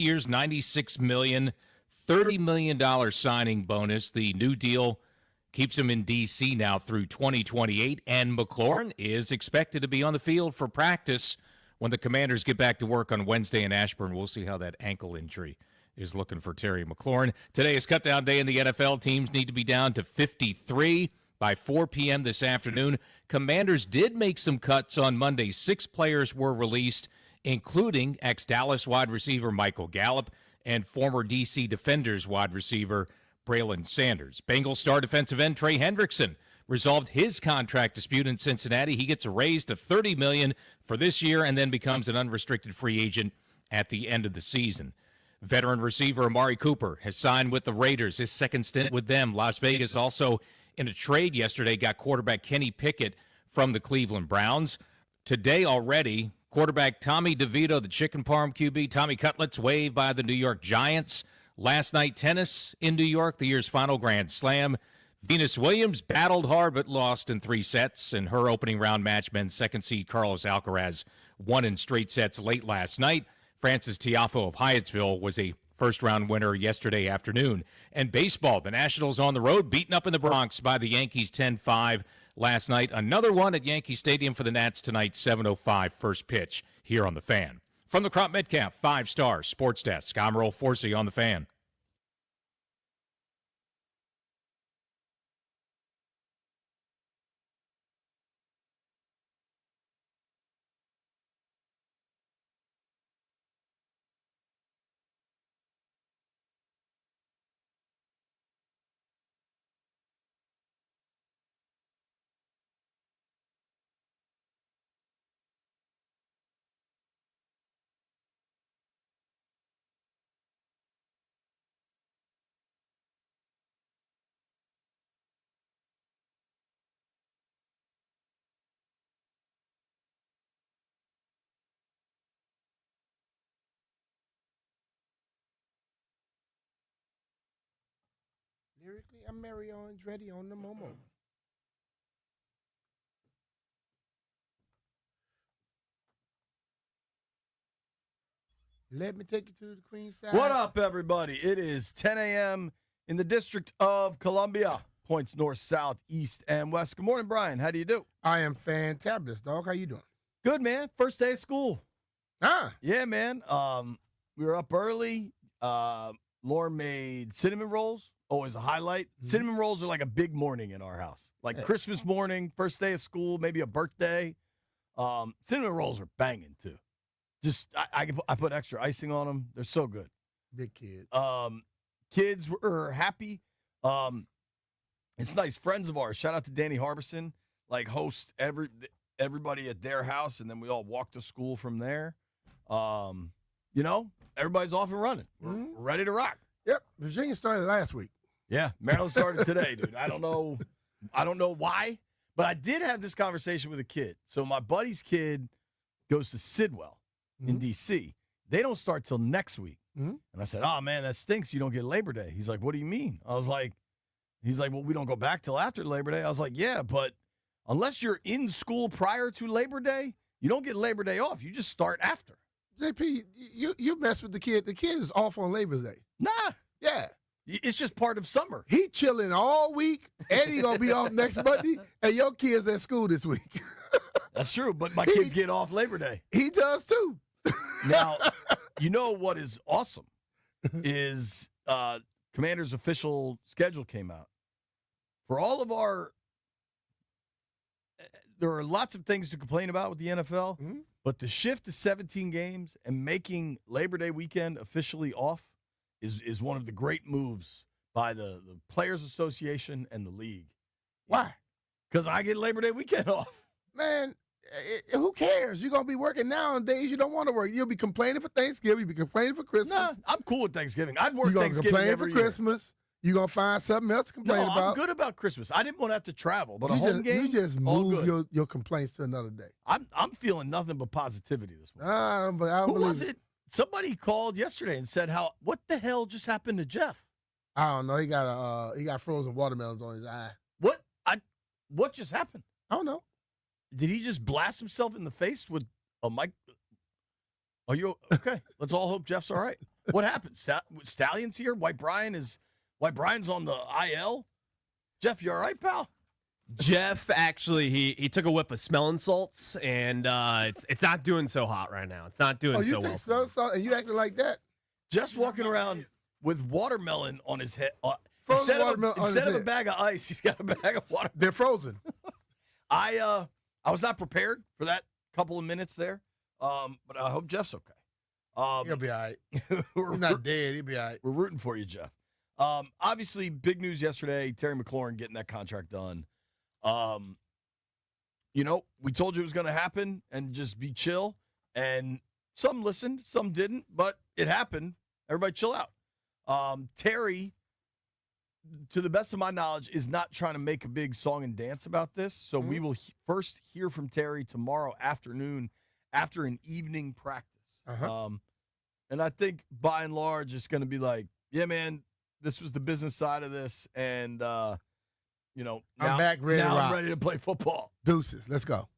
years, $96 million, $30 million signing bonus. The new deal keeps him in D.C. now through 2028, and McLaurin is expected to be on the field for practice when the Commanders get back to work on Wednesday in Ashburn. We'll see how that ankle injury is looking for Terry McLaurin. Today is cutdown day in the NFL. Teams need to be down to 53 by 4 p.m. this afternoon. Commanders did make some cuts on Monday. 6 players were released, including ex-Dallas wide receiver Michael Gallup and former D.C. Defenders wide receiver Braylon Sanders. Bengals star defensive end Trey Hendrickson resolved his contract dispute in Cincinnati. He gets a raise to $30 million for this year and then becomes an unrestricted free agent at the end of the season. Veteran receiver Amari Cooper has signed with the Raiders, his second stint with them. Las Vegas also in a trade yesterday got quarterback Kenny Pickett from the Cleveland Browns. Today already, quarterback Tommy DeVito, the chicken parm QB, Tommy Cutlets waived by the New York Giants. Last night, tennis in New York, the year's final Grand Slam. Venus Williams battled hard but lost in 3 sets. In her opening round match, men's second seed Carlos Alcaraz won in straight sets late last night. Francis Tiafoe of Hyattsville was a first-round winner yesterday afternoon. And baseball, the Nationals on the road, beaten up in the Bronx by the Yankees 10-5 last night. Another one at Yankee Stadium for the Nats tonight, 7:05 first pitch here on The Fan. From the Crop Metcalf 5-Star Sports Desk, I'm Earl Forsey on The Fan. Lyrically, I'm Mario Andretti on the Momo. Let me take you to the Queen side. What up, everybody? It is 10 a.m. in the District of Columbia. Points north, south, east, and west. Good morning, Brian. How do you do? I am fantabulous, dog. How you doing? Good, man. First day of school. Ah. Yeah, man. We were up early. Lauren made cinnamon rolls. Always a highlight. Mm-hmm. Cinnamon rolls are like a big morning in our house. Like Christmas morning, first day of school, maybe a birthday. Cinnamon rolls are banging, too. Just, I put extra icing on them. They're so good. Big kid. Kids were happy. It's nice. Friends of ours, shout out to Danny Harbison, like host everybody at their house, and then we all walk to school from there. Everybody's off and running. We're ready to rock. Yep. Virginia started last week. Yeah, Maryland started today, dude. I don't know why, but I did have this conversation with a kid. So my buddy's kid goes to Sidwell in D.C. They don't start till next week. And I said, oh, man, that stinks. You don't get Labor Day. He's like, what do you mean? He's like, well, we don't go back till after Labor Day. I was like, yeah, but unless you're in school prior to Labor Day, you don't get Labor Day off. You just start after. JP, you mess with the kid. The kid is off on Labor Day. Nah. Yeah. It's just part of summer. He chilling all week, and he going to be off next Monday, and your kid's at school this week. That's true, but my kids get off Labor Day. He does, too. Now, you know what is awesome is Commander's official schedule came out. For all of our – there are lots of things to complain about with the NFL, but the shift to 17 games and making Labor Day weekend officially off is one of the great moves by the Players Association and the league. Why? Because I get Labor Day weekend off. Man, who cares? You're going to be working now on days you don't want to work. You'll be complaining for Thanksgiving. You'll be complaining for Christmas. Nah, I'm cool with Thanksgiving. I'd work You're Thanksgiving complain every for year. Christmas. You're going to find something else to complain about. I'm good about Christmas. I didn't want to have to travel, but game, you just move your complaints to another day. I'm feeling nothing but positivity this morning. I Who was it? Somebody called yesterday and said, what the hell just happened to Jeff? I don't know. He got frozen watermelons on his eye. What just happened? I don't know. Did he just blast himself in the face with a mic? Are you okay? Let's all hope Jeff's all right. What happened? Stallion's here. White Brian's on the IL. Jeff, you all right, pal? Jeff actually he took a whiff of smelling salts, and it's not doing so hot right now. It's not doing you so take well. salt, salt, and you acting like that? Jeff's walking around with watermelon on his head. Frozen watermelon on his Instead of a head. bag of ice, he's got a bag of water. They're frozen. I was not prepared for that couple of minutes there, but I hope Jeff's okay. He'll be all right. we're, He's not dead. He'll be all right. we're rooting for you, Jeff. Obviously, big news yesterday. Terry McLaurin getting that contract done. We told you it was going to happen and just be chill. And some listened, some didn't, but it happened. Everybody chill out. Terry, to the best of my knowledge, is not trying to make a big song and dance about this. So we will first hear from Terry tomorrow afternoon after an evening practice. And I think by and large, it's going to be like, yeah, man, this was the business side of this. And, now, I'm back ready to now rock. I'm ready to play football. Deuces. Let's go.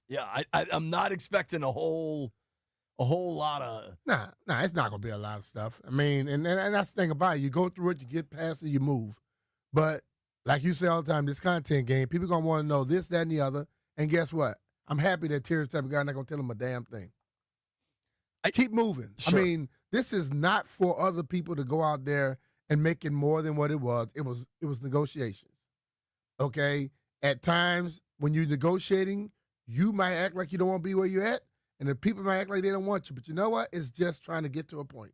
Yeah, I'm not expecting a whole lot of. Nah, it's not gonna be a lot of stuff. I mean, and that's the thing about it. You go through it, you get past it, you move. But like you say all the time, this content game, people gonna want to know this, that, and the other. And guess what? I'm happy that Terry's the type of guy not gonna tell him a damn thing. Keep moving. Sure. I mean, this is not for other people to go out there and make it more than what it was. It was negotiations. Okay? At times when you're negotiating, you might act like you don't want to be where you're at, and the people might act like they don't want you. But you know what? It's just trying to get to a point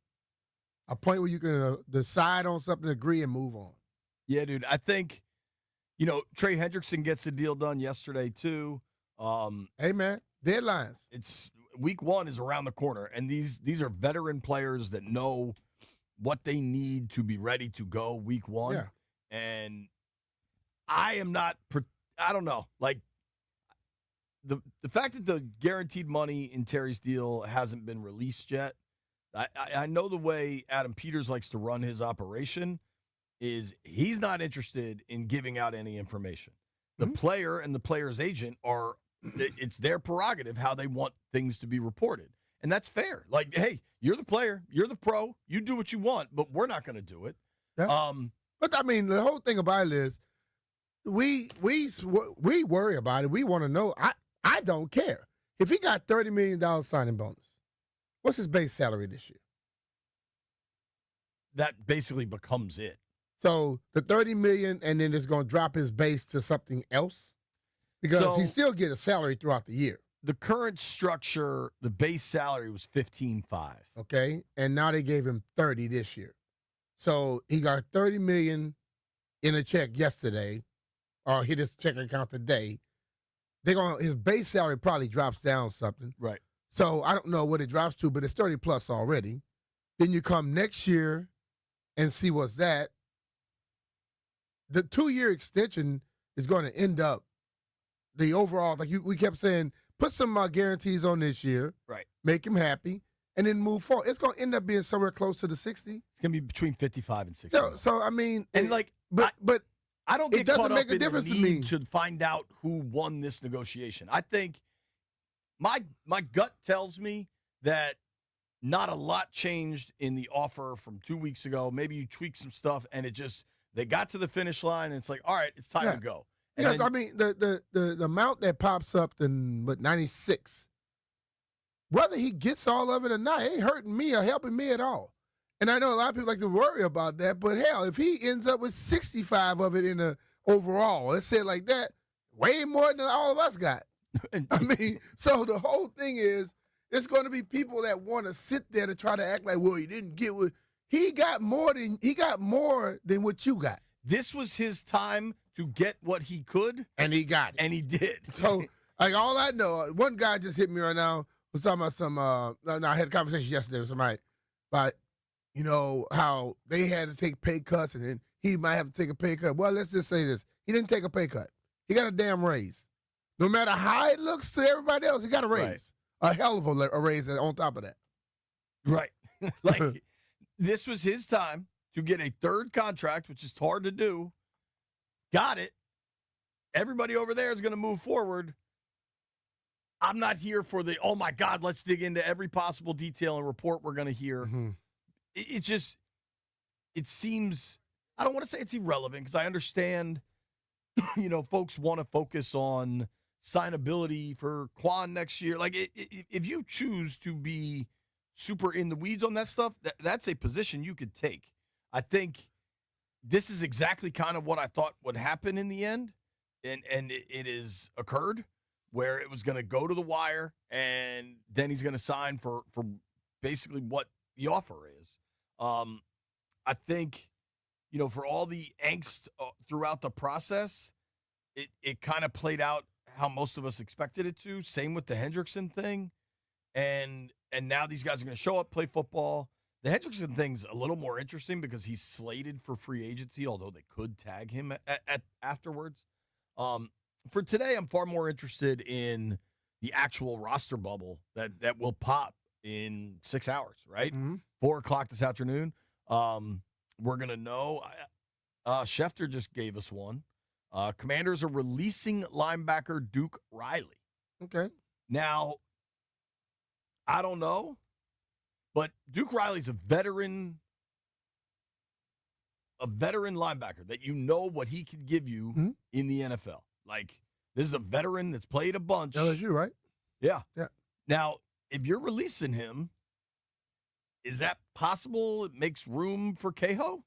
where you can decide on something, agree, and move on. Yeah, dude. I think, Trey Hendrickson gets the deal done yesterday too. Hey, man, deadlines. It's week 1 is around the corner, and these are veteran players that know what they need to be ready to go week 1. Yeah. And I am not. I don't know. Like the fact that the guaranteed money in Terry's deal hasn't been released yet. I know the way Adam Peters likes to run his operation is he's not interested in giving out any information. The player and the player's agent it's their prerogative how they want things to be reported. And that's fair. Like, hey, you're the player, you're the pro, you do what you want, but we're not going to do it. Yeah. But I mean, the whole thing about it is we worry about it. We want to know. I don't care. If he got $30 million signing bonus, what's his base salary this year? That basically becomes it. So the $30 million, and then it's going to drop his base to something else because he still get a salary throughout the year. The current structure, the base salary was $15.5. Okay, and now they gave him 30 this year, so he got $30 million in a check yesterday, or hit his checking account today. His base salary probably drops down something. Right. So I don't know what it drops to, but it's 30 plus already. Then you come next year and see what's that. The 2-year extension is going to end up the overall, like we kept saying, put some guarantees on this year. Right. Make him happy, and then move forward. It's going to end up being somewhere close to the 60. It's going to be between 55 and 60. So I mean, and but I don't it get doesn't caught make up a in the difference to need me. to find out who won this negotiation. I think my gut tells me that not a lot changed in the offer from 2 weeks ago. Maybe you tweak some stuff, and they got to the finish line, and it's like, all right, it's time to go. And because then, I mean, the amount that pops up in 96, whether he gets all of it or not, it ain't hurting me or helping me at all. And I know a lot of people like to worry about that, but hell, if he ends up with 65 of it in the overall, let's say it like that, way more than all of us got. I mean, so the whole thing is, it's going to be people that want to sit there to try to act like, well, he didn't get what he got more than what you got. this was his time to get what he could, And he got it. and he did. So, like, all I know, one guy just hit me right now, was talking about some, I had a conversation yesterday with somebody about, you know, how they had to take pay cuts and then he might have to take a pay cut. Well, let's just say this. He didn't take a pay cut. He got a damn raise. No matter how it looks to everybody else, he got a raise. Right. A hell of a raise on top of that. Right. Like, this was his time to get a third contract, which is hard to do. Got it. Everybody over there is going to move forward. I'm not here for the, oh, my God, let's dig into every possible detail and report we're going to hear. Mm-hmm. it just it seems, I don't want to say it's irrelevant because I understand, folks want to focus on signability for Quan next year. Like, if you choose to be super in the weeds on that stuff, that's a position you could take. I think this is exactly kind of what I thought would happen in the end, and it has occurred, where it was going to go to the wire, and then he's going to sign for basically what the offer is. I think, for all the angst throughout the process, it kind of played out how most of us expected it to. Same with the Hendrickson thing. And now these guys are going to show up, play football. The Hendrickson thing's a little more interesting because he's slated for free agency, although they could tag him at afterwards. For today, I'm far more interested in the actual roster bubble that will pop in 6 hours, right? 4 o'clock this afternoon. We're going to know. Schefter just gave us one. Commanders are releasing linebacker Duke Riley. Okay. Now, I don't know, but Duke Riley's a veteran linebacker that what he could give you in the NFL. Like, this is a veteran that's played a bunch. LSU, right? Yeah. Yeah. Now, if you're releasing him, is that possible? It makes room for Cahill?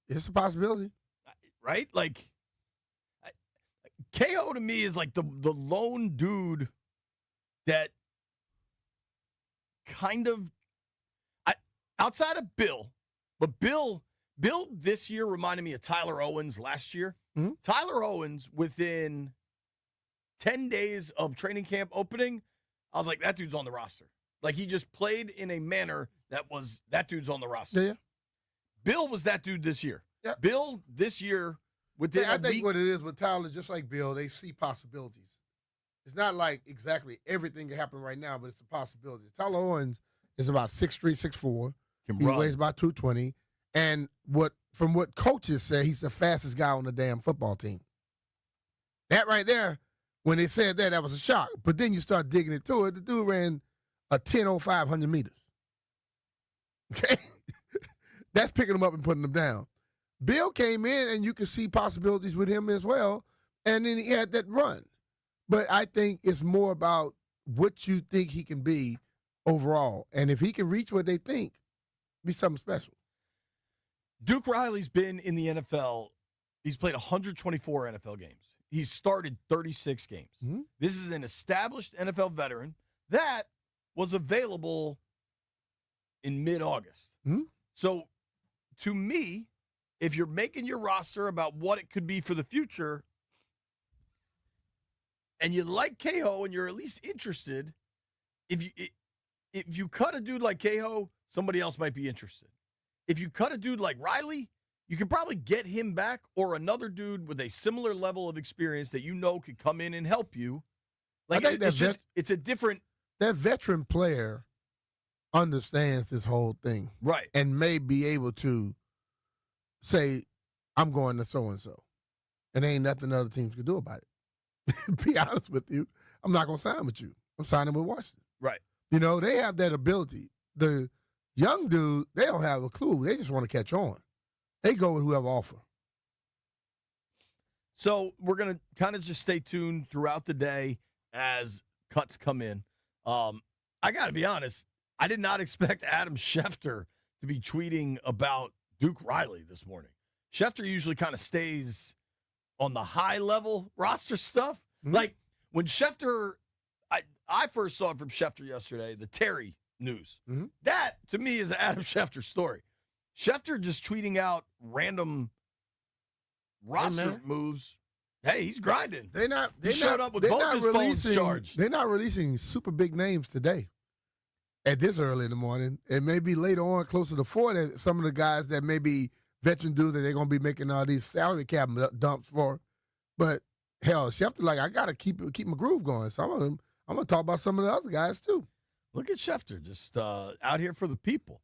It's a possibility. Right? Like, Cahill to me is like the lone dude that kind of, outside of Bill, but Bill this year reminded me of Tyler Owens last year. Mm-hmm. Tyler Owens, within 10 days of training camp opening, I was like, that dude's on the roster. Like, he just played in a manner that dude's on the roster. Yeah. Bill was that dude this year. Yeah. Bill this year, within I a think week, what it is with Tyler, just like Bill, they see possibilities. It's not like exactly everything can happen right now, but it's a possibility. Tyler Owens is about 6'3", 6'4". can He run. weighs about 220. And from what coaches say, he's the fastest guy on the damn football team. That right there, when they said that was a shock. But then you start digging into it. The dude ran a 10.05 100 meters. Okay? That's picking him up and putting him down. Bill came in, and you could see possibilities with him as well. And then he had that run. But I think it's more about what you think he can be overall. And if he can reach what they think, be something special. Duke Riley's been in the NFL. He's played 124 NFL games. He's started 36 games. Mm-hmm. This is an established NFL veteran that was available in mid-August. Mm-hmm. So, to me, if you're making your roster about what it could be for the future, and you like Cahill and you're at least interested, if you cut a dude like Cahill, somebody else might be interested. If you cut a dude like Riley, you can probably get him back, or another dude with a similar level of experience that could come in and help you. Like, I think it's a different. That veteran player understands this whole thing. Right. And may be able to say, I'm going to so-and-so. And there ain't nothing other teams can do about it. Be honest with you, I'm not going to sign with you. I'm signing with Washington. Right. They have that ability. The young dude, they don't have a clue. They just want to catch on. They go with whoever offer. So we're going to kind of just stay tuned throughout the day as cuts come in. I got to be honest, I did not expect Adam Schefter to be tweeting about Duke Riley this morning. Schefter usually kind of stays on the high-level roster stuff. Mm-hmm. Like, when Schefter, I first saw it from Schefter yesterday, the Terry news. Mm-hmm. That, to me, is an Adam Schefter story. Schefter just tweeting out random roster moves. Hey, he's grinding. He showed up with both his phones charged. They're not releasing super big names today at this early in the morning. It may be later on, closer to 4, that some of the guys that may be veteran dudes that they're going to be making all these salary cap dumps for. But, hell, Schefter, like, I got to keep my groove going. So I'm going to talk about some of the other guys, too. Look at Schefter, just out here for the people.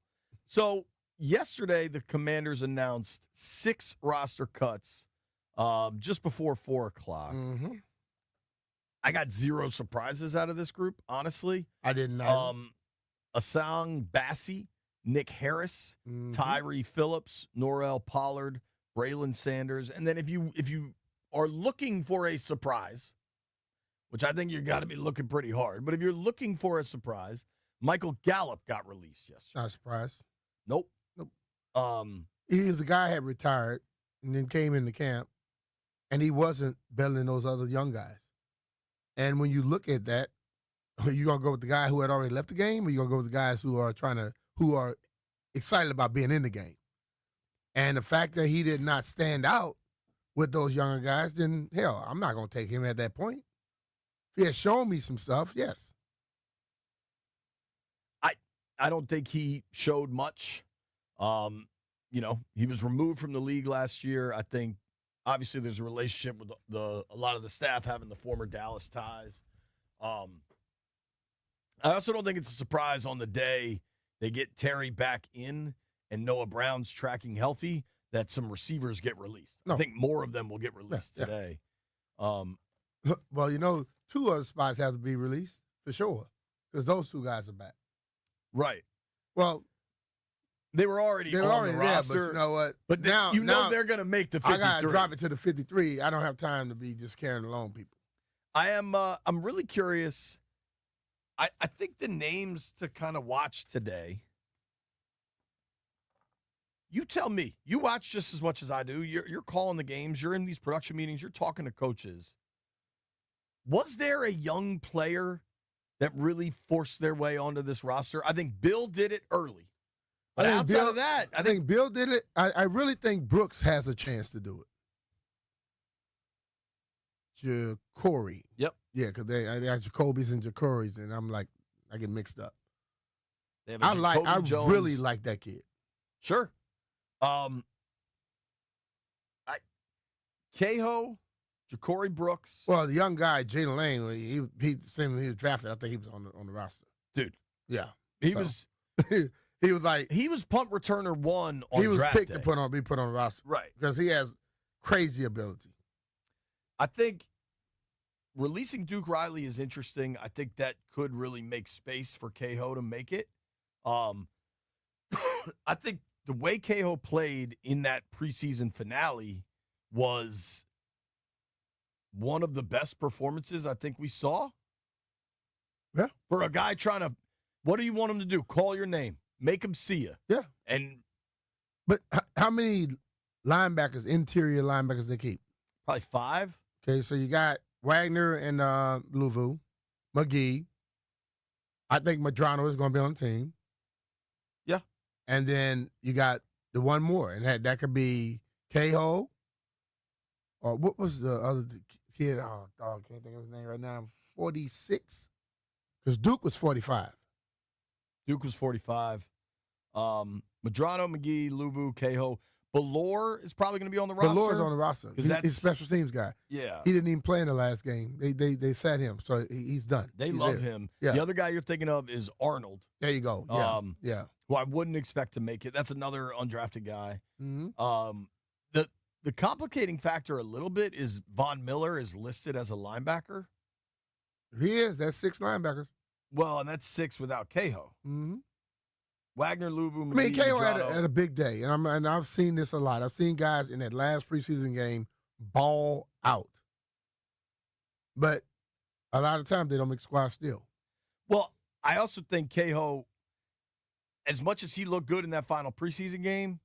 So, yesterday, the Commanders announced 6 roster cuts just before 4 o'clock. Mm-hmm. I got 0 surprises out of this group, honestly. I didn't know. Asang Bassi, Nick Harris, Mhm. Tyree Phillips, Norrell Pollard, Braylon Sanders. And then if you are looking for a surprise, which I think you got to be looking pretty hard, but if you're looking for a surprise, Michael Gallup got released yesterday. Not surprised. Nope. Nope. He The guy had retired and then came into camp, and he wasn't better than those other young guys. And when you look at that, are you gonna go with the guy who had already left the game, or you gonna go with the guys who are excited about being in the game? And the fact that he did not stand out with those younger guys, then hell, I'm not gonna take him at that point. If he had shown me some stuff, yes. I don't think he showed much. He was removed from the league last year. I think obviously there's a relationship with a lot of the staff having the former Dallas ties. I also don't think it's a surprise on the day they get Terry back in and Noah Brown's tracking healthy that some receivers get released. No. I think more of them will get released Yeah. today. Well, 2 other spots have to be released for sure because those 2 guys are back. Right. Well, They were already they're on already the there, roster. but you know what? But now they're going to make the 53. I gotta drop it to the 53. I don't have time to be just carrying along people. I'm really curious. I think the names to kind of watch today. You tell me. You watch just as much as I do. You're calling the games. You're in these production meetings. You're talking to coaches. Was there a young player that really forced their way onto this roster? I think Bill did it early. But outside of that, I think Bill did it. I really think Brooks has a chance to do it. Jacory. Yep. Yeah, because they have Jacobys and Jacory's, and I'm like, I get mixed up. they have a I Jacoby Jones. really like that kid. Sure. Cahill, Jacory Brooks. Well, the young guy, Jalen Lane, he was drafted. I think he was on the roster. Dude. Yeah. He So. was He was like he was punt returner 1 on he was draft picked day. to be put on the roster. Right. Because he has crazy ability. I think releasing Duke Riley is interesting. I think that could really make space for Cahill to make it. I think the way Cahill played in that preseason finale was one of the best performances I think we saw. Yeah. For a guy trying to, what do you want him to do? Call your name. Make him see you. Yeah. And But how many interior linebackers they keep? probably 5. Okay, so you got Wagner and Louvu, McGee. I think Madrano is going to be on the team. Yeah. And then you got the one more, and that could be Cahill. Or what was the other kid? Oh, dog, can't think of his name right now. 46? Because Duke was 45. Duke was 45. Madrano, McGee, Louvu, Cahill. Ballore is probably going to be on the roster. Ballore's on the roster. 'Cause He's that's- a special teams guy. Yeah. He didn't even play in the last game. They sat him, so he's done. They He's love there. him. Yeah. The other guy you're thinking of is Arnold, There you go. Yeah. Um, who I wouldn't expect to make it. That's another undrafted guy. Mm-hmm. The complicating factor a little bit is Von Miller is listed as a linebacker. He is. That's 6 linebackers. Well, and that's 6 without Cahill. Mm-hmm. Wagner, Louvu, I mean, McGee, KO Madrano. had a big day, and I've seen this a lot. I've seen guys in that last preseason game ball out, but a lot of times they don't make squad still. Well, I also think Cahill, as much as he looked good in that final preseason game,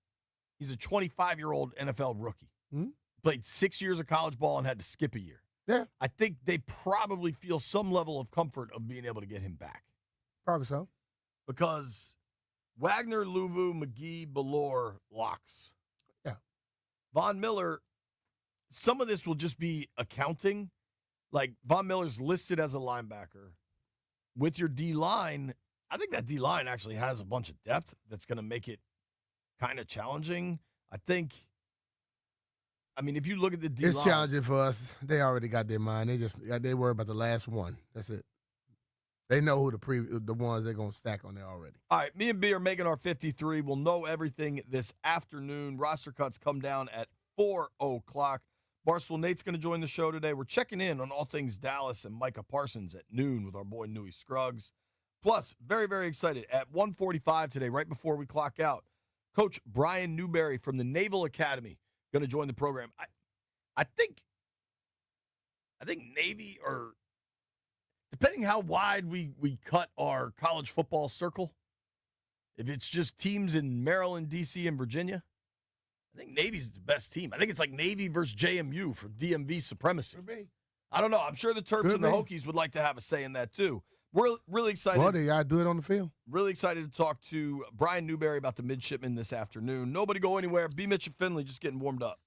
he's a 25-year-old NFL rookie. Mhm. Played 6 years of college ball and had to skip a year. Yeah. I think they probably feel some level of comfort of being able to get him back. Probably so. Because Wagner, Louvu, McGee, Ballore, locks. Yeah. Von Miller, some of this will just be accounting. Like, Von Miller's listed as a linebacker. With your D-line, I think that D-line actually has a bunch of depth that's going to make it kind of challenging. I mean, if you look at the D-line. It's challenging for us. They already got their mind. They worry about the last one. That's it. They know who the ones they're gonna stack on there already. All right, me and B are making our 53. We'll know everything this afternoon. Roster cuts come down at 4:00. Barstool Nate's going to join the show today. We're checking in on all things Dallas and Micah Parsons at noon with our boy Newey Scruggs. Plus, very, very excited. At 1:45 today, right before we clock out, Coach Brian Newberry from the Naval Academy going to join the program. I think Navy, or depending how wide we cut our college football circle, if it's just teams in Maryland, D.C., and Virginia, I think Navy's the best team. I think it's like Navy versus JMU for DMV supremacy. Could be. I don't know. I'm sure the Terps Could and the be. Hokies would like to have a say in that too. We're really excited. Well, they got to do it on the field. Really excited to talk to Brian Newberry about the midshipmen this afternoon. Nobody go anywhere. B. Mitch and Finley just getting warmed up.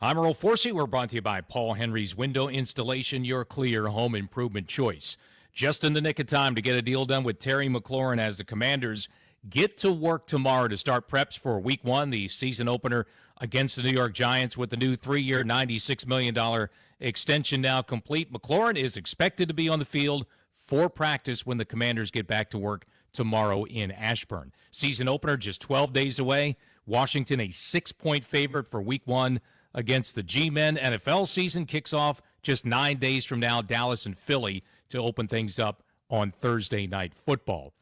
I'm Earl Forsey. We're brought to you by Paul Henry's Window Installation, your clear home improvement choice. Just in the nick of time to get a deal done with Terry McLaurin as the Commanders get to work tomorrow to start preps for Week 1, the season opener against the New York Giants with the new 3-year, $96 million extension now complete. McLaurin is expected to be on the field for practice when the Commanders get back to work tomorrow in Ashburn. Season opener just 12 days away. Washington a 6-point favorite for Week 1 against the G-Men. NFL season kicks off just 9 days from now. Dallas and Philly to open things up on Thursday Night Football.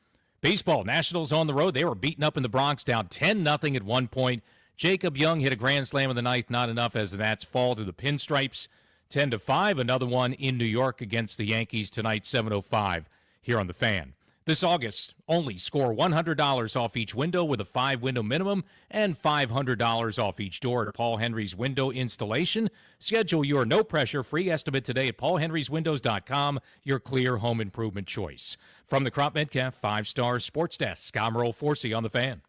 Baseball, Nationals on the road. They were beaten up in the Bronx, down 10-0 at one point. Jacob Young hit a grand slam in the ninth, not enough as the Nats fall to the pinstripes. 10-5, another one in New York against the Yankees tonight, 7:05 here on The Fan. This August, only score $100 off each window with a 5-window minimum and $500 off each door at Paul Henry's Window Installation. Schedule your no-pressure free estimate today at paulhenryswindows.com, your clear home improvement choice. From the Crop Metcalf 5-Star Sports Desk, I'm Earl Forsey on The Fan.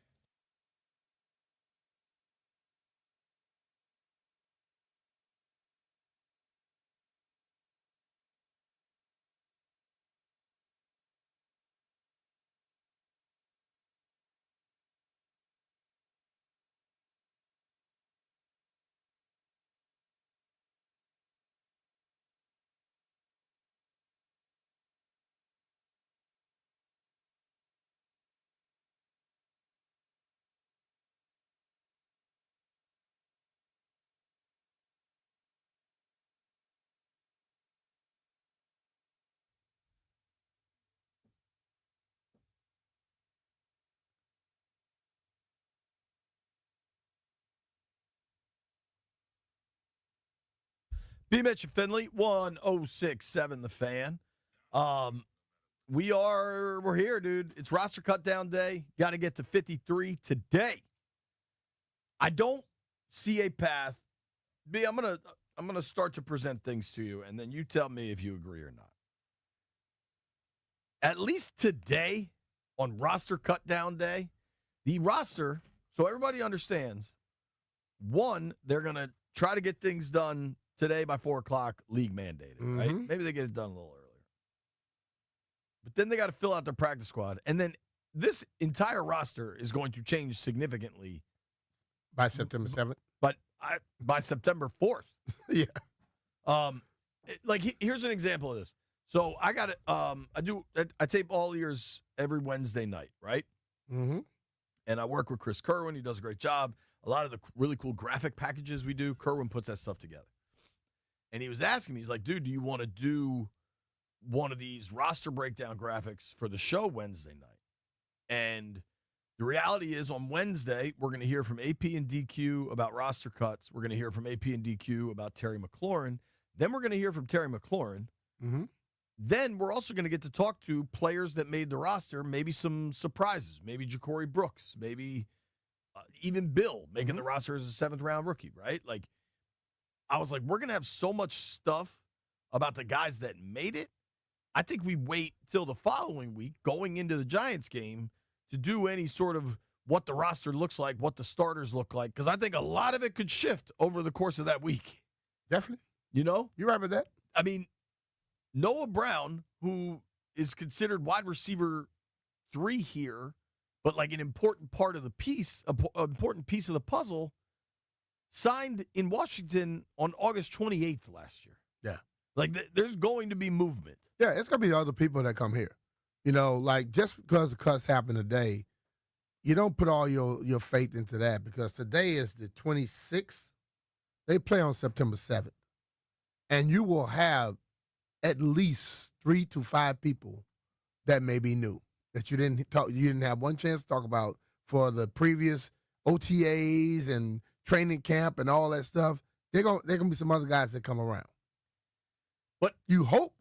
B. Mitch and Finley, 1067 The Fan. We're here, dude. It's roster cut down day. Got to get to 53 today. I don't see a path. B, I'm gonna start to present things to you, and then you tell me if you agree or not. At least today, on roster cut down day, the roster, so everybody understands, one, they're gonna try to get things done today by 4 o'clock, league mandated, right? Maybe they get it done a little earlier. But then they got to fill out their practice squad. And then this entire roster is going to change significantly. By September 7th? But by September 4th. Yeah. Here's an example of this. So I got it. I tape all ears every Wednesday night, right? Mm-hmm. And I work with Chris Kerwin. He does a great job. A lot of the really cool graphic packages we do, Kerwin puts that stuff together. And he was asking me, he's like, dude, do you want to do one of these roster breakdown graphics for the show Wednesday night? And the reality is on Wednesday, we're going to hear from AP and DQ about roster cuts. We're going to hear from AP and DQ about Terry McLaurin. Then we're going to hear from Terry McLaurin. Mm-hmm. Then we're also going to get to talk to players that made the roster, maybe some surprises, maybe Ja'Cory Brooks, maybe even Bill making the roster as a 7th-round rookie, right? Like, I was like, we're going to have so much stuff about the guys that made it. I think we wait till the following week, going into the Giants game, to do any sort of what the roster looks like, what the starters look like, because I think a lot of it could shift over the course of that week. Definitely. You know? You're right with that. I mean, Noah Brown, who is considered wide receiver 3 here, but like an important part of the piece, an important piece of the puzzle, signed in Washington on August 28th last year. Yeah. Like, there's going to be movement. Yeah, it's going to be other people that come here. You know, like, just because the cuts happen today, you don't put all your faith into that, because today is the 26th. They play on September 7th. And you will have at least 3 to 5 people that may be new, that you didn't have one chance to talk about for the previous OTAs and training camp and all that stuff. They're gonna be some other guys that come around. But you hope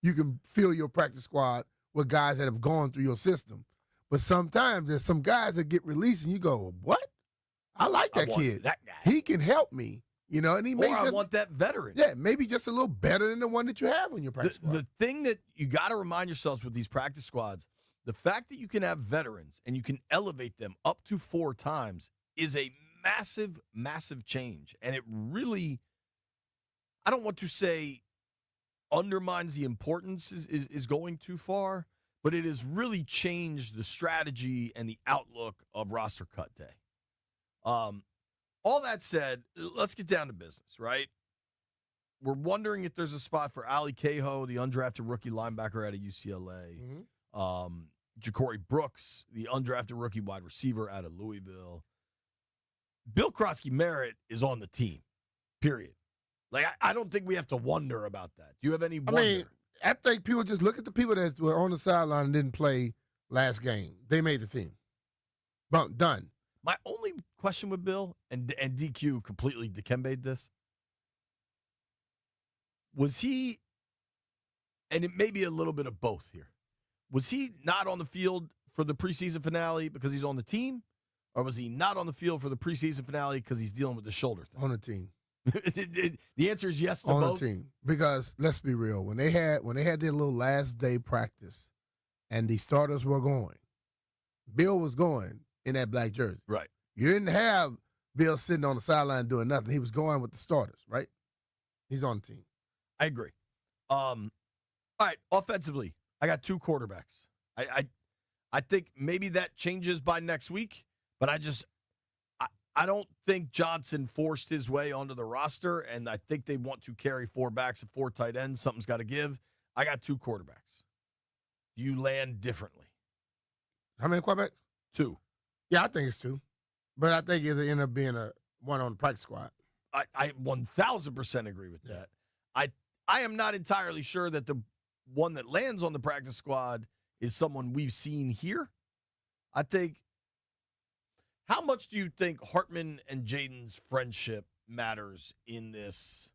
you can fill your practice squad with guys that have gone through your system. But sometimes there's some guys that get released and you go, what? I like that kid. That guy. He can help me. You know, and he may I want that veteran. Yeah, maybe just a little better than the one that you have on your practice squad. The thing that you got to remind yourselves with these practice squads, the fact that you can have veterans and you can elevate them up to 4 times is a massive, massive change. And it really, I don't want to say undermines the importance is going too far, but it has really changed the strategy and the outlook of roster cut day. All that said, let's get down to business, right? We're wondering if there's a spot for Ali Cahoe, the undrafted rookie linebacker out of UCLA. Mm-hmm. Ja'Cory Brooks, the undrafted rookie wide receiver out of Louisville. Bill Krosky-Merritt is on the team, period. Like, I don't think we have to wonder about that. Do you have any wonder? I think people just look at the people that were on the sideline and didn't play last game. They made the team. Boom, done. My only question with Bill, and DQ completely Dikembe'd this, was he, and it may be a little bit of both here, was he not on the field for the preseason finale because he's on the team, or was he not on the field for the preseason finale because he's dealing with the shoulder thing? On the team. The answer is yes to on both. The team. Because let's be real, when they had their little last day practice and the starters were going, Bill was going in that black jersey. Right. You didn't have Bill sitting on the sideline doing nothing. He was going with the starters, right? He's on the team. I agree. All right, offensively, I got 2 quarterbacks. I think maybe that changes by next week, but I don't think Johnson forced his way onto the roster, and I think they want to carry 4 backs and 4 tight ends. Something's got to give. I got 2 quarterbacks. You land differently. How many quarterbacks? 2. Yeah, I think it's 2. But I think it'll end up being a one on the practice squad. I 1,000% agree with that. I am not entirely sure that the one that lands on the practice squad is someone we've seen here. I think, how much do you think Hartman and Jaden's friendship matters in this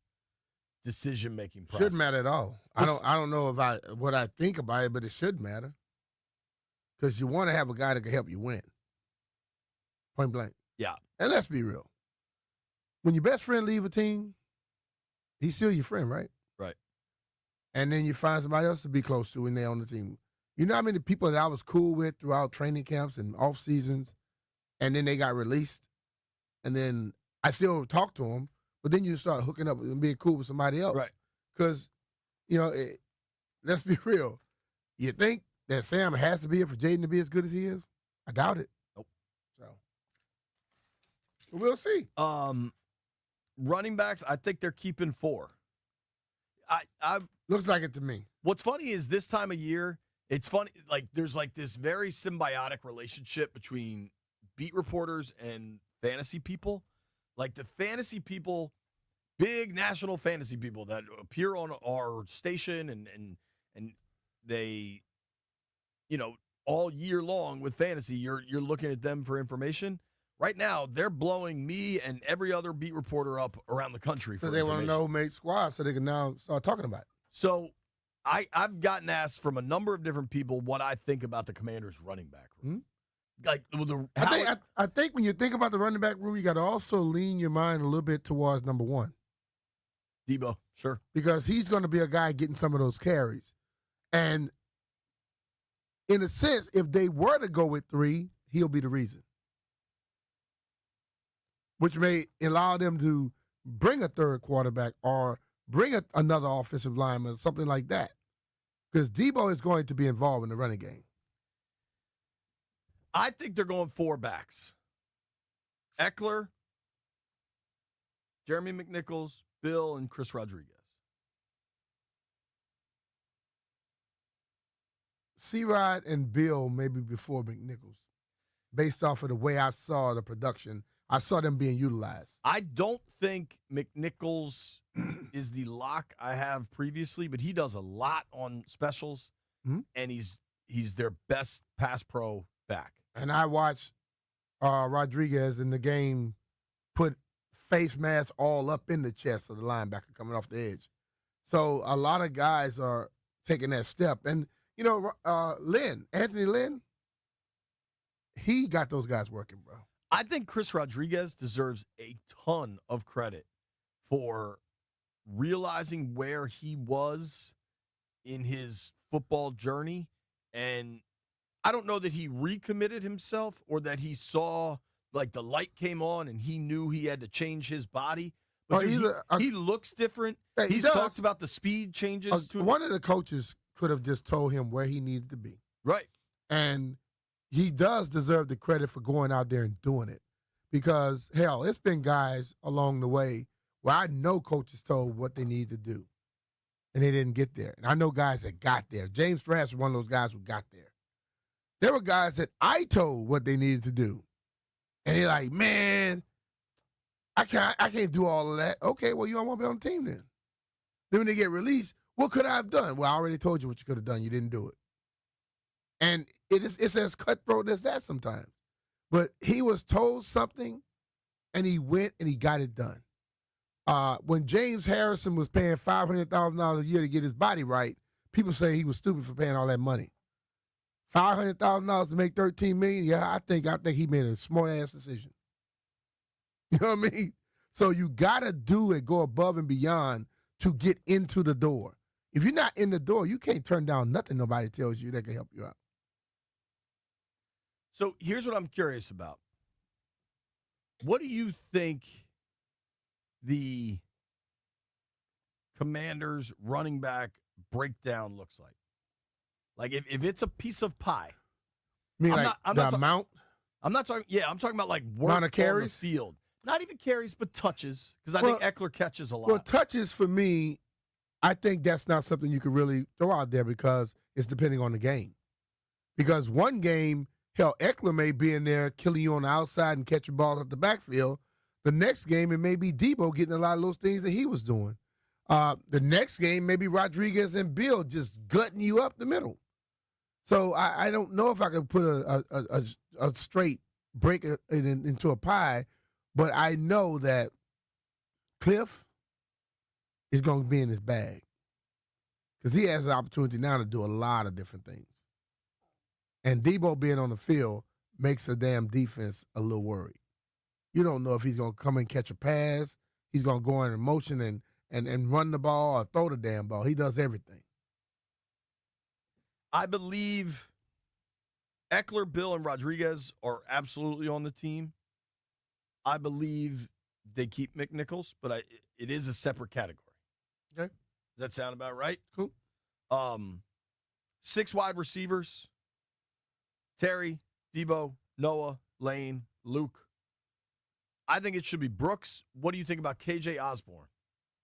decision-making process? Shouldn't matter at all. I don't know what I think about it, but it should matter. Because you want to have a guy that can help you win. Point blank. Yeah. And let's be real. When your best friend leave a team, he's still your friend, right? Right. And then you find somebody else to be close to when they're on the team. You know how many people that I was cool with throughout training camps and off seasons, and then they got released, and then I still talk to them, but then you start hooking up and being cool with somebody else. Right. Because, let's be real. You think that Sam has to be here for Jaden to be as good as he is? I doubt it. Nope. So we'll see. Running backs, I think they're keeping 4. Looks like it to me. What's funny is this time of year, it's funny, like there's like this very symbiotic relationship between beat reporters and fantasy people. Like the fantasy people, big national fantasy people that appear on our station and they, all year long with fantasy, you're looking at them for information. Right now, they're blowing me and every other beat reporter up around the country for because they want to know who made squad so they can now start talking about it. So I've gotten asked from a number of different people what I think about the Commanders' running back room. Like I think when you think about the running back room, you got to also lean your mind a little bit towards number 1. Debo, sure. Because he's going to be a guy getting some of those carries. And in a sense, if they were to go with 3, he'll be the reason. Which may allow them to bring a 3rd quarterback or bring another offensive lineman or something like that. Because Debo is going to be involved in the running game. I think they're going 4 backs. Eckler, Jeremy McNichols, Bill, and Chris Rodriguez. C-Rod and Bill maybe before McNichols, based off of the way I saw the production. I saw them being utilized. I don't think McNichols is the lock I have previously, but he does a lot on specials, and he's their best pass pro back. And I watched Rodriguez in the game put face mask all up in the chest of the linebacker coming off the edge. So a lot of guys are taking that step. And, Anthony Lynn, he got those guys working, bro. I think Chris Rodriguez deserves a ton of credit for realizing where he was in his football journey. And I don't know that he recommitted himself or that he saw like the light came on and he knew he had to change his body. But Or dude, either he looks different. Yeah, he He's does. talked about the speed changes to one of the coaches could have just told him where he needed to be. right. And he does deserve the credit for going out there and doing it. Because, hell, it's been guys along the way where I know coaches told what they need to do, and they didn't get there. And I know guys that got there. James Trask is one of those guys who got there. There were guys that I told what they needed to do, and they're like, man, I can't do all of that. Okay, well, you don't want to be on the team then. Then when they get released, what could I have done? Well, I already told you what you could have done. You didn't do it. And it's as cutthroat as that sometimes. But he was told something, and he went and he got it done. When James Harrison was paying $500,000 a year to get his body right, people say he was stupid for paying all that money. $500,000 to make $13 million. Yeah, I think he made a smart ass decision. You know what I mean? So you gotta do it, go above and beyond to get into the door. If you're not in the door, you can't turn down nothing nobody tells you that can help you out. So here's what I'm curious about. What do you think the Commanders running back breakdown looks like? Like if it's a piece of pie. I mean, I'm the not amount? I'm not talking. Yeah, I'm talking about like work Amount of on the carries? field. Not even carries, but touches. Because I think Eckler catches a lot. Well, touches for me, I think that's not something you can really throw out there because it's depending on the game. Because one game, hell, Eckler may be in there killing you on the outside and catching balls at the backfield. The next game, it may be Debo getting a lot of those things that he was doing. The next game, maybe Rodriguez and Bill just gutting you up the middle. So I don't know if I could put a straight break it into a pie, but I know that Cliff is going to be in his bag because he has the opportunity now to do a lot of different things. And Debo being on the field makes the damn defense a little worried. You don't know if he's going to come and catch a pass, he's going to go in motion and run the ball or throw the damn ball. He does everything. I believe Eckler, Bill, and Rodriguez are absolutely on the team. I believe they keep McNichols, but it is a separate category. Okay. Does that sound about right? Cool. 6 wide receivers: Terry, Debo, Noah, Lane, Luke. I think it should be Brooks. What do you think about KJ Osborne?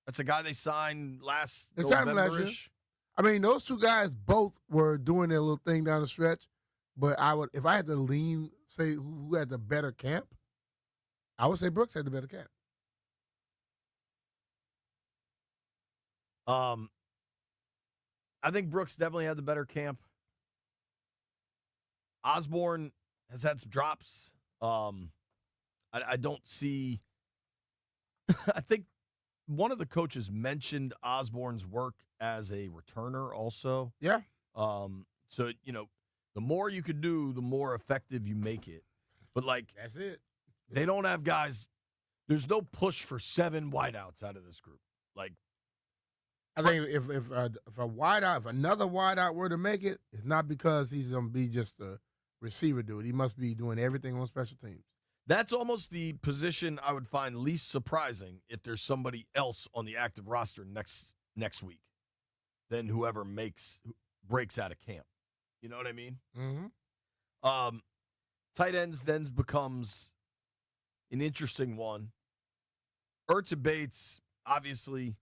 That's a guy they signed last November-ish. I mean, those two guys both were doing their little thing down the stretch, but if I had to lean, say who had the better camp, I would say Brooks had the better camp. I think Brooks definitely had the better camp. Osborne has had some drops. I don't see. I think one of the coaches mentioned Osborne's work as a returner also. Yeah. So, the more you could do, the more effective you make it. But, That's it. they don't have guys. There's no push for 7 wideouts out of this group. I think if another wideout were to make it, it's not because he's going to be just a receiver dude. He must be doing everything on special teams. That's almost the position I would find least surprising if there's somebody else on the active roster next week than whoever breaks out of camp. You know what I mean? Mm-hmm. Tight ends then becomes an interesting one. Ertz and Bates, obviously,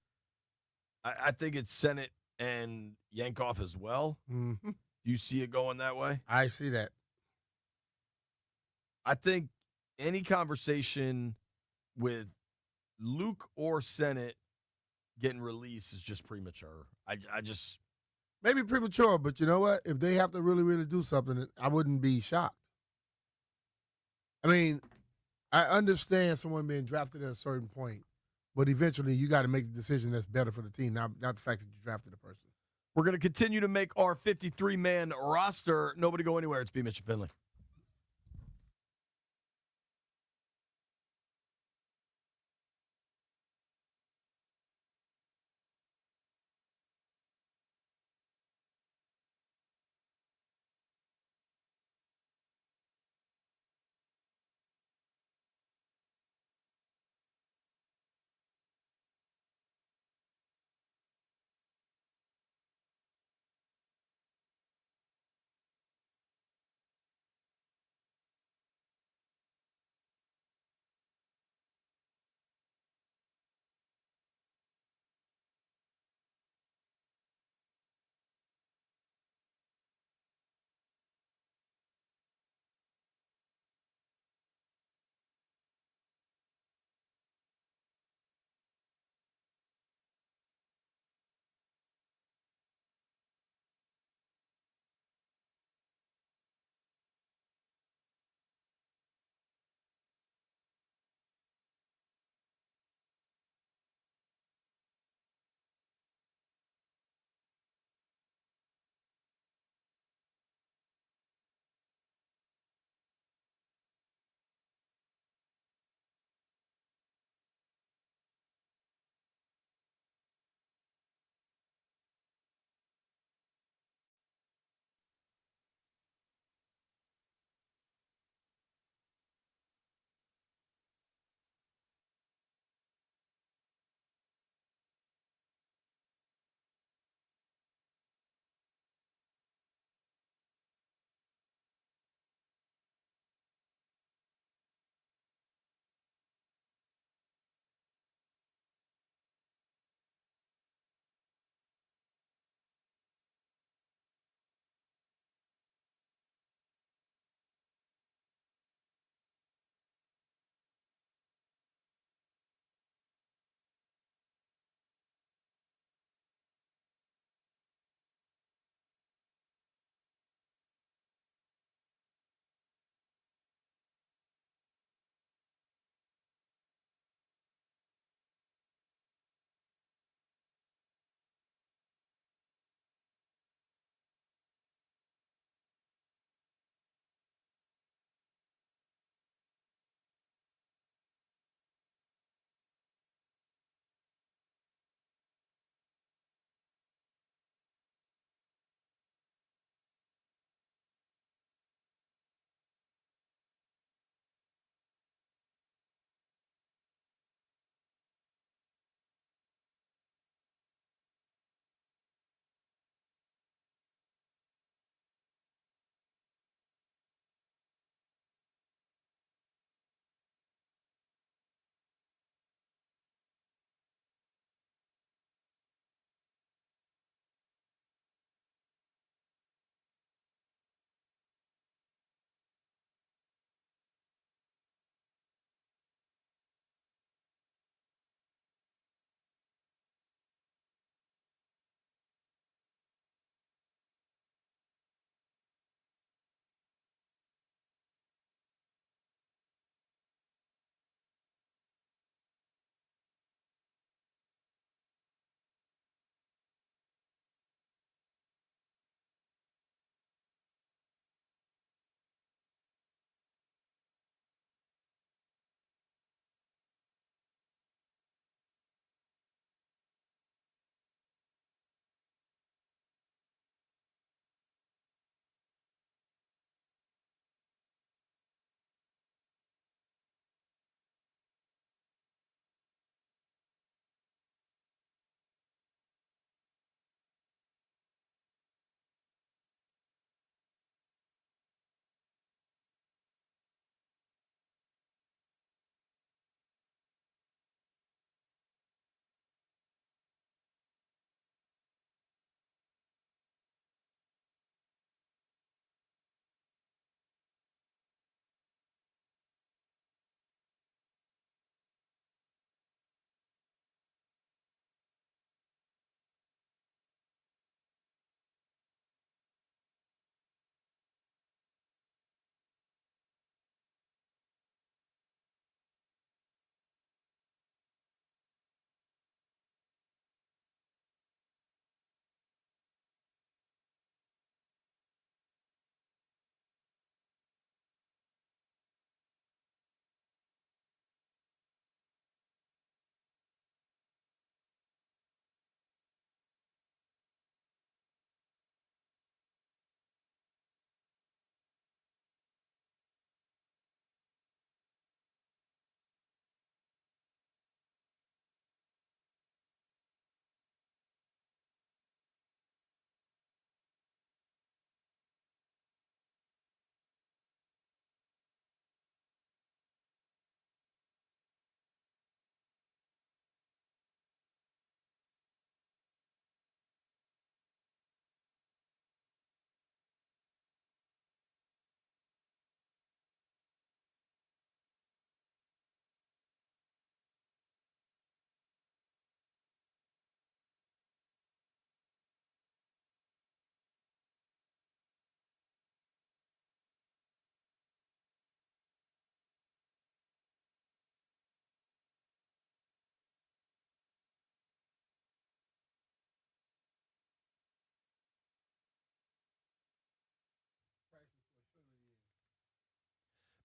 I think it's Sennett and Yankoff as well. Mm-hmm. Do you see it going that way? I see that. I think any conversation with Luke or Sennett getting released is just premature. I just Maybe premature, but you know what? If they have to really, really do something, I wouldn't be shocked. I mean, I understand someone being drafted at a certain point, but eventually you got to make the decision that's better for the team, not the fact that you drafted a person. we're going to continue to make our 53-man roster. Nobody go anywhere. It's B. Mitch and Finley.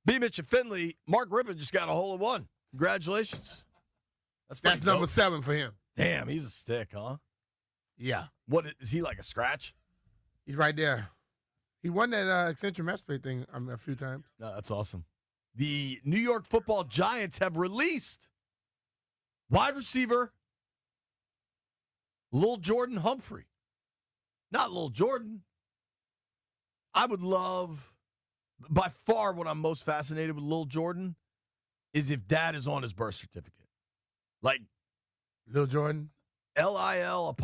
B. Mitch and Finley, Mark Rippon just got a hole in one. Congratulations. That's That's pretty number dope. 7 for him. Damn, he's a stick, huh? Yeah. What is he, like a scratch? He's right there. He won that Accenture match play thing a few times. No, that's awesome. The New York Football Giants have released wide receiver Lil Jordan Humphrey. Not Lil Jordan. I would love, by far what I'm most fascinated with Lil Jordan is if dad is on his birth certificate. Like Lil Jordan. LIL'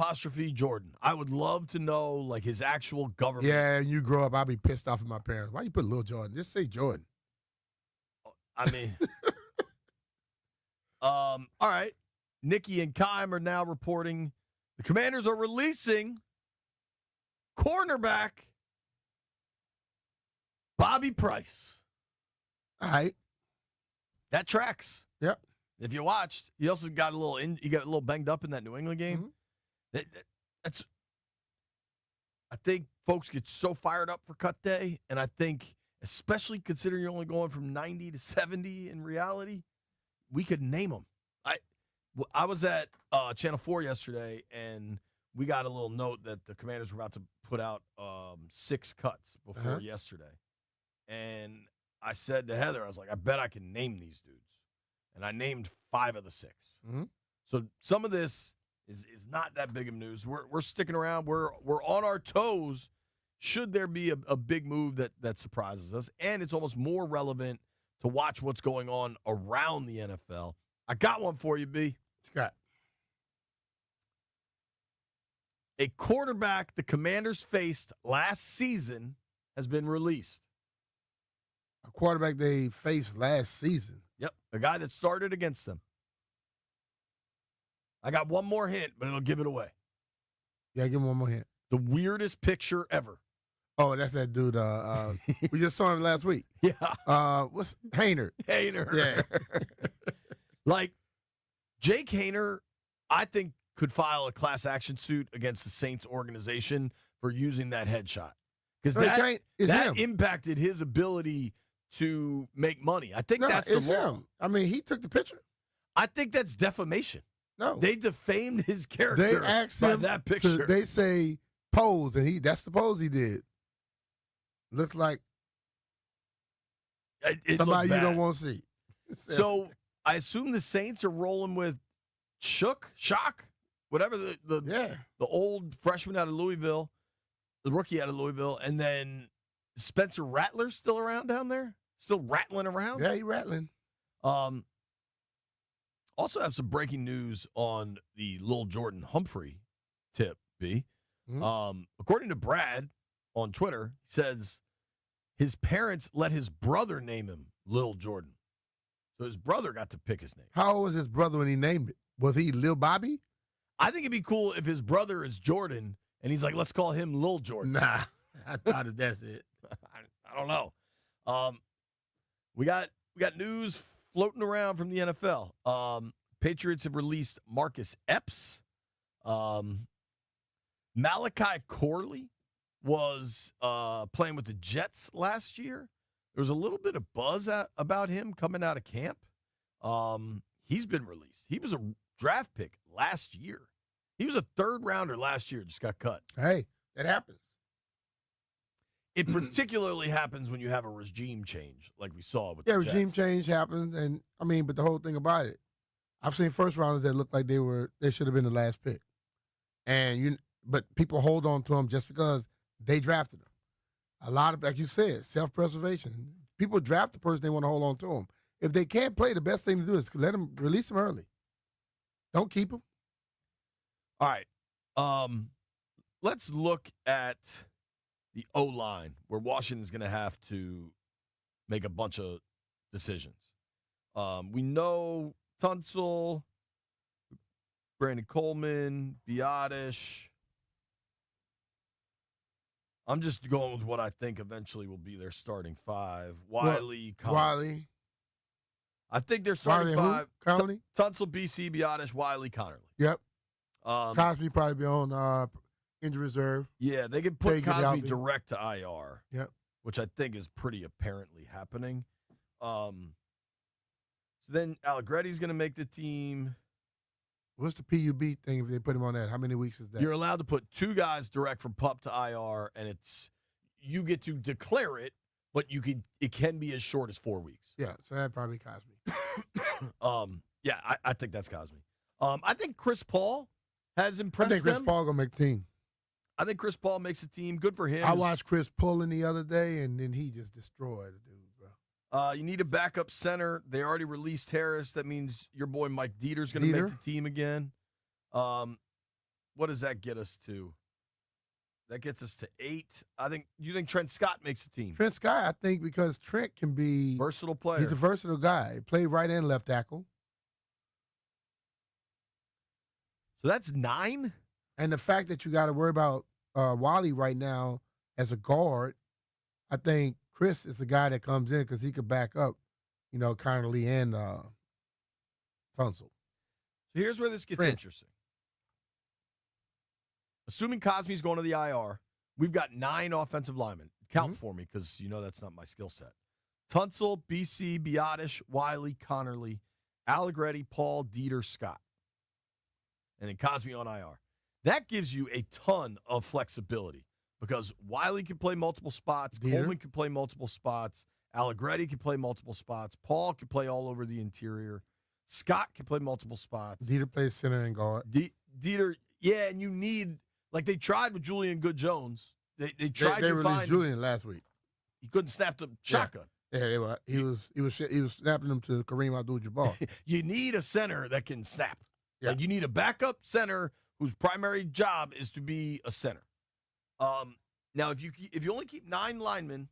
Jordan. I would love to know like his actual government. Yeah, and you grow up, I'll be pissed off at my parents. Why you put Lil Jordan? Just say Jordan. I mean, all right. Nikki and Kime are now reporting the Commanders are releasing cornerback Bobby Price. All right. That tracks. Yep. If you watched, he also got a little banged up in that New England game. Mhm. That's. I think folks get so fired up for cut day, and I think, especially considering you're only going from 90 to 70 in reality, we could name them. I was at Channel 4 yesterday, and we got a little note that the Commanders were about to put out 6 cuts before yesterday. And I said to Heather, I was like, I bet I can name these dudes. And I named 5 of the 6. Mm-hmm. So some of this is not that big of news. We're sticking around. We're on our toes should there be a big move that surprises us. And it's almost more relevant to watch what's going on around the NFL. I got one for you, B. What you got? A quarterback the Commanders faced last season has been released. A quarterback they faced last season. Yep, a guy that started against them. I got one more hint, but it'll give it away. Yeah, give him one more hint. The weirdest picture ever. Oh, that's that dude. We just saw him last week. Yeah. What's Hayner? Hayner. Yeah. Like, Jake Hayner, I think, could file a class action suit against the Saints organization for using that headshot. Because that impacted his ability to make money. I think that's the law. him. I mean, he took the picture. I think that's defamation. No. They defamed his character They asked by him that picture. they say pose, and that's the pose he did. Looks like it somebody looked you don't bad. want to see. So I assume the Saints are rolling with Shock, whatever the old freshman out of Louisville, the rookie out of Louisville, and then Spencer Rattler still around down there, still rattling around. Yeah, he rattling. Also have some breaking news on the Lil Jordan Humphrey tip, B. Mm-hmm. According to Brad on Twitter, he says his parents let his brother name him Lil Jordan. So his brother got to pick his name. How old was his brother when he named it? Was he Lil Bobby? I think it'd be cool if his brother is Jordan and he's like, let's call him Lil Jordan. Nah, I thought that's it. I don't know. We got news floating around from the NFL. Patriots have released Marcus Epps. Malachi Corley was playing with the Jets last year. There was a little bit of buzz about him coming out of camp. He's been released. He was a draft pick last year. He was a third rounder last year, just got cut. Hey, that happens. It particularly happens when you have a regime change, like we saw with the regime Jets. change happens, and I mean, but the whole thing about it, I've seen first rounders that look like they should have been the last pick, but people hold on to them just because they drafted them. A lot of, like you said, self-preservation. People draft the person they want to hold on to them. If they can't play, the best thing to do is release them early. Don't keep them. All right. Let's look at the O-line, where Washington's going to have to make a bunch of decisions. We know Tunsil, Brandon Coleman, Biotish. I'm just going with what I think eventually will be their starting 5. Wiley, Conley. Wiley. I think their starting Wiley 5. Conley? Tunsil, BC, Biotish, Wiley, Connerly. Yep. Cosby probably be on injury reserve. Yeah, they could put Take it Cosby out there. direct to IR. Yep. Which I think is pretty apparently happening. So then Allegretti's going to make the team. What's the PUB thing if they put him on that? How many weeks is that? You're allowed to put 2 guys direct from PUP to IR, and you get to declare it, but it can be as short as 4 weeks. Yeah, so that probably Cosme. Yeah, I think that's Cosme. I think Chris Paul has I impressed think Chris them. Paul gonna make the team. I think Chris Paul makes the team. Good for him. I watched Chris pulling the other day, and then he just destroyed the dude, bro. You need a backup center. They already released Harris. That means your boy Mike Dieter's going to make the team again. What does that get us to? That gets us to 8. You think Trent Scott makes the team? Trent Scott, I think, because Trent can be Versatile player. He's a versatile guy. He played right and left tackle. So that's 9? And the fact that you got to worry about Wally right now as a guard, I think Chris is the guy that comes in because he could back up, Connerly and Tunsil. So here's where this gets Trent. interesting. Assuming Cosme's going to the IR, we've got 9 offensive linemen. Count for me because that's not my skill set. Tunsil, BC, Biotish, Wiley, Connerly, Allegretti, Paul, Dieter, Scott. And then Cosme on IR. That gives you a ton of flexibility because Wiley can play multiple spots. Dieter. Coleman can play multiple spots. Allegretti can play multiple spots. Paul can play all over the interior. Scott can play multiple spots. Dieter plays center and guard. Dieter, yeah, and you need, like they tried with Julian Good-Jones. They tried They to released find Julian last week. He couldn't snap the shotgun. Yeah, they were. He was snapping them to Kareem Abdul-Jabbar. You need a center that can snap. Yeah. Like you need a backup center whose primary job is to be a center. Now, if you only keep 9 linemen,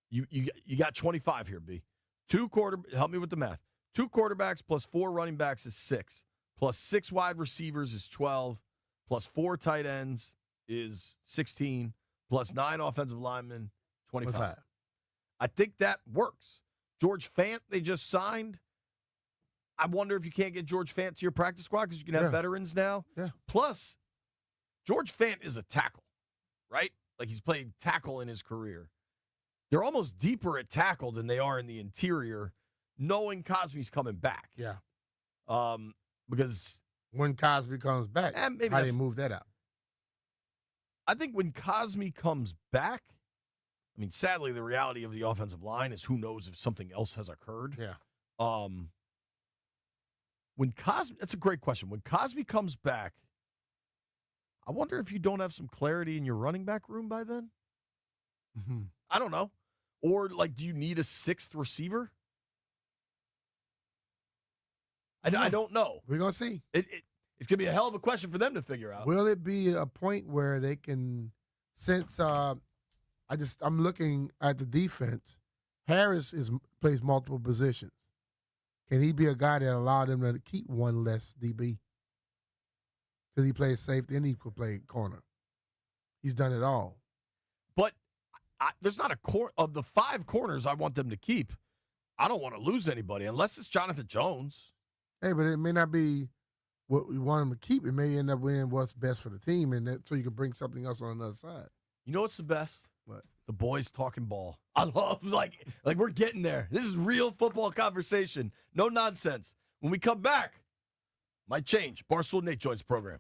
you got 25 here, B. Help me with the math. 2 quarterbacks plus 4 running backs is 6. Plus 6 wide receivers is 12. Plus 4 tight ends is 16. Plus 9 offensive linemen, 25. I think that works. George Fant, they just signed. I wonder if you can't get George Fant to your practice squad because you can have veterans now. Yeah. Plus, George Fant is a tackle, right? Like he's played tackle in his career. They're almost deeper at tackle than they are in the interior, knowing Cosme's coming back. Yeah. Because when Cosme comes back, maybe how do you move that out? I think when Cosme comes back, I mean, sadly, the reality of the offensive line is who knows if something else has occurred. Yeah. That's a great question. When Cosme comes back, I wonder if you don't have some clarity in your running back room by then. Mm-hmm. I don't know. Or, do you need a 6th receiver? I don't know. We're going to see. It's going to be a hell of a question for them to figure out. Will it be a point where they can, since I'm looking at the defense, Harris plays multiple positions. Can he be a guy that allowed them to keep one less DB? Because he plays safety and he could play corner. He's done it all. But there's not of the 5 corners I want them to keep. I don't want to lose anybody unless it's Jonathan Jones. Hey, but it may not be what we want him to keep. It may end up being what's best for the team, and so you can bring something else on another side. You know what's the best? What? The boys talking ball. I love, like we're getting there. This is real football conversation. No nonsense. When we come back, might change. Barstool Nate joins the program.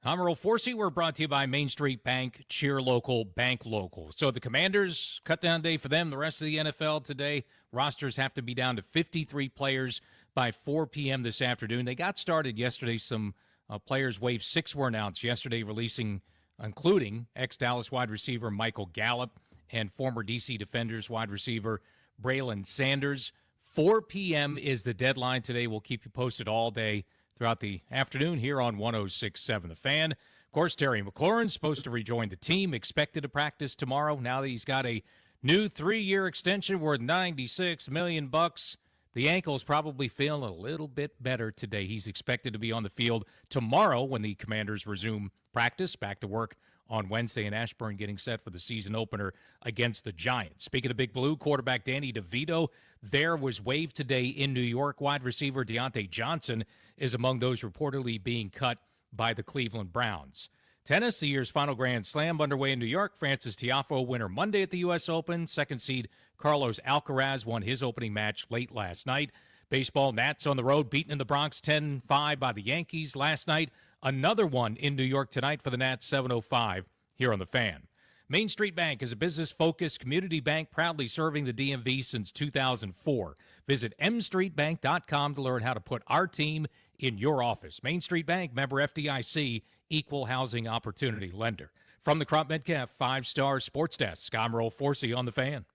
I'm Earl Forsey. We're brought to you by Main Street Bank, cheer local, bank local. So the Commanders, cut down day for them. The rest of the NFL today, rosters have to be down to 53 players by 4 p.m. this afternoon. They got started yesterday. Some players waived. 6 were announced yesterday, including ex-Dallas wide receiver Michael Gallup and former D.C. Defenders wide receiver Braylon Sanders. 4 p.m. is the deadline today. We'll keep you posted all day throughout the afternoon here on 106.7 The Fan. Of course, Terry McLaurin's supposed to rejoin the team, expected to practice tomorrow. Now that he's got a new 3-year extension worth $96 million, the ankle's probably feeling a little bit better today. He's expected to be on the field tomorrow when the Commanders resume practice. Back to work on Wednesday in Ashburn, getting set for the season opener against the Giants. Speaking of Big Blue, quarterback Danny DeVito there was waived today in New York. Wide receiver Deontay Johnson is among those reportedly being cut by the Cleveland Browns. Tennis, the year's final Grand Slam underway in New York. Francis Tiafoe winner Monday at the U.S. Open. Second seed Carlos Alcaraz won his opening match late last night. Baseball, Nats on the road, beaten in the Bronx 10-5 by the Yankees last night. Another one in New York tonight for the Nats, 7:05 here on The Fan. Main Street Bank is a business-focused community bank proudly serving the DMV since 2004. Visit mstreetbank.com to learn how to put our team in your office. Main Street Bank, member FDIC, equal housing opportunity lender. From the Crop Metcalf 5-Star Sports Desk, I'm Earl Forsey on The Fan.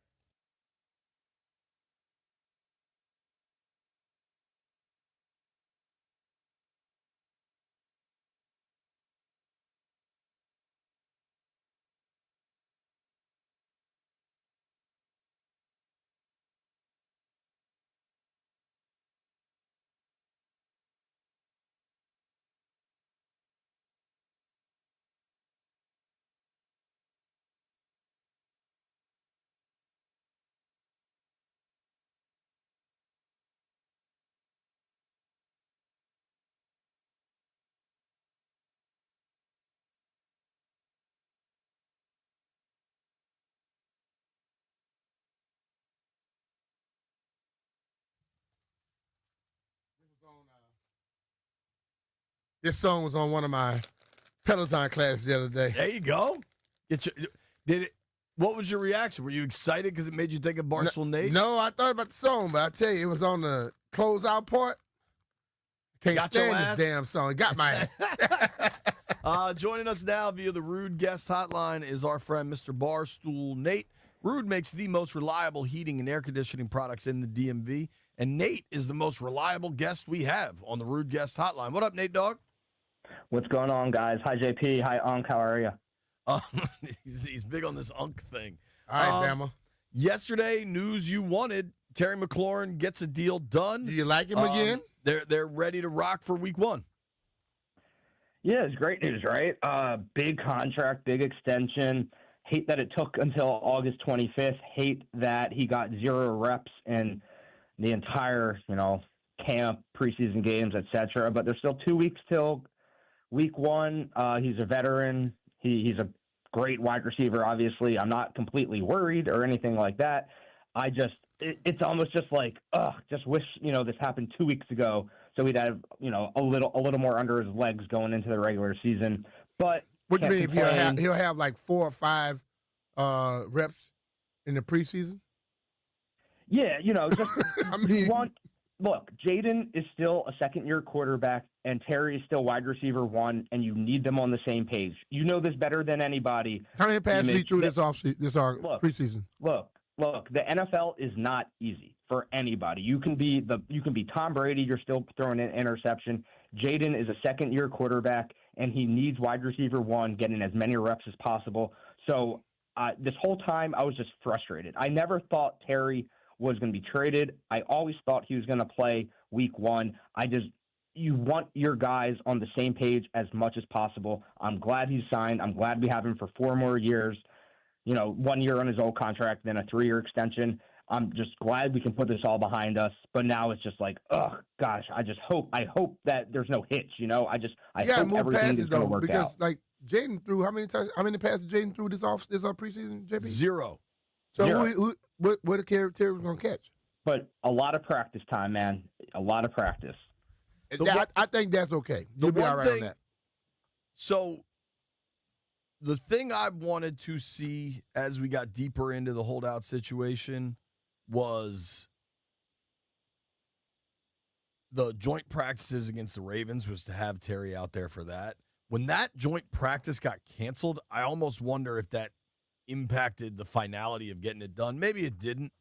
This song was on one of my Peloton classes the other day. There you go. What was your reaction? Were you excited because it made you think of Barstool Nate? No, I thought about the song, but I tell you, it was on the closeout part. Can't Got your stand ass? this damn song. It got my ass. Joining us now via the Rude Guest Hotline is our friend Mr. Barstool Nate. Rude makes the most reliable heating and air conditioning products in the DMV, and Nate is the most reliable guest we have on the Rude Guest Hotline. What up, Nate Dogg? What's going on, guys? Hi, JP. Hi, Unc. How are you? He's big on this Unc thing. All right, Bama. Yesterday, news you wanted. Terry McLaurin gets a deal done. Do you like him again? They're ready to rock for week 1. Yeah, it's great news, right? Big contract, big extension. Hate that it took until August 25th. Hate that he got 0 reps in the entire, camp, preseason games, etc. But there's still 2 weeks till week 1. He's a veteran. He's a great wide receiver, obviously. I'm not completely worried or anything like that. It's almost just like, just wish, this happened 2 weeks ago so we'd have, a little more under his legs going into the regular season. But What do you mean complain. if he'll have like 4 or 5 reps in the preseason? Yeah, just I mean, look, Jaden is still a second-year quarterback, and Terry is still wide receiver 1, and you need them on the same page. You know this better than anybody. how many passes he threw this Look. preseason? Look, the NFL is not easy for anybody. You can be Tom Brady, you're still throwing an interception. Jaden is a second-year quarterback, and he needs wide receiver 1 getting as many reps as possible. So this whole time, I was just frustrated. I never thought Terry was going to be traded. I always thought he was going to play week 1. You want your guys on the same page as much as possible. I'm glad he's signed. I'm glad we have him for 4 more years. 1 year on his old contract, then a 3-year extension. I'm just glad we can put this all behind us. But now it's just like, oh gosh, I hope that there's no hitch. I hope move everything passes is going to though, work because out. like Jaden threw how many passes Jaden threw this preseason, JP? 0. So Zero. what Terry was gonna catch? But a lot of practice time, man. A lot of practice. The one- I think that's okay. the You'll be one all right on thing- that. So the thing I wanted to see as we got deeper into the holdout situation was the joint practices against the Ravens was to have Terry out there for that. When that joint practice got canceled, I almost wonder if that impacted the finality of getting it done. Maybe it didn't.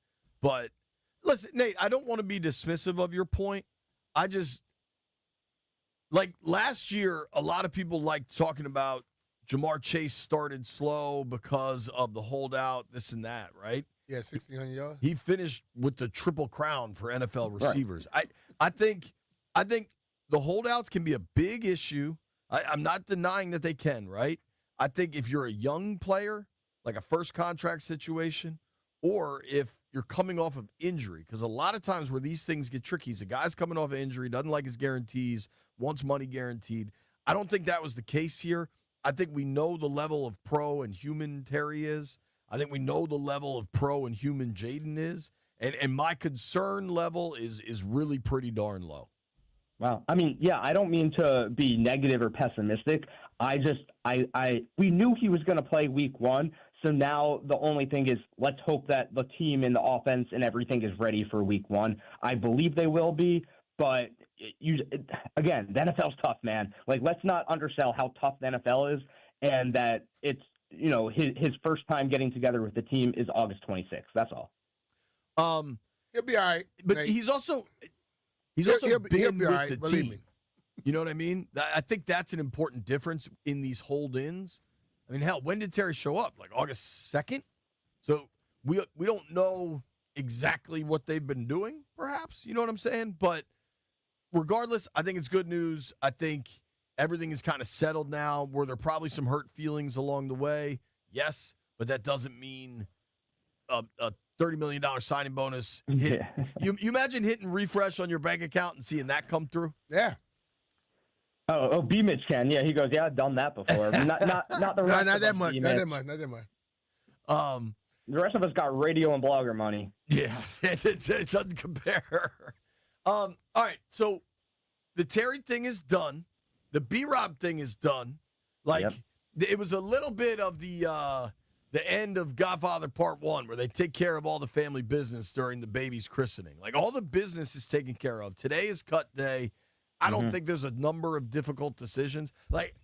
But listen, Nate, I don't want to be dismissive of your point. I just, like last year, a lot of people liked talking about Jamar Chase started slow because of the holdout, this and that, right? Yeah, 1,600 yards. He finished with the triple crown for NFL receivers. Right. I think the holdouts can be a big issue. I'm not denying that they can, right? I think if you're a young player, like a first contract situation, or if you're coming off of injury, because a lot of times where these things get tricky is a guy's coming off of injury, doesn't like his guarantees, wants money guaranteed. I don't think that was the case here. I think we know the level of pro and human Terry is. I think we know the level of pro and human Jaden is. And my concern level is really pretty darn low. Wow. I mean, yeah, I don't mean to be negative or pessimistic. We knew he was going to play week 1. So now the only thing is let's hope that the team and the offense and everything is ready for week 1. I believe they will be, but again, the NFL's tough, man. Like, let's not undersell how tough the NFL is, and that it's, his first time getting together with the team is August 26th. That's all. He'll be all right. But Nate. he's also He'll been be all with right, the believe team. me. You know what I mean? I think that's an important difference in these hold-ins. I mean, hell, when did Terry show up? Like August 2nd? So we don't know exactly what they've been doing, perhaps. You know what I'm saying? But regardless, I think it's good news. I think everything is kind of settled now. Were there probably some hurt feelings along the way? Yes, but that doesn't mean a $30 million signing bonus. Hit. Yeah. You imagine hitting refresh on your bank account and seeing that come through? Yeah. Oh, B. Mitch can. Yeah, he goes, yeah, I've done that before. Not the No, rest not of that us, much. B. Not Mitch. that much. Not that much. The rest of us got radio and blogger money. Yeah, it doesn't compare. All right, so the Terry thing is done. The B-Rob thing is done. Like, Yep. It was a little bit of the end of Godfather Part 1 where they take care of all the family business during the baby's christening. Like, all the business is taken care of. Today is cut day. I don't think there's a number of difficult decisions. Like,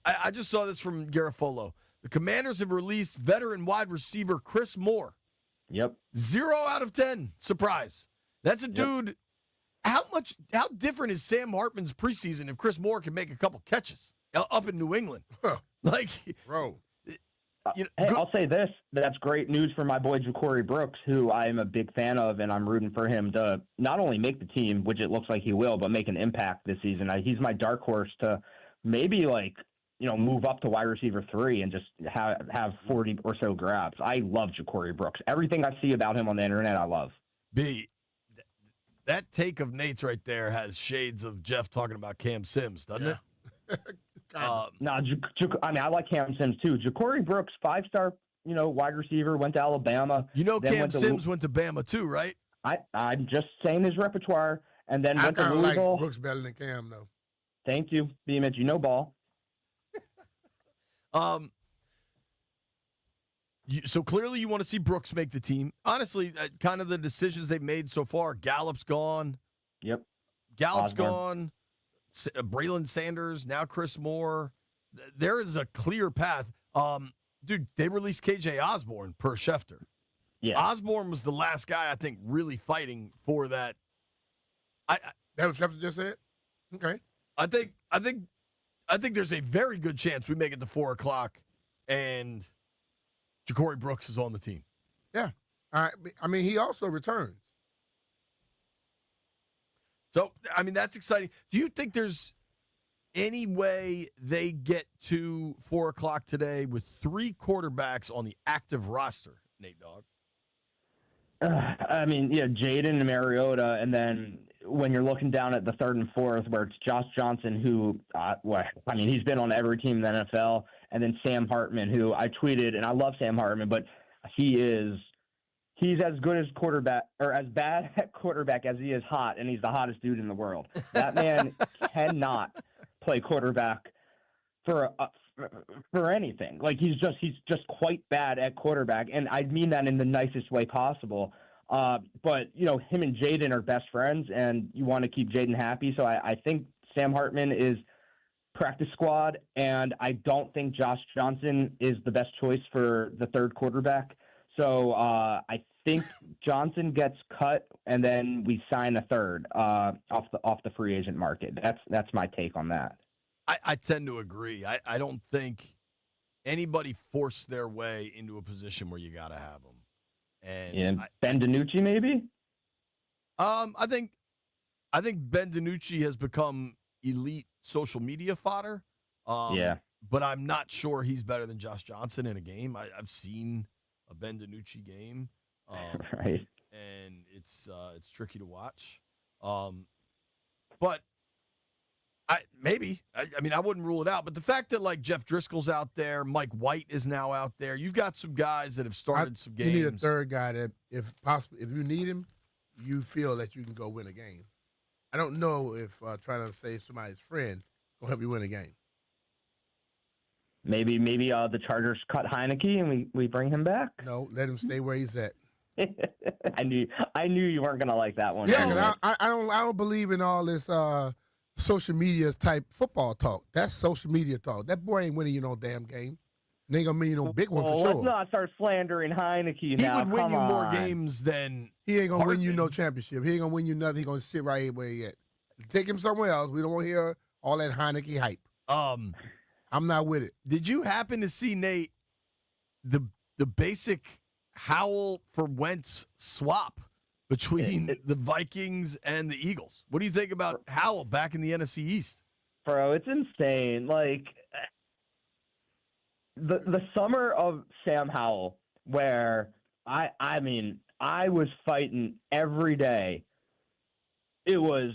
I just saw this from Garofolo. The Commanders have released veteran wide receiver Chris Moore. Yep. 0 out of 10. Surprise. That's a dude. How different is Sam Hartman's preseason if Chris Moore can make a couple catches up in New England? Huh. Like, Bro. you know, Hey, good- I'll say this. That's great news for my boy Ja'Cory Brooks, who I am a big fan of, and I'm rooting for him to not only make the team, which it looks like he will, but make an impact this season. He's my dark horse to maybe, move up to wide receiver 3 and just have 40 or so grabs. I love Ja'Cory Brooks. Everything I see about him on the internet, I love. B, that take of Nate's right there has shades of Jeff talking about Cam Sims, doesn't it? No, I like Cam Sims too. Ja'Cory Brooks, 5-star, wide receiver, went to Alabama. You know then Cam went to Sims went to Bama too, right? I'm just saying his repertoire, and then I went to kind of like Louisville. Brooks better than Cam, though. Thank you, B-Mitch. Ball. So clearly you want to see Brooks make the team. Honestly, kind of the decisions they've made so far. Gallup's gone. Yep. Gallup's Osborne. gone. Braylon Sanders, now Chris Moore. There is a clear path. Dude, they released KJ Osborne per Schefter. Yeah. Osborne was the last guy, I think, really fighting for that. That was Schefter just said? Okay. I think there's a very good chance we make it to 4:00 and Ja'Cory Brooks is on the team. Yeah. I mean, he also returns. So, I mean, that's exciting. Do you think there's any way they get to 4:00 today with 3 quarterbacks on the active roster, Nate Dogg? I mean, yeah, Jaden and Mariota, and then when you're looking down at the 3rd and 4th, where it's Josh Johnson, who, he's been on every team in the NFL, and then Sam Hartman, who I tweeted, and I love Sam Hartman, but he's as good as quarterback, or as bad at quarterback as he is hot, and he's the hottest dude in the world. That man cannot play quarterback for anything. Like he's just quite bad at quarterback, and I mean that in the nicest way possible. But him and Jaden are best friends, and you want to keep Jaden happy. So I think Sam Hartman is practice squad, and I don't think Josh Johnson is the best choice for the third quarterback. So I think Johnson gets cut, and then we sign a third off the free agent market. That's my take on that. I tend to agree. I don't think anybody forced their way into a position where you got to have them. And Ben DiNucci maybe. I think Ben DiNucci has become elite social media fodder. But I'm not sure he's better than Josh Johnson in a game. I've seen a Ben DiNucci game, right, and it's tricky to watch. But I mean I wouldn't rule it out. But the fact that like Jeff Driscoll's out there, Mike White is now out there. You've got some guys that have started some games. You need a third guy that, if possible, if you need him, you feel that you can go win a game. I don't know if trying to save somebody's friend will help you win a game. Maybe the Chargers cut Heineke and we bring him back. No, let him stay where he's at. I knew you weren't gonna like that one. Yeah, I don't believe in all this social media type football talk. That's social media talk. That boy ain't winning you no damn game. And ain't gonna mean you no big one for sure. Let's not start slandering Heineke now. He would win Come you on. more games than he ain't gonna win you Hartman. no championship. He ain't gonna win you nothing. He gonna sit right here where he at. Take him somewhere else. We don't want to hear all that Heineke hype. I'm not with it. Did you happen to see, Nate, the basic Howell for Wentz swap between the Vikings and the Eagles? What do you think about Howell back in the NFC East? Bro, it's insane. Like the summer of Sam Howell, where I mean I was fighting every day. It was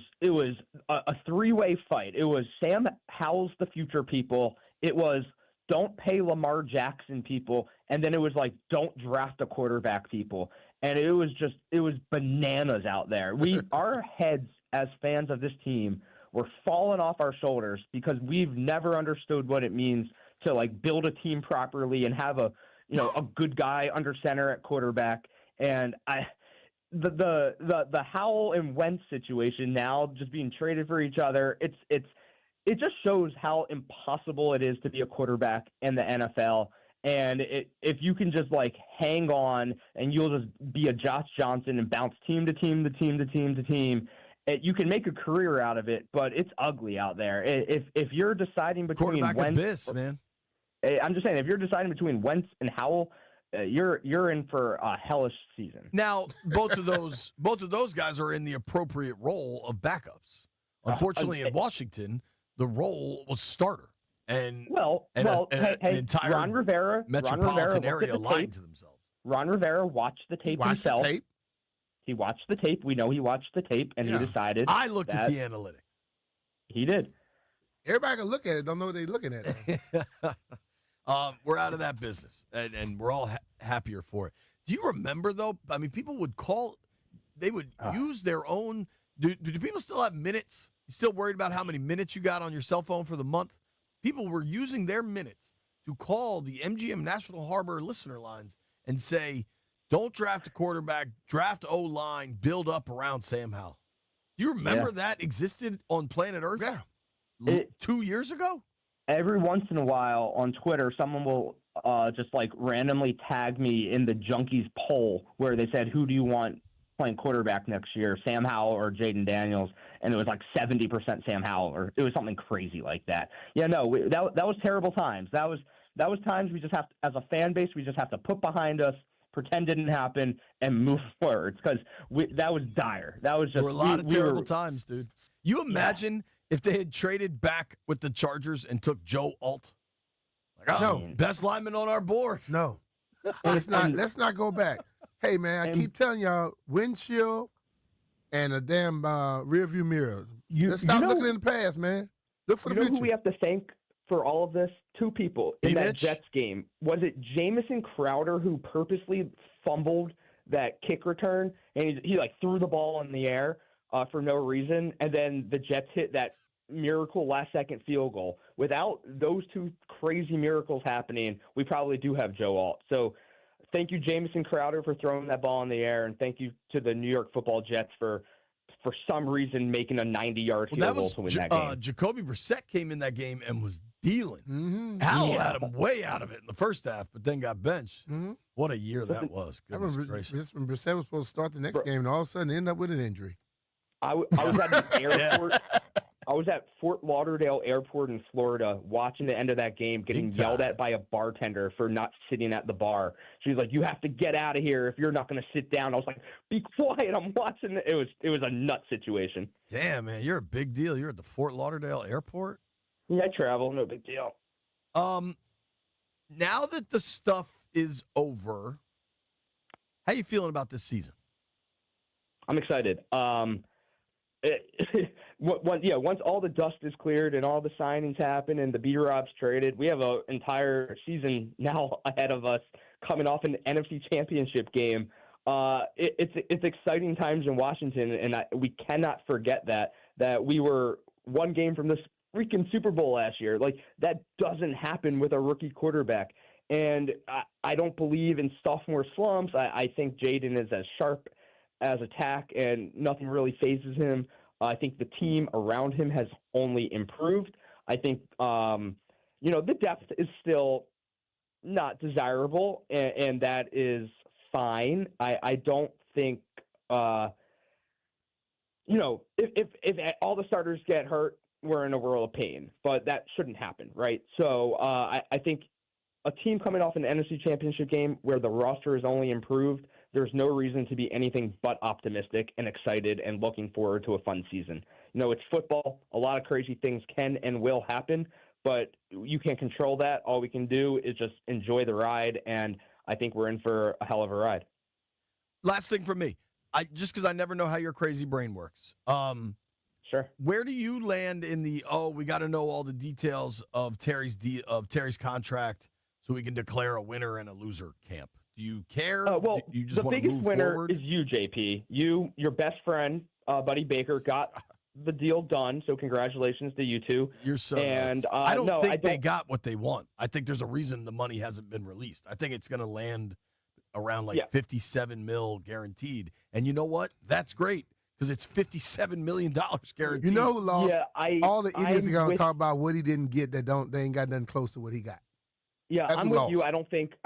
a three-way fight. It was Sam Howell's the future people. It was don't pay Lamar Jackson people. And then it was like don't draft a quarterback people. And it was bananas out there. Our heads as fans of this team were falling off our shoulders because we've never understood what it means to like build a team properly and have a good guy under center at quarterback. And the Howell and Wentz situation now just being traded for each other, it just shows how impossible it is to be a quarterback in the NFL. And if you can just like hang on and you'll just be a Josh Johnson and bounce team to team to team to team to team, you can make a career out of it. But it's ugly out there. If you're deciding between Quarterback Wentz, abyss, man. I'm just saying if you're deciding between Wentz and Howell, you're in for a hellish season. Now, both of those guys are in the appropriate role of backups. Unfortunately, in Washington, the role was starter, and an entire Ron Rivera metropolitan looked area at the lied tape. to themselves. Ron Rivera watched the tape himself. He watched the tape. We know he watched the tape, and he decided. I looked at the analytics. He did. Everybody can look at it. Don't know what they're looking at. We're out of that business, and we're all happier for it. Do you remember, though? I mean, people would use their own. Do people still have minutes? You still worried about how many minutes you got on your cell phone for the month? People were using their minutes to call the MGM National Harbor listener lines and say, don't draft a quarterback, draft O-line, build up around Sam Howell. Do you remember that existed on planet Earth? Yeah. 2 years ago? Every once in a while on Twitter, someone will just like randomly tag me in the Junkies poll where they said, who do you want playing quarterback next year, Sam Howell or Jaden Daniels? And it was like 70% Sam Howell, or it was something crazy like that. Yeah, no, that was terrible times. That was times we just have to, as a fan base, we just have to put behind us, pretend didn't happen, and move forward because that was dire. That was just there were a lot of terrible times, dude. You imagine if they had traded back with the Chargers and took Joe Alt? Like, No. best lineman on our board. No. Let's not go back. Hey, man, I keep telling y'all, windshield and a damn rearview mirror. Let's stop looking in the past, man. Look for the future. Who we have to thank for all of this? Two people in that Mitch? Jets game. Was it Jamison Crowder who purposely fumbled that kick return and he like threw the ball in the air for no reason, and then the Jets hit that miracle last-second field goal. Without those two crazy miracles happening, we probably do have Joe Alt. So thank you, Jamison Crowder, for throwing that ball in the air, and thank you to the New York Football Jets for some reason making a 90-yard field goal to win that game. Jacoby Brissett came in that game and was dealing. Mm-hmm. Al had him way out of it in the first half, but then got benched. Mm-hmm. What a year that was. I Goodness remember gracious. when Brissett was supposed to start the next game, and all of a sudden ended up with an injury. I was at the airport. I was at Fort Lauderdale Airport in Florida watching the end of that game, getting yelled at by a bartender for not sitting at the bar. She's like, "You have to get out of here if you're not going to sit down." I was like, "Be quiet! I'm watching." It was a nut situation. Damn, man, you're a big deal. You're at the Fort Lauderdale Airport. Yeah, I travel, no big deal. Now that the stuff is over, how you feeling about this season? I'm excited. Once all the dust is cleared and all the signings happen and the B-Robs traded, we have an entire season now ahead of us coming off an NFC Championship game. It's exciting times in Washington, and we cannot forget that we were one game from this freaking Super Bowl last year. Like, that doesn't happen with a rookie quarterback. And I don't believe in sophomore slumps. I think Jayden is as sharp as attack, and nothing really phases him. I think the team around him has only improved. I think, the depth is still not desirable, and that is fine. I don't think, if all the starters get hurt, we're in a world of pain, but that shouldn't happen, right? So I think a team coming off an NFC Championship game where the roster is only improved, there's no reason to be anything but optimistic and excited and looking forward to a fun season. It's football. A lot of crazy things can and will happen, but you can't control that. All we can do is just enjoy the ride, and I think we're in for a hell of a ride. Last thing for me, just because I never know how your crazy brain works. Sure. Where do you land in the we got to know all the details of Terry's contract so we can declare a winner and a loser camp? Do you care? You just the biggest winner forward? is you, JP. Your best friend, Buddy Baker, got the deal done. So congratulations to you two. You're so and nice. I don't think they got what they want. I think there's a reason the money hasn't been released. I think it's going to land around $57 million guaranteed. And you know what? That's great because it's $57 million guaranteed. You know who lost? Yeah, all the idiots are going to with- talk about what he didn't get they ain't got nothing close to what he got. Yeah, That's I'm who with lost. you. I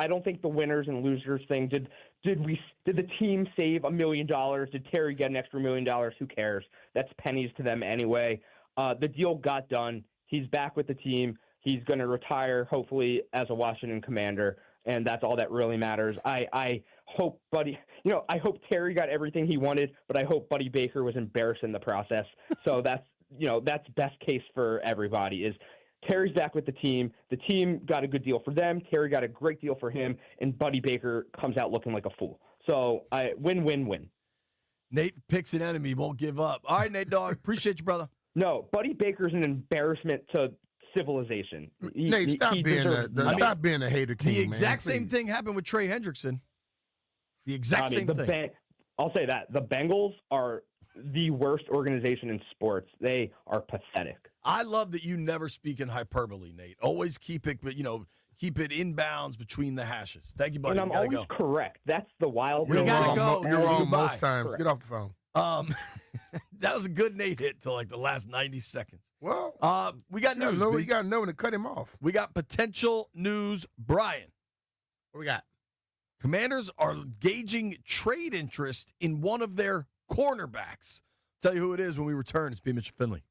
don't think the winners and losers thing. Did the team save $1 million? Did Terry get an extra $1 million? Who cares? That's pennies to them anyway. The deal got done. He's back with the team. He's going to retire, hopefully, as a Washington Commander, and that's all that really matters. I hope Buddy, I hope Terry got everything he wanted, but I hope Buddy Baker was embarrassed in the process. So that's best case for everybody is Terry's back with the team. The team got a good deal for them. Terry got a great deal for him, and Buddy Baker comes out looking like a fool. So win-win-win. Nate picks an enemy, won't give up. All right, Nate Dogg, appreciate you, brother. No, Buddy Baker's an embarrassment to civilization. Nate, stop being a hater king. The exact man, same thing happened with Trey Hendrickson. The exact same thing. I'll say that. The Bengals are the worst organization in sports. They are pathetic. I love that you never speak in hyperbole, Nate. Always keep it, keep it inbounds between the hashes. Thank you, buddy. And I'm always correct. That's the wild. We gotta go. You're wrong Goodbye. most times. Correct. Get off the phone. That was a good Nate hit till the last 90 seconds. Well, we got news. You got to know when to cut him off. We got potential news, Brian. What we got? Commanders are gauging trade interest in one of their cornerbacks. Tell you who it is when we return. It's B. Mitchell Finley.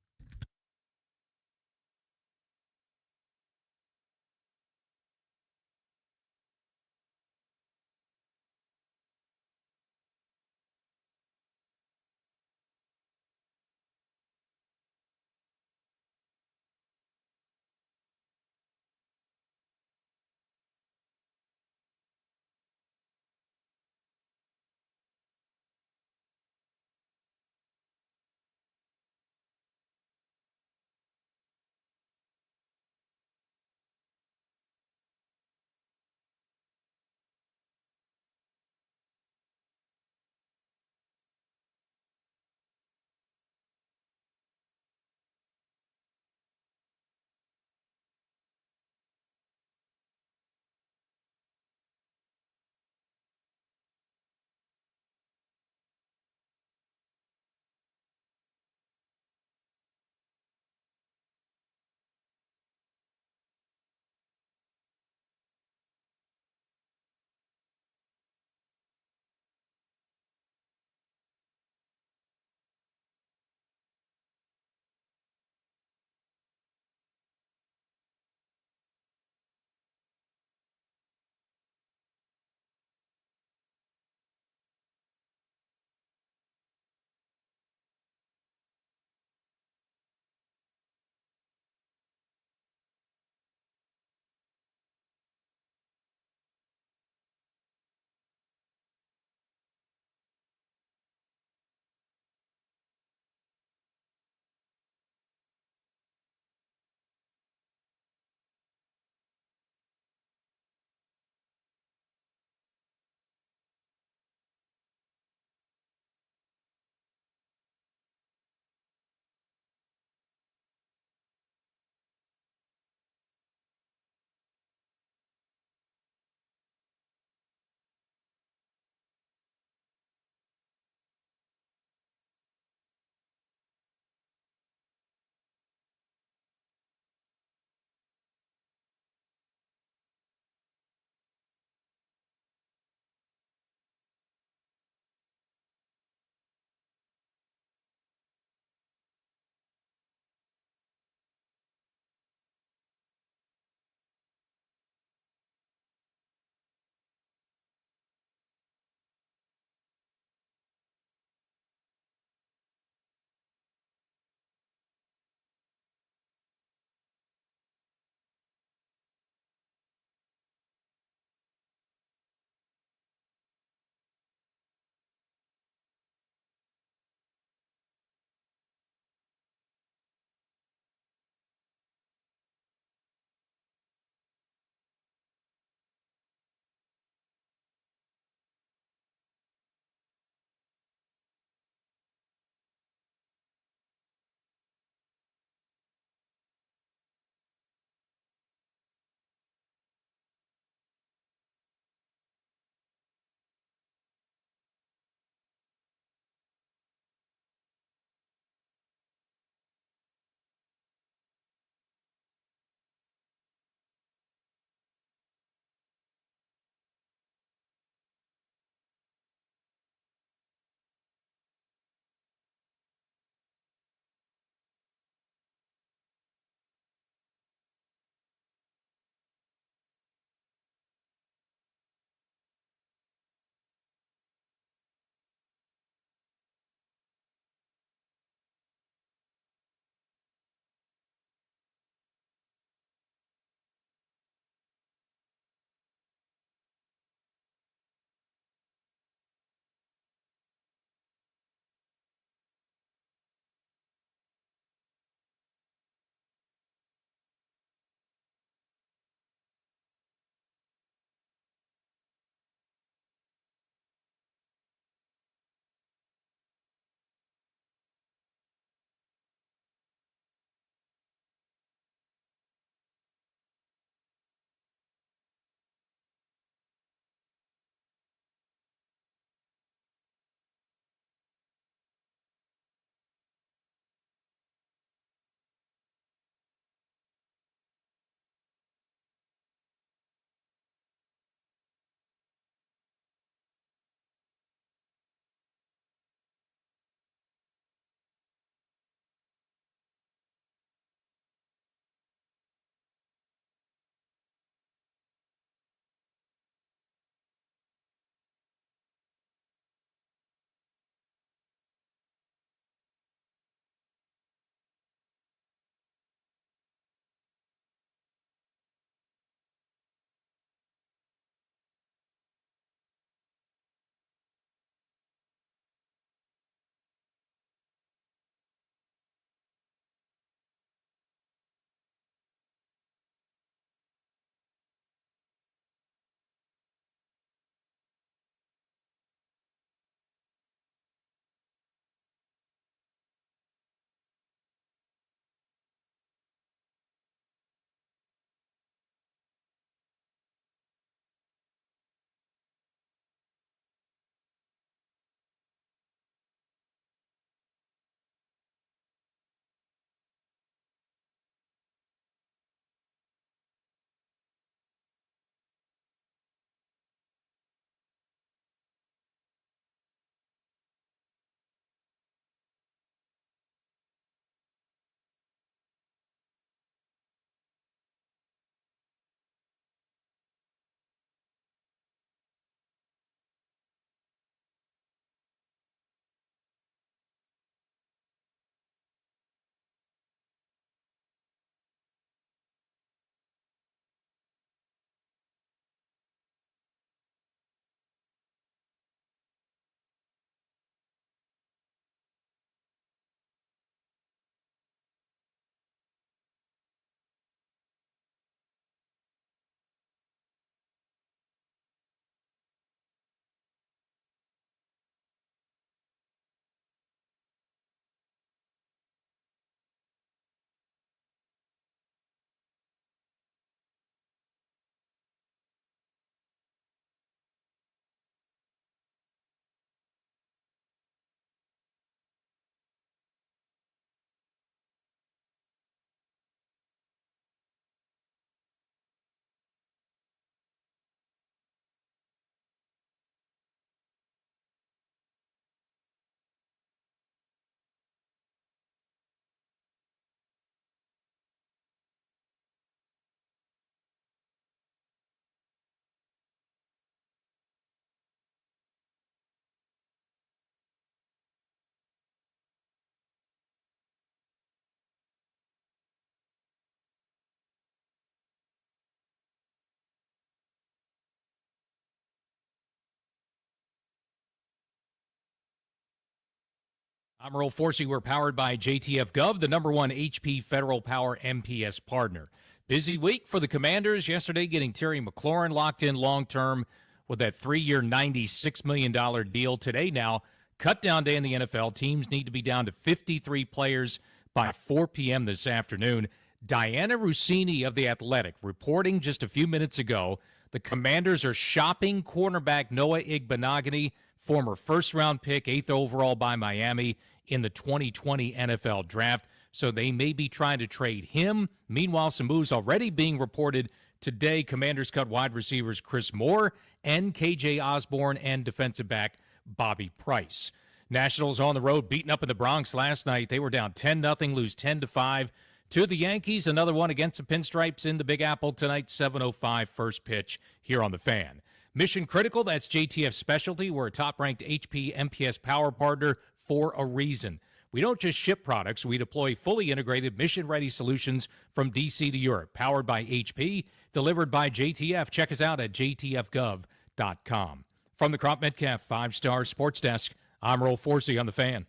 I'm Earl Forsey. We're powered by JTF Gov, the #1 HP Federal Power MPS partner. Busy week for the Commanders. Yesterday, getting Terry McLaurin locked in long-term with that 3-year, $96 million deal. Today now, cut down day in the NFL. Teams need to be down to 53 players by 4 p.m. this afternoon. Diana Rossini of The Athletic reporting just a few minutes ago, the Commanders are shopping cornerback Noah Igbenogany, former first-round pick, 8th overall by Miami in the 2020 NFL Draft. So they may be trying to trade him. Meanwhile, some moves already being reported today. Commanders cut wide receivers Chris Moore and KJ Osborne and defensive back Bobby Price. Nationals on the road beaten up in the Bronx last night. They were down 10-0, lose 10-5 to the Yankees. Another one against the Pinstripes in the Big Apple tonight, 7:05 first pitch here on the Fan. Mission Critical, that's JTF's specialty. We're a top-ranked HP MPS power partner for a reason. We don't just ship products. We deploy fully integrated, mission-ready solutions from D.C. to Europe, powered by HP, delivered by JTF. Check us out at jtfgov.com. From the Crop Metcalf 5-Star Sports Desk, I'm Earl Forsey on the Fan.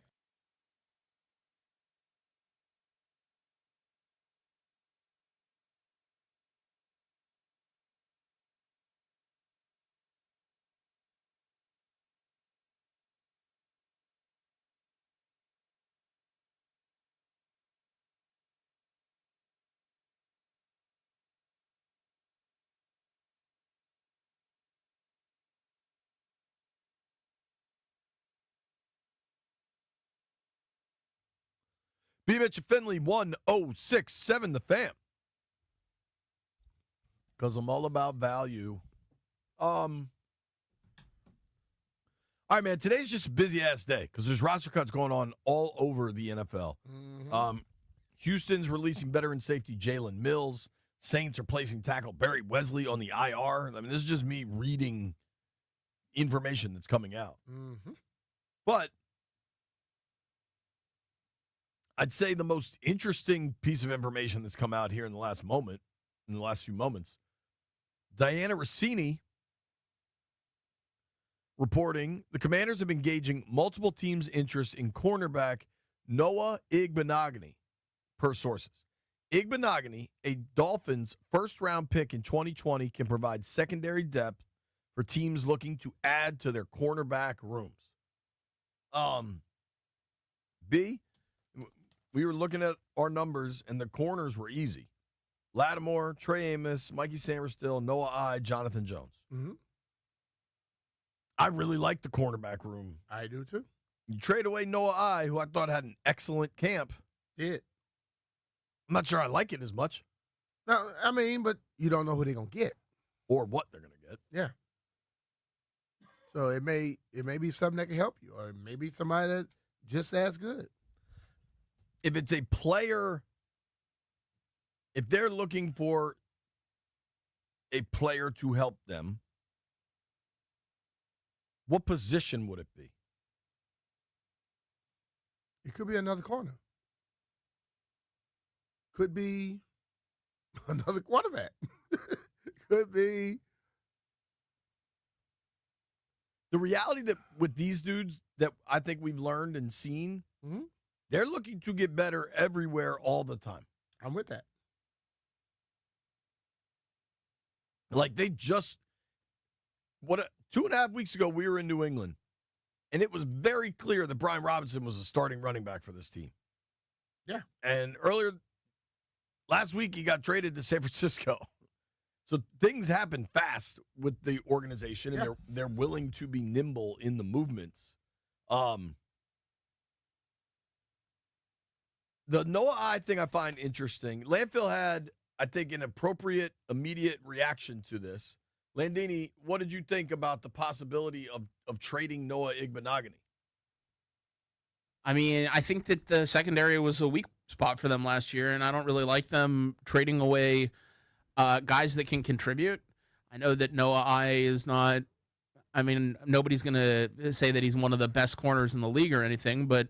B. Mitch Finley, 1067 The Fan. Because I'm all about value. All right, man. Today's just a busy-ass day because there's roster cuts going on all over the NFL. Houston's releasing veteran safety Jalen Mills. Saints are placing tackle Barry Wesley on the IR. I mean, this is just me reading information that's coming out. But I'd say the most interesting piece of information that's come out here in the last few moments, Diana Rossini reporting the Commanders have been gauging multiple teams' interest in cornerback Noah Igbenogany, per sources. Igbenogany, a Dolphins first-round pick in 2020, can provide secondary depth for teams looking to add to their cornerback rooms. B, we were looking at our numbers, and the corners were easy. Lattimore, Trey Amos, Mikey Samerstill, Noah I, Jonathan Jones. I really like the cornerback room. I do, too. You trade away Noah I, who I thought had an excellent camp. Did. I'm not sure I like it as much. No, I mean, but you don't know who they're going to get. Or what they're going to get. Yeah. So it may be something that can help you, or maybe somebody that's just as good. If it's a player, if they're looking for a player to help them, what position would it be? It could be another corner. Could be another quarterback. Could be. The reality that with these dudes that I think we've learned and seen, they're looking to get better everywhere all the time. I'm with that. Like they just, 2.5 weeks ago, we were in New England, and it was very clear that Brian Robinson was a starting running back for this team. Yeah. And last week, he got traded to San Francisco. So things happen fast with the organization, and they're willing to be nimble in the movements. The Noah I thing I find interesting. Landfill had, I think, an appropriate, immediate reaction to this. Landini, what did you think about the possibility of trading Noah Igbenogany? I mean, I think that the secondary was a weak spot for them last year, and I don't really like them trading away guys that can contribute. I know that Noah I is not, I mean, nobody's going to say that he's one of the best corners in the league or anything, but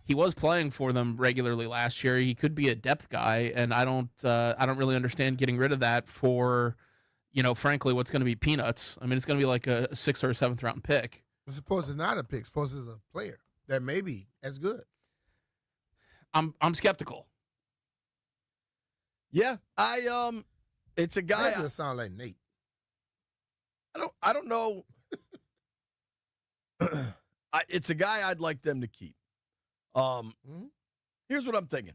he was playing for them regularly last year. He could be a depth guy, and I don't really understand getting rid of that for, frankly, what's going to be peanuts. I mean, it's going to be like a 6th or 7th round pick. Suppose it's not a pick. Suppose it's a player. that may be as good. I'm skeptical. Yeah, it's a guy. That just sound like Nate. I don't know. It's a guy I'd like them to keep. Here's what I'm thinking.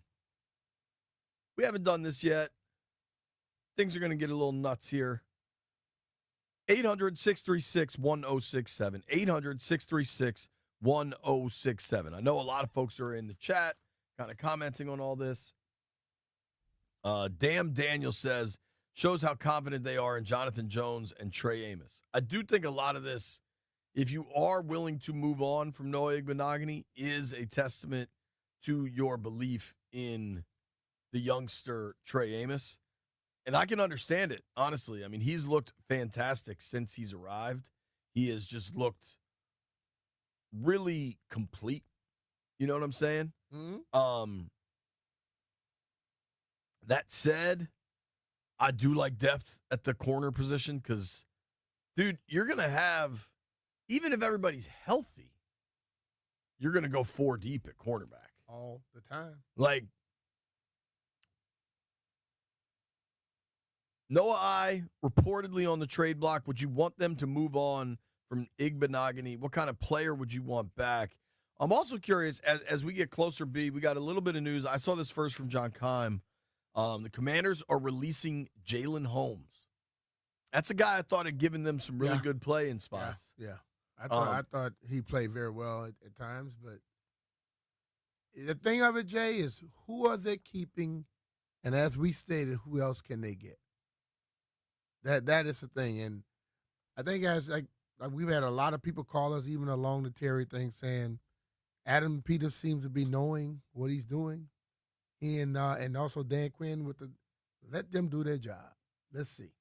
We haven't done this yet. Things are going to get a little nuts here. 800-636-1067. 800-636-1067. I know a lot of folks are in the chat kind of commenting on all this. Damn Daniel says, shows how confident they are in Jonathan Jones and Trey Amos. I do think a lot of this, if you are willing to move on from Noah Igbenogany, is a testament to your belief in the youngster Trey Amos. And I can understand it, honestly. I mean, he's looked fantastic since he's arrived. He has just looked really complete. You know what I'm saying? Mm-hmm. That said, I do like depth at the corner position because, dude, you're going to have, even if everybody's healthy, you're going to go 4 deep at cornerback. All the time. Like, Noah I reportedly on the trade block. Would you want them to move on from Igbenogany? What kind of player would you want back? I'm also curious, as we get closer, B, we got a little bit of news. I saw this first from John Keim. The Commanders are releasing Jalen Holmes. That's a guy I thought had given them some really good play in spots. Yeah. I thought he played very well at times, but the thing of it, Jay, is who are they keeping? And as we stated, who else can they get? That is the thing. And I think as like we've had a lot of people call us even along the Terry thing saying Adam Peters seems to be knowing what he's doing. He and also Dan Quinn with the let them do their job. Let's see.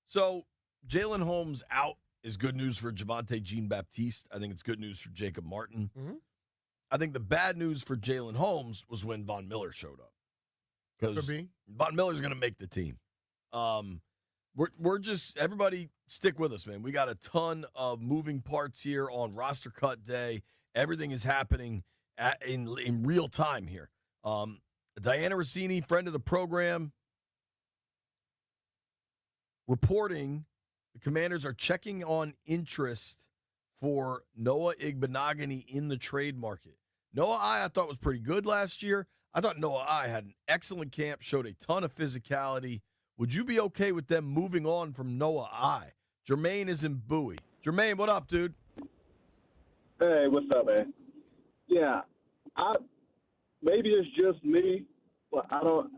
So Jalen Holmes out is good news for Javonte Jean-Baptiste. I think it's good news for Jacob Martin. Mm-hmm. I think the bad news for Jalen Holmes was when Von Miller showed up. Because Von Miller's going to make the team. We're just, everybody stick with us, man. We got a ton of moving parts here on roster cut day. Everything is happening in real time here. Diana Rossini, friend of the program, reporting the Commanders are checking on interest for Noah Igbenogany in the trade market. Noah I thought was pretty good last year. I thought Noah I had an excellent camp, showed a ton of physicality. Would you be okay with them moving on from Noah I? Jermaine is in Bowie. Jermaine, what up, dude? Hey, what's up, man? Yeah, maybe it's just me, but I don't,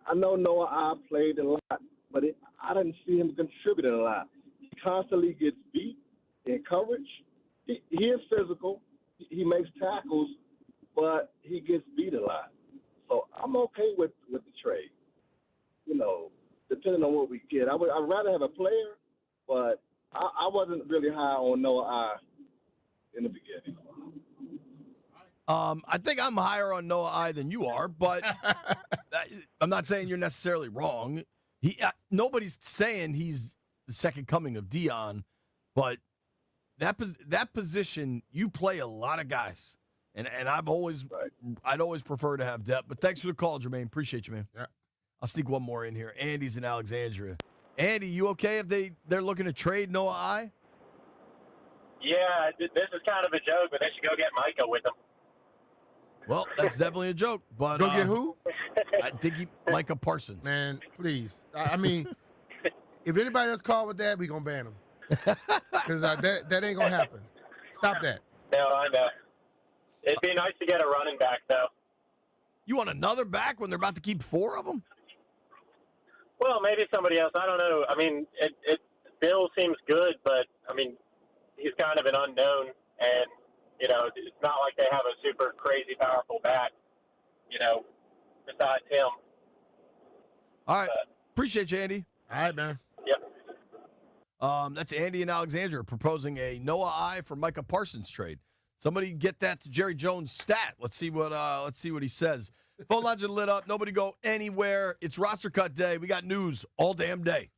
I know Noah I played a lot, but I didn't see him contributing a lot. He constantly gets beat in coverage. He is physical. He makes tackles, but he gets beat a lot. So I'm okay with the trade. Depending on what we get. I'd rather have a player, but I wasn't really high on Noah I in the beginning. I think I'm higher on Noah I than you are, but I'm not saying you're necessarily wrong. Nobody's saying he's the second coming of Dion, but that position, you play a lot of guys, and I'd always prefer to have depth. But thanks for the call, Jermaine. Appreciate you, man. Yeah. I'll sneak one more in here. Andy's in Alexandria. Andy, you okay if they're looking to trade Noah I? Yeah, this is kind of a joke, but they should go get Micah with them. Well, that's definitely a joke. But Go get who? I think Micah Parsons. Man, please. I mean, if anybody else called with that, we gonna ban them. Because that ain't gonna happen. Stop that. No, I know. It'd be nice to get a running back, though. You want another back when they're about to keep 4 of them? Well, maybe somebody else. I don't know. I mean, Bill seems good, but, I mean, he's kind of an unknown, and, it's not like they have a super crazy powerful back, besides him. All right. Appreciate you, Andy. All right, man. Yep. That's Andy and Alexandria proposing a Noah I for Micah Parsons trade. Somebody get that to Jerry Jones' stat. Let's see what he says. Phone lines are lit up. Nobody go anywhere. It's roster cut day. We got news all damn day.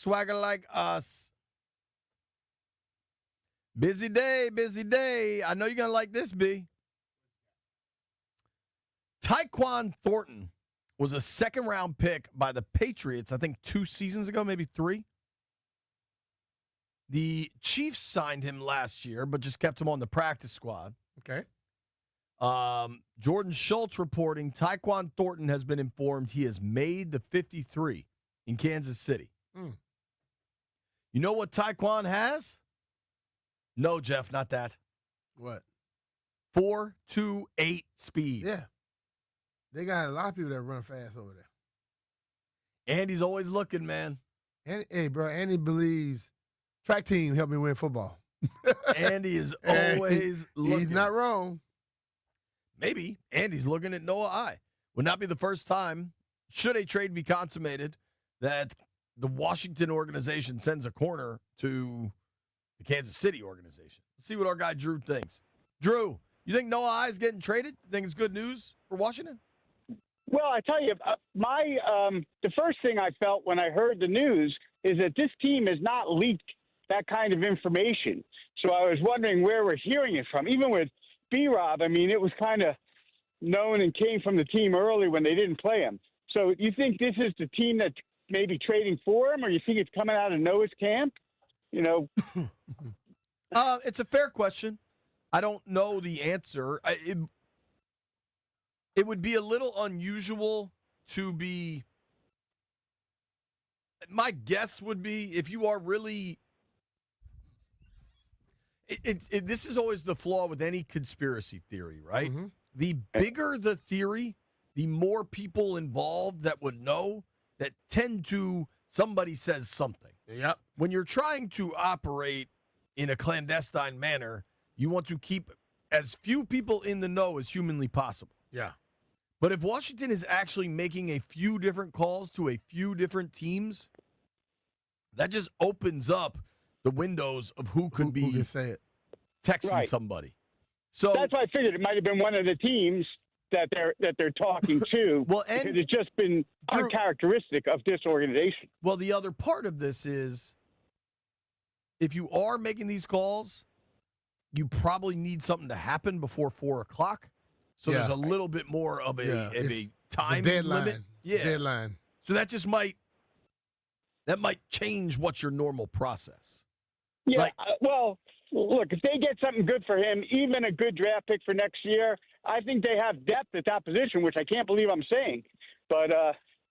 Swagger like us. Busy day, busy day. I know you're going to like this, B. Tyquan Thornton was a second-round pick by the Patriots, I think 2 seasons ago, maybe 3. The Chiefs signed him last year, but just kept him on the practice squad. Okay. Jordan Schultz reporting Tyquan Thornton has been informed he has made the 53 in Kansas City. Mm. You know what Tyquan has? No, Jeff, not that. What? 4.28 speed. Yeah. They got a lot of people that run fast over there. Andy's always looking, man. And hey, bro, Andy believes track team helped me win football. Andy is And always looking. He's not wrong. Maybe Andy's looking at Noah I. Would not be the first time, should a trade be consummated, that the Washington organization sends a corner to the Kansas City organization. Let's see what our guy Drew thinks. Drew, you think Noah I is getting traded? You think it's good news for Washington? Well, I tell you, the first thing I felt when I heard the news is that this team has not leaked that kind of information. So I was wondering where we're hearing it from. Even with B-Rob, I mean, it was kind of known and came from the team early when they didn't play him. So you think this is the team that's maybe trading for him, or you think it's coming out of Noah's camp? You know? It's a fair question. I don't know the answer. It would be a little unusual to be. My guess would be if you are really. This is always the flaw with any conspiracy theory, right? Mm-hmm. The bigger the theory, the more people involved that would know that tend to somebody says something. Yep. When you're trying to operate in a clandestine manner, you want to keep as few people in the know as humanly possible. Yeah. But if Washington is actually making a few different calls to a few different teams, that just opens up the windows of who could Who be can say it? texting Right. somebody. So That's why I figured it might have been one of the teams that they're talking to. Well, and because it's just been Drew- uncharacteristic of this organization. Well, the other part of this is if you are making these calls, you probably need something to happen before 4 o'clock. So there's Yeah. a little bit more of a, Yeah, of it's- a time deadline. limit. Yeah. Deadline. So that just might change what's your normal process. Yeah, Like- well, look, if they get something good for him, even a good draft pick for next year, I think they have depth at that position, which I can't believe I'm saying. But,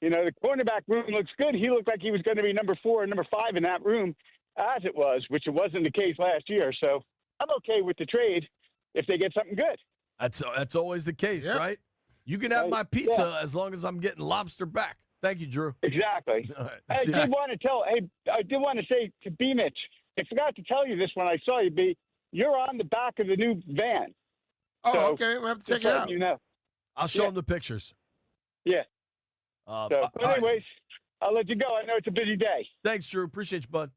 the cornerback room looks good. He looked like he was going to be number 4 and number 5 in that room, as it was, which it wasn't the case last year. So I'm okay with the trade if they get something good. That's always the case, Yep. right? You can have Right. my pizza Yeah. as long as I'm getting lobster back. Thank you, Drew. Exactly. All right. I See- did want to say to B. Mitch, I forgot to tell you this when I saw you, B. You're on the back of the new van. Oh, So, okay. We'll have to check Just it letting out. You know. I'll show Yeah. him the pictures. Yeah. So, So, but anyways, I'll let you go. I know it's a busy day. thanks, Drew. Appreciate you, bud.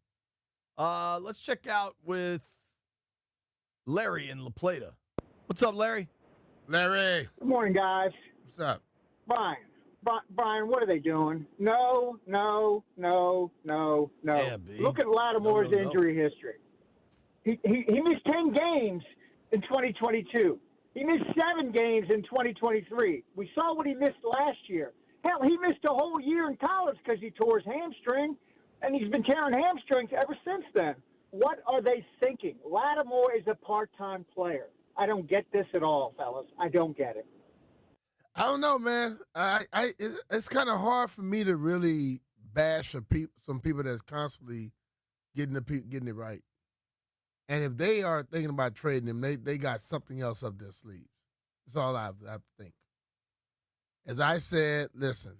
Let's check out with Larry in La Plata. What's up, Larry? Larry, Good morning, guys. what's up? Brian, what are they doing? No. Yeah, B. Look at Lattimore's No. injury history. He missed 10 games in 2022. He missed 7 games in 2023. We saw what he missed last year. Hell, he missed a whole year in college because he tore his hamstring, and he's been tearing hamstrings ever since then. What are they thinking? Lattimore is a part-time player. I don't get this at all, fellas. I don't get it. I don't know, man. It's kind of hard for me to really bash some people that's constantly getting it right. And if they are thinking about trading him, they got something else up their sleeves. That's all I have to think. As I said, listen,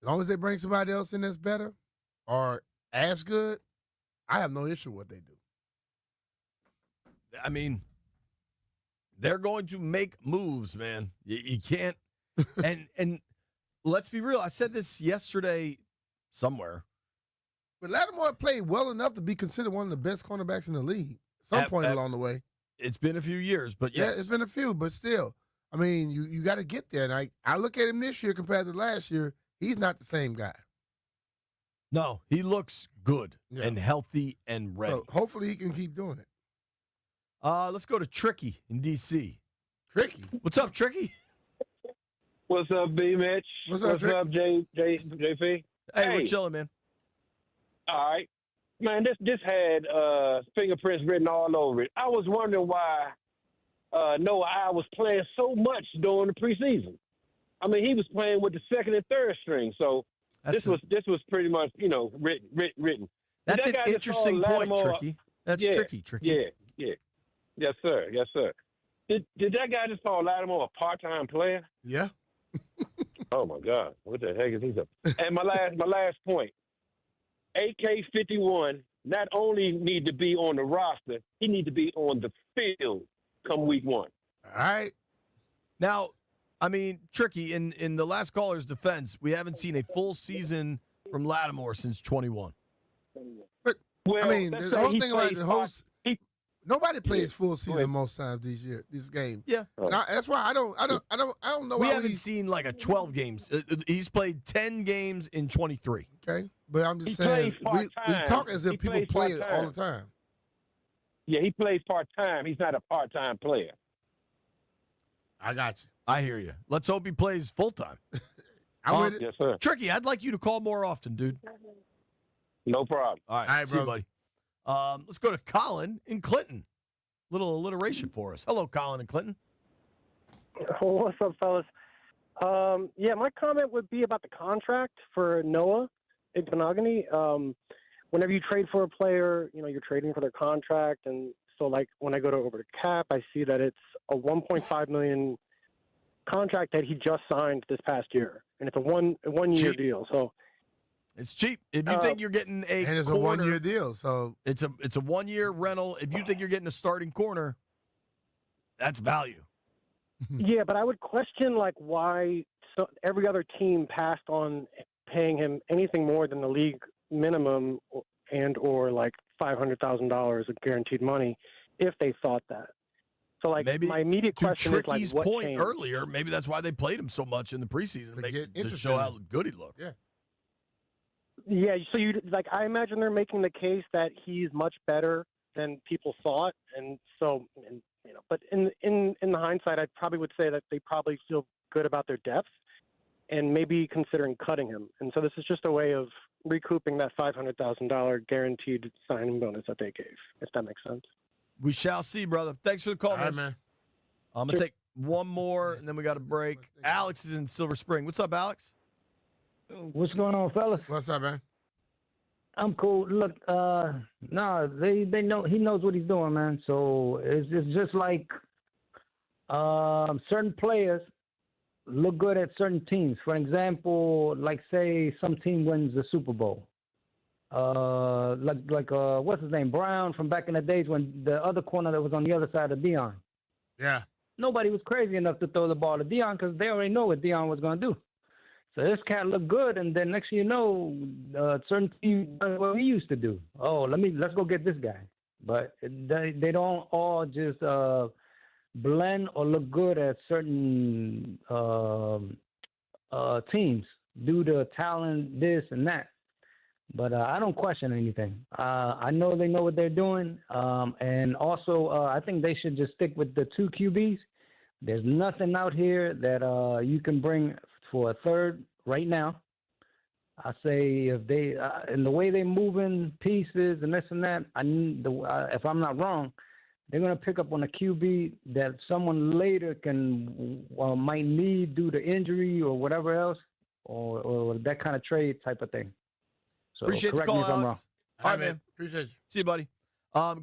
as long as they bring somebody else in that's better or as good, I have no issue with what they do. I mean, they're going to make moves, man. You can't. and let's be real. I said this yesterday somewhere. But Lattimore played well enough to be considered one of the best cornerbacks in the league at some point along the way. It's been a few years, but yes. Yeah, it's been a few, but still. I mean, you got to get there. And I look at him this year compared to last year, he's not the same guy. No, he looks good Yeah. and healthy and ready. So hopefully he can keep doing it. Let's go to Tricky in D.C. Tricky. What's up, Tricky? What's up, B Mitch? What's up, Trick? JP? Hey, we're chilling, man. All right. Man, this had fingerprints written all over it. I was wondering why Noah I was playing so much during the preseason. I mean, he was playing with the second and third string, so this was pretty much, written. That's That an guy just saw interesting point, Lattimore- Tricky. That's Yeah, tricky. Yeah. Yes, sir. Did that guy just call Lattimore a part-time player? Yeah. Oh my God! What the heck is he up? And my last point: AK-51 not only need to be on the roster, he need to be on the field come week 1. All right. Now, I mean, Tricky, in the last caller's defense, we haven't seen a full season from Lattimore since 21. But Well, I mean, let's the say whole he thing about plays the whole part- he- nobody plays full ahead. season most times this game. Yeah. And that's why I don't know We why haven't seen like a 12 games. He's played 10 games in 23. Okay, but I'm just He saying plays we part-time. talk as if He people plays play it all part-time. the time. Yeah, he plays part-time. He's not a part-time player. I got you. I hear you. Let's hope he plays full time. I'm with it. Yes, sir. Tricky, I'd like you to call more often, dude. No problem. All right, All right, see you, bro. buddy. Let's go to Colin in Clinton. Little alliteration for us. Hello, Colin in Clinton. What's up, fellas? Yeah, my comment would be about the contract for Noah Igbinoghene. Whenever you trade for a player, you're trading for their contract, and so like when I go over to Cap, I see that it's a $1.5 million contract that he just signed this past year, and it's a one-year Cheap. deal. So It's cheap. If you think you're getting a And it's a corner, 1-year deal, so it's a 1-year rental. If you think you're getting a starting corner, that's value. yeah, but I would question like why every other team passed on paying him anything more than the league minimum or like $500,000 of guaranteed money if they thought that. So like Maybe my immediate to question is like Tricky's what point changed? earlier, maybe that's why they played him so much in the preseason To to, get to interested show in how him. good he looked. Yeah. Yeah, so I imagine they're making the case that he's much better than people thought, and so but in the hindsight, I probably would say that they probably feel good about their depth and maybe considering cutting him. And so this is just a way of recouping that $500,000 guaranteed signing bonus that they gave, if that makes sense. We shall see, brother. Thanks for the call, all right, man. man. I'm gonna take one more, and then we got a break. Alex is in Silver Spring. What's up, Alex? What's going on, fellas? What's up, man? I'm cool. Look, they know he knows what he's doing, man. So it's just like certain players look good at certain teams. For example, like say some team wins the Super Bowl. What's his name, Brown from back in the days when the other corner that was on the other side of Deion. Yeah. Nobody was crazy enough to throw the ball to Deion because they already know what Deion was going to do. So this cat looked good, and then next thing you know, certain team does what we used to do. Oh, let's go get this guy. But they don't all just blend or look good at certain teams due to talent, this and that. But I don't question anything. I know they know what they're doing, and also I think they should just stick with the 2 QBs. There's nothing out here that you can bring for a third right now. I say if they, in the way they're moving pieces and this and that, if I'm not wrong, they're going to pick up on a QB that someone later might need due to injury or whatever else, or that kind of trade type of thing. So Appreciate the correct me call, if I'm Alex. wrong. All right, man. Appreciate you. See you, buddy.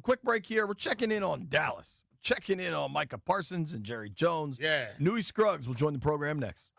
Quick break here. We're checking in on Dallas. Checking in on Micah Parsons and Jerry Jones. Yeah. Newey Scruggs will join the program next.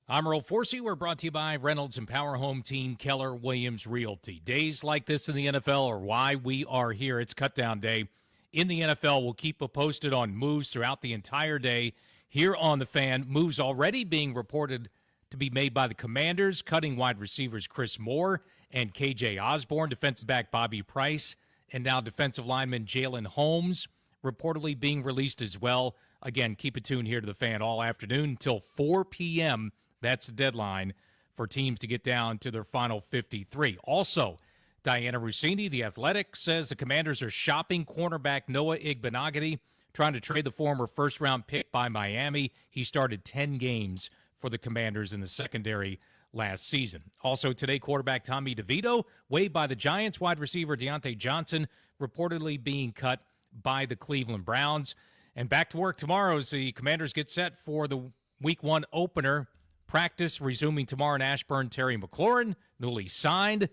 I'm Earl Forsey. We're brought to you by Reynolds and Power Home Team, Keller Williams Realty. Days like this in the NFL are why we are here. It's cutdown day in the NFL. We'll keep you posted on moves throughout the entire day here on The Fan. Moves already being reported to be made by the Commanders, cutting wide receivers Chris Moore and KJ Osborne, defensive back Bobby Price, and now defensive lineman Jalen Holmes reportedly being released as well. Again, keep it tuned here to The Fan all afternoon until 4 p.m. That's the deadline for teams to get down to their final 53. Also, Diana Rossini, The Athletic, says the Commanders are shopping cornerback Noah Igbenogany, trying to trade the former first-round pick by Miami. He started 10 games for the Commanders in the secondary last season. Also today, quarterback Tommy DeVito, waived by the Giants. Wide receiver Deontay Johnson reportedly being cut by the Cleveland Browns. And back to work tomorrow as the Commanders get set for the Week 1 opener. Practice resuming tomorrow in Ashburn. Terry McLaurin, newly signed.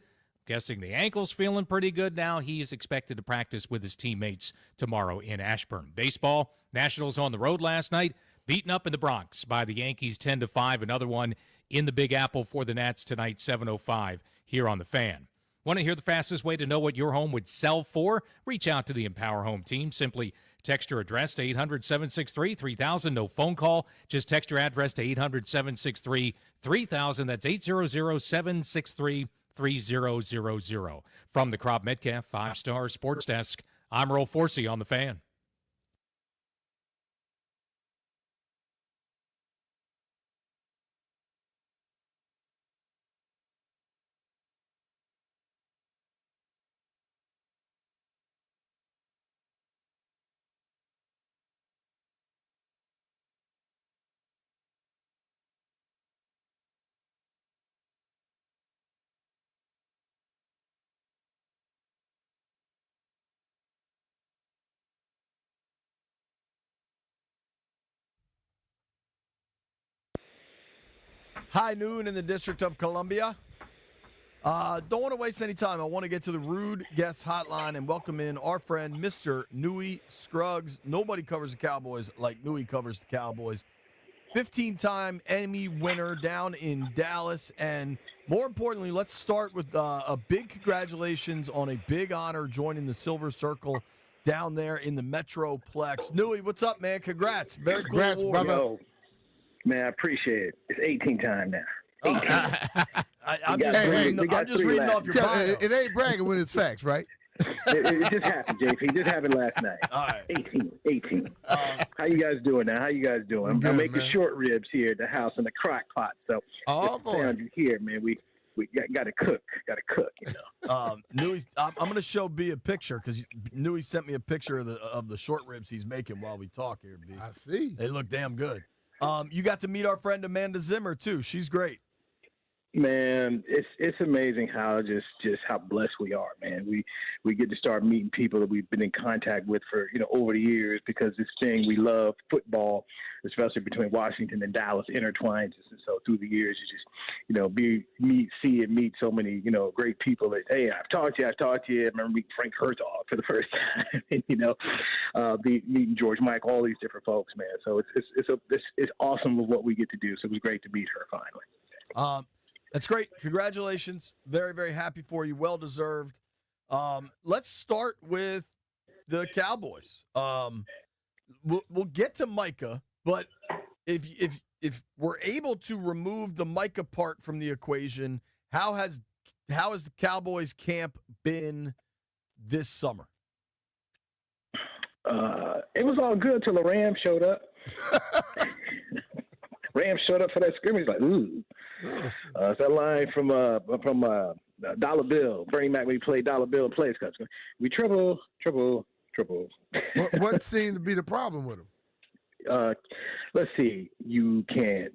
Guessing the ankle's feeling pretty good now. He is expected to practice with his teammates tomorrow in Ashburn. Baseball, Nationals on the road last night, beaten up in the Bronx by the Yankees 10-5. Another one in the Big Apple for the Nats tonight, 7:05 here on The Fan. Want to hear the fastest way to know what your home would sell for? Reach out to the Empower Home team. Simply text your address to 800-763-3000. No phone call. Just text your address to 800-763-3000. That's 800-763-3000. From the Crop Metcalf 5-Star Sports Desk, I'm Earl Forsey on The Fan. High noon in the District of Columbia. Don't want to waste any time. I want to get to the Rude Guest Hotline and welcome in our friend, Mr. Newy Scruggs. Nobody covers the Cowboys like Newy covers the Cowboys. 15-time Emmy winner down in Dallas. And more importantly, let's start with a big congratulations on a big honor joining the Silver Circle down there in the Metroplex. Newy, what's up, man? Congrats. Very cool Congrats, award. brother. Yo, man, I appreciate it. It's 18 time now. 18. I'm just reading off your bio. It ain't bragging when it's facts, right? It just happened, JP. It just happened last night. All right. 18. How you guys doing now? How you guys doing? I'm making man. short ribs here at the house in the crock pot. So boy. here, man, we got to cook. Got to cook, you know. Newy, I'm going to show B a picture because Newy sent me a picture of the short ribs he's making while we talk here, B. I see. They look damn good. You got to meet our friend Amanda Zimmer too. She's great. Man, it's amazing how just how blessed we are, man. We get to start meeting people that we've been in contact with for over the years because this thing we love, football, especially between Washington and Dallas, intertwines us. And so through the years, you just meet so many great people that I've talked to you. I remember meeting Frank Herzog for the first time, and meeting George Mike, all these different folks, man. So it's awesome with what we get to do. So it was great to meet her finally. That's great. Congratulations. Very, very happy for you. Well deserved. Let's start with the Cowboys. We'll get to Micah, but if we're able to remove the Micah part from the equation, how has the Cowboys camp been this summer? It was all good till the Rams showed up. Rams showed up for that scrimmage like, ooh. It's that line from Dollar Bill. Bernie Mac when he played Dollar Bill plays cuts. We trouble. What seemed to be the problem with him? Let's see. You can't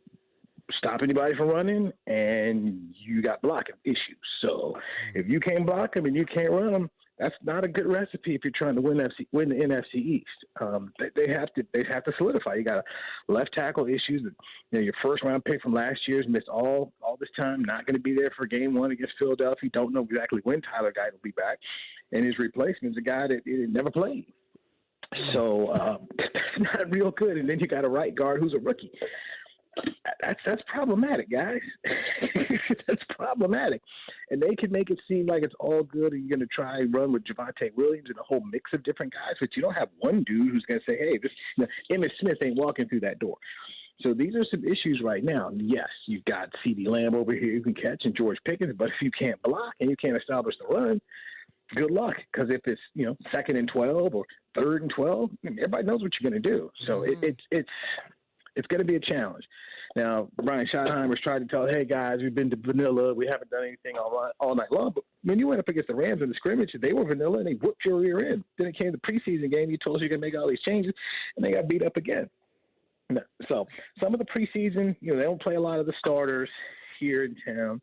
stop anybody from running, and you got blocking issues. So if you can't block them and you can't run them, that's not a good recipe if you're trying to win the NFC East. They have to solidify. You got a left tackle issues. Your first round pick from last year's missed all this time. Not going to be there for game one against Philadelphia. Don't know exactly when Tyler Guy will be back, and his replacement is a guy that never played. So that's not real good. And then you got a right guard who's a rookie. that's problematic, guys. That's problematic. And they can make it seem like it's all good and you're going to try and run with Javonte Williams and a whole mix of different guys, but you don't have one dude who's going to say, hey, Emmitt Smith ain't walking through that door. So these are some issues right now. Yes, you've got CeeDee Lamb over here who can catch and George Pickens, but if you can't block and you can't establish the run, good luck. Because if it's 2nd and 12 or 3rd and 12, everybody knows what you're going to do. So it's going to be a challenge. Now, Brian Schottenheimer's tried to tell, hey, guys, we've been to vanilla. We haven't done anything all night long. But when you went up against the Rams in the scrimmage, they were vanilla, and they whooped your rear end. Then it came the preseason game. You told us you could make all these changes, and they got beat up again. So some of the preseason, they don't play a lot of the starters here in town.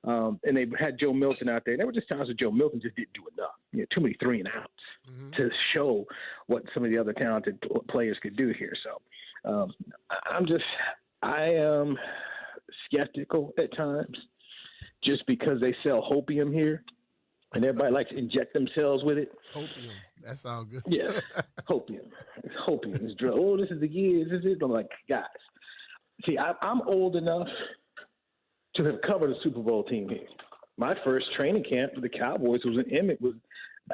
And they had Joe Milton out there. There were just times where Joe Milton just didn't do enough. Too many 3-and-outs to show what some of the other talented players could do here. So I am skeptical at times just because they sell hopium here and everybody likes to inject themselves with it. Hopium. That sounds good. Yeah, hopium. Hopium is drug. Oh, this is the year. This is it. I'm like, guys, see, I'm old enough to have covered a Super Bowl team here. My first training camp for the Cowboys was when Emmitt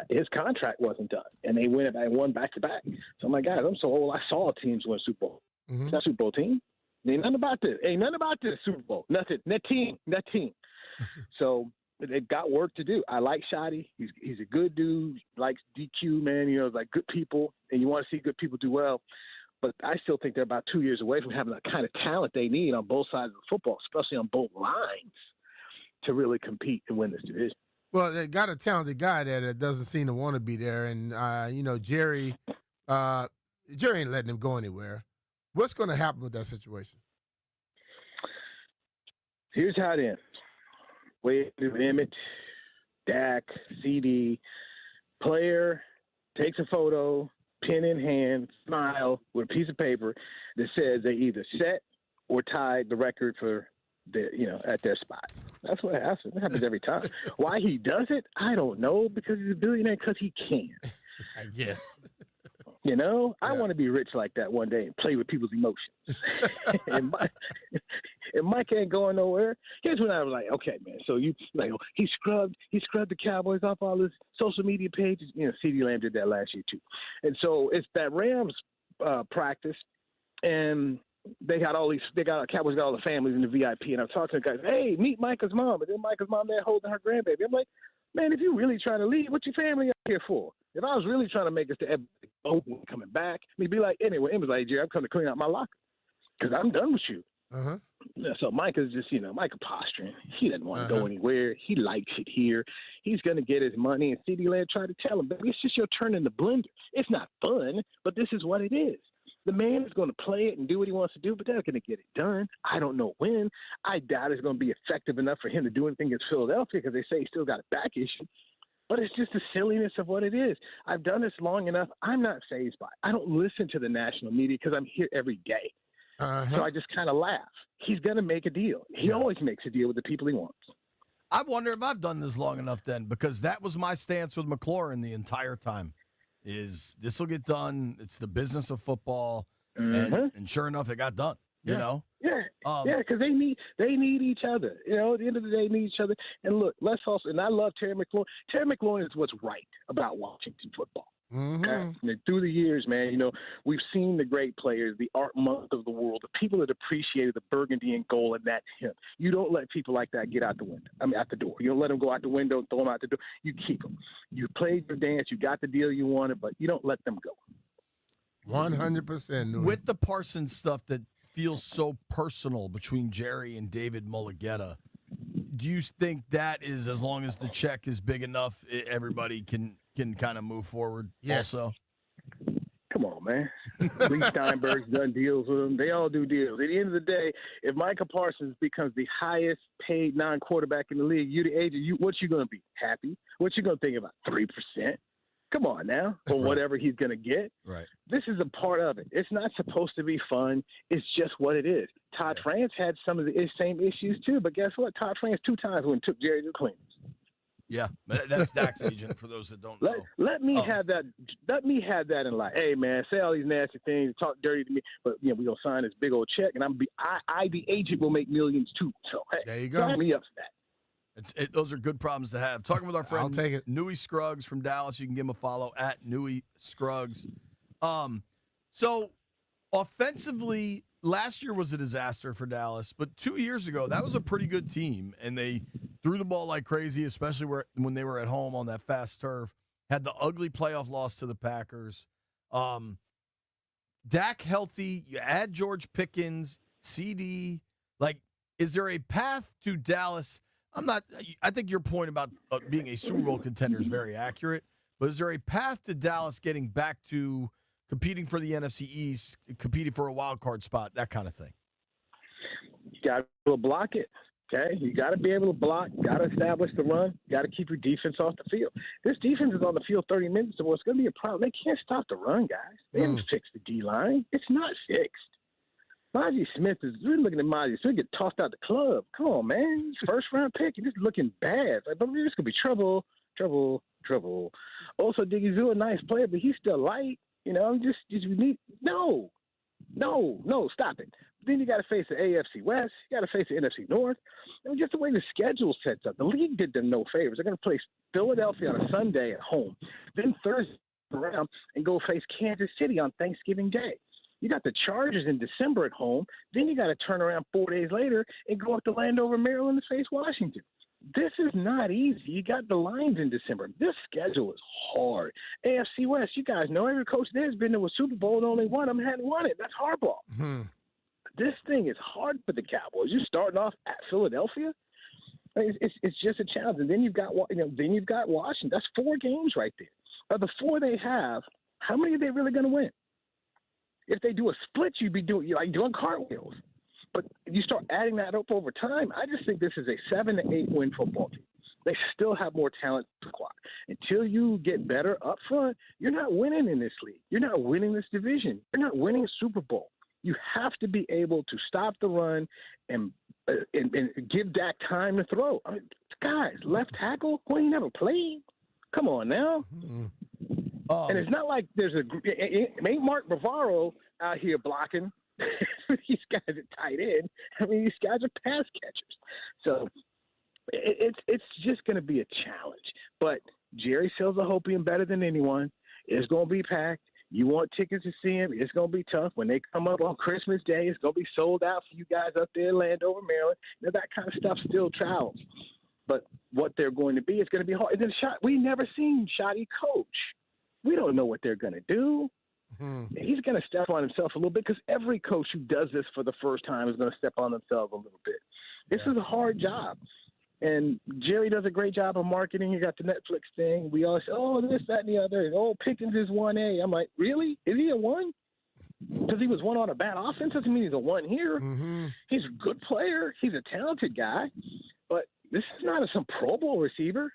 his contract wasn't done, and they went and won back-to-back. So I'm like, guys, I'm so old. I saw teams win Super Bowl. It's not a Super Bowl team. Ain't nothing about this. Ain't nothing about this Super Bowl. Nothing. That team. So they've got work to do. I like Shotty. He's a good dude. Likes DQ, man. Like good people, and you want to see good people do well. But I still think they're about 2 years away from having the kind of talent they need on both sides of the football, especially on both lines, to really compete and win this division. Well, they got a talented guy there that doesn't seem to want to be there, and Jerry ain't letting him go anywhere. What's going to happen with that situation? Here's how it ends. Wade, Emmitt, Dak, CD, player takes a photo, pen in hand, smile with a piece of paper that says they either set or tied the record for at their spot. That's what happens. It happens every time. Why he does it, I don't know, because he's a billionaire, because he can. I guess. I want to be rich like that one day and play with people's emotions. and Mike ain't going nowhere. Here's when I was like, okay, man. So he scrubbed the Cowboys off all his social media pages. CeeDee Lamb did that last year too. And so it's that Rams practice, and Cowboys got all the families in the VIP, and I'm talking to guys, hey, meet Micah's mom. And then Micah's mom there holding her grandbaby. I'm like, man, if you're really trying to leave, what's your family out here for? If I was really trying to make us to coming back, he'd be like, anyway, it was like, Jerry, I'm coming to clean out my locker because I'm done with you. Uh-huh. So Micah's just, Micah posturing. He doesn't want to go anywhere. He likes it here. He's going to get his money. And CeeDee Lamb tried to tell him, baby, it's just your turn in the blender. It's not fun, but this is what it is. The man is going to play it and do what he wants to do, but they're going to get it done. I don't know when. I doubt it's going to be effective enough for him to do anything against Philadelphia because they say he's still got a back issue. But it's just the silliness of what it is. I've done this long enough. I'm not fazed by it. I don't listen to the national media because I'm here every day. So I just kind of laugh. He's going to make a deal. He always makes a deal with the people he wants. I wonder if I've done this long enough then, because that was my stance with McLaurin the entire time. Is this will get done? It's the business of football, and sure enough, it got done. Yeah, because they need each other. At the end of the day, they need each other. And look, let's also. And I love Terry McLaurin. Terry McLaurin is what's right about Washington football. Okay? And through the years, man, we've seen the great players, the Art Monk of the world, the people that appreciated the burgundy and gold, and that's him. You don't let people like that get out the window. Out the door. You don't let them go out the window and throw them out the door. You keep them. You played your dance. You got the deal you wanted, but you don't let them go. 100%. With the Parsons stuff that feels so personal between Jerry and David Mulugheta, do you think that is, as long as the check is big enough, everybody can kind of move forward? Yes. Also, come on, man. Lee Steinberg's done deals with them. They all do deals. At the end of the day, if Micah Parsons becomes the highest paid non-quarterback in the league, you the agent, what you going to be? Happy? What you going to think about? 3%? Come on now, or whatever he's going to get. Right. This is a part of it. It's not supposed to be fun. It's just what it is. Todd France had some of the same issues too, but guess what? Todd France 2 times when took Jerry to the cleaners. Yeah, that's Dak's agent for those that don't know. Let me have that. Let me have that in life. Hey man, say all these nasty things, talk dirty to me, but we gonna sign this big old check, and I the agent will make millions too. So hey, there you go. Sign me up for that. Those are good problems to have. Talking with our friend I'll take it. Newey Scruggs from Dallas. You can give him a follow at Newey Scruggs. So offensively, last year was a disaster for Dallas, but 2 years ago, that was a pretty good team, and they threw the ball like crazy, especially when they were at home on that fast turf. Had the ugly playoff loss to the Packers. Dak healthy, you add George Pickens, CD. Like, is there a path to Dallas? I think your point about being a Super Bowl contender is very accurate, but is there a path to Dallas getting back to competing for the NFC East, competing for a wild card spot, that kind of thing? You got to be able to block it. Okay, you got to be able to block. Got to establish the run. Got to keep your defense off the field. This defense is on the field 30 minutes, so it's going to be a problem. They can't stop the run, guys. They haven't fixed the D line. It's not fixed. Mozzie Smith is. We're looking at Mozzie Smith get tossed out the club. Come on, man. First round pick. You're just looking bad. Like, but this could be trouble. Also, Diggy Zoo, a nice player, but he's still light. Just we need no, stop it. Then you got to face the AFC West. You got to face the NFC North. Just the way the schedule sets up, the league did them no favors. They're going to play Philadelphia on a Sunday at home, then Thursday around and go face Kansas City on Thanksgiving Day. You got the Chargers in December at home. Then you got to turn around 4 days later and go up to Landover, Maryland to face Washington. This is not easy. You got the Lions in December. This schedule is hard. AFC West, you guys know every coach there has been to a Super Bowl and only one of them hadn't won it. That's Harbaugh. Mm-hmm. This thing is hard for the Cowboys. You're starting off at Philadelphia. It's just a challenge. And then you've got Washington. That's 4 games right there. Of the 4 they have, how many are they really going to win? If they do a split, you'd be doing cartwheels. But you start adding that up over time, I just think this is a 7 to 8 win football team. They still have more talent to acquire. Until you get better up front, you're not winning in this league. You're not winning this division. You're not winning a Super Bowl. You have to be able to stop the run and give Dak time to throw. I mean, guys, left tackle, he never played. Come on now. Mm-hmm. And it's not like ain't Mark Bavaro out here blocking. These guys are tight end. I mean, these guys are pass catchers. So it's just going to be a challenge. But Jerry sells a Hopium better than anyone. It's going to be packed. You want tickets to see him. It's going to be tough. When they come up on Christmas Day, it's going to be sold out for you guys up there in Landover, Maryland. That kind of stuff still travels. But what they're going to be, it's going to be hard. And then we never seen Shoddy coach. We don't know what they're going to do. Mm-hmm. He's going to step on himself a little bit because every coach who does this for the first time is going to step on themselves a little bit. This is a hard job. And Jerry does a great job of marketing. You got the Netflix thing. We all say, this, that, and the other. And, Pickens is 1A. I'm like, really? Is he a 1? Because he was 1 on a bad offense doesn't mean he's a 1 here. Mm-hmm. He's a good player. He's a talented guy. But this is not some Pro Bowl receiver.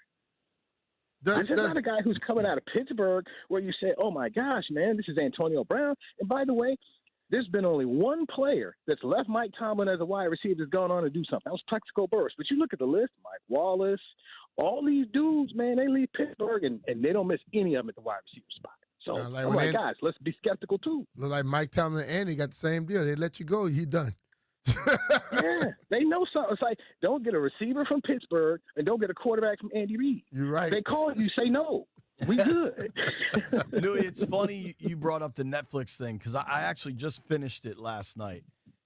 This is not a guy who's coming out of Pittsburgh where you say, oh, my gosh, man, this is Antonio Brown. And by the way, there's been only one player that's left Mike Tomlin as a wide receiver that's gone on to do something. That was Plexico Burress. But you look at the list, Mike Wallace, all these dudes, man, they leave Pittsburgh, and they don't miss any of them at the wide receiver spot. So, guys, let's be skeptical, too. Look like Mike Tomlin and Andy got the same deal. They let you go, you done. Yeah, they know something. It's like, don't get a receiver from Pittsburgh and don't get a quarterback from Andy Reid. You're right. They call you, say no. We good. Newey, it's funny you brought up the Netflix thing because I actually just finished it last night.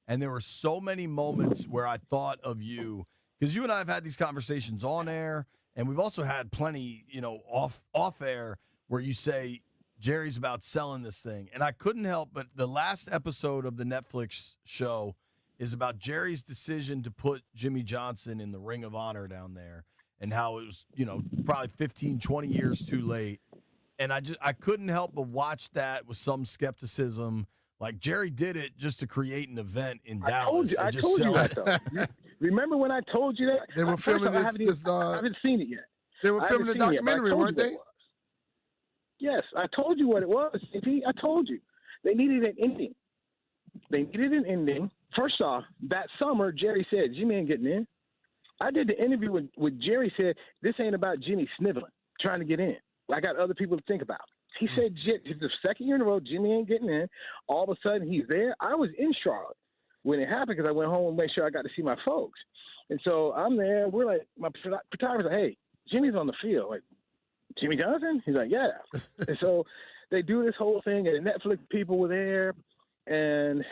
And there were so many moments where I thought of you because you and I have had these conversations on air, and we've also had plenty, off air where you say, Jerry's about selling this thing. And I couldn't help but the last episode of the Netflix show is about Jerry's decision to put Jimmy Johnson in the Ring of Honor down there and how it was, probably 15, 20 years too late. And I couldn't help but watch that with some skepticism. Like, Jerry did it just to create an event in Dallas. I told you that, though. Remember when I told you that? They were filming I haven't seen it yet. They were filming the documentary, weren't they? Yes, I told you what it was. I told you. They needed an ending. First off, that summer, Jerry said, Jimmy ain't getting in. I did the interview with Jerry said, this ain't about Jimmy sniveling, trying to get in. I got other people to think about. He said, it's the second year in a row, Jimmy ain't getting in. All of a sudden, he's there. I was in Charlotte when it happened because I went home and made sure I got to see my folks. And so I'm there. We're like, my photographer's like, hey, Jimmy's on the field. Like, Jimmy Johnson? He's like, yeah. And so they do this whole thing, and the Netflix people were there and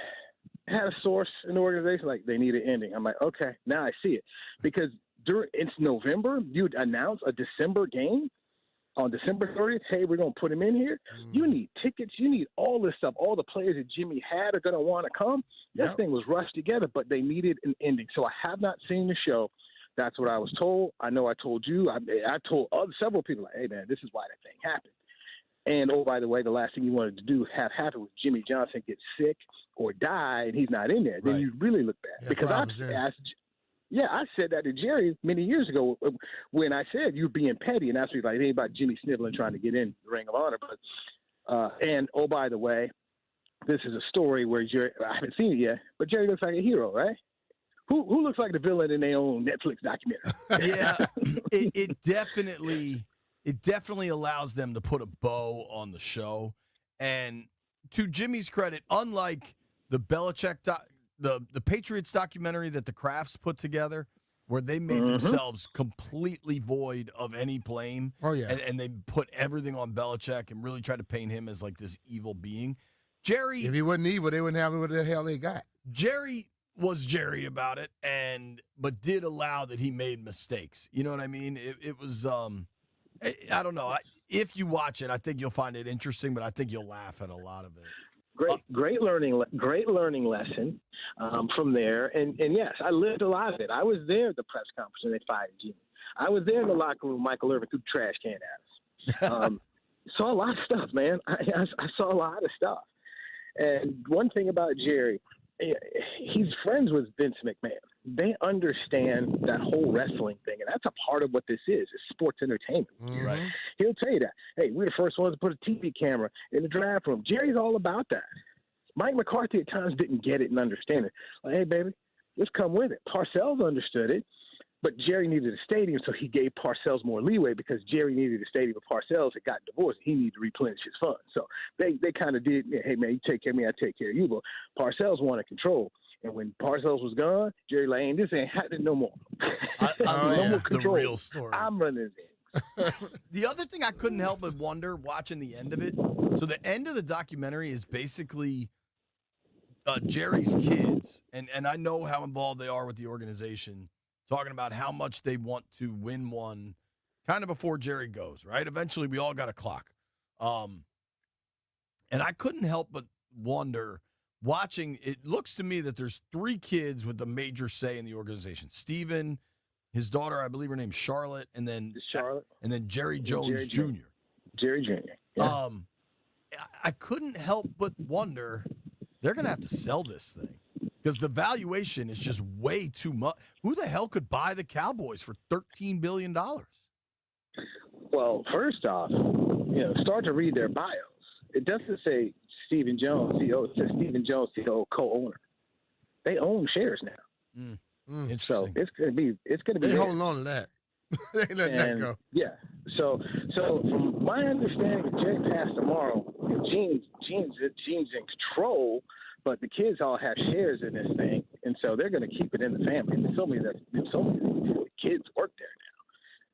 had a source in the organization like they need an ending. I'm like, okay, now I see it. Because it's November, you'd announce a December game on December 30th. Hey, we're going to put him in here. You need tickets. You need all this stuff. All the players that Jimmy had are going to want to come. This thing was rushed together, but they needed an ending. So I have not seen the show. That's what I was told. I know I told you. I told several people, like, hey, man, this is why that thing happened. And, oh, by the way, the last thing you wanted to do have happen was Jimmy Johnson get sick or die and he's not in there. Then you really look bad. Yeah, because I said that to Jerry many years ago when I said you're being petty. And that's what like, it ain't about Jimmy sniveling trying to get in the Ring of Honor. But and, oh, by the way, this is a story where Jerry, I haven't seen it yet, but Jerry looks like a hero, right? Who looks like the villain in their own Netflix documentary? Yeah, it definitely allows them to put a bow on the show. And to Jimmy's credit, unlike the Belichick, the Patriots documentary that the Crafts put together, where they made themselves completely void of any blame. Oh, yeah. And they put everything on Belichick and really tried to paint him as like this evil being. Jerry. If he wasn't evil, they wouldn't have what the hell they got. Jerry was Jerry about it, but did allow that he made mistakes. You know what I mean? It was, I don't know. If you watch it, I think you'll find it interesting, but I think you'll laugh at a lot of it. Great learning lesson from there. And yes, I lived a lot of it. I was there at the press conference when they fired Jimmy. I was there in the locker room. Michael Irvin threw trash can at us. Saw a lot of stuff, man. I saw a lot of stuff. And one thing about Jerry, he's friends with Vince McMahon. They understand that whole wrestling thing, and that's a part of what this is. It's sports entertainment. Right. He'll tell you that. Hey, we're the first ones to put a TV camera in the draft room. Jerry's all about that. Mike McCarthy at times didn't get it and understand it. Like, hey, baby, let's come with it. Parcells understood it, but Jerry needed a stadium, so he gave Parcells more leeway because Jerry needed a stadium. But Parcells had gotten divorced. He needed to replenish his funds. So they kind of did, hey, man, you take care of me, I take care of you. But Parcells wanted control. And when Parcells was gone, Jerry Lane, this ain't happening no more. No more control. The real story. I'm running it. The other thing I couldn't help but wonder watching the end of it. So the end of the documentary is basically Jerry's kids, and I know how involved they are with the organization, talking about how much they want to win one kind of before Jerry goes, right? Eventually, we all got a clock. And I couldn't help but wonder, watching, it looks to me that there's 3 kids with the major say in the organization. Steven, his daughter, I believe her name's Charlotte, and then Jerry Jones Jr. Jerry Jr. Yeah. I couldn't help but wonder, they're going to have to sell this thing because the valuation is just way too much. Who the hell could buy the Cowboys for $13 billion? Well, first off, start to read their bios. It doesn't say Stephen Jones, CEO. It says Stephen Jones, CEO, co-owner. They own shares now. So it's going to be. They holding on to that. They ain't letting that go. Yeah. So from my understanding, if Jerry passed tomorrow, Gene's in control, but the kids all have shares in this thing, and so they're going to keep it in the family. There's so many kids work there now.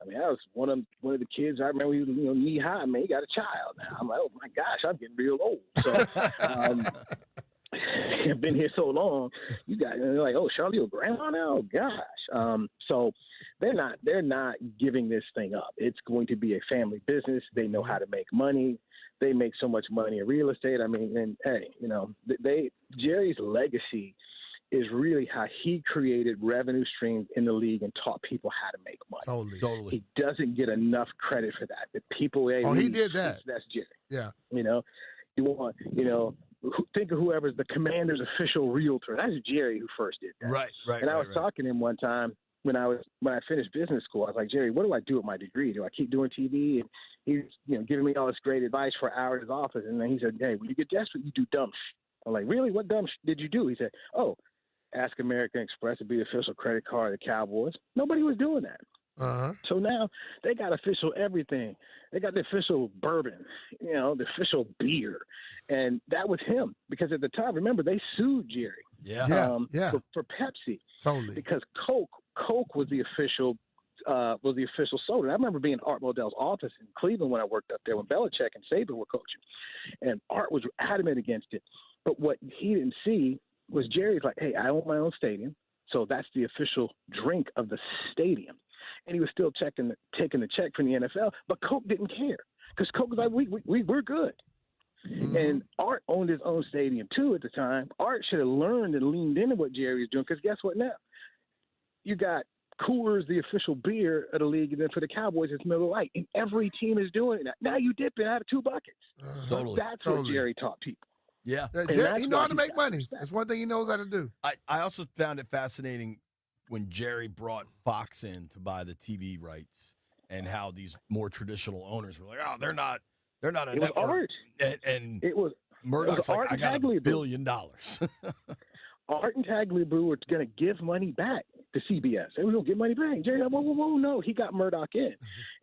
I mean, I was one of the kids. I remember he was knee high. Man, he got a child now. I'm like, oh my gosh, I'm getting real old. So I've been here so long. You guys are like, oh, Charlie, your grandma now? Oh gosh. So they're not giving this thing up. It's going to be a family business. They know how to make money. They make so much money in real estate. I mean, and hey, Jerry's legacy is really how he created revenue streams in the league and taught people how to make money. Totally. He doesn't get enough credit for that. The people, he did that. That's Jerry. Yeah. You want, think of whoever's the Commander's official realtor. That's Jerry who first did that. Right. And I was talking to him one time when I finished business school. I was like, Jerry, what do I do with my degree? Do I keep doing TV? And he's giving me all this great advice for an hour at his office. And then he said, hey, when you get desperate, you do dumb shit. I'm like, really? What dumb did you do? He said, oh, ask American Express to be the official credit card of the Cowboys. Nobody was doing that. Uh-huh. So now they got official everything. They got the official bourbon, the official beer. And that was him because at the time, remember, they sued Jerry. Yeah. For Pepsi. Totally. Because Coke was the official soda. And I remember being in Art Modell's office in Cleveland when I worked up there when Belichick and Saban were coaching. And Art was adamant against it. But what he didn't see was Jerry's like, hey, I own my own stadium. So that's the official drink of the stadium. And he was still taking the check from the NFL, but Coke didn't care because Coke was like, we're good. Mm-hmm. And Art owned his own stadium too at the time. Art should have learned and leaned into what Jerry was doing because guess what now? You got Coors, the official beer of the league, and then for the Cowboys, it's Miller Lite. And every team is doing that. Now you dip it out of 2 buckets. Totally. That's what Jerry taught people. Yeah. Jerry, he know how to make money. That's one thing he knows how to do. I also found it fascinating when Jerry brought Fox in to buy the TV rights and how these more traditional owners were like, oh, they're not a it network. Was art. And it was Murdoch's like, I got $1 billion. Art and Tagliabue were going to give money back to CBS. They were going to give money back. Jerry, whoa, no. He got Murdoch in.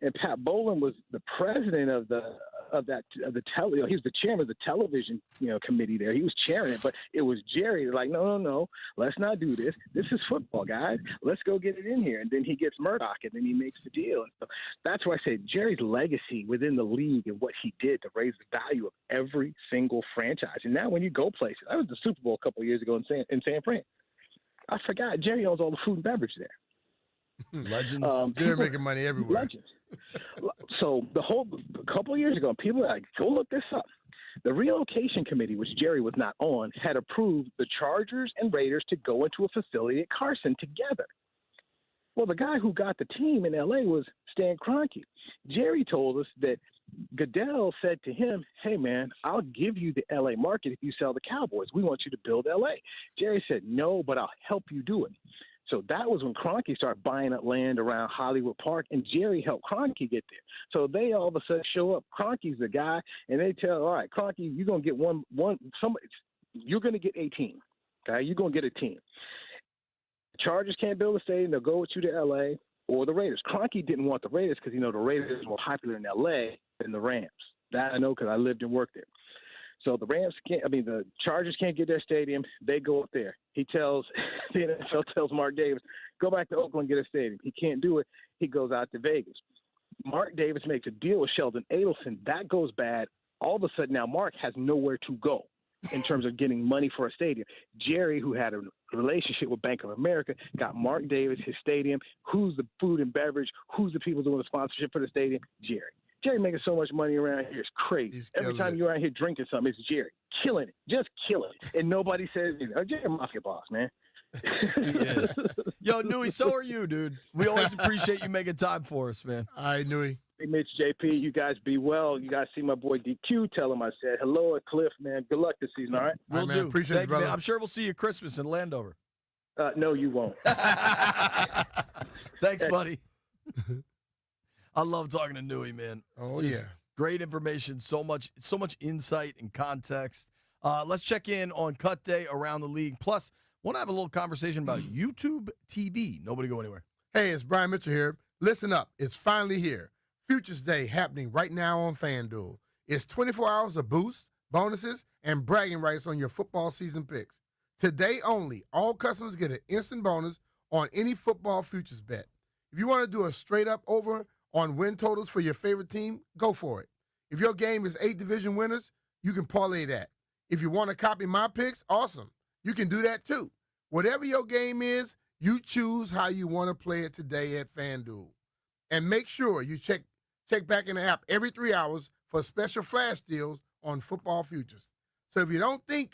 And Pat Bowlen was the president of the he was the chairman of the television committee there. He was chairing it, but it was Jerry like, no, let's not do this. This is football, guys. Let's go get it in here. And then he gets Murdoch, and then he makes the deal. And so that's why I say Jerry's legacy within the league and what he did to raise the value of every single franchise. And now when you go places, that was the Super Bowl a couple of years ago in San Fran. I forgot Jerry owns all the food and beverage there. Legends. They're making money everywhere. Legends. So a couple of years ago, people were like, go look this up. The relocation committee, which Jerry was not on, had approved the Chargers and Raiders to go into a facility at Carson together. Well, the guy who got the team in L.A. was Stan Kroenke. Jerry told us that Goodell said to him, hey, man, I'll give you the L.A. market if you sell the Cowboys. We want you to build L.A. Jerry said, no, but I'll help you do it. So that was when Kroenke started buying up land around Hollywood Park, and Jerry helped Kroenke get there. So they all of a sudden show up. Kroenke's the guy, and they tell, all right, Kroenke, you're going to get you're going to get a team. Okay, you're going to get a team. The Chargers can't build a stadium. They'll go with you to L.A. or the Raiders. Kroenke didn't want the Raiders because, the Raiders were more popular in L.A. than the Rams. That I know because I lived and worked there. So the Chargers can't get their stadium. They go up there. The NFL tells Mark Davis, go back to Oakland and get a stadium. He can't do it. He goes out to Vegas. Mark Davis makes a deal with Sheldon Adelson. That goes bad. All of a sudden now Mark has nowhere to go in terms of getting money for a stadium. Jerry, who had a relationship with Bank of America, got Mark Davis his stadium. Who's the food and beverage? Who's the people doing the sponsorship for the stadium? Jerry making so much money around here. It's crazy. Every time you're out here drinking something, it's Jerry. Killing it. Just killing it. And nobody says, Jerry Mafia boss, man. He is. Yo, Newey, so are you, dude. We always appreciate you making time for us, man. All right, Newey. Hey, Mitch, JP, you guys be well. You guys see my boy DQ. Tell him I said hello at Cliff, man. Good luck this season, all right? We'll man, do. Appreciate Thank it, brother. Man. I'm sure we'll see you Christmas in Landover. No, you won't. Thanks, buddy. I love talking to Newey, man. Oh, Just yeah. Great information, so much insight and context. Let's check in on Cut Day around the league. Plus, want to have a little conversation about YouTube TV. Nobody go anywhere. Hey, it's Brian Mitchell here. Listen up. It's finally here. Futures Day happening right now on FanDuel. It's 24 hours of boosts, bonuses, and bragging rights on your football season picks. Today only, all customers get an instant bonus on any football futures bet. If you want to do a straight-up over on win totals for your favorite team, go for it. If your game is 8 division winners, you can parlay that. If you want to copy my picks, awesome. You can do that too. Whatever your game is, you choose how you want to play it today at FanDuel. And make sure you check back in the app every 3 hours for special flash deals on football futures. So if you think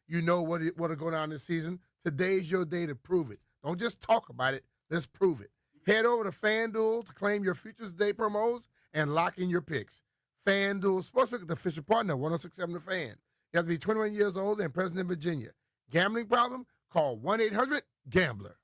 you know what'll go down this season, today's your day to prove it. Don't just talk about it, let's prove it. Head over to FanDuel to claim your Futures Day promos and lock in your picks. FanDuel Sportsbook is the official partner of 106.7 The Fan. You have to be 21 years old and present in Virginia. Gambling problem? Call 1-800-GAMBLER.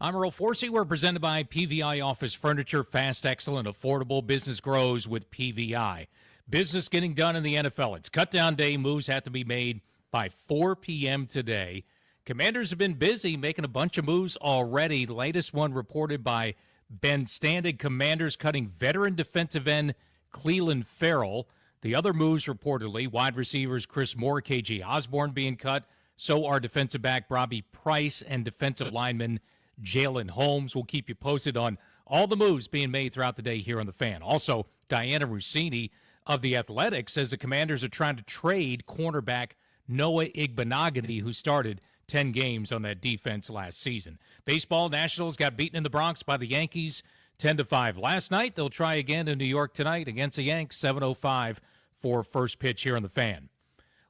I'm Earl Forsey. We're presented by PVI Office Furniture. Fast, excellent, affordable. Business grows with PVI. Business getting done in the NFL. It's cut down day. Moves have to be made by 4 p.m. today. Commanders have been busy making a bunch of moves already. The latest one reported by Ben Standig. Commanders cutting veteran defensive end Clelin Ferrell. The other moves reportedly, wide receivers Chris Moore, KJ Osborne being cut. So are defensive back Robbie Price and defensive lineman Jalen Holmes. Will keep you posted on all the moves being made throughout the day here on The Fan. Also, Diana Rossini of The Athletic says the Commanders are trying to trade cornerback Noah Igbenogany, who started 10 games on that defense last season. Baseball, Nationals got beaten in the Bronx by the Yankees 10-5 last night. They'll try again in New York tonight against the Yanks, 7:05 for first pitch here on The Fan.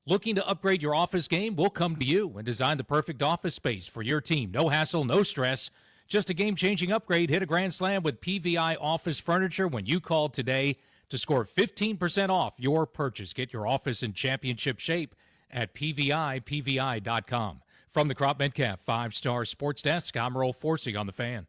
Looking to upgrade your office game? We'll come to you and design the perfect office space for your team. No hassle, no stress. Just a game-changing upgrade. Hit a grand slam with PVI Office Furniture when you call today to score 15% off your purchase. Get your office in championship shape at PVI.com. From the Crop Metcalf 5-Star Sports Desk, I'm Earl Forsey on The Fan.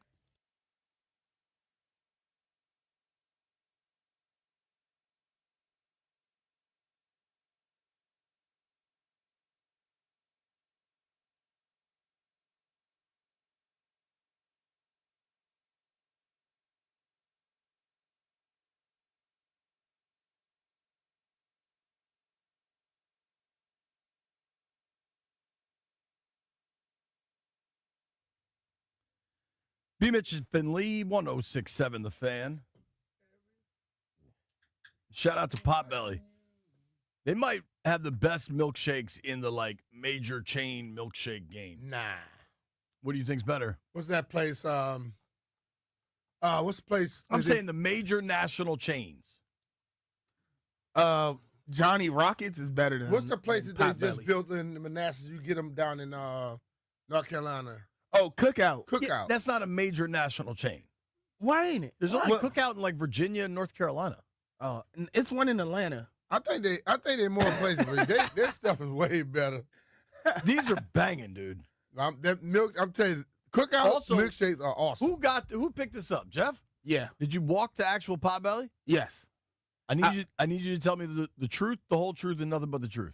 B. Mitch and Finley, 1067 The Fan. Shout out to Potbelly. They might have the best milkshakes in the major chain milkshake game. Nah. What do you think's better? What's that place? What's the place? I'm saying the major national chains. Johnny Rockets is better than. What's the place that they Potbelly. just built in Manassas? You get them down in North Carolina. Oh, Cookout. Cookout. That's not a major national chain. Why ain't it? There's only Cookout in Virginia and North Carolina. Oh, it's one in Atlanta. I think they're more places, but their stuff is way better. These are banging, dude. That milk, I'm telling you, Cookout Also, milkshakes are awesome. Who picked this up, Jeff? Yeah. Did you walk to actual Potbelly? Yes. I need you to tell me the truth, the whole truth, and nothing but the truth.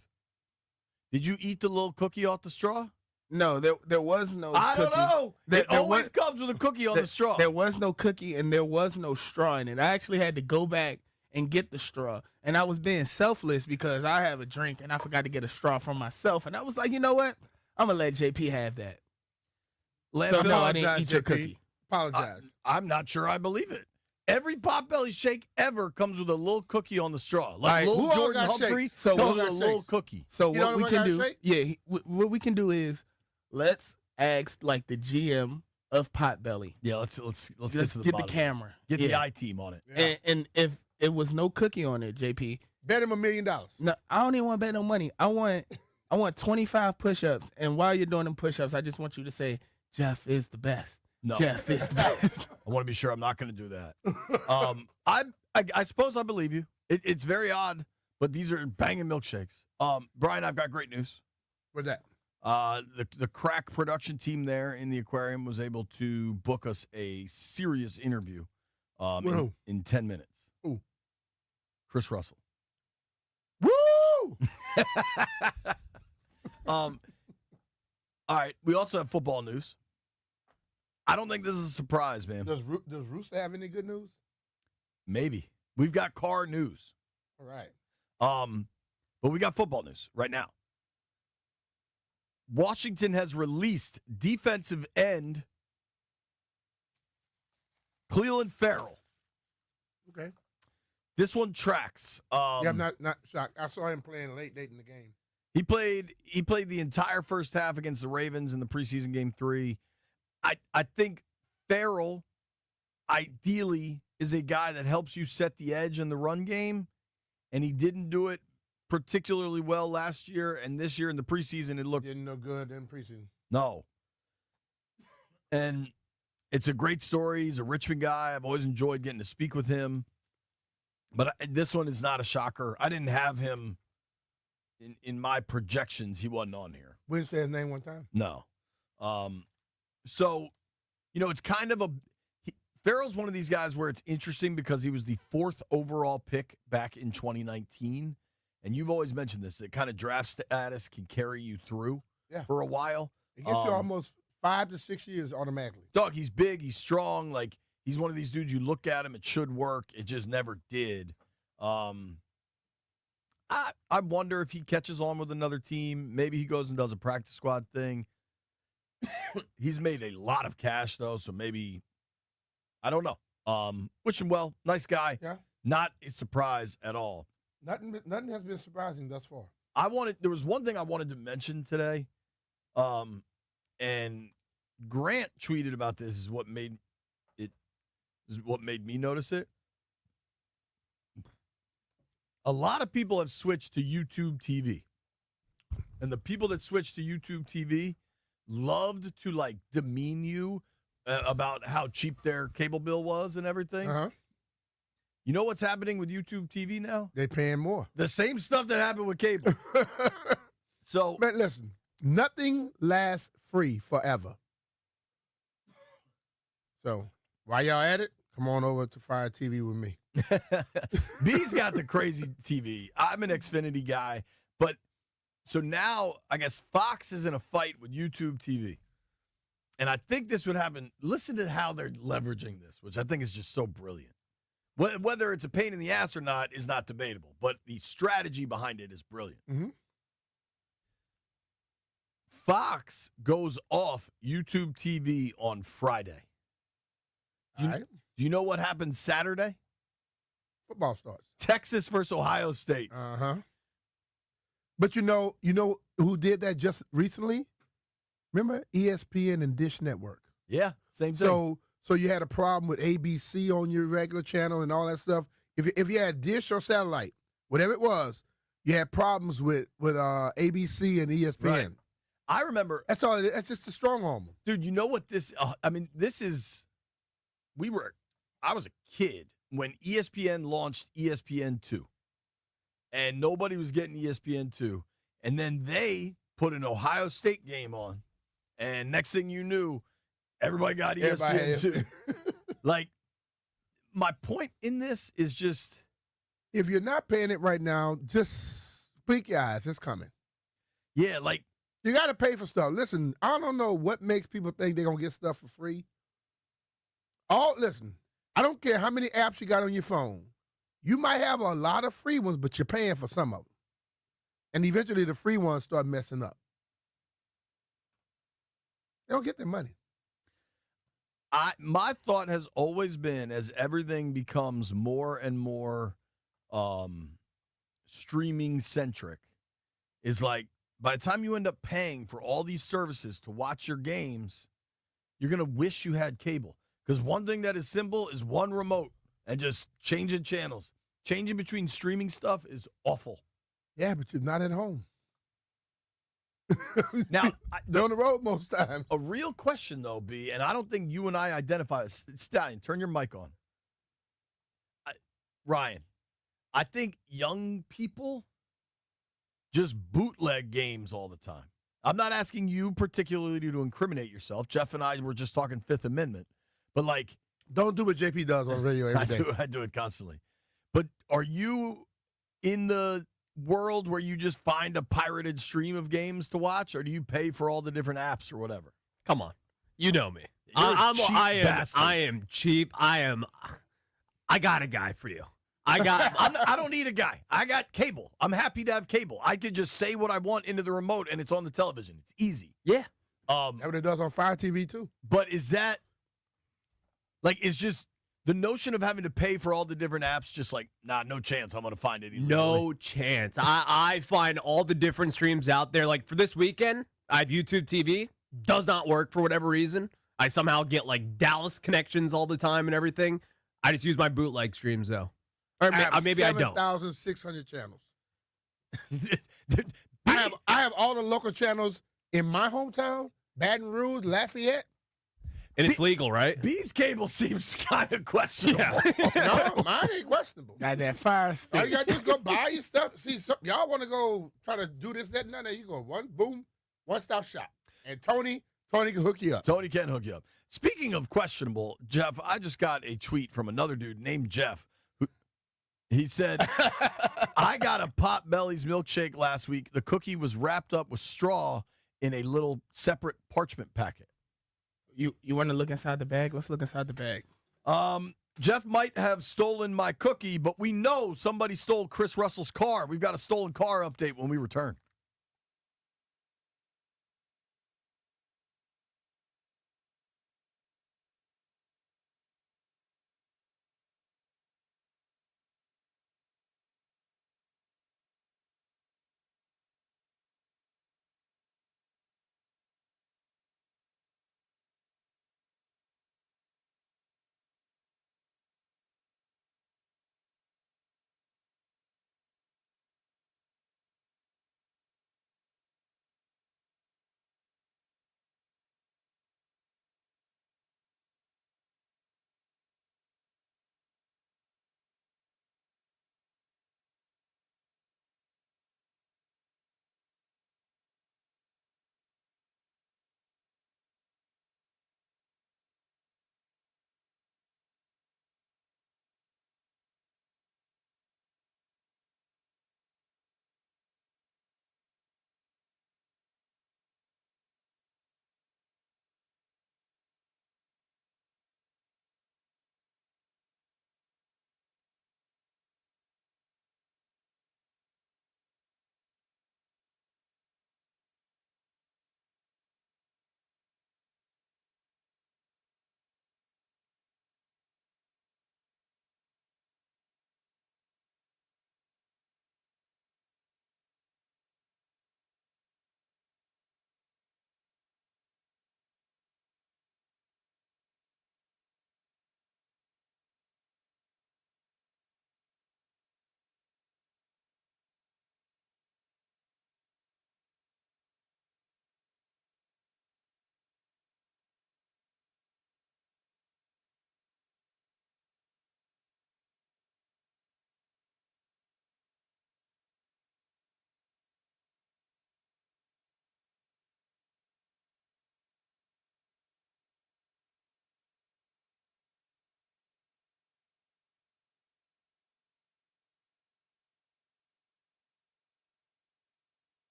Did you eat the little cookie off the straw? No, there was no cookie. I don't know. It There always was- comes with a cookie on the straw. There was no cookie and there was no straw in it. I actually had to go back and get the straw. And I was being selfless because I have a drink and I forgot to get a straw for myself. And I was like, you know what? I'm going to let JP have that. So no, I didn't eat your cookie. Apologize. I'm not sure I believe it. Every Potbelly shake ever comes with a little cookie on the straw. Like All right, little who all Jordan got Humphrey shakes? comes Who all with a got little shakes? cookie. So You know what we what can I do, say? what we can do is let's ask like the GM of Potbelly. Yeah, let's get to the Get the bottom of this. camera. Get Yeah. the I team on it. And if it was no cookie on it, JP, Bet him $1 million. no, I don't even want to bet no money. I want 25 push-ups, and while you're doing them push-ups, I just want you to say, Jeff is the best. No. Jeff is the best. I want to be sure I'm not going to do that. I suppose I believe you. It's very odd, but these are banging milkshakes. Brian, I've got great news. What's that? The crack production team there in the aquarium was able to book us a serious interview in 10 minutes. Who? Chris Russell. Woo! All right. We also have football news. I don't think this is a surprise, man. Does Rooster have any good news? Maybe. We've got car news. All right. But we got football news right now. Washington has released defensive end Clelin Ferrell. Okay. This one tracks. Yeah, I'm not shocked. I saw him playing late in the game. He played the entire first half against the Ravens in the preseason game 3. I think Ferrell ideally is a guy that helps you set the edge in the run game, and he didn't do it particularly well last year, and this year in the preseason it looked Didn't no good in preseason. no. And it's a great story. He's a Richmond guy. I've always enjoyed getting to speak with him. But this one is not a shocker. I didn't have him in my projections. He wasn't on here. We didn't say his name one time. No. So it's kind of Farrell's one of these guys where it's interesting because he was the 4th overall pick back in 2019. And you've always mentioned this, that kind of draft status can carry you through for a while. It gets you almost 5 to 6 years automatically. Dog, he's big, he's strong. Like, he's one of these dudes, you look at him, it should work. It just never did. I wonder if he catches on with another team. Maybe he goes and does a practice squad thing. He's made a lot of cash, though, so maybe, I don't know. Wish him well. Nice guy. Yeah. Not a surprise at all. Nothing has been surprising thus far. There was one thing I wanted to mention today, and Grant tweeted about this. Is what made me notice it. A lot of people have switched to YouTube TV, and the people that switched to YouTube TV loved to like demean you about how cheap their cable bill was and everything. Uh-huh. You know what's happening with YouTube TV now? They're paying more. The same stuff that happened with cable. So, man, listen, nothing lasts free forever. So, while y'all at it, come on over to Fire TV with me. B's got the crazy TV. I'm an Xfinity guy, but so now I guess Fox is in a fight with YouTube TV. And I think this would happen. Listen to how they're leveraging this, which I think is just so brilliant. Whether it's a pain in the ass or not is not debatable, but the strategy behind it is brilliant. Mm-hmm. Fox goes off YouTube TV on Friday. Do you know what happened Saturday? Football starts. Texas versus Ohio State. Uh-huh. But you know who did that just recently? Remember ESPN and Dish Network? Yeah, same thing. So you had a problem with ABC on your regular channel and all that stuff. If you had Dish or satellite, whatever it was, you had problems with ABC and ESPN. Right. I remember. That's all. That's just a strong arm. Dude, you know what this? This is. I was a kid when ESPN launched ESPN2, and nobody was getting ESPN2, and then they put an Ohio State game on, and next thing you knew, everybody got ESPN2. Like, my point in this is just, if you're not paying it right now, just blink your eyes. It's coming. Yeah, like, you got to pay for stuff. Listen, I don't know what makes people think they're going to get stuff for free. Listen, I don't care how many apps you got on your phone. You might have a lot of free ones, but you're paying for some of them. And eventually the free ones start messing up. They don't get their money. My thought has always been, as everything becomes more and more streaming centric, is like, by the time you end up paying for all these services to watch your games, you're going to wish you had cable. Because one thing that is simple is one remote and just changing channels. Changing between streaming stuff is awful. Yeah, but you're not at home. Now, they're on the road most times. A real question, though, B, and I don't think you and I identify. Stallion, turn your mic on. Ryan, I think young people just bootleg games all the time. I'm not asking you particularly to incriminate yourself. Jeff and I were just talking Fifth Amendment. But, like, don't do what JP does on the radio every day. I do it constantly. But are you in the world where you just find a pirated stream of games to watch, or do you pay for all the different apps or whatever? Come on, you know me. I am cheap. I got a guy for you. I don't need a guy. I got cable. I'm happy to have cable. I could just say what I want into the remote, and it's on the television. It's easy. Yeah. That's what it does on Fire TV too. But is that like, it's just the notion of having to pay for all the different apps? Just like, no chance. I'm gonna find it. No chance. I find all the different streams out there. Like for this weekend, I have YouTube TV. Does not work for whatever reason. I somehow get like Dallas connections all the time and everything. I just use my bootleg streams though. Or maybe I don't. 7,600 channels. I have all the local channels in my hometown, Baton Rouge, Lafayette. And it's legal, right? B's cable seems kind of questionable. Yeah. No, mine ain't questionable. Got that fire stick. All you got to do is go buy your stuff. See, y'all want to go try to do this, that, and that. You go one stop shop. And Tony Tony can hook you up. Tony can hook you up. Speaking of questionable, Jeff, I just got a tweet from another dude named Jeff. He said, I got a Potbelly's milkshake last week. The cookie was wrapped up with straw in a little separate parchment packet. You want to look inside the bag? Let's look inside the bag. Jeff might have stolen my cookie, but we know somebody stole Chris Russell's car. We've got a stolen car update when we return.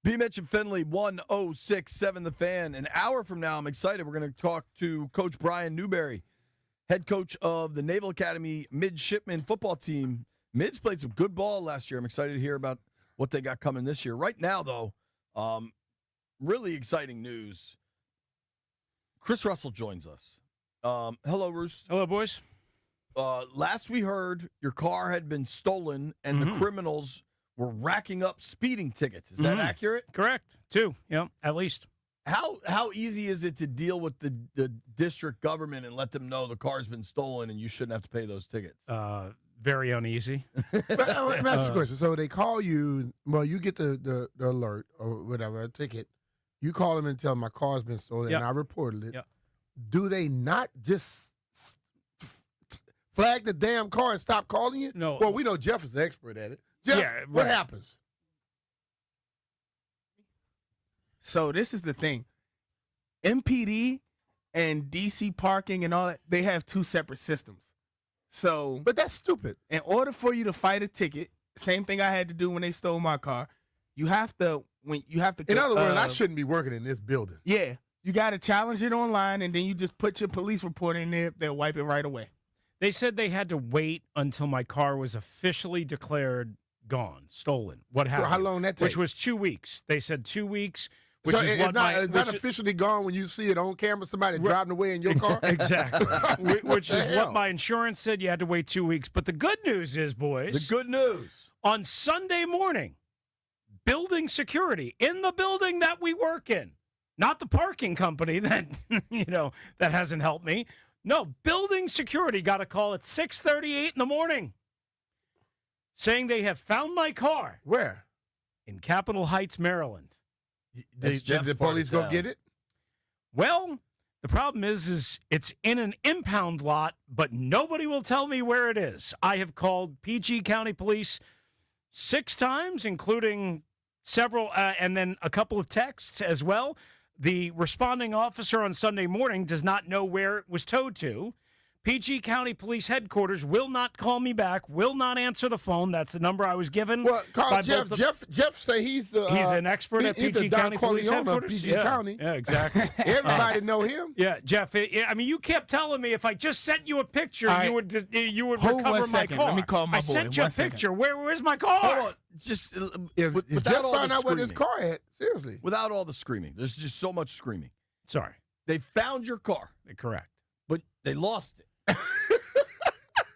B. Mitch and Finley, 1067 The Fan. An hour from now, I'm excited. We're going to talk to Coach Brian Newberry, head coach of the Naval Academy Midshipman football team. Mids played some good ball last year. I'm excited to hear about what they got coming this year. Right now, though, really exciting news. Chris Russell joins us. Hello, Roos. Hello, boys. Last we heard, your car had been stolen, and the criminals were racking up speeding tickets. Is that accurate? Correct. 2, at least. How easy is it to deal with the district government and let them know the car's been stolen and you shouldn't have to pay those tickets? Very uneasy. Let me ask you a question. So they call you, well, you get the alert or whatever, a ticket. You call them and tell them my car's been stolen and I reported it. Yep. Do they not just flag the damn car and stop calling you? No. Well, we know Jeff is the expert at it. Jeff, what happens? So this is the thing. MPD and DC parking and all that, they have 2 separate systems. So, but that's stupid. In order for you to fight a ticket, same thing I had to do when they stole my car. You have to In other words, I shouldn't be working in this building. Yeah. You got to challenge it online, and then you just put your police report in there. They'll wipe it right away. They said they had to wait until my car was officially declared gone, stolen. What happened? How long that take? Which was 2 weeks. They said 2 weeks. Which So is it's what not officially gone when you see it on camera, somebody driving away in your car? Exactly. Which the is hell? what my insurance said. You had to wait 2 weeks. But the good news is, boys. The good news. On Sunday morning, building security in the building that we work in, not the parking company that, that hasn't helped me. No, building security got a call at 6:38 in the morning saying they have found my car. Where? In Capitol Heights, Maryland. Did the police go get it? Well, the problem is it's in an impound lot, but nobody will tell me where it is. I have called PG County Police 6 times, including several, and then a couple of texts as well. The responding officer on Sunday morning does not know where it was towed to. PG County Police Headquarters will not call me back, will not answer the phone. That's the number I was given. Well, call by Jeff. Jeff say he's an expert at he's PG the Don County Police Corleone of Headquarters. PG County. Yeah, exactly. Everybody know him. Yeah, Jeff. I mean, you kept telling me if I just sent you a picture, All right. you would Hold recover 1 my second. car. Let me call my I boy. sent you a 1 second. picture. Where's my car? Hold on. Just If without Jeff all the found out where his screaming. car at, seriously. Without all the screaming. There's just so much screaming. Sorry. They found your car, Correct. but they lost it.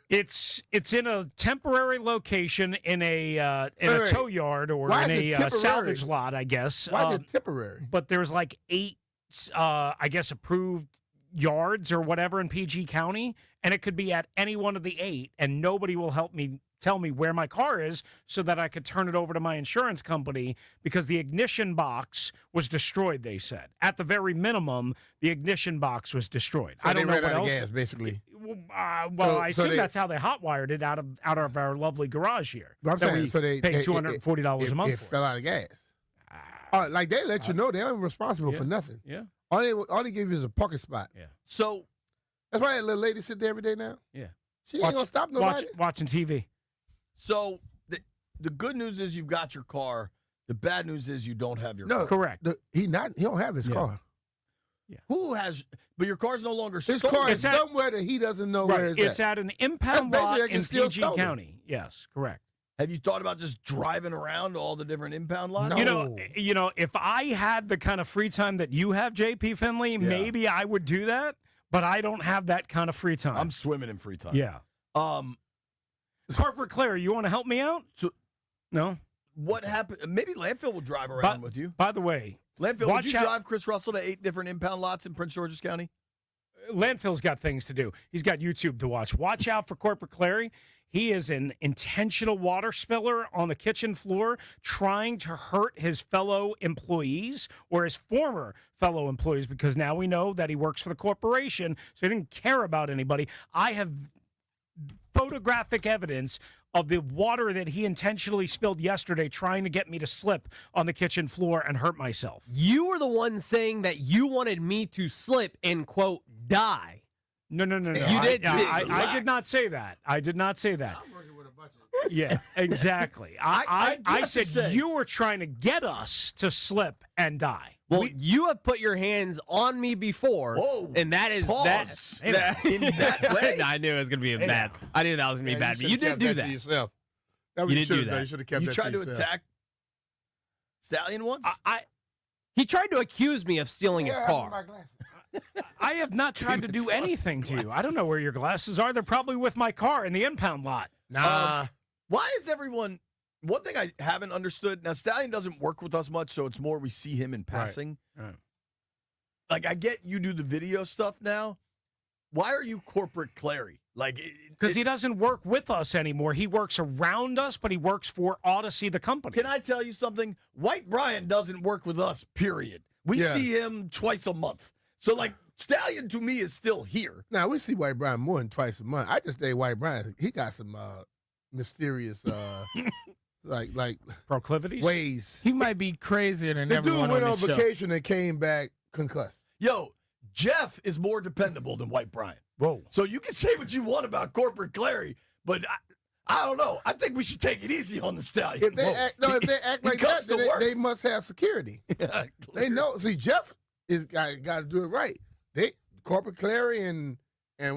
It's in a temporary location in a Wait. tow yard or Why in is it a temporary? salvage lot, I guess. Why is it temporary? But there's like 8, I guess, approved yards or whatever in PG County, and it could be at any one of the 8, and nobody will help me tell me where my car is so that I could turn it over to my insurance company because the ignition box was destroyed, they said. At the very minimum, the ignition box was destroyed. So I don't they know ran what out else. of gas, basically. Well, I assume that's how they hotwired it out of our lovely garage here. But I'm that saying, we so they pay $240 a month It for. fell out of gas. Like they let you know they're responsible for nothing. Yeah. All they give you is a parking spot. Yeah. So that's why that little lady sit there every day now. Yeah. She ain't gonna stop nobody. Watching TV. So the good news is you've got your car. The bad news is you don't have your No, car. Correct. He don't have his car. Who has? But your car's no longer His stolen. car is somewhere that he doesn't know where It's at an impound That's lot basically in it's still PG stolen. County. Yes, correct. Have you thought about just driving around all the different impound lots? You know, if I had the kind of free time that you have, JP Finley, maybe I would do that. But I don't have that kind of free time. I'm swimming in free time. Yeah. Corporate Claire, you want to help me out? No. What happened? Maybe Landfill will drive around with you. By the way, Landfill, would watch you out- drive Chris Russell to 8 different impound lots in Prince George's County? Landfill's got things to do. He's got YouTube to watch. Watch out for Corporate Clary. He is an intentional water spiller on the kitchen floor trying to hurt his fellow employees or his former fellow employees because now we know that he works for the corporation, so he didn't care about anybody. I have photographic evidence of the water that he intentionally spilled yesterday trying to get me to slip on the kitchen floor and hurt myself. You were the one saying that you wanted me to slip and, quote, die. No. You did. I did not say that. I did not say that. Yeah, exactly. I said you were trying to get us to slip and die. Well, you have put your hands on me before, and that is Pause. that. In that way? No, I knew it was going to be bad. I knew that was going to be bad, but you did do that. Yourself. That was You you did do should have done. that. You should have kept You that tried to yourself. attack Stallion once? He tried to accuse me of stealing his Yeah, car. my glasses. I have not tried to do anything to you. I don't know where your glasses are. They're probably with my car in the impound lot. Nah. Why is everyone... One thing I haven't understood, now Stallion doesn't work with us much, so it's more we see him in passing. Right. Like, I get you do the video stuff now. Why are you corporate Clary? Like, Because he doesn't work with us anymore. He works around us, but he works for Odyssey, the company. Can I tell you something? White Brian doesn't work with us, period. We Yeah. see him twice a month. So, like, Stallion to me is still here. Now we see White Brian more than twice a month. I just say White Brian. He got some mysterious, like proclivities ways. He might be crazier than The everyone dude went on on this show. vacation and came back concussed. Yo, Jeff is more dependable than White Brian. Whoa. So you can say what you want about corporate Clary, but I don't know. I think we should take it easy on the Stallion. If they act, no, if they act He like comes that, to then work. they must have security. Yeah, They know. See, Jeff is got to do it right. They corporate Clary and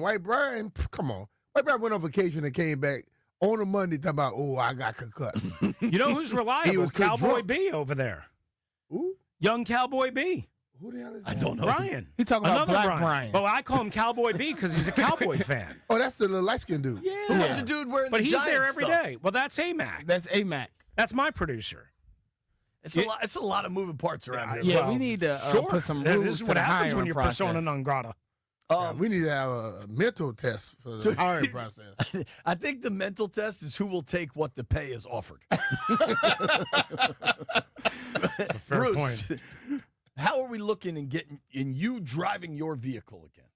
White Brian. Come on, White Brian went on vacation and came back on a Monday talking about, oh, I got concussed. You know who's He reliable? was Cowboy drunk. B over there. Who? Young Cowboy B. Who the hell is that? I don't know. Brian. He talking about Another Black Brian. Well, I call him Cowboy B because he's a Cowboy fan. Oh, that's the little light-skinned dude. Who was the dude wearing But the he's Giants there every stuff? day. Well, that's AMAC. That's AMAC. That's my producer. It's a lot. It's a lot of moving parts around here. Yeah, Well, we need to sure. put some This rules is to what the happens hiring when you're process. persona non grata. We need to have a mental test for the So- hiring process. I think the mental test is who will take what the pay is offered. Fair Bruce, point. how are we looking and getting in you driving your vehicle again?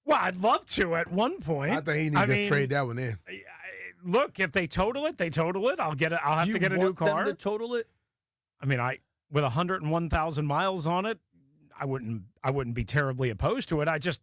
Well, I'd love to at one point. I think he needs to trade that one in. Look, if they total it, they total it. I'll get it. I'll have Do to you get a new want them car. to total it? I mean, with 101,000 miles on it, I wouldn't be terribly opposed to it. I just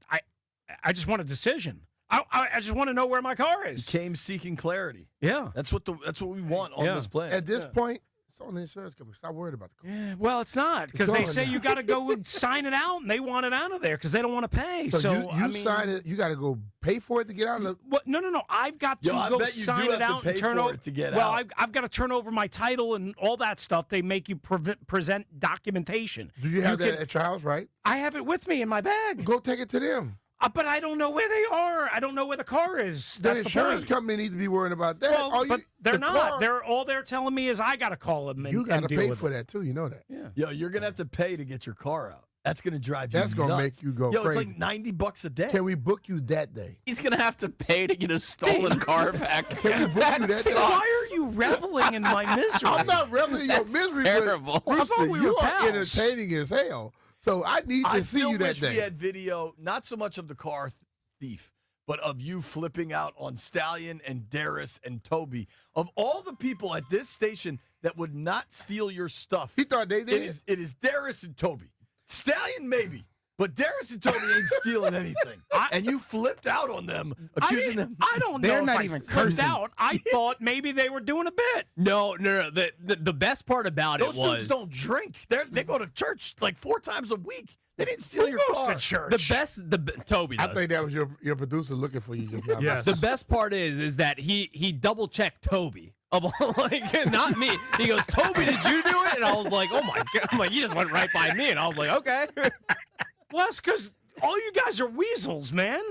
want a decision. I just want to know where my car is. Came seeking clarity. Yeah. That's what we want on Yeah. this plan. At this point, it's on the insurance company. Stop worried about the car. Yeah, well, it's not because they gone say now. you got to go and sign it out, and they want it out of there because they don't want to pay. So, So, you I mean, sign it. You got to go pay for it to get out of the. What? No. I've got to Yo, I go bet you do sign have it to out pay and turn for over it to get well, out. I've got to turn over my title and all that stuff. They make you present documentation. Do you have that can- at your house, right? I have it with me in my bag. Go take it to them. But I don't know where they are. I don't know where the car is. The That's the insurance point. company needs to be worrying about that. Well, All but you- they're the not. car- All they're telling me is I got to call them and, you got to and deal pay with for it. that too. You know that. Yeah. Yo, you're gonna have to pay to get your car out. That's gonna drive you. That's gonna nuts. make you go Yo, crazy. it's like $90 a day. Can we book you that day? He's gonna have to pay to get a stolen car back. Can we book you that day? Why are you reveling in my misery? I'm not reveling in your misery. terrible. But I thought Brewster, we you were are pals. entertaining as hell. So I need to I see still you that wish we day. had video, not so much of the car thief, but of you flipping out on Stallion and Darius and Toby. Of all the people at this station that would not steal your stuff, He thought they did. it is Darius and Toby. Stallion maybe, but Darius and Toby ain't stealing anything. And you flipped out on them, accusing them. I don't They're know not if I even flipped cursing. out. I thought maybe they were doing a bit. No. The best part about Those it was dudes don't drink. They go to church like 4 times a week. They didn't steal Who your goes car. to church? Toby I does. think that was your producer looking for you just now. Yes. The best part is that he double checked Toby. Of all, like, not me. He goes, Toby, did you do it? And I was like, oh my god! I'm like, you just went right by me, and I was like, okay. Well, that's because all you guys are weasels, man.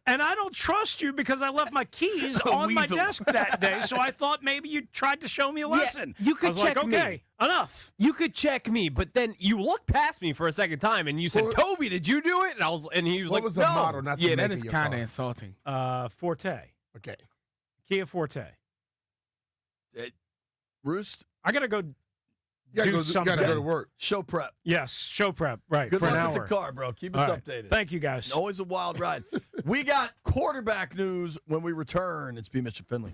And I don't trust you because I left my keys on my weasel. desk that day. So I thought maybe you tried to show me a lesson. you could I was like, check me. okay, enough. You could check me, but then you looked past me for a second time, and you said, Well, Toby, did you do it? And he was What like, was the no. model? Not to Yeah, make that in is your kind of car? insulting. Forte. Okay. Kia Forte. Roost, I got to go You gotta, do go, something. gotta go to work. show prep. Yes, show prep. Right, Good for an luck hour. with the car, bro. Keep us All right. updated. Thank you, guys. Always a wild ride. We got quarterback news when we return. It's B. Mitchell Finley.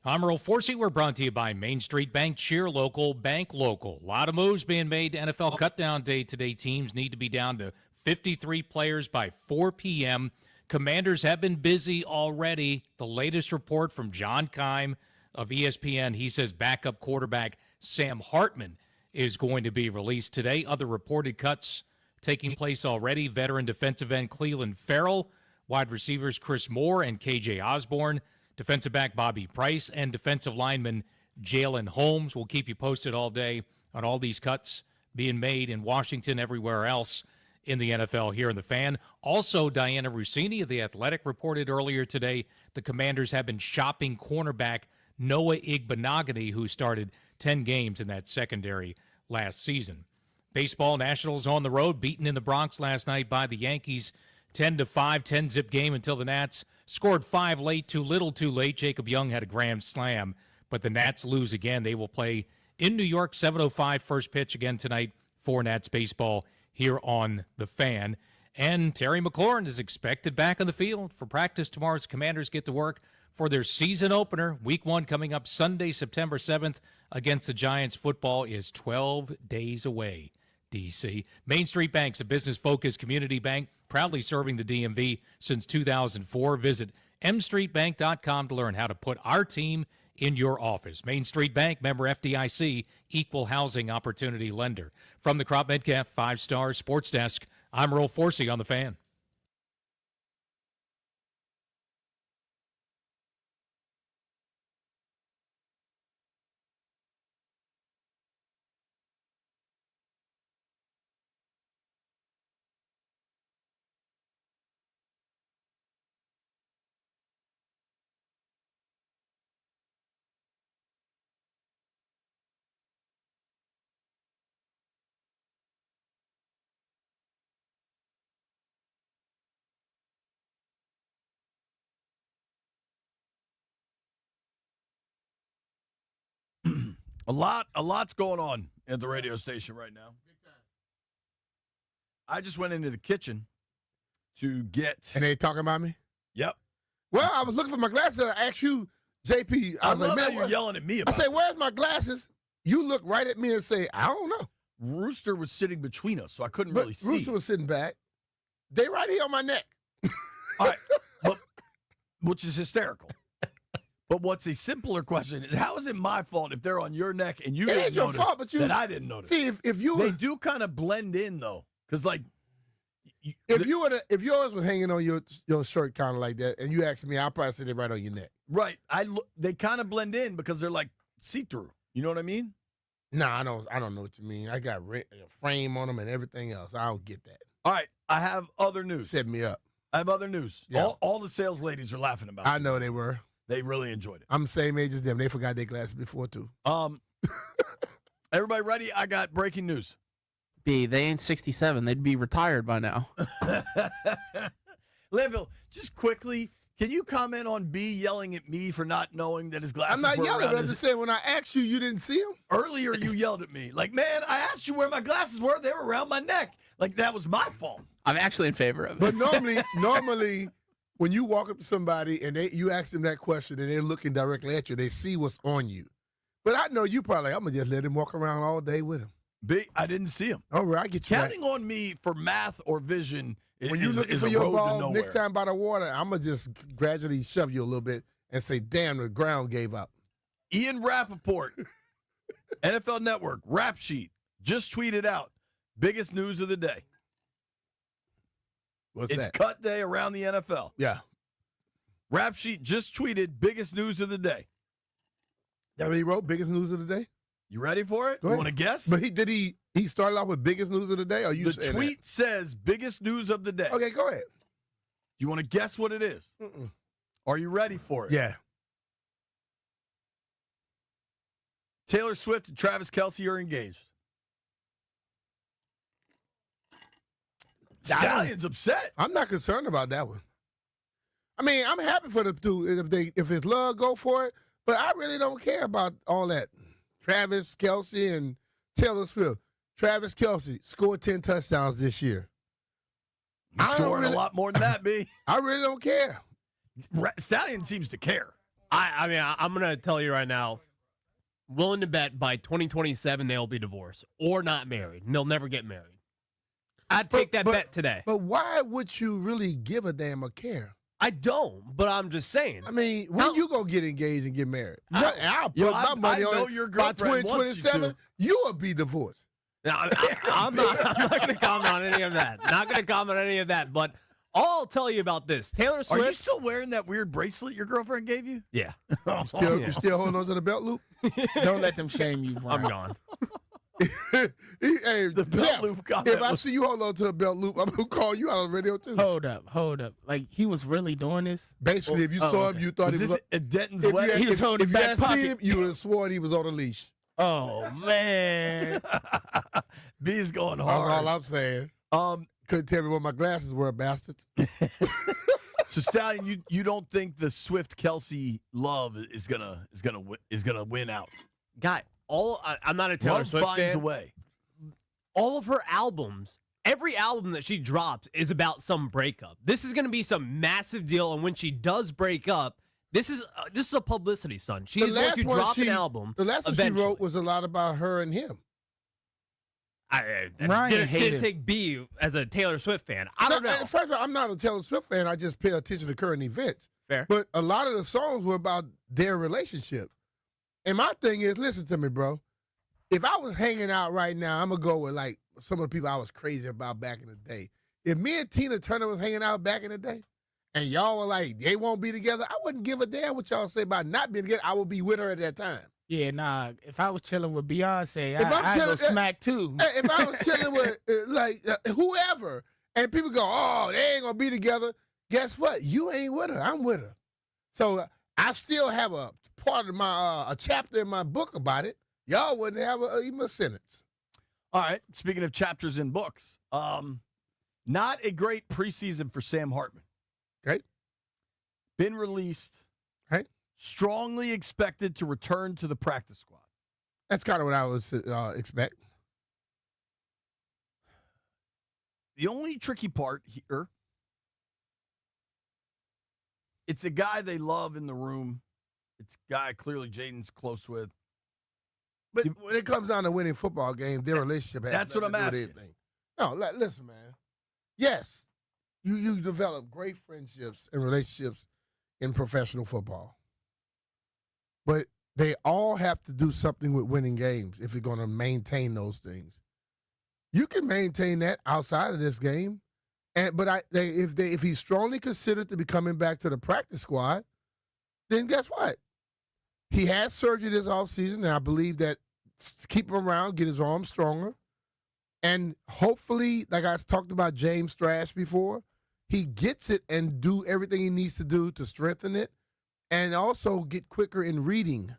I'm Earl Forsey. We're brought to you by Main Street Bank. Cheer local, bank local. A lot of moves being made. NFL cutdown day today. Teams need to be down to 53 players by 4 p.m. Commanders have been busy already. The latest report from John Keim of ESPN, he says backup quarterback Sam Hartman is going to be released today. Other reported cuts taking place already. Veteran defensive end Cleveland Farrell, wide receivers Chris Moore and KJ Osborne, defensive back Bobby Price, and defensive lineman Jalen Holmes. We'll keep you posted all day on all these cuts being made in Washington, everywhere else in the NFL here in the Fan. Also, Diana Rossini of The Athletic reported earlier today the Commanders have been shopping cornerback Noah Igbenogany, who started 10 games in that secondary last season. Baseball, Nationals on the road, beaten in the Bronx last night by the Yankees, 10-5, 10-zip game until the Nats scored 5 late, too little, too late. Jacob Young had a grand slam, but the Nats lose again. They will play in New York, 7:05 first pitch again tonight for Nats baseball here on the Fan. And Terry McLaurin is expected back on the field for practice tomorrow as Commanders get to work for their season opener. Week 1 coming up Sunday, September 7th against the Giants. Football is 12 days away. DC. Main Street Bank's a business-focused community bank, proudly serving the DMV since 2004. Visit mstreetbank.com to learn how to put our team in your office. Main Street Bank, member FDIC, equal housing opportunity lender. From the Crop Metcalf 5-Star Sports Desk, I'm Earl Forsey on the Fan. A lot's going on at the radio station right now. I just went into the kitchen to get. And they talking about me? Yep. Well, I was looking for my glasses. I asked you, JP. I was love like, how you're yelling at me about I say, it. where's my glasses? You look right at me and say, I don't know. Rooster was sitting between us, so I couldn't But really see. Rooster was sitting back. They right here on my neck. All right, but, which is hysterical. But what's a simpler question is, how is it my fault if they're on your neck and you It didn't ain't your notice fault, but you- that I didn't notice? See, if you They were, do kind of blend in, though, because, like, if yours was hanging on your shirt kind of like that, and you asked me, I'll probably sit it right on your neck. right, they kind of blend in because they're, like, see-through. You know what I mean? Nah, I don't know what you mean. I got a frame on them and everything else. I don't get that. All right, I have other news. Set me up. I have other news. Yeah. All the sales ladies are laughing about I it. know they were. They really enjoyed it. I'm the same age as them. They forgot their glasses before, too. Everybody ready? I got breaking news. B, they ain't 67. They'd be retired by now. Linville, just quickly, can you comment on B yelling at me for not knowing that his glasses I'm not were yelling, around but I'm his... just saying, when I asked you, you didn't see them? Earlier, you yelled at me. Like, man, I asked you where my glasses were. They were around my neck. Like, that was my fault. I'm actually in favor of it. But normally, when you walk up to somebody and you ask them that question and they're looking directly at you, they see what's on you. But I know you probably, I'm going to just let him walk around all day with him. B, I didn't see him. All right, I get you. Counting on me for math or vision When you're looking is for a your road to ball nowhere. next time by the water, I'm going to just gradually shove you a little bit and say, damn, the ground gave up. Ian Rappaport, NFL Network, Rap Sheet, just tweeted out, biggest news of the day. What's It's that? cut day around the NFL. Yeah. Rap Sheet just tweeted, biggest news of the day. That what he wrote? Biggest news of the day? You ready for it? Go You ahead. want to guess? But he started off with biggest news of the day? Or you The saying tweet says, biggest news of the day. that? Okay, go ahead. You want to guess what it is? Mm-mm. Are you ready for it? Yeah. Taylor Swift and Travis Kelce are engaged. Stallion's upset. I'm not concerned about that one. I mean, I'm happy for the two if it's love, go for it. But I really don't care about all that. Travis Kelce and Taylor Swift. Travis Kelce scored 10 touchdowns this year. He's scoring a lot more than that, B. I really don't care. Stallion seems to care. I mean, I'm going to tell you right now, willing to bet by 2027 they'll be divorced or not married, and they'll never get married. I'd take that bet today. But why would you really give a damn or care? I don't, but I'm just saying. I mean, when you gonna get engaged and get married? I'll put Yo, my money I know on your it. By girlfriend wants you 2027, to. you will be divorced. No, I'm not going to comment on any of that. Not going to comment on any of that. But all I'll tell you about this, Taylor Swift. Are you still wearing that weird bracelet your girlfriend gave you? Yeah. You still holding on to the belt loop? Don't let them shame you, Brian. I'm gone. Hey, The belt Jeff, loop comment if I was- see you hold on to a belt loop, I'm gonna call you out on the radio too. Hold up. Like, he was really doing this? Basically, if you Oh, saw okay. him, you thought Was he this was. at Denton's If you wedding? had, He was if, holding if the you back had seen pocket. him, you would have sworn he was on a leash. Oh, man. B is going That's hard. all I'm saying. Couldn't tell me what my glasses were, bastards. So Stallion, you don't think the Swift Kelsey love is gonna win out? Guy, I'm not a Taylor Love Swift finds fan. a way. All of her albums, every album that she drops is about some breakup. This is going to be some massive deal, and when she does break up, this is a publicity stunt. She is going to drop an album. The last one she eventually. wrote was a lot about her and him. I Ryan didn't hated- take B as a Taylor Swift fan. I don't know. First of all, I'm not a Taylor Swift fan. I just pay attention to current events. Fair. But a lot of the songs were about their relationship. And my thing is, listen to me, bro. If I was hanging out right now, I'm going to go with like some of the people I was crazy about back in the day. If me and Tina Turner was hanging out back in the day and y'all were like, they won't be together, I wouldn't give a damn what y'all say about not being together. I would be with her at that time. Yeah, nah. If I was chilling with Beyonce, If I'm I'd go chilling- smack too. Hey, if I was chilling with whoever, and people go, "Oh, they ain't gonna be together," guess what? You ain't with her. I'm with her. So I still have a part of my a chapter in my book about it. Y'all wouldn't have even a sentence. All right. Speaking of chapters in books, not a great preseason for Sam Hartman. Okay. Been released. Right. Strongly expected to return to the practice squad. That's kind of what I was expect. The only tricky part here, it's a guy they love in the room. It's a guy clearly Jaden's close with. But when it comes down to winning football games, their relationship has That's what nothing I'm to do with asking. anything. No, listen, man. Yes, you develop great friendships and relationships in professional football. But they all have to do something with winning games if you're going to maintain those things. You can maintain that outside of this game, but if he's strongly considered to be coming back to the practice squad, then guess what? He had surgery this offseason, and I believe that keep him around, get his arm stronger, and hopefully, like I talked about James Thrash before, he gets it and do everything he needs to do to strengthen it, and also get quicker in reading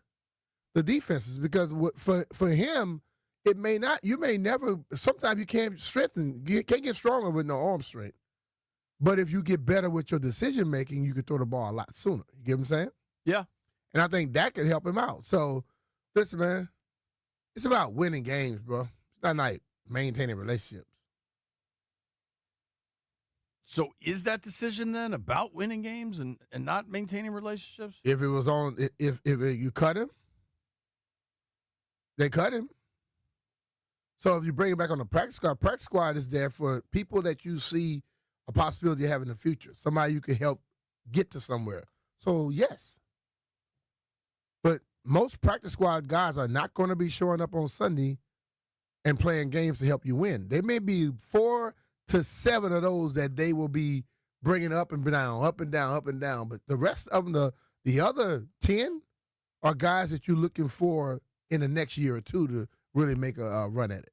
the defenses. Because for him, it may not. You may never. Sometimes you can't strengthen. You can't get stronger with no arm strength. But if you get better with your decision making, you can throw the ball a lot sooner. You get what I'm saying? Yeah. And I think that could help him out. So, listen, man, it's about winning games, bro. It's not like maintaining relationships. So is that decision then about winning games and not maintaining relationships? If it was on, if you cut him, they cut him. So if you bring him back on the practice squad is there for people that you see a possibility of having in the future. Somebody you can help get to somewhere. So yes. But most practice squad guys are not going to be showing up on Sunday and playing games to help you win. There may be 4 to 7 of those that they will be bringing up and down, up and down, up and down. But the rest of them, the other 10 are guys that you're looking for in the next year or two to really make a run at it.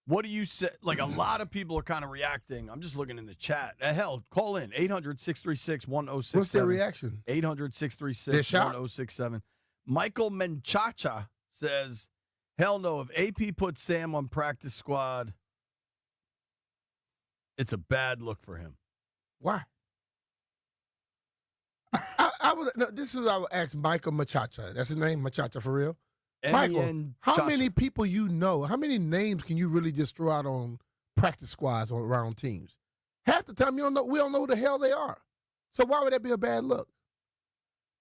What do you say? Like, a lot of people are kind of reacting. I'm just looking in the chat. Hell, call in 800-636-1067. What's their reaction? 800-636-1067. Michael Menchacha says, hell no, if AP puts Sam on practice squad, it's a bad look for him. Why? This is what I would ask Michael Machacha. That's his name, Machacha, for real? Michael, how many people you know, how many names can you really just throw out on practice squads or around teams? Half the time we don't know who the hell they are. So why would that be a bad look?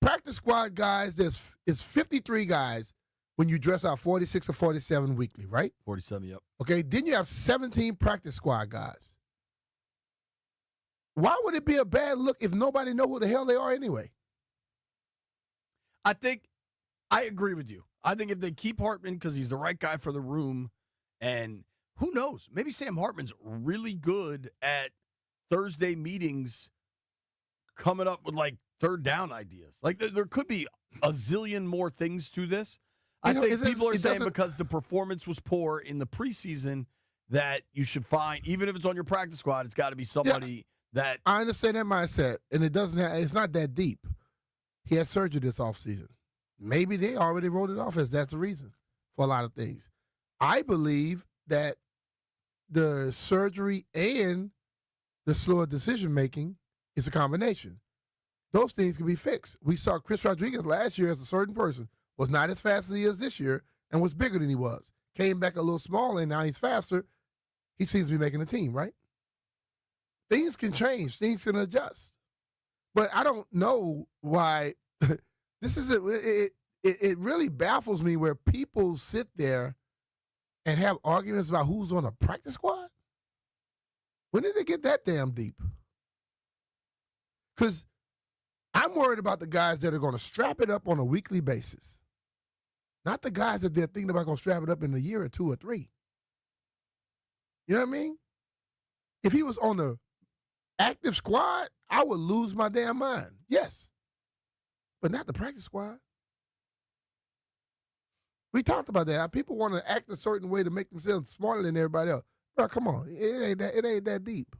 practice squad guys, it's 53 guys when you dress out 46 or 47 weekly, right? 47, yep. Okay, then you have 17 practice squad guys. Why would it be a bad look if nobody know who the hell they are anyway? I think I agree with you. I think if they keep Hartman because he's the right guy for the room, and who knows, maybe Sam Hartman's really good at Thursday meetings coming up with like third down ideas. Like there could be a zillion more things to this. I think people are saying because the performance was poor in the preseason that you should find, even if it's on your practice squad, it's got to be somebody that. I understand that mindset, and it's not that deep. He had surgery this offseason. Maybe they already wrote it off as that's the reason for a lot of things. I believe that the surgery and the slower decision making is a combination. Those things can be fixed. We saw Chris Rodriguez last year as a certain person, was not as fast as he is this year, and was bigger than he was. Came back a little smaller, and now he's faster. He seems to be making the team, right? Things can change. Things can adjust. But I don't know why this is it really baffles me where people sit there and have arguments about who's on a practice squad. When did it get that damn deep? Because I'm worried about the guys that are going to strap it up on a weekly basis. Not the guys that they're thinking about going to strap it up in a year or 2 or 3. You know what I mean? If he was on the active squad, I would lose my damn mind. Yes. But not the practice squad. We talked about that. People want to act a certain way to make themselves smarter than everybody else. Bro, come on. It ain't that deep.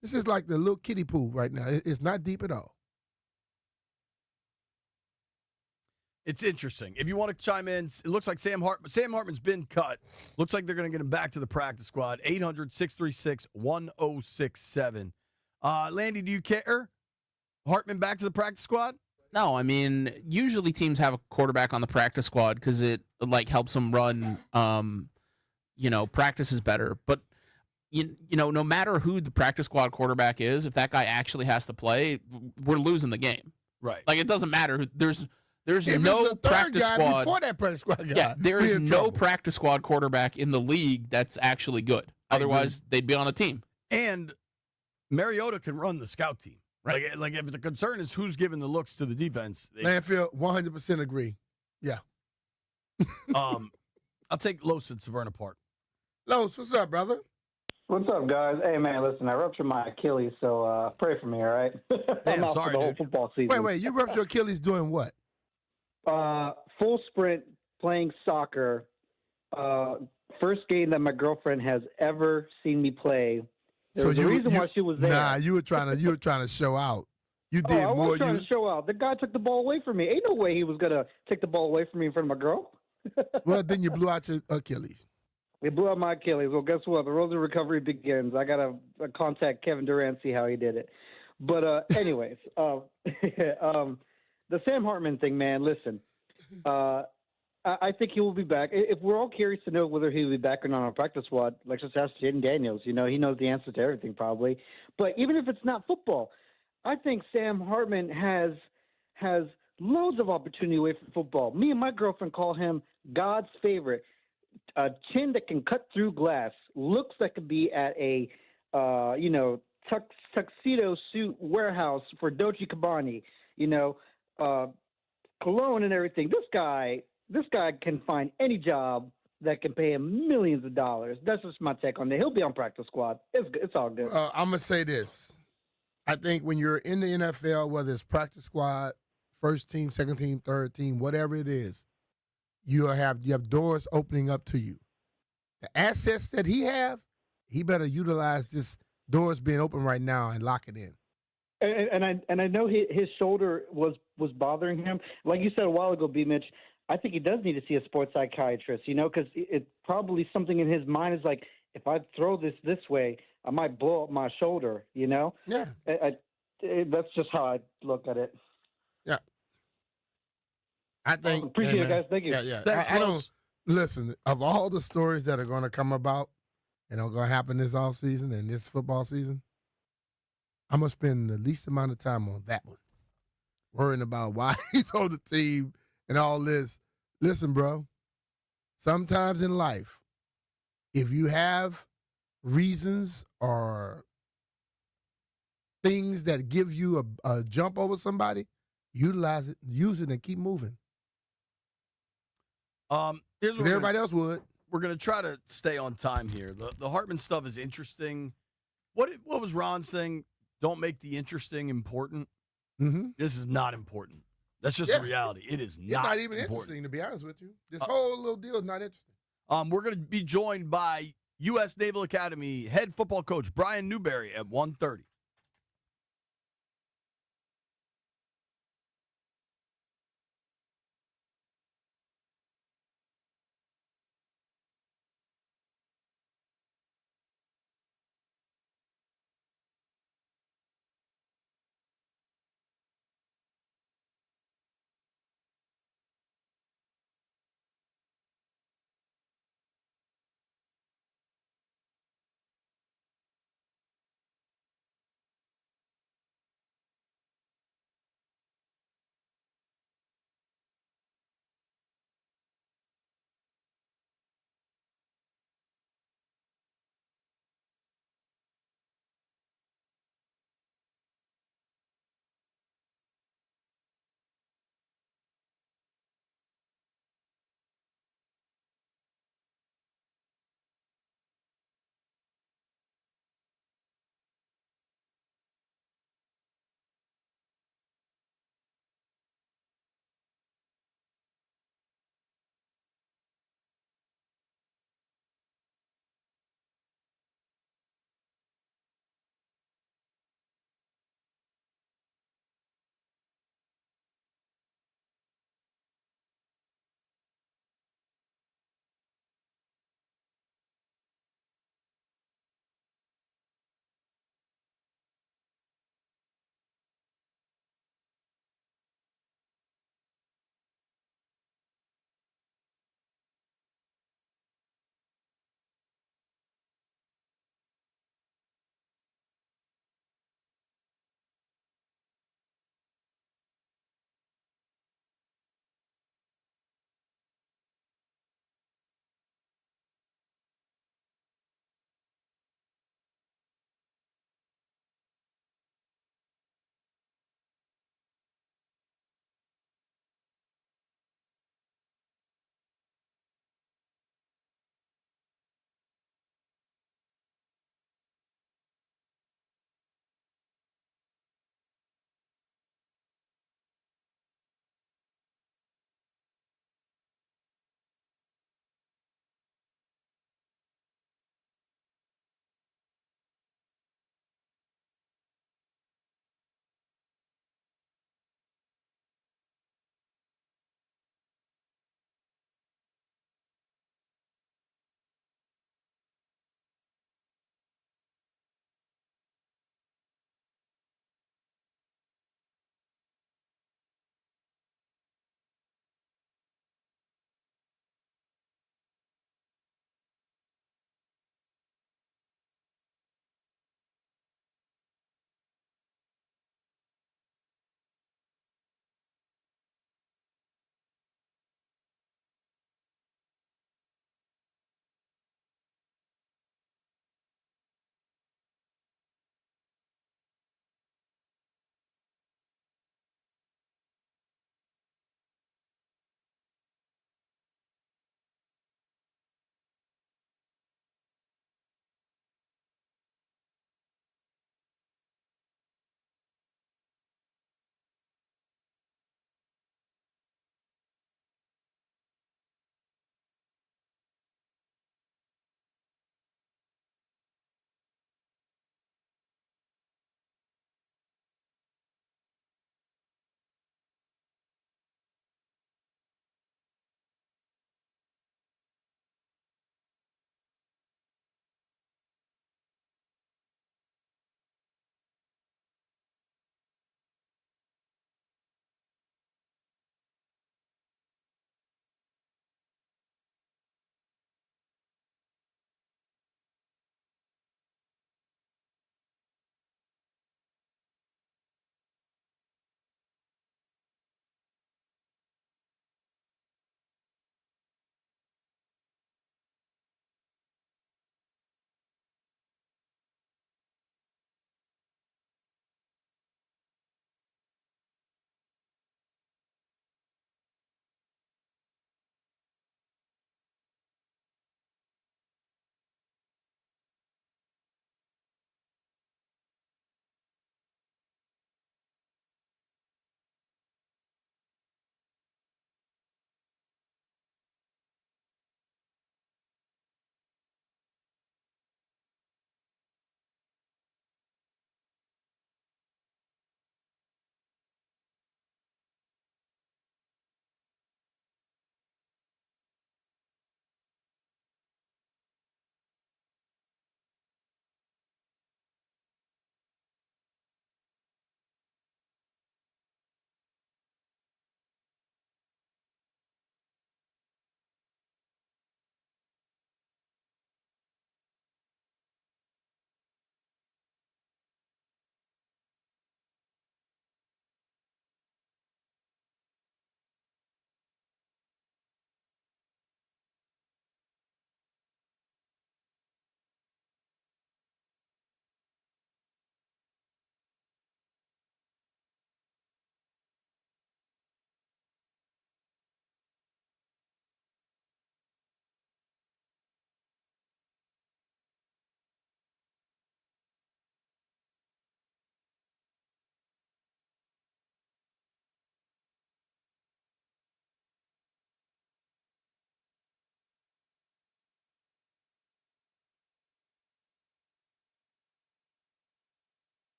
This is like the little kiddie pool right now. It's not deep at all. It's interesting. If you want to chime in, it looks like Sam Hartman's been cut. Looks like they're going to get him back to the practice squad. 800-636-1067. Landy, do you care? Hartman back to the practice squad? No, I mean, usually teams have a quarterback on the practice squad because it like helps them run. Practice is better. But you know, no matter who the practice squad quarterback is, if that guy actually has to play, we're losing the game. Right. Like it doesn't matter who. There's if no it's a third practice guy squad before that practice squad guy. Yeah, there we're is in no trouble. practice squad quarterback in the league that's actually good. Otherwise, they'd be on a team. And Mariota can run the scout team. Right. Like if the concern is who's giving the looks to the defense. Landfill, 100% agree. Yeah. I'll take Los and Severna Park. Los, what's up, brother? What's up, guys? Hey, man, listen, I ruptured my Achilles, so pray for me, all right? I'm out for the whole football season. Wait, you ruptured your Achilles doing what? Full sprint, playing soccer. First game that my girlfriend has ever seen me play. There's a reason why she was there. Nah, you were trying to show out. You did I more. was trying to show out. The guy took the ball away from me. Ain't no way he was gonna take the ball away from me in front of my girl. Well, then you blew out your Achilles. It blew out my Achilles. Well, guess what? The road to recovery begins. I got to contact Kevin Durant, see how he did it. But anyways, the Sam Hartman thing, man, listen. I think he will be back. If we're all curious to know whether he will be back or not on a practice squad, let's just ask Jaden Daniels. You know, he knows the answer to everything probably. But even if it's not football, I think Sam Hartman has loads of opportunity away from football. Me and my girlfriend call him God's favorite. A chin that can cut through glass. Looks like could be at a tuxedo suit warehouse for Dolce & Gabbana. Cologne and everything. This guy can find any job that can pay him millions of dollars. That's just my take on it. He'll be on practice squad. It's all good. I'm gonna say this. I think when you're in the NFL, whether it's practice squad, first team, second team, third team, whatever it is, you have doors opening up to you. The assets that he better utilize this doors being open right now and lock it in. And I know his shoulder was bothering him. Like you said a while ago, B. Mitch, I think he does need to see a sports psychiatrist, because it probably something in his mind is like, if I throw this way, I might blow up my shoulder, Yeah. That's just how I look at it. Yeah. I think. Appreciate it, guys. Thank you. Yeah. Thanks, I don't listen. Of all the stories that are going to come about and are going to happen this offseason and this football season, I'm going to spend the least amount of time on that one. worrying about why he's on the team and all this. Listen, bro, sometimes in life, if you have reasons or things that give you a jump over somebody, utilize it, use it, and keep moving. Here's what Everybody else would. We're going to try to stay on time here. The Hartman stuff is interesting. What was Ron saying? Don't make the interesting important. Mm-hmm. This is not important. That's just the reality. It is It's not even important. interesting, to be honest with you. This whole little deal is not interesting. We're going to be joined by U.S. Naval Academy head football coach Brian Newberry at 1:30.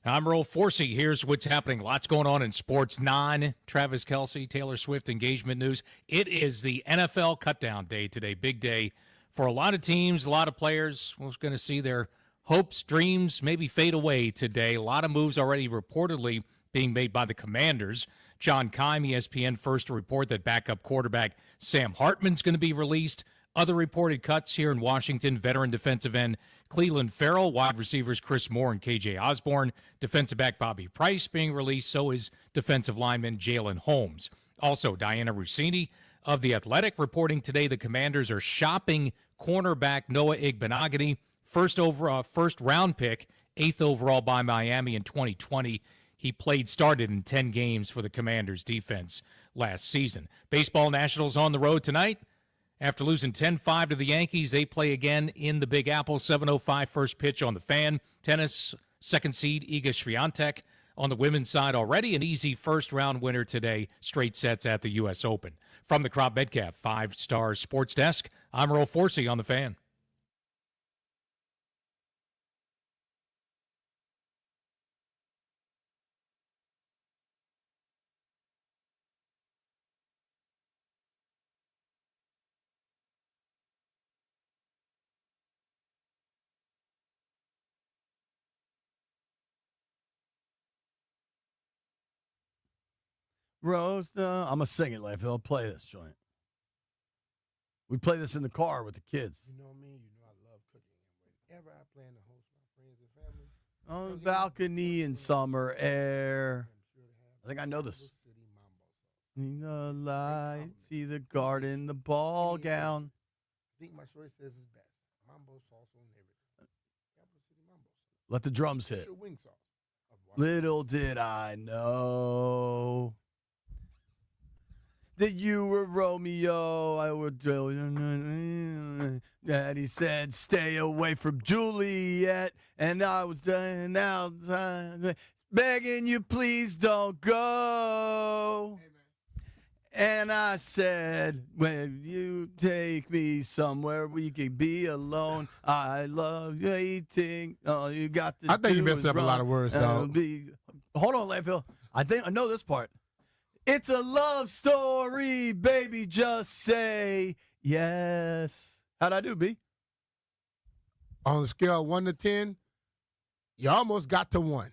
I'm Earl Forsey. Here's what's happening. Lots going on in sports. Travis Kelce, Taylor Swift engagement news. It is the NFL cutdown day today. Big day for a lot of teams, a lot of players. We're going to see their hopes, dreams maybe fade away today. A lot of moves already reportedly being made by the Commanders. John Keim, ESPN, first to report that backup quarterback Sam Hartman's going to be released. Other reported cuts here in Washington, veteran defensive end Cleveland Farrell, wide receivers Chris Moore and KJ Osborne, defensive back Bobby Price being released, so is defensive lineman Jalen Holmes. Also, Diana Rossini of The Athletic reporting today the Commanders are shopping cornerback Noah Igbenogany, first round pick, 8th overall by Miami in 2020. He started in 10 games for the Commanders defense last season. Baseball Nationals on the road tonight. After losing 10-5 to the Yankees, they play again in the Big Apple, 7:05 first pitch on the Fan. Tennis, second seed Iga Swiatek on the women's side already. An easy first-round winner today, straight sets at the U.S. Open. From the Crop Metcalf 5-Star Sports Desk, I'm Earl Forsey on the Fan. Roast. I'm going to sing it, Leif. I'll play this joint. We play this in the car with the kids. You know me, you know I love cooking. Whenever I plan to host my friends and family. On the balcony in summer air. I think I know this. See the light, see the garden, the ball gown. I think my choice says it's best. Mambo sauce on everything. Capital City Mambo sauce. Let the drums hit. Special wing sauce. Little did I know that you were Romeo. I would tell you. Daddy said, stay away from Juliet. And I was dying outside, begging you, please don't go. And I said, when you take me somewhere we can be alone, I love waiting. Oh, you got to I think you do messed is up a lot run of words, and dog. Hold on, Landfill. I think I know this part. It's a love story, baby. Just say yes. How'd I do, B? On a scale of 1 to 10, you almost got to 1.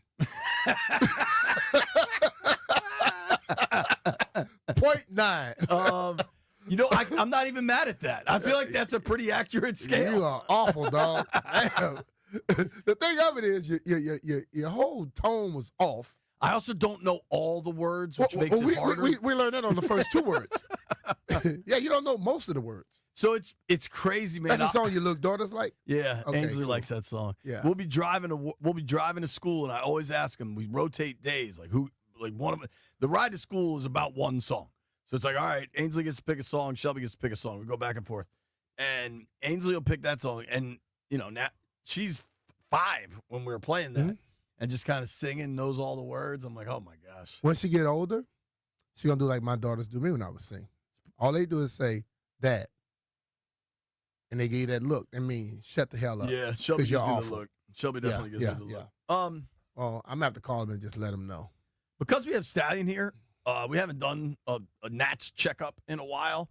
0.9. You know, I'm not even mad at that. I feel like that's a pretty accurate scale. You are awful, dog. Damn. The thing of it is, your whole tone was off. I also don't know all the words, which makes it harder. We learned that on the first 2 words. Yeah, you don't know most of the words. So it's crazy, man. That's the song your little daughter's like? Yeah, Okay, Ainsley cool. likes that song. Yeah. We'll be driving to school, and I always ask him. We rotate days, one of the ride to school is about one song. So it's like, all right, Ainsley gets to pick a song, Shelby gets to pick a song. We go back and forth, and Ainsley will pick that song, and now she's 5 when we were playing that, and just kind of singing, knows all the words. I'm like, oh my gosh. When she get older, she gonna do like my daughters do me when I was singing. All they do is say, Dad. And they give you that look. I mean, shut the hell up. Yeah, Shelby gives you're me the awful. look. Shelby definitely gives me the look. Well, I'm gonna have to call them and just let them know. Because we have Stallion here, we haven't done a Nats checkup in a while.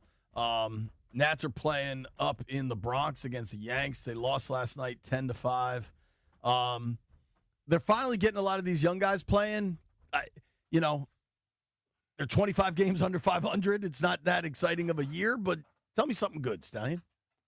Nats are playing up in the Bronx against the Yanks. They lost last night 10-5. They're finally getting a lot of these young guys playing. They're 25 games under 500. It's not that exciting of a year, but tell me something good, Stallion.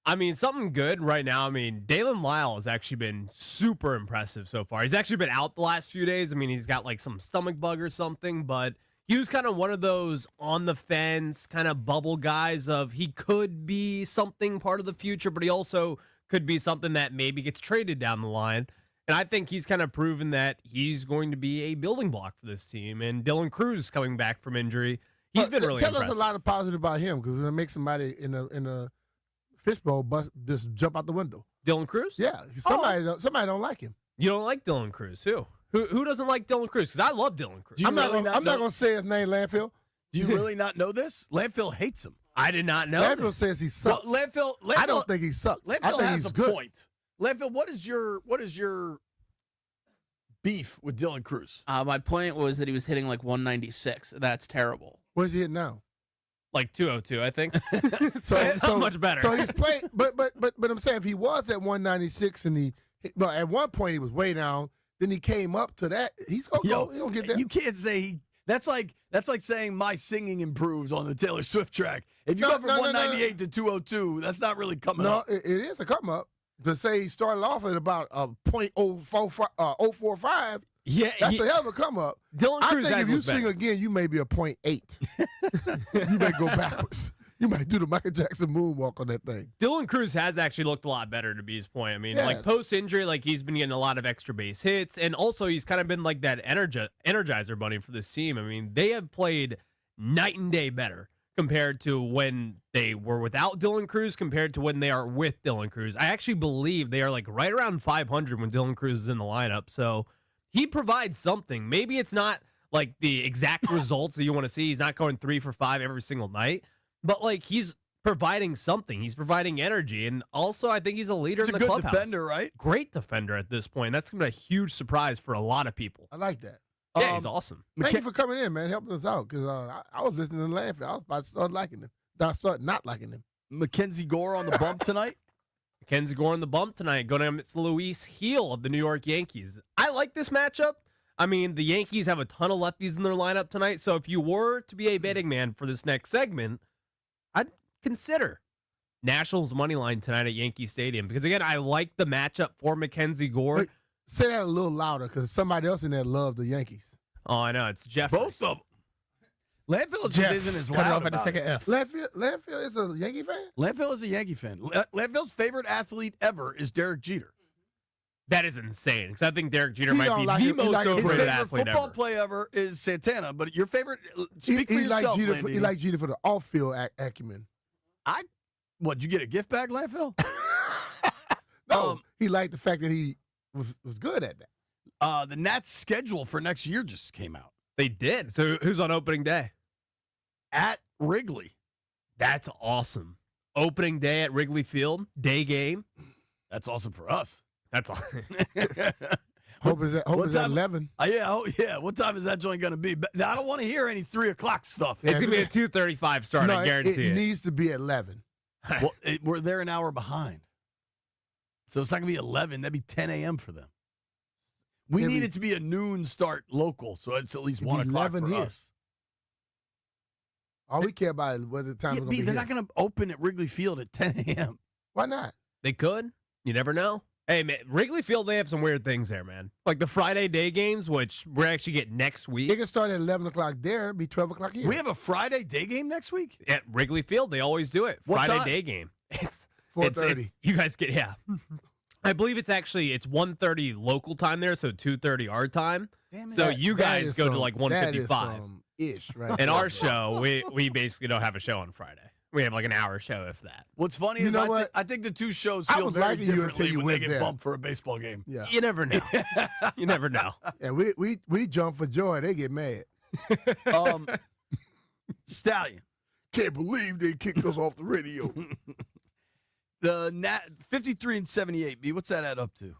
I mean, something good right now. I mean, Dalen Lyle has actually been super impressive so far. He's actually been out the last few days. I mean, he's got like some stomach bug or something, but he was kind of one of those on the fence kind of bubble guys of he could be something part of the future, but he also could be something that maybe gets traded down the line. And I think he's kind of proven that he's going to be a building block for this team. And Dylan Cruz coming back from injury, he's been really Tell impressive. us a lot of positive about him, because it makes somebody in a fishbowl just jump out the window. Dylan Cruz? Yeah, somebody don't like him. You don't like Dylan Cruz? Who doesn't like Dylan Cruz? Because I love Dylan Cruz. I'm not going to say his name, Landfill. Do you really not know this? Landfill hates him. I did not know. Landfill says he sucks. Well, Landfill, I don't think he sucks. I Landfill think has he's a good. point. Landfill, what is your beef with Dylan Cruz? My point was that he was hitting like 196. That's terrible. Where's he at now? Like 202, I think. So much better. So he's playing, but I'm saying if he was at 196 and well, at one point he was way down, then he came up to that. He's gonna go. He'll get there. You can't say that's like saying my singing improved on the Taylor Swift track. If you go from 198 to 202, that's not really coming up. No, it is a come up. To say he started off at about a .045, yeah, that's a hell of a come up. Dylan Cruz I think has if you looked sing better. again, you may be a .8. You may go backwards. You might do the Michael Jackson moonwalk on that thing. Dylan Cruz has actually looked a lot better, to be his point. I mean, like Yes. post-injury, like he's been getting a lot of extra base hits, and also he's kind of been like that energizer bunny for this team. I mean, they have played night and day better compared to when they were without Dylan Cruz compared to when they are with Dylan Cruz. I actually believe they are like right around 500 when Dylan Cruz is in the lineup. So he provides something. Maybe it's not like the exact results that you want to see. He's not going 3 for 5 every single night, but like he's providing something. He's providing energy. And also I think he's a leader He's in a the good clubhouse. defender, right? Great defender at this point. That's going to be a huge surprise for a lot of people. I like that. Yeah, he's awesome. Thank you for coming in, man, helping us out. Because I was listening to Landfill. I was about to start liking him. I started not liking him. Mackenzie Gore on the bump tonight. Mackenzie Gore on the bump tonight, going against Luis Heel of the New York Yankees. I like this matchup. I mean, the Yankees have a ton of lefties in their lineup tonight, so if you were to be a betting man for this next segment, I'd consider Nationals money line tonight at Yankee Stadium because, again, I like the matchup for Mackenzie Gore. Wait, say that a little louder because somebody else in there loved the Yankees. Oh, I know. It's Jeff. Both of them. Landfill just isn't as cut it loud off at the about second it. F. Landfill is a Yankee fan? Landfill is a Yankee fan. Landfill's favorite athlete ever is Derek Jeter. That is insane because I think Derek Jeter He might don't be like the him. He most like him. His overrated favorite athlete football ever. play ever is Santana, but your favorite, speak for He yourself, like Jeter. Landy. He like Jeter for the off-field acumen. What, you get a gift bag, Landfill? No, he liked the fact that he was good at that. The Nats' schedule for next year just came out. They did. So who's on opening day? At Wrigley. That's awesome. Opening day at Wrigley Field, day game. That's awesome for us. That's all. Hope it's at What time- 11. Yeah. What time is that joint going to be? I don't want to hear any 3 o'clock stuff. Yeah, It's going to be a 2:35 start, No, I guarantee it it. needs to be at 11. Well, we're there an hour behind. So it's not going to be 11. That'd be 10 a.m. for them. We It'd need be- it to be a noon start local, so it's at least It'd 1 be o'clock 11 for here. us. All we care about is whether the time Yeah, is going B, to be they're here. not going to open at Wrigley Field at 10 a.m. Why not? They could. You never know. Hey, man, Wrigley Field, they have some weird things there, man. Like the Friday day games, which we're actually getting next It week. can start at 11 o'clock there, be 12 o'clock here. We have a Friday day game next week? At Wrigley Field, they always do it. What Friday time? day game. It's 4:30. you guys get, yeah. I believe it's 1:30 local time there, so 2:30 our time. Damn it. So That- you that guys is go to some- like that is 1:55. some ish, right? In there. our show, we basically don't have a show on Friday. We have like an hour show, if that. What's funny You is know I, what? I think the two shows I feel was very liking you until differently you when they went get there. bumped for a baseball game. Yeah. You never know. You never know. Yeah, we jump for joy. They get mad. Stallion. Can't believe they kicked us off the radio. The 53 and 78, B, what's that add up to?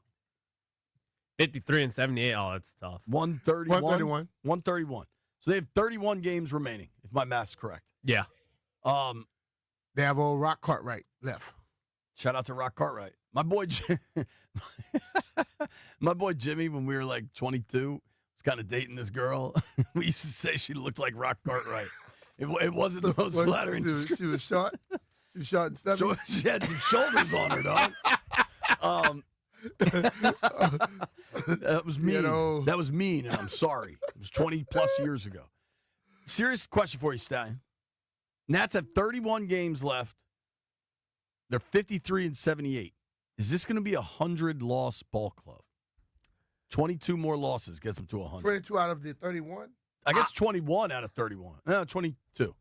53 and 78. Oh, that's tough. 131? 131. 131. So they have 31 games remaining, if my math's correct. Yeah. They have old Rock Cartwright left. Shout out to Rock Cartwright. My boy, my boy Jimmy, when we were like 22, was kind of dating this girl. We used to say she looked like Rock Cartwright. It wasn't the most flattering She description. was short. She was short and stubby. So she had some shoulders on her, dog. That was mean. You know. That was mean, and I'm sorry. It was 20 plus years ago. Serious question for you, Stallion. Nats have 31 games left. They're 53 and 78. Is this going to be a 100-loss ball club? 22 more losses gets them to 100. 22 out of the 31. I guess 21 out of 31. No, 22.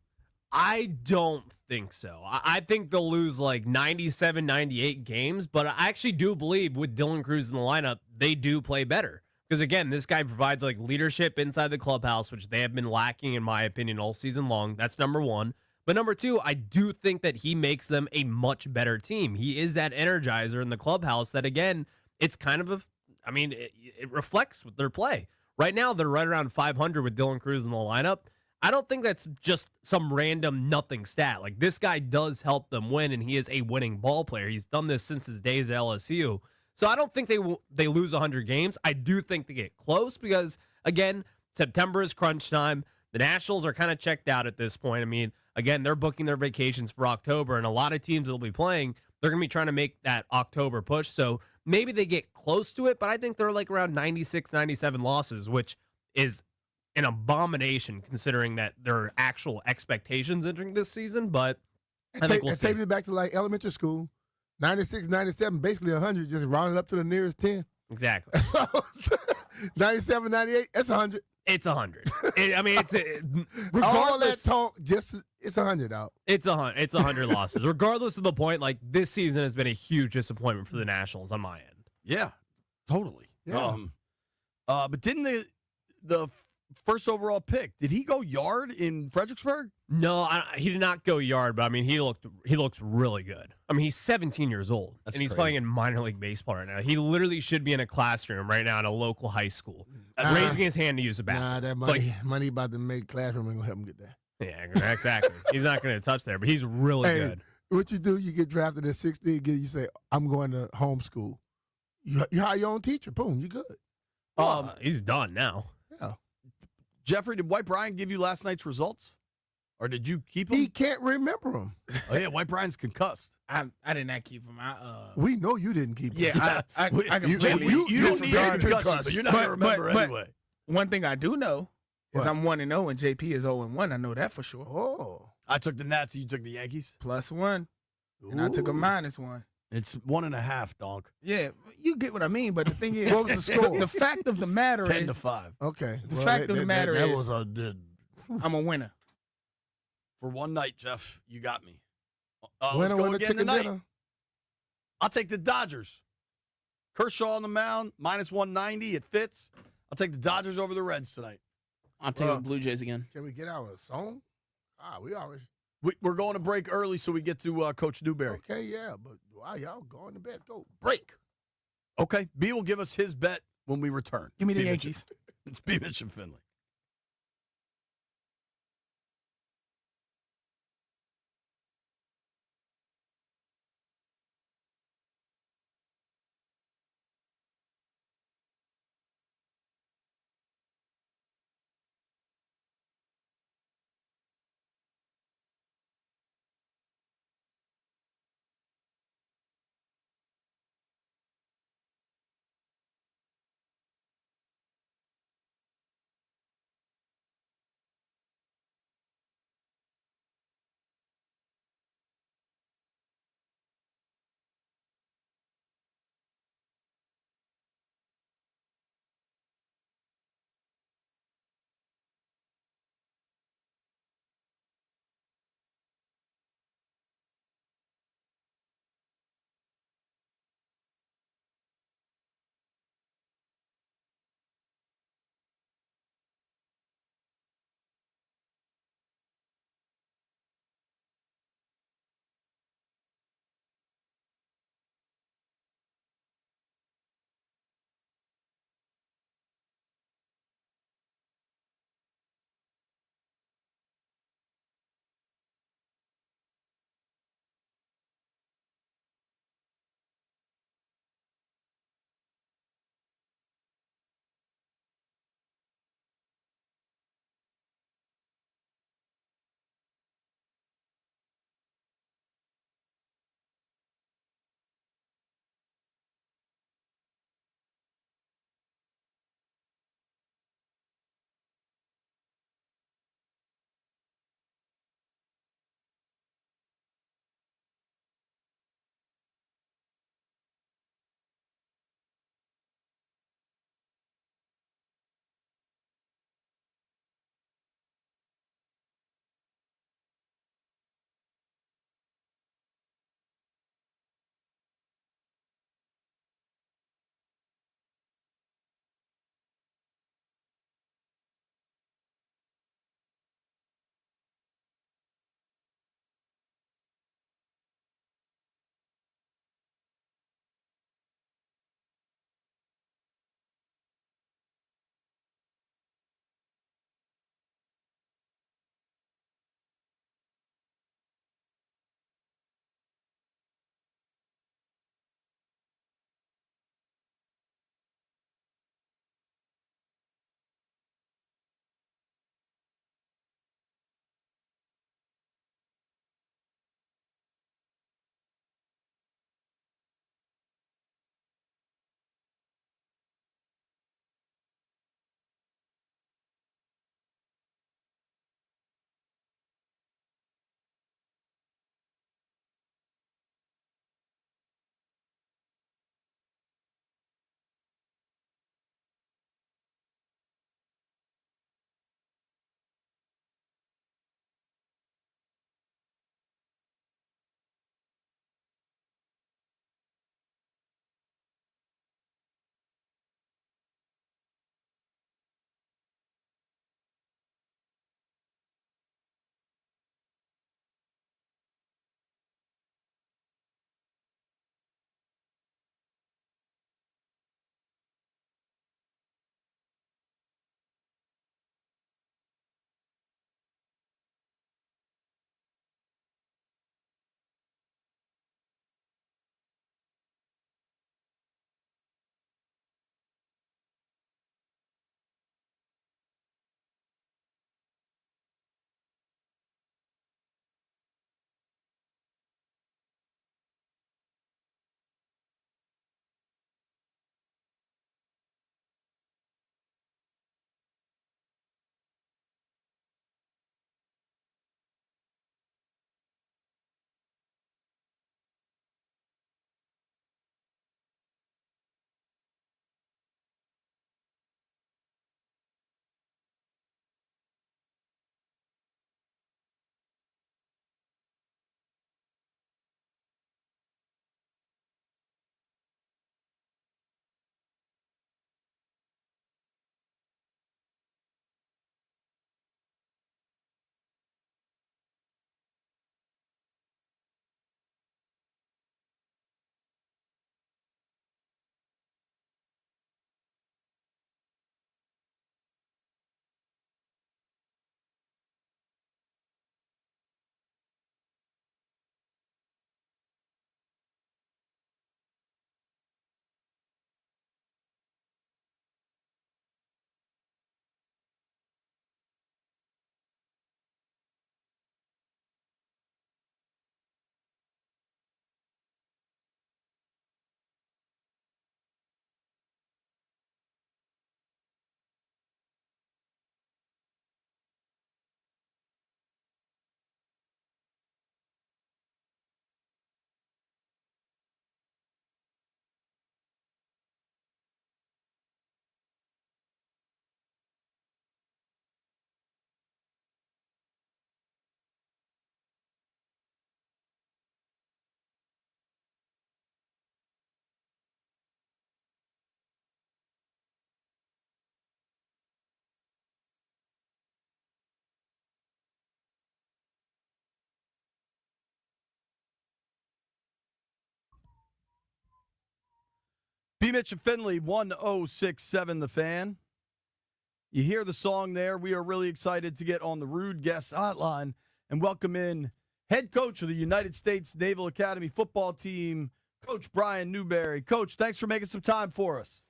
I don't think so. I think they'll lose like 97, 98 games, but I actually do believe with Dylan Cruz in the lineup, they do play better. Because again, this guy provides like leadership inside the clubhouse, which they have been lacking, in my opinion, all season long. That's number one. But number two, I do think that he makes them a much better team. He is that energizer in the clubhouse that, again, it's kind of I mean, it reflects with their play. Right now, they're right around 500 with Dylan Cruz in the lineup. I don't think that's just some random nothing stat. Like, this guy does help them win, and he is a winning ball player. He's done this since his days at LSU. So I don't think they lose 100 games. I do think they get close because, again, September is crunch time. The Nationals are kind of checked out at this point. I mean, again, they're booking their vacations for October, and a lot of teams that will be playing, they're going to be trying to make that October push. So maybe they get close to it, but I think they're like around 96, 97 losses, which is an abomination considering that there are actual expectations entering this season. But I think we'll see. Taking it back to like elementary school, 96, 97, basically 100, just rounding up to the nearest 10. Exactly. 97, 98, that's 100. It's 100. I mean, it's all that talk. It's 100 out. It's 100. It's 100 losses, regardless of the point. Like, this season has been a huge disappointment for the Nationals on my end. Yeah, totally. Yeah. But didn't the first overall pick, did he go yard in Fredericksburg? No, he did not go yard, but I mean, he looks really good. I mean, he's 17 years old, and he's playing in minor league baseball right now. He literally should be in a classroom right now in a local high school, raising his hand to use a bathroom. Nah, that money about to make classroom ain't gonna help him get there. Yeah, exactly. He's not going to touch there, but he's really good. What you do, you get drafted at 16, you say, I'm going to homeschool. You hire your own teacher, boom, you good. He's done now. Yeah. Jeffrey, did White Brian give you last night's results? Or did you keep him? He can't remember them. Oh, yeah, White Brian's concussed. I did not keep him. We know you didn't keep him. Yeah, I completely. You don't need a concussion, but you're not going to remember anyway. One thing I do know is I'm 1-0 and JP is 0-1. I know that for sure. Oh. I took the Nats and you took the Yankees? +1. And I took a -1. It's 1.5, dog. Yeah, you get what I mean. But the thing is, what was the score? The fact of the matter 10 is, to 5. Okay. The fact of the matter that is, was I'm a winner. For one night, Jeff, you got me. Winner Let's go with a again chicken tonight. dinner. I'll take the Dodgers. Kershaw on the mound, -190. It fits. I'll take the Dodgers over the Reds tonight. I'm taking the Blue Jays again. Can we get our song? We already. We're going to break early so we get to Coach Newberry. Okay, yeah, but why y'all going to bed? Go break. Okay, B will give us his bet when we return. Give me the B. Yankees. It's B. Mitch and Finley. B. Mitch and Finley, 1067 The Fan. You hear the song there. We are really excited to get on the Rude Guest Hotline and welcome in head coach of the United States Naval Academy football team, Coach Brian Newberry. Coach, thanks for making some time for us.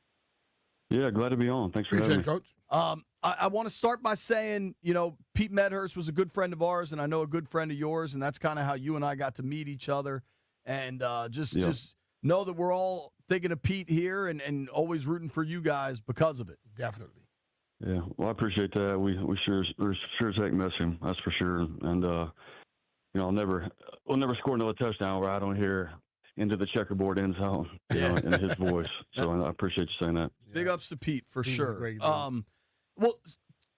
Yeah, glad to be on. Thanks for having me. Coach. I want to start by saying, Pete Medhurst was a good friend of ours, and I know a good friend of yours, and that's kind of how you and I got to meet each other. And just know that we're all thinking of Pete here and always rooting for you guys because of it. Definitely. Yeah, well, I appreciate that. We sure as heck miss him. That's for sure. And we'll never score another touchdown where I don't hear into the checkerboard end zone, in his voice. So I appreciate you saying that. Big ups to Pete for He's a sure. great dude. Well,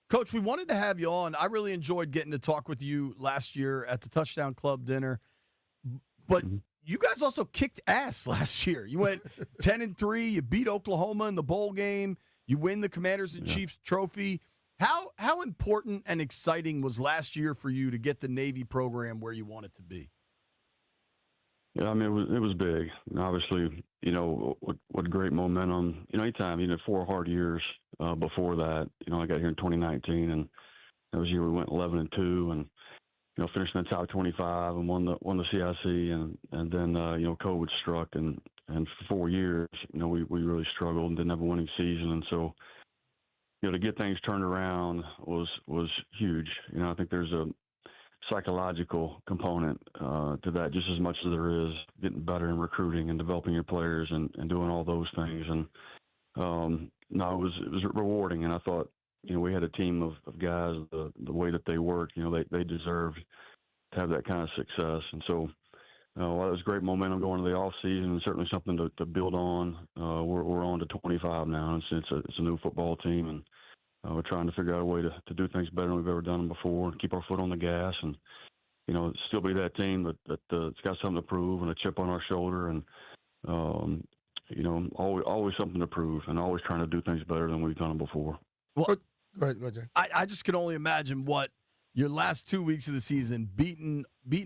Coach, we wanted to have you on. I really enjoyed getting to talk with you last year at the Touchdown Club dinner. But you guys also kicked ass last year. You went 10-3. You beat Oklahoma in the bowl game. You win the Commanders and Chiefs trophy. How important and exciting was last year for you to get the Navy program where you want it to be? Yeah, I mean, it was big. And obviously, what great momentum. Anytime, 4 hard years before that. I got here in 2019, and that was the year we went 11-2, and finished in the top 25 and won the CIC, and then COVID struck, and for 4 years, we really struggled and didn't have a winning season, and so to get things turned around was huge. I think there's a psychological component to that just as much as there is getting better in recruiting and developing your players and doing all those things. And it was rewarding. And I thought, we had a team of guys, the way that they worked, they deserved to have that kind of success. And so while it was great momentum going into the off season and certainly something to build on, we're on to 25 now. And it's a new football team, and we're trying to figure out a way to do things better than we've ever done them before, and keep our foot on the gas, and still be that team that it's got something to prove and a chip on our shoulder, and always something to prove, and always trying to do things better than we've done them before. Well, go ahead, Jay. I just can only imagine what your last 2 weeks of the season, beating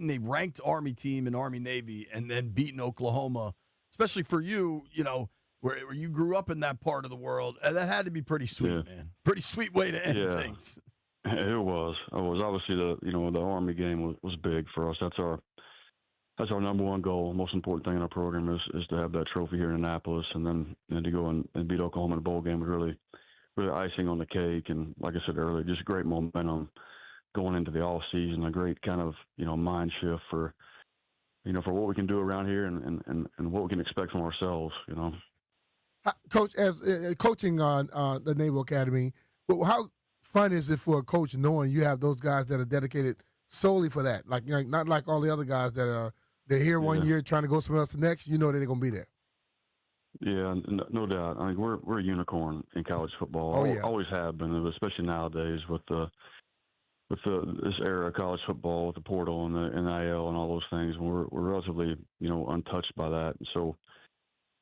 a ranked Army team in Army Navy, and then beating Oklahoma, especially for you, where you grew up in that part of the world, and that had to be pretty sweet, man. Pretty sweet way to end things. It was. Obviously the Army game was big for us. That's our number one goal. Most important thing in our program is to have that trophy here in Annapolis, and then to go and beat Oklahoma in the bowl game was really icing on the cake. And like I said earlier, just great momentum going into the off season. A great kind of mind shift for what we can do around here and what we can expect from ourselves. Coach, as coaching on the Naval Academy, how fun is it for a coach knowing you have those guys that are dedicated solely for that? Like, not like all the other guys they're here one year trying to go somewhere else the next. That they're gonna be there. Yeah, no doubt. I mean, we're a unicorn in college football. Oh, yeah. Always have been, especially nowadays with this era of college football, with the portal and the NIL and all those things. We're relatively untouched by that, and so.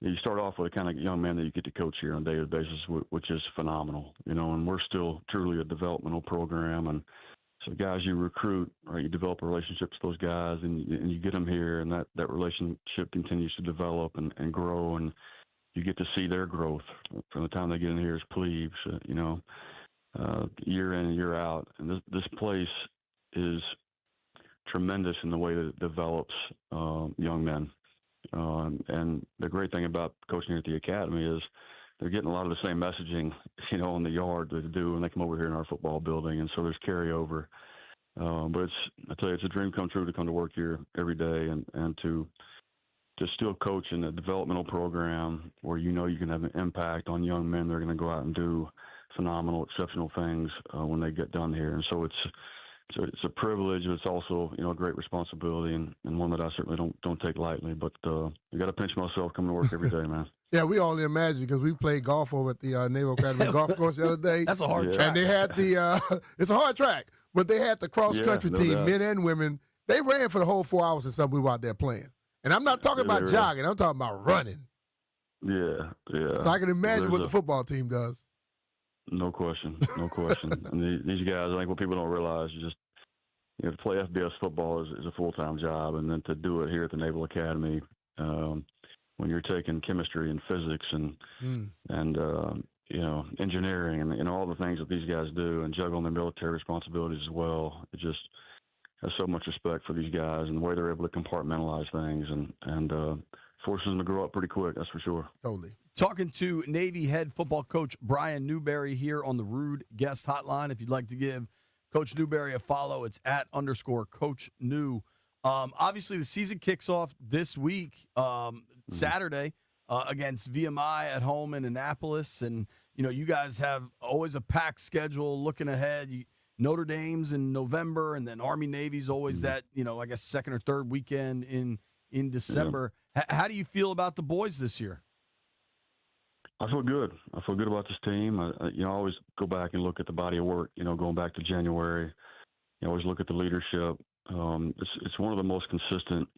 You start off with a kind of young man that you get to coach here on a daily basis, which is phenomenal, and we're still truly a developmental program. And so guys you recruit, or you develop a relationship with those guys, and you get them here, and that relationship continues to develop and grow, and you get to see their growth from the time they get in here as plebes, year in and year out. And this place is tremendous in the way that it develops young men. And the great thing about coaching here at the academy is they're getting a lot of the same messaging, on the yard that they do when they come over here in our football building. And so there's carryover. But I tell you, it's a dream come true to come to work here every day and to still coach in a developmental program where you can have an impact on young men. They're going to go out and do phenomenal, exceptional things when they get done here. And so it's a privilege, but it's also, a great responsibility and one that I certainly don't take lightly. But I got to pinch myself coming to work every day, man. Yeah, we all imagine because we played golf over at the Naval Academy golf course the other day. That's a hard track. And they had it's a hard track, but they had the cross-country team, doubt. men and women. They ran for the whole 4 hours and something we were out there playing. And I'm not talking about jogging. I'm talking about running. Yeah. So I can imagine what the football team does. No question. And these guys, I think what people don't realize is just, to play FBS football is a full-time job, and then to do it here at the Naval Academy, when when you're taking chemistry and physics and engineering and all the things that these guys do and juggling their military responsibilities as well. It just has so much respect for these guys and the way they're able to compartmentalize things and forces them to grow up pretty quick, that's for sure. Totally. Talking to Navy head football coach Brian Newberry here on the Rude Guest Hotline. If you'd like to give Coach Newberry a follow, it's @_Coach New. Obviously, the season kicks off this week, Saturday, against VMI at home in Annapolis. And, you guys have always a packed schedule looking ahead. Notre Dame's in November, and then Army-Navy's always that, I guess, second or third weekend in December. Yeah. How do you feel about the boys this year? I feel good. I feel good about this team. I always go back and look at the body of work, going back to January. You always look at the leadership. It's one of the most consistent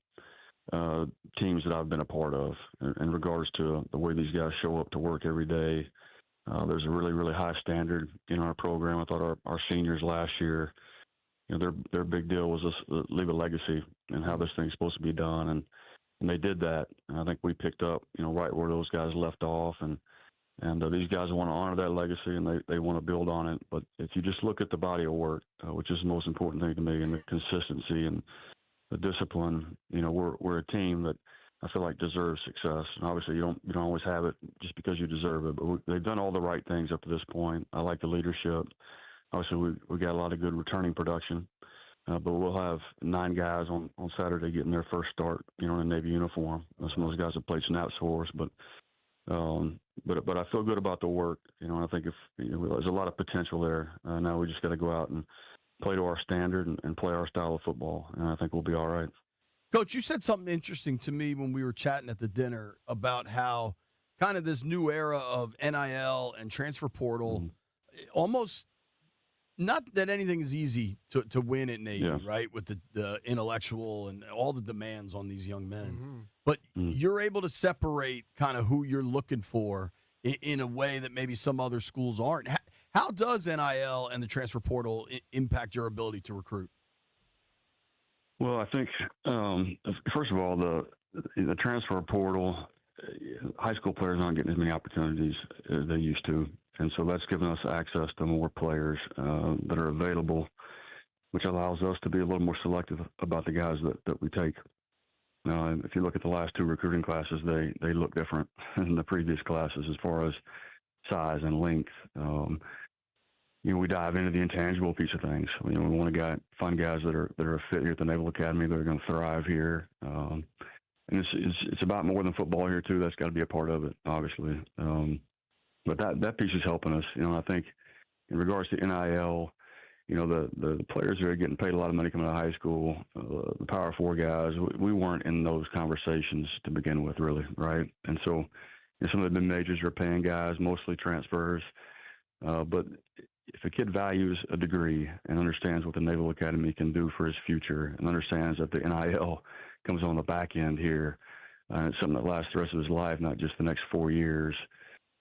teams that I've been a part of in regards to the way these guys show up to work every day. There's a really, really high standard in our program. I thought our seniors last year, their big deal was just leave a legacy and how this thing's supposed to be done. And they did that. And I think we picked up, right where those guys left off. And these guys want to honor that legacy and they want to build on it. But if you just look at the body of work, which is the most important thing to me, and the consistency and the discipline, we're a team that I feel like deserves success. And obviously you don't always have it just because you deserve it, but they've done all the right things up to this point. I like the leadership. Obviously we got a lot of good returning production. But we'll have 9 guys on Saturday getting their first start, in a Navy uniform. Some of those guys have played snaps for us, but I feel good about the work. I think there's a lot of potential there. Now we just got to go out and play to our standard and play our style of football, and I think we'll be all right. Coach, you said something interesting to me when we were chatting at the dinner about how kind of this new era of NIL and transfer portal almost. Not that anything is easy to win at Navy, right, with the intellectual and all the demands on these young men. But you're able to separate kind of who you're looking for in a way that maybe some other schools aren't. How does NIL and the transfer portal impact your ability to recruit? Well, I think, first of all, the transfer portal, high school players aren't getting as many opportunities as they used to. And so that's given us access to more players that are available, which allows us to be a little more selective about the guys that we take. If you look at the last 2 recruiting classes, they look different than the previous classes as far as size and length. We dive into the intangible piece of things. We want to find guys that are a fit here at the Naval Academy that are going to thrive here. And it's about more than football here too. That's got to be a part of it, obviously. But that piece is helping us. I think in regards to NIL, the players that are getting paid a lot of money coming out of high school, the Power 4 guys, we weren't in those conversations to begin with, really, right? And so some of the majors are paying guys, mostly transfers. But if a kid values a degree and understands what the Naval Academy can do for his future and understands that the NIL comes on the back end here, it's something that lasts the rest of his life, not just the next 4 years.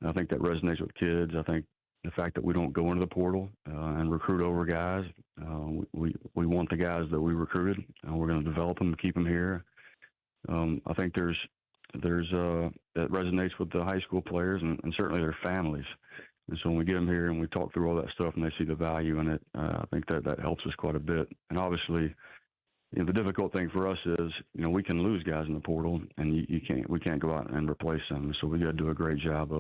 I think that resonates with kids. I think the fact that we don't go into the portal and recruit over guys, we want the guys that we recruited, and we're going to develop them and keep them here. I think that resonates with the high school players and certainly their families. And so when we get them here and we talk through all that stuff and they see the value in it, I think that helps us quite a bit. And obviously, the difficult thing for us is, we can lose guys in the portal, and we can't go out and replace them. So we got to do a great job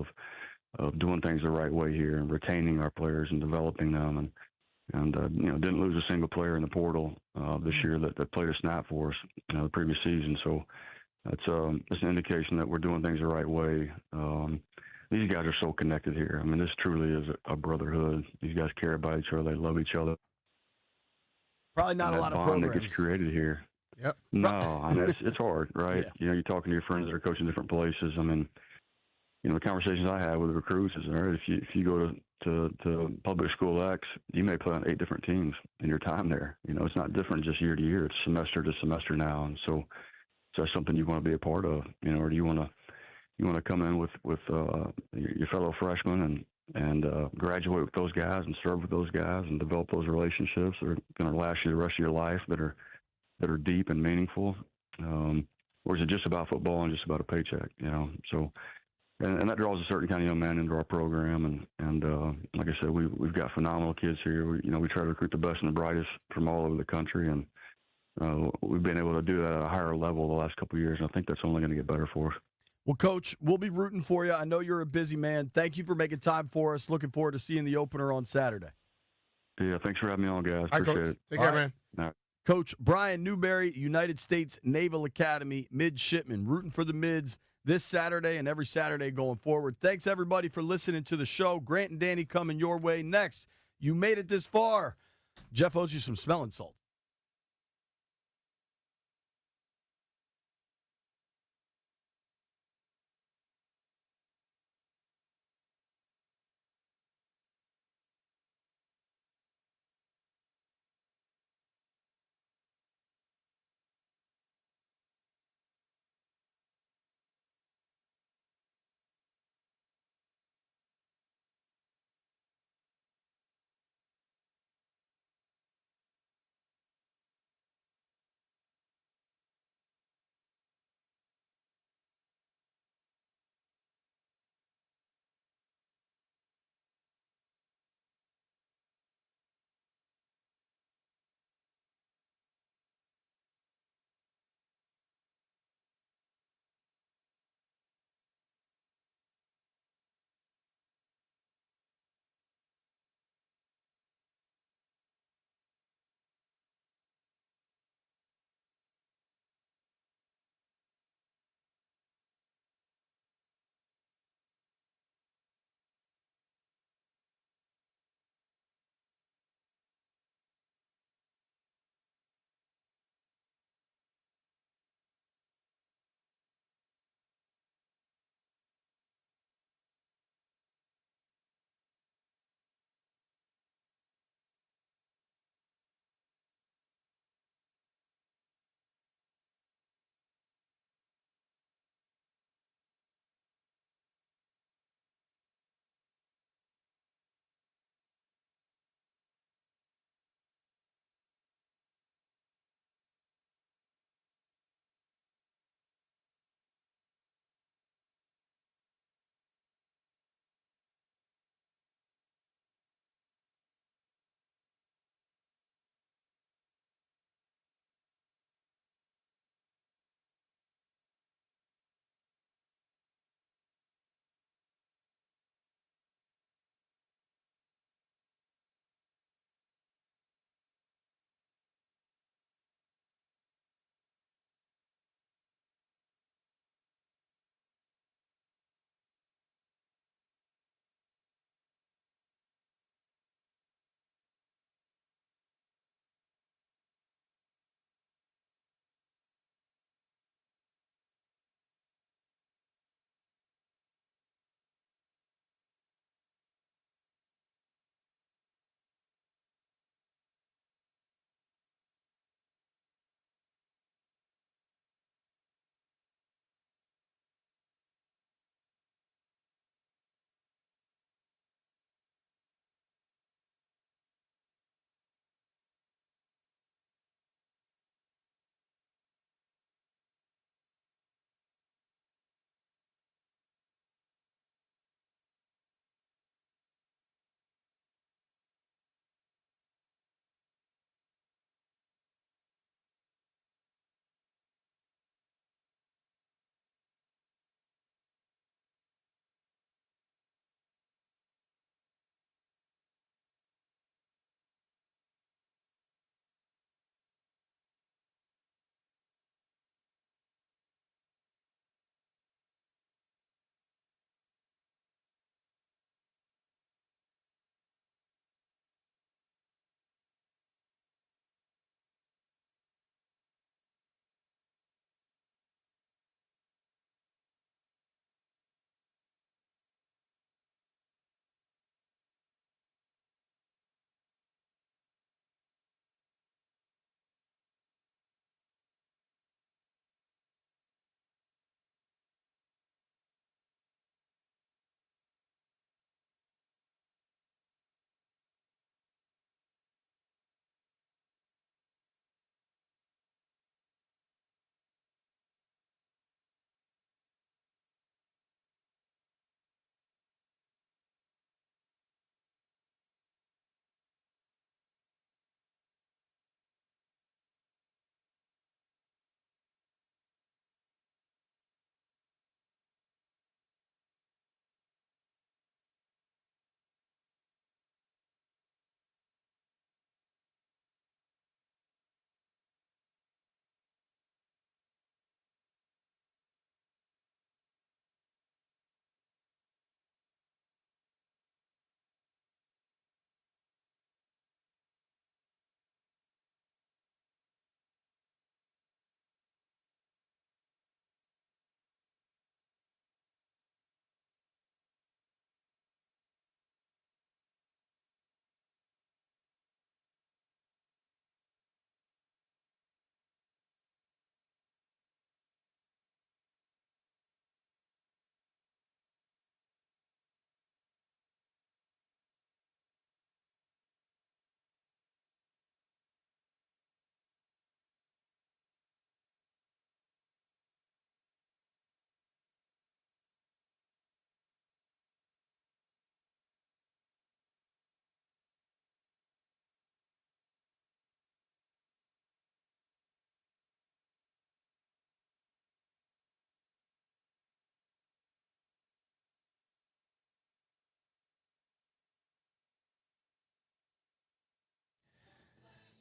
of doing things the right way here and retaining our players and developing them. And didn't lose a single player in the portal this year that played a snap for us the previous season. So that's an indication that we're doing things the right way. These guys are so connected here. I mean, this truly is a brotherhood. These guys care about each other. They love each other. Probably not a lot of bond programs that gets created here. Yep. No, I mean, it's hard, right? Yeah. You're talking to your friends that are coaching different places. I mean, the conversations I have with the recruits is, all right, if you go to public school X, you may play on 8 different teams in your time there. It's not different just year to year. It's semester to semester now, and so that's something you want to be a part of. Or do you want to come in with your fellow freshmen and graduate with those guys and serve with those guys and develop those relationships that are going to last you the rest of your life, that are deep and meaningful. or is it just about football and just about a paycheck? You know, so. And that draws a certain kind of young man into our program, and like I said, we've got phenomenal kids here. We try to recruit the best and the brightest from all over the country, and we've been able to do that at a higher level the last couple of years. And I think that's only going to get better for us. Well, Coach, we'll be rooting for you. I know you're a busy man. Thank you for making time for us. Looking forward to seeing the opener on Saturday. Yeah, thanks for having me on, guys. All right, Appreciate Coach. it. Take care, All right. man. All right. Coach Brian Newberry, United States Naval Academy midshipman, rooting for the mids this Saturday and every Saturday going forward. Thanks, everybody, for listening to the show. Grant and Danny coming your way next. You made it this far. Jeff owes you some smelling salt.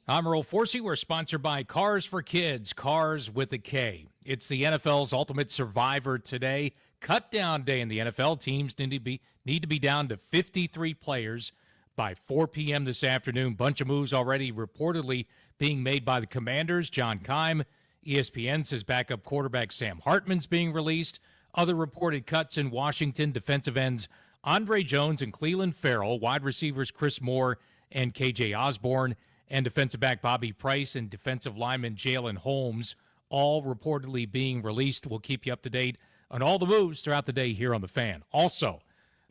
I'm Earl Forsey. We're sponsored by Cars for Kids, Cars with a K. It's the NFL's Ultimate Survivor today. Cut down day in the NFL. Teams need to be down to 53 players by 4 p.m. this afternoon. Bunch of moves already reportedly being made by the Commanders. John Keim, ESPN says backup quarterback Sam Hartman's being released. Other reported cuts in Washington: defensive ends Andre Jones and Cleveland Farrell, wide receivers Chris Moore and KJ Osborne, and defensive back Bobby Price and defensive lineman Jalen Holmes, all reportedly being released. We'll keep you up to date on all the moves throughout the day here on The Fan. Also,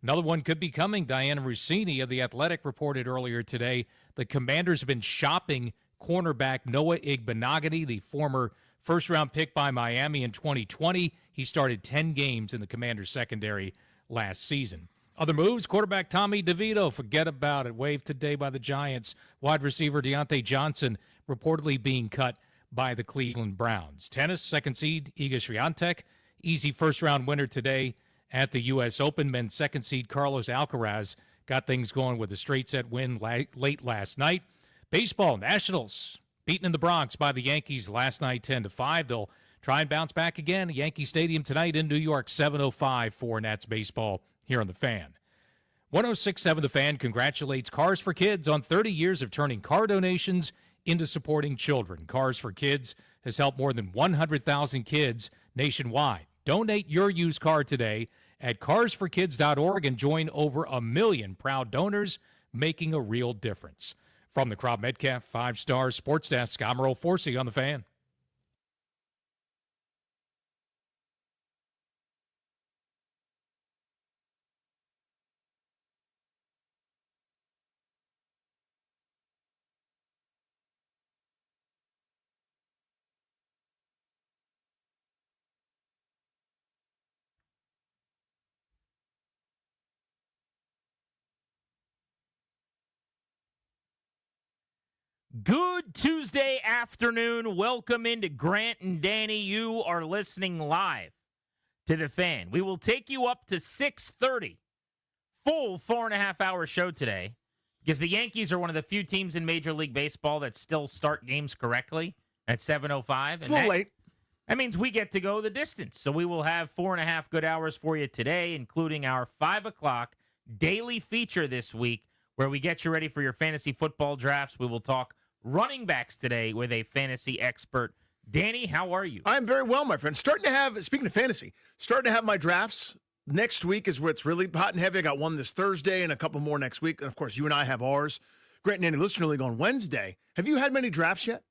another one could be coming. Diana Rossini of The Athletic reported earlier today the Commanders have been shopping cornerback Noah Igbenogany, the former first-round pick by Miami in 2020. He started 10 games in the Commanders' secondary last season. Other moves, quarterback Tommy DeVito, forget about it, waived today by the Giants. Wide receiver Deontay Johnson reportedly being cut by the Cleveland Browns. Tennis, second seed Iga Swiatek, easy first-round winner today at the U.S. Open. Men's second seed Carlos Alcaraz got things going with a straight-set win late last night. Baseball, Nationals beaten in the Bronx by the Yankees last night 10-5. They'll try and bounce back again. Yankee Stadium tonight in New York, 7:05 for Nats baseball here on The Fan. 106.7 The Fan congratulates Cars for Kids on 30 years of turning car donations into supporting children. Cars for Kids has helped more than 100,000 kids nationwide. Donate your used car today at carsforkids.org and join over 1 million proud donors, making a real difference. From the Crop Metcalf 5-Star Sports Desk, I'm Earl Forsey on The Fan. Good Tuesday afternoon. Welcome into Grant and Danny. You are listening live to The Fan. We will take you up to 6:30. Full 4.5-hour show today because the Yankees are one of the few teams in Major League Baseball that still start games correctly at 7:05. It's a little late. That means we get to go the distance. So we will have 4.5 good hours for you today, including our 5 o'clock daily feature this week where we get you ready for your fantasy football drafts. We will talk running backs today with a fantasy expert. Danny, how are you? I'm very well, my friend. Speaking of fantasy, starting to have my drafts. Next week is where it's really hot and heavy. I got one this Thursday and a couple more next week. And, of course, you and I have ours. Grant and Danny Listener League on Wednesday. Have you had many drafts yet?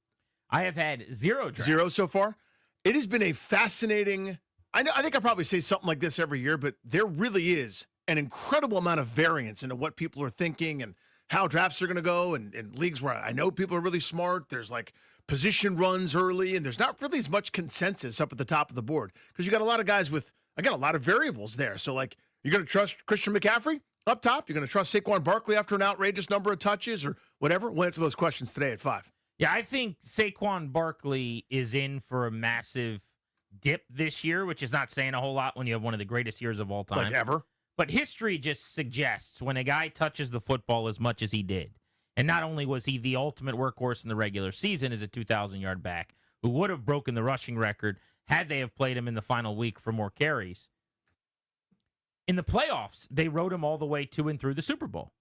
I have had 0 drafts. 0 so far? It has been a fascinating – I think I probably say something like this every year, but there really is an incredible amount of variance into what people are thinking and how drafts are going to go, and leagues where I know people are really smart. There's like position runs early, and there's not really as much consensus up at the top of the board because you got a lot of guys with, again, a lot of variables there. So, like, you're going to trust Christian McCaffrey up top? You're going to trust Saquon Barkley after an outrageous number of touches or whatever? We'll answer those questions today at 5. Yeah, I think Saquon Barkley is in for a massive dip this year, which is not saying a whole lot when you have one of the greatest years of all time. Like ever. But history just suggests when a guy touches the football as much as he did, and not only was he the ultimate workhorse in the regular season as a 2,000-yard back who would have broken the rushing record had they have played him in the final week for more carries, in the playoffs, they rode him all the way to and through the Super Bowl.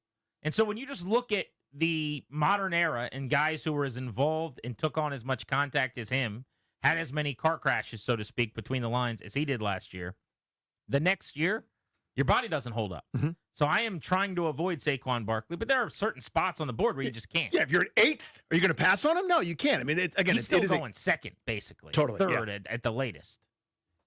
And so when you just look at the modern era and guys who were as involved and took on as much contact as him, had as many car crashes, so to speak, between the lines as he did last year, the next year, your body doesn't hold up. Mm-hmm. So I am trying to avoid Saquon Barkley, but there are certain spots on the board where you just can't. Yeah, if you're at 8th, are you going to pass on him? No, you can't. I mean, he's still going second, basically. Totally, Third yeah. at the latest.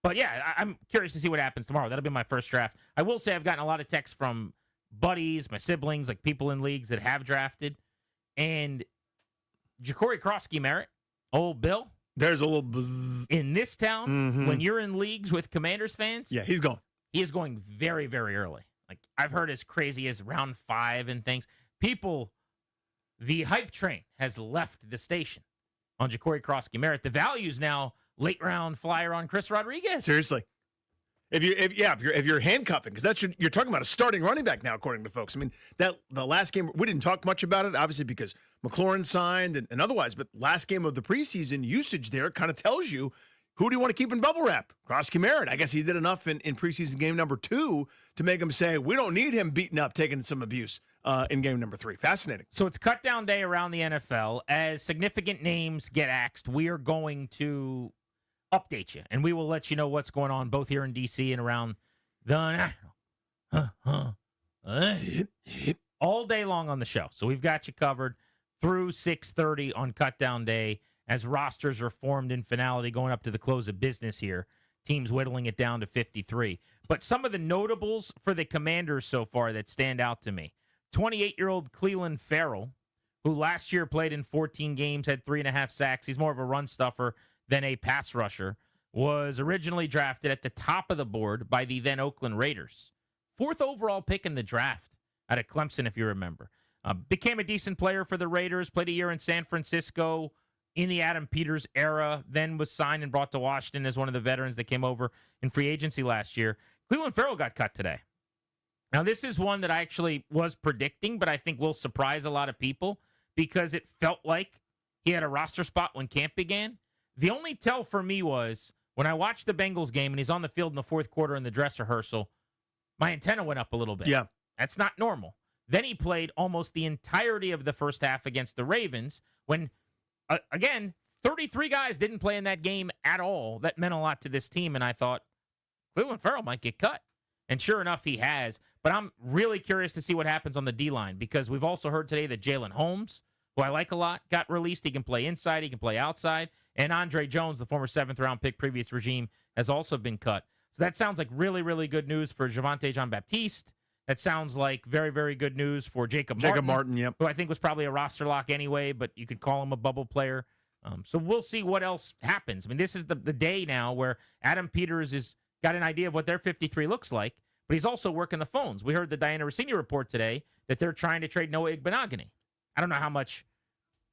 But yeah, I'm curious to see what happens tomorrow. That'll be my first draft. I will say I've gotten a lot of texts from buddies, my siblings, like people in leagues that have drafted. And Ja'Cory Krosky-Merritt, old Bill. There's a little buzz. In this town, when you're in leagues with Commanders fans. Yeah, he's going. He is going very, very early. Like, I've heard as crazy as round 5 and things. People, the hype train has left the station on Ja'Cory Krosky-Merritt. The value's now late round flyer on Chris Rodriguez. Seriously. If you're handcuffing, because you're talking about a starting running back now, according to folks. I mean, that the last game we didn't talk much about it, obviously because McLaurin signed and otherwise. But last game of the preseason usage there kind of tells you who do you want to keep in bubble wrap. Krosky Merritt. I guess he did enough in preseason game number 2 to make him say we don't need him beating up, taking some abuse in game number 3. Fascinating. So it's cut down day around the NFL. As significant names get axed, we are going to update you, and we will let you know what's going on both here in D.C. and around the all day long on the show. So we've got you covered through 6:30 on cut down day as rosters are formed in finality going up to the close of business here. Teams whittling it down to 53. But some of the notables for the Commanders so far that stand out to me. 28-year-old Clelin Ferrell, who last year played in 14 games, had 3.5 sacks. He's more of a run stuffer than a pass rusher, was originally drafted at the top of the board by the then Oakland Raiders. 4th overall pick in the draft out of Clemson, if you remember. Became a decent player for the Raiders, played a year in San Francisco in the Adam Peters era, then was signed and brought to Washington as one of the veterans that came over in free agency last year. Clelin Ferrell got cut today. Now, this is one that I actually was predicting, but I think will surprise a lot of people because it felt like he had a roster spot when camp began. The only tell for me was when I watched the Bengals game and he's on the field in the 4th quarter in the dress rehearsal, my antenna went up a little bit. Yeah. That's not normal. Then he played almost the entirety of the first half against the Ravens when, again, 33 guys didn't play in that game at all. That meant a lot to this team, and I thought Clelin Ferrell might get cut. And sure enough, he has. But I'm really curious to see what happens on the D-line because we've also heard today that Jalen Holmes, who I like a lot, got released. He can play inside. He can play outside. And Andre Jones, the former 7th-round pick, previous regime, has also been cut. So that sounds like really, really good news for Javonte Jean-Baptiste. That sounds like very, very good news for Jacob Martin, yep. Who I think was probably a roster lock anyway, but you could call him a bubble player. So we'll see what else happens. I mean, this is the day now where Adam Peters has got an idea of what their 53 looks like, but he's also working the phones. We heard the Diana Rossini report today that they're trying to trade Noah Igbenogany. I don't know how much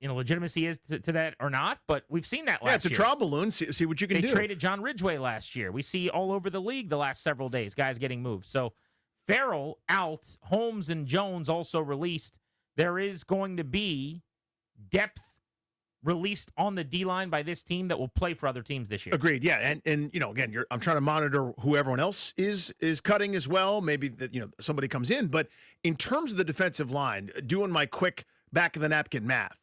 legitimacy is to that or not, but we've seen that last year. Yeah, it's a trial balloon. See what you can do. They traded John Ridgway last year. We see all over the league the last several days, guys getting moved. So Ferrell out, Holmes and Jones also released. There is going to be depth released on the D-line by this team that will play for other teams this year. Agreed. Yeah, and again, I'm trying to monitor who everyone else is cutting as well. Maybe that somebody comes in, but in terms of the defensive line, doing my quick back of the napkin math,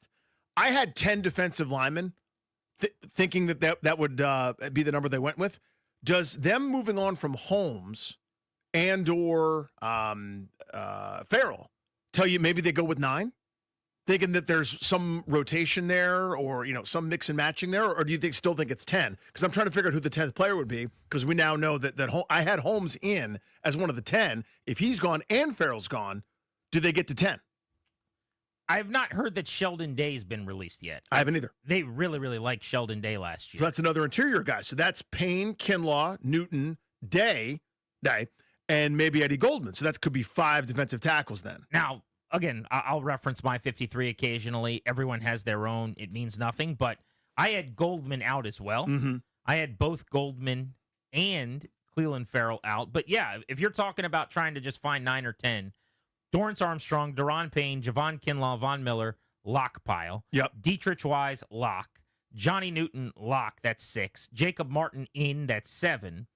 I had 10 defensive linemen, thinking that would be the number they went with. Does them moving on from Holmes and or Ferrell tell you maybe they go with 9? Thinking that there's some rotation there or, some mix and matching there? Or do you still think it's 10? Because I'm trying to figure out who the 10th player would be because we now know that I had Holmes in as one of the 10. If he's gone and Ferrell's gone, do they get to 10? I have not heard that Sheldon Day's been released yet. I haven't either. They really, really liked Sheldon Day last year. So that's another interior guy. So that's Payne, Kinlaw, Newton, Day, and maybe Eddie Goldman. So that could be 5 defensive tackles then. Now, again, I'll reference my 53 occasionally. Everyone has their own. It means nothing. But I had Goldman out as well. Mm-hmm. I had both Goldman and Clelin Ferrell out. But, yeah, if you're talking about trying to just find 9 or 10, Dorrance Armstrong, Daron Payne, Javon Kinlaw, Von Miller, lock pile. Yep. Dietrich Wise, lock. Johnny Newton, lock. That's 6. Jacob Martin in, that's 7.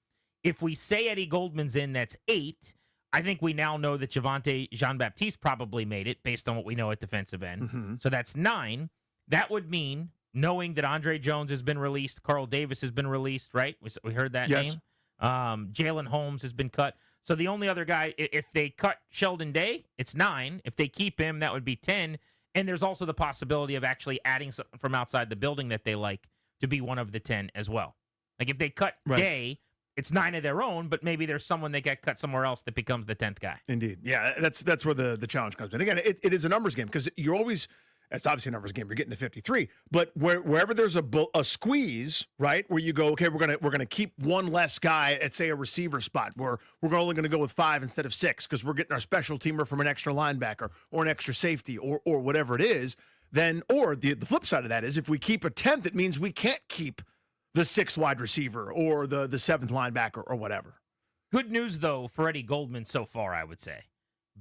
If we say Eddie Goldman's in, that's 8. I think we now know that Javonte Jean-Baptiste probably made it based on what we know at defensive end. Mm-hmm. So that's 9. That would mean, knowing that Andre Jones has been released, Carl Davis has been released, right? We heard that yes. name. Jalen Holmes has been cut. So the only other guy, if they cut Sheldon Day, it's 9. If they keep him, that would be 10. And there's also the possibility of actually adding something from outside the building that they like to be one of the 10 as well. Like if they cut Day, it's 9 of their own, but maybe there's someone that got cut somewhere else that becomes the 10th guy. Indeed. Yeah, that's where the challenge comes in. Again, it is a numbers game because you're always, it's obviously a numbers game. You're getting to 53, but wherever there's a squeeze, right, where you go, okay, we're gonna keep one less guy at say a receiver spot, where we're only gonna go with 5 instead of 6 because we're getting our special teamer from an extra linebacker or an extra safety or whatever it is. Then, or the flip side of that is if we keep a 10th, it means we can't keep the 6th wide receiver or the 7th linebacker or whatever. Good news, though, for Eddie Goldman so far, I would say.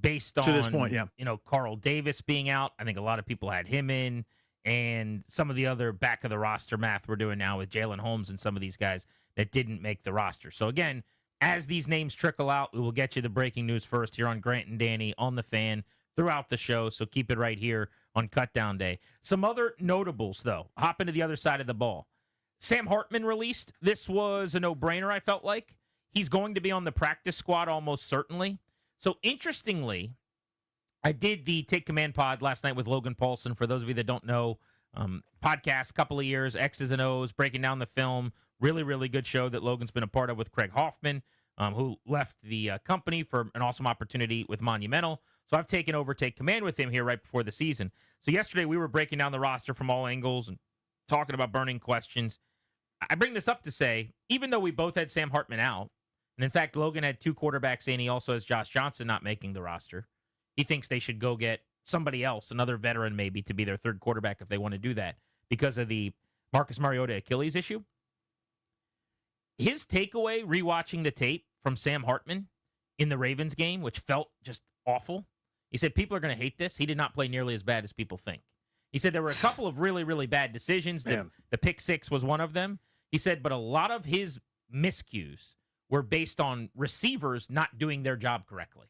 Based on, To this point, yeah. Carl Davis being out. I think a lot of people had him in. And some of the other back of the roster math we're doing now with Jalen Holmes and some of these guys that didn't make the roster. So, again, as these names trickle out, we will get you the breaking news first here on Grant and Danny on the Fan throughout the show. So keep it right here on Cutdown Day. Some other notables, though. Hop into the other side of the ball. Sam Hartman released. This was a no-brainer, I felt like. He's going to be on the practice squad almost certainly. So, interestingly, I did the Take Command pod last night with Logan Paulson. For those of you that don't know, podcast, couple of years, X's and O's, breaking down the film. Really, really good show that Logan's been a part of with Craig Hoffman, who left the company for an awesome opportunity with Monumental. So I've taken over Take Command with him here right before the season. So yesterday we were breaking down the roster from all angles and talking about burning questions. I bring this up to say, even though we both had Sam Hartman out, and in fact, Logan had 2 quarterbacks and he also has Josh Johnson not making the roster. He thinks they should go get somebody else, another veteran maybe, to be their third quarterback if they want to do that because of the Marcus Mariota Achilles issue. His takeaway, rewatching the tape from Sam Hartman in the Ravens game, which felt just awful, he said people are going to hate this. He did not play nearly as bad as people think. He said there were a couple of really, really bad decisions. The pick six was one of them. He said, but a lot of his miscues were based on receivers not doing their job correctly,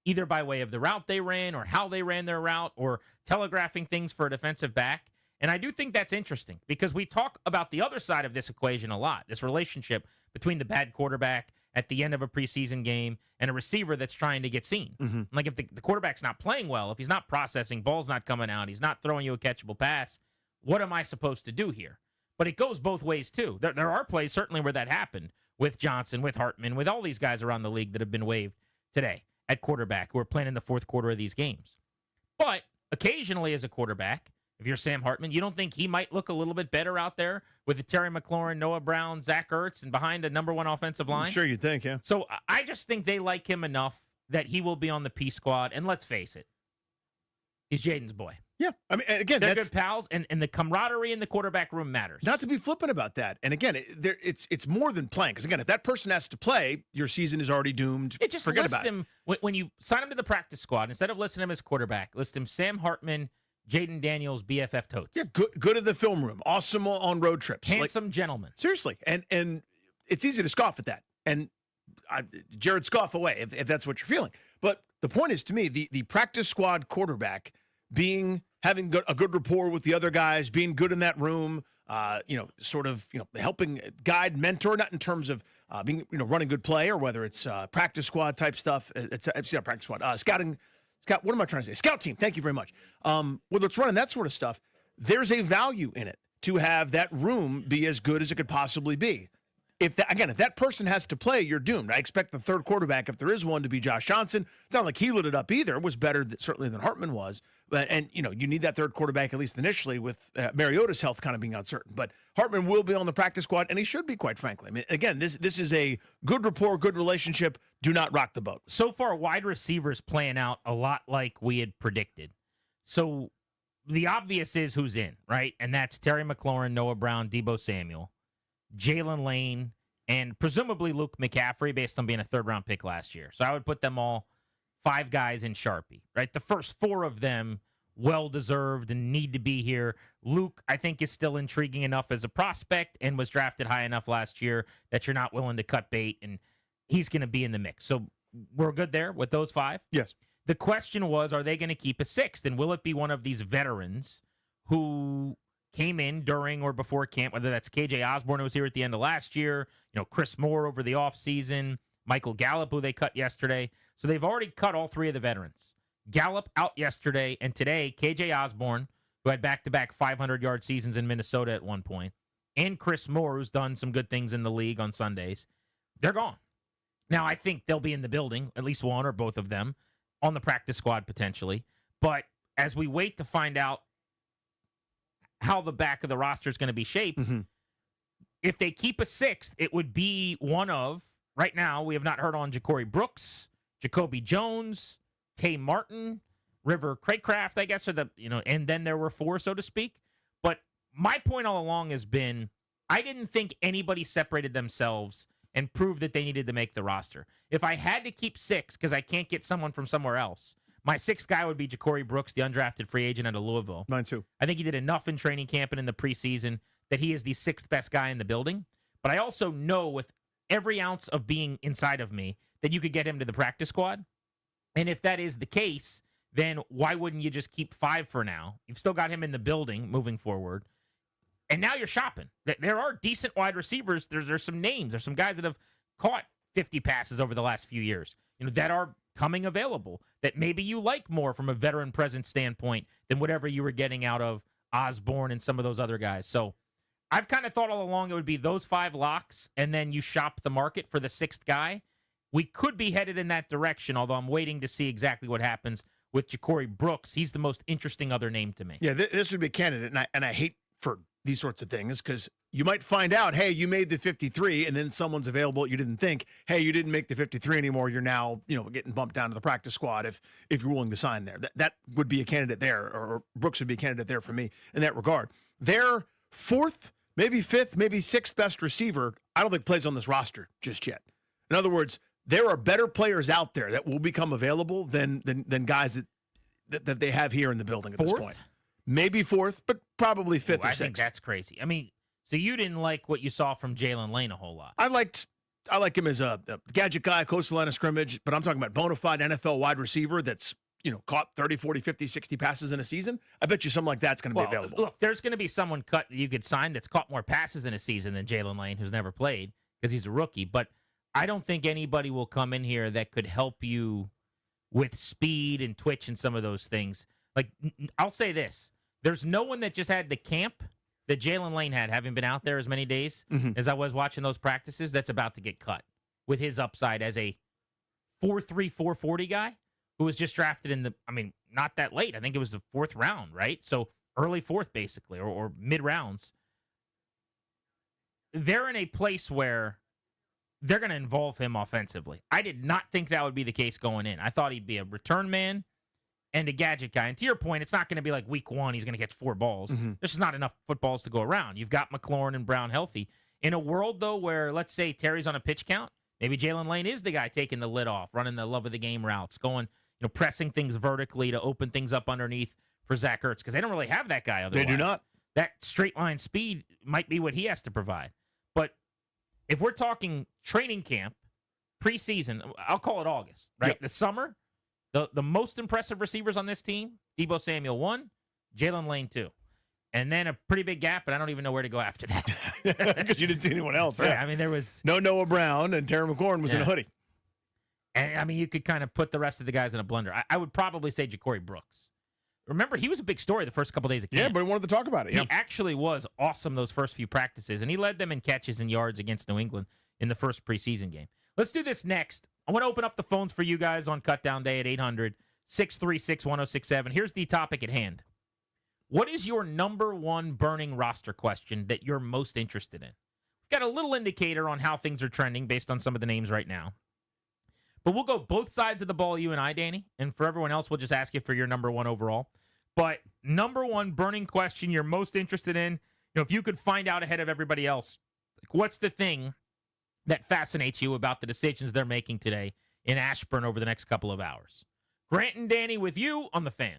either by way of the route they ran or how they ran their route or telegraphing things for a defensive back. And I do think that's interesting because we talk about the other side of this equation a lot, this relationship between the bad quarterback at the end of a preseason game and a receiver that's trying to get seen. Mm-hmm. Like if the quarterback's not playing well, if he's not processing, ball's not coming out, he's not throwing you a catchable pass, what am I supposed to do here? But it goes both ways, too. There are plays certainly where that happened with Johnson, with Hartman, with all these guys around the league that have been waived today at quarterback who are playing in the fourth quarter of these games. But occasionally as a quarterback, if you're Sam Hartman, you don't think he might look a little bit better out there with the Terry McLaurin, Noah Brown, Zach Ertz, and behind a number 1 offensive line? I'm sure you'd think, yeah. So I just think they like him enough that he will be on the P squad. And let's face it, he's Jaden's boy. Yeah. I mean, again, they're that's good pals, and the camaraderie in the quarterback room matters. not to be flippant about that. And again, it's more than playing. Because again, if that person has to play, your season is already doomed. It just Forget list about him when you sign him to the practice squad. Instead of listing him as quarterback, list him Sam Hartman, Jaden Daniels, BFF Totes. Yeah, good in the film room. Awesome on road trips. Handsome gentleman. Seriously. And it's easy to scoff at that. And Jared, scoff away if that's what you're feeling. But the point is, to me, the practice squad quarterback having a good rapport with the other guys, being good in that room, helping guide, mentor, not in terms of being, running good play or whether it's practice squad type stuff. It's not practice squad, scouting. What am I trying to say? Scout team. Thank you very much. Whether it's running that sort of stuff, there's a value in it to have that room be as good as it could possibly be. If that person has to play, you're doomed. I expect the third quarterback, if there is one, to be Josh Johnson. It's not like he lit it up either. It was better, certainly, than Hartman was. And you need that third quarterback, at least initially, with Mariota's health kind of being uncertain. But Hartman will be on the practice squad, and he should be, quite frankly. I mean, again, this is a good rapport, good relationship. Do not rock the boat. So far, wide receivers playing out a lot like we had predicted. So the obvious is who's in, right? And that's Terry McLaurin, Noah Brown, Deebo Samuel, Jalen Lane, and presumably Luke McCaffrey based on being a third-round pick last year. So I would put them all 5 guys in Sharpie, right? The first 4 of them well-deserved and need to be here. Luke, I think, is still intriguing enough as a prospect and was drafted high enough last year that you're not willing to cut bait, and he's going to be in the mix. So we're good there with those 5? Yes. The question was, are they going to keep a 6th? And will it be one of these veterans who came in during or before camp, whether that's KJ Osborne, who was here at the end of last year, Chris Moore over the offseason, Michael Gallup, who they cut yesterday. So they've already cut all 3 of the veterans. Gallup out yesterday, and today, KJ Osborne, who had back-to-back 500-yard seasons in Minnesota at one point, and Chris Moore, who's done some good things in the league on Sundays, they're gone. Now, I think they'll be in the building, at least one or both of them, on the practice squad potentially. But as we wait to find out how the back of the roster is going to be shaped, if they keep a 6th, it would be one of, right now, we have not heard on Ja'Cory Brooks, Jacoby Jones, Tay Martin, River Craycraft, I guess, and then there were 4, so to speak. But my point all along has been, I didn't think anybody separated themselves and prove that they needed to make the roster. If I had to keep 6 because I can't get someone from somewhere else, my 6th guy would be Ja'Cory Brooks, the undrafted free agent out of Louisville. Mine too. I think he did enough in training camp and in the preseason that he is the 6th best guy in the building. But I also know with every ounce of being inside of me that you could get him to the practice squad. And if that is the case, then why wouldn't you just keep 5 for now? You've still got him in the building moving forward. And now you're shopping. There are decent wide receivers. There's some names. There's some guys that have caught 50 passes over the last few years, that are coming available that maybe you like more from a veteran presence standpoint than whatever you were getting out of Osborne and some of those other guys. So I've kind of thought all along it would be those 5 locks, and then you shop the market for the 6th guy. We could be headed in that direction, although I'm waiting to see exactly what happens with Ja'Cory Brooks. He's the most interesting other name to me. Yeah, this would be a candidate, and I hate for these sorts of things because you might find out, hey, you made the 53, and then someone's available you didn't think. Hey, you didn't make the 53 anymore. You're now, getting bumped down to the practice squad if you're willing to sign there. That would be a candidate there, or Brooks would be a candidate there for me in that regard. Their 4th, maybe 5th, maybe 6th best receiver, I don't think plays on this roster just yet. In other words, there are better players out there that will become available than guys that they have here in the building at this point. Maybe 4th, but probably 5th or 6th. I think that's crazy. I mean, so you didn't like what you saw from Jalen Lane a whole lot. I like him as a gadget guy, coastal line of scrimmage, but I'm talking about bona fide NFL wide receiver that's, caught 30, 40, 50, 60 passes in a season. I bet you something like that's going to be available. Look, there's going to be someone cut that you could sign that's caught more passes in a season than Jalen Lane, who's never played because he's a rookie. But I don't think anybody will come in here that could help you with speed and twitch and some of those things. Like, I'll say this. There's no one that just had the camp that Jalen Lane had, having been out there as many days as I was watching those practices, that's about to get cut with his upside as a 4.3, 4.40 guy who was just drafted not that late. I think it was the 4th round, right? So early 4th, basically, or mid-rounds. They're in a place where they're going to involve him offensively. I did not think that would be the case going in. I thought he'd be a return man and a gadget guy. And to your point, it's not going to be like week 1, he's going to catch 4 balls. There's just not enough footballs to go around. You've got McLaurin and Brown healthy. In a world, though, where, let's say, Terry's on a pitch count, maybe Jalen Lane is the guy taking the lid off, running the love of the game routes, going, pressing things vertically to open things up underneath for Zach Ertz, because they don't really have that guy otherwise. They do not. That straight line speed might be what he has to provide. But if we're talking training camp, preseason, I'll call it August, right? Yep. The summer, the most impressive receivers on this team, Deebo Samuel 1, Jalen Lane 2. And then a pretty big gap, but I don't even know where to go after that. Because you didn't see anyone else. Right. Yeah. I mean, there was no Noah Brown, and Terry McLaurin was in a hoodie. And, I mean, you could kind of put the rest of the guys in a blender. I would probably say Ja'Cory Brooks. Remember, he was a big story the first couple days of camp. Yeah, but he wanted to talk about it. Yeah. He actually was awesome those first few practices, and he led them in catches and yards against New England in the first preseason game. Let's do this next. I want to open up the phones for you guys on Cutdown Day at 800-636-1067. Here's the topic at hand. What is your number 1 burning roster question that you're most interested in? We've got a little indicator on how things are trending based on some of the names right now. But we'll go both sides of the ball, you and I, Danny. And for everyone else, we'll just ask you for your number 1 overall. But number 1 burning question you're most interested in, if you could find out ahead of everybody else, what's the thing that fascinates you about the decisions they're making today in Ashburn over the next couple of hours? Grant and Danny with you on The Fan.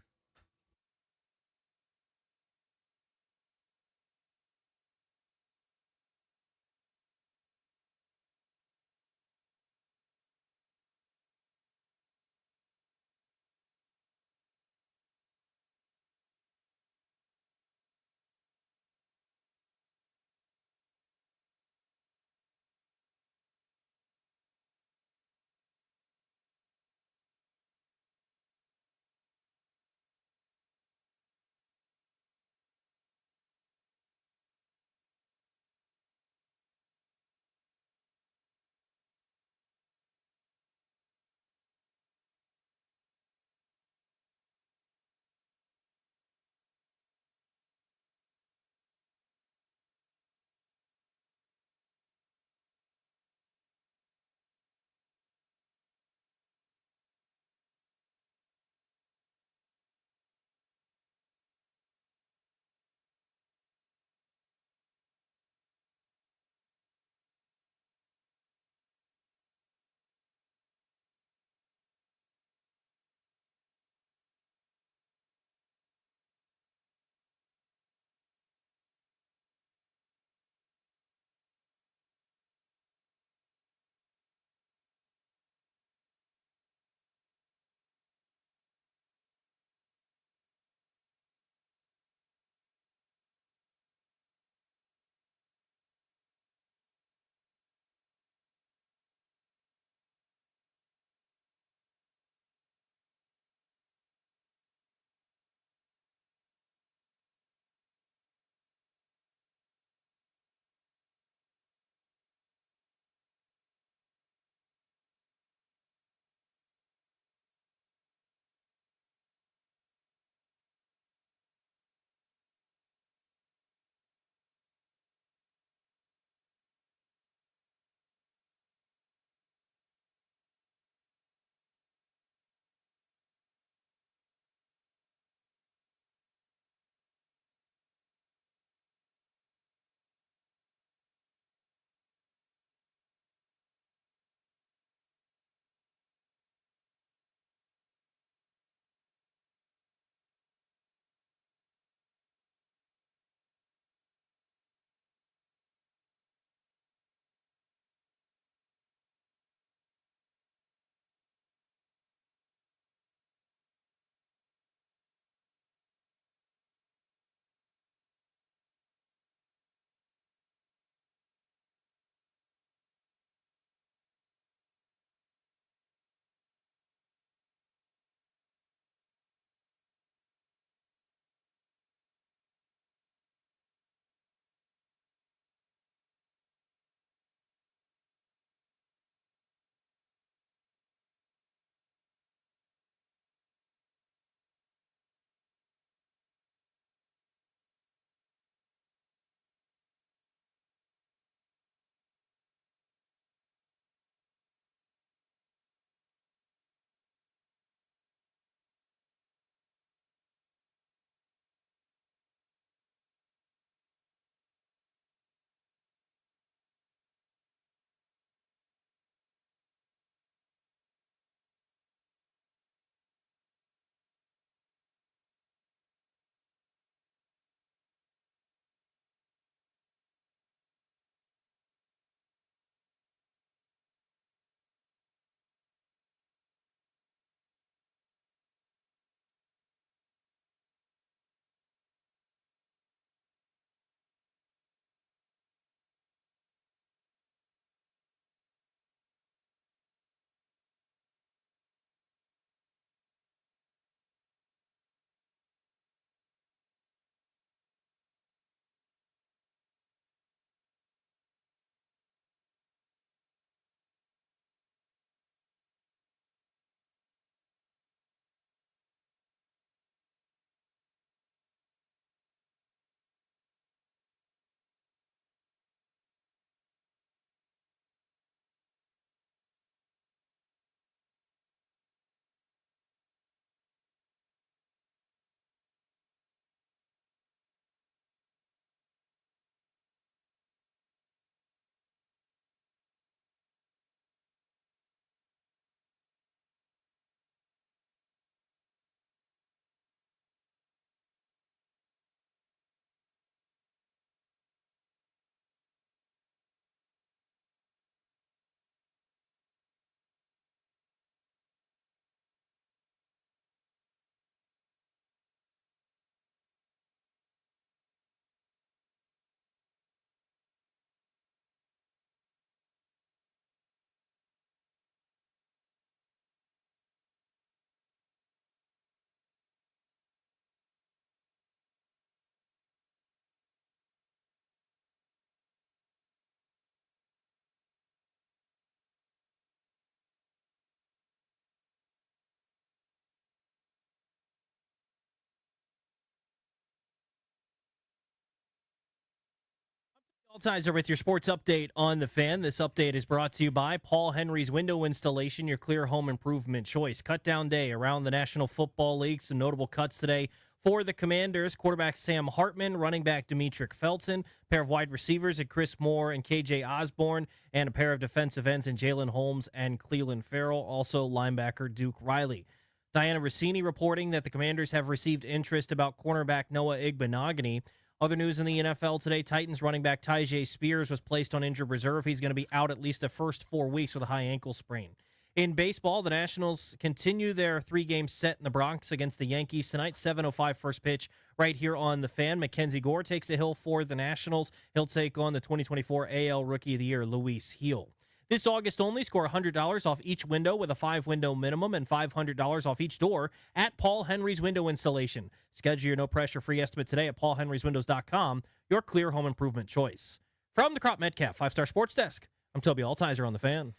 Altizer with your sports update on the Fan. This update is brought to you by Paul Henry's Window Installation, your clear home improvement choice. Cut down day around the National Football League. Some notable cuts today for the Commanders. Quarterback Sam Hartman, running back Demetric Felton, pair of wide receivers at Chris Moore and KJ Osborne, and a pair of defensive ends in Jalen Holmes and Cleveland Farrell. Also linebacker Duke Riley. Diana Rossini reporting that the Commanders have received interest about cornerback Noah Igbenogany. Other news in the NFL today, Titans running back Tyjae Spears was placed on injured reserve. He's going to be out at least the first 4 weeks with a high ankle sprain. In baseball, the Nationals continue their 3-game set in the Bronx against the Yankees tonight, 7:05 first pitch right here on the Fan. Mackenzie Gore takes the hill for the Nationals. He'll take on the 2024 AL Rookie of the Year, Luis Gil. This August only, score $100 off each window with a 5-window minimum and $500 off each door at Paul Henry's Window Installation. Schedule your no-pressure free estimate today at paulhenryswindows.com, your clear home improvement choice. From the Crop Metcalf 5-Star Sports Desk, I'm Toby Altizer on the Fan.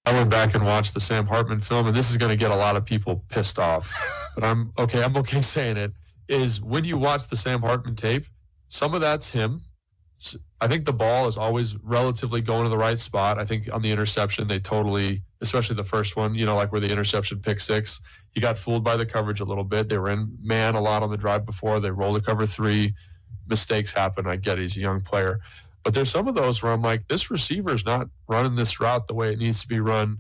I went back and watched the Sam Hartman film, and this is going to get a lot of people pissed off. But I'm okay saying it, is when you watch the Sam Hartman tape, some of that's him. I think the ball is always relatively going to the right spot. I think on the interception, they totally, especially the first one, like where the interception pick six, he got fooled by the coverage a little bit. They were in man a lot on the drive before. They rolled to cover 3. Mistakes happen. I get it. He's a young player. But there's some of those where I'm like, this receiver is not running this route the way it needs to be run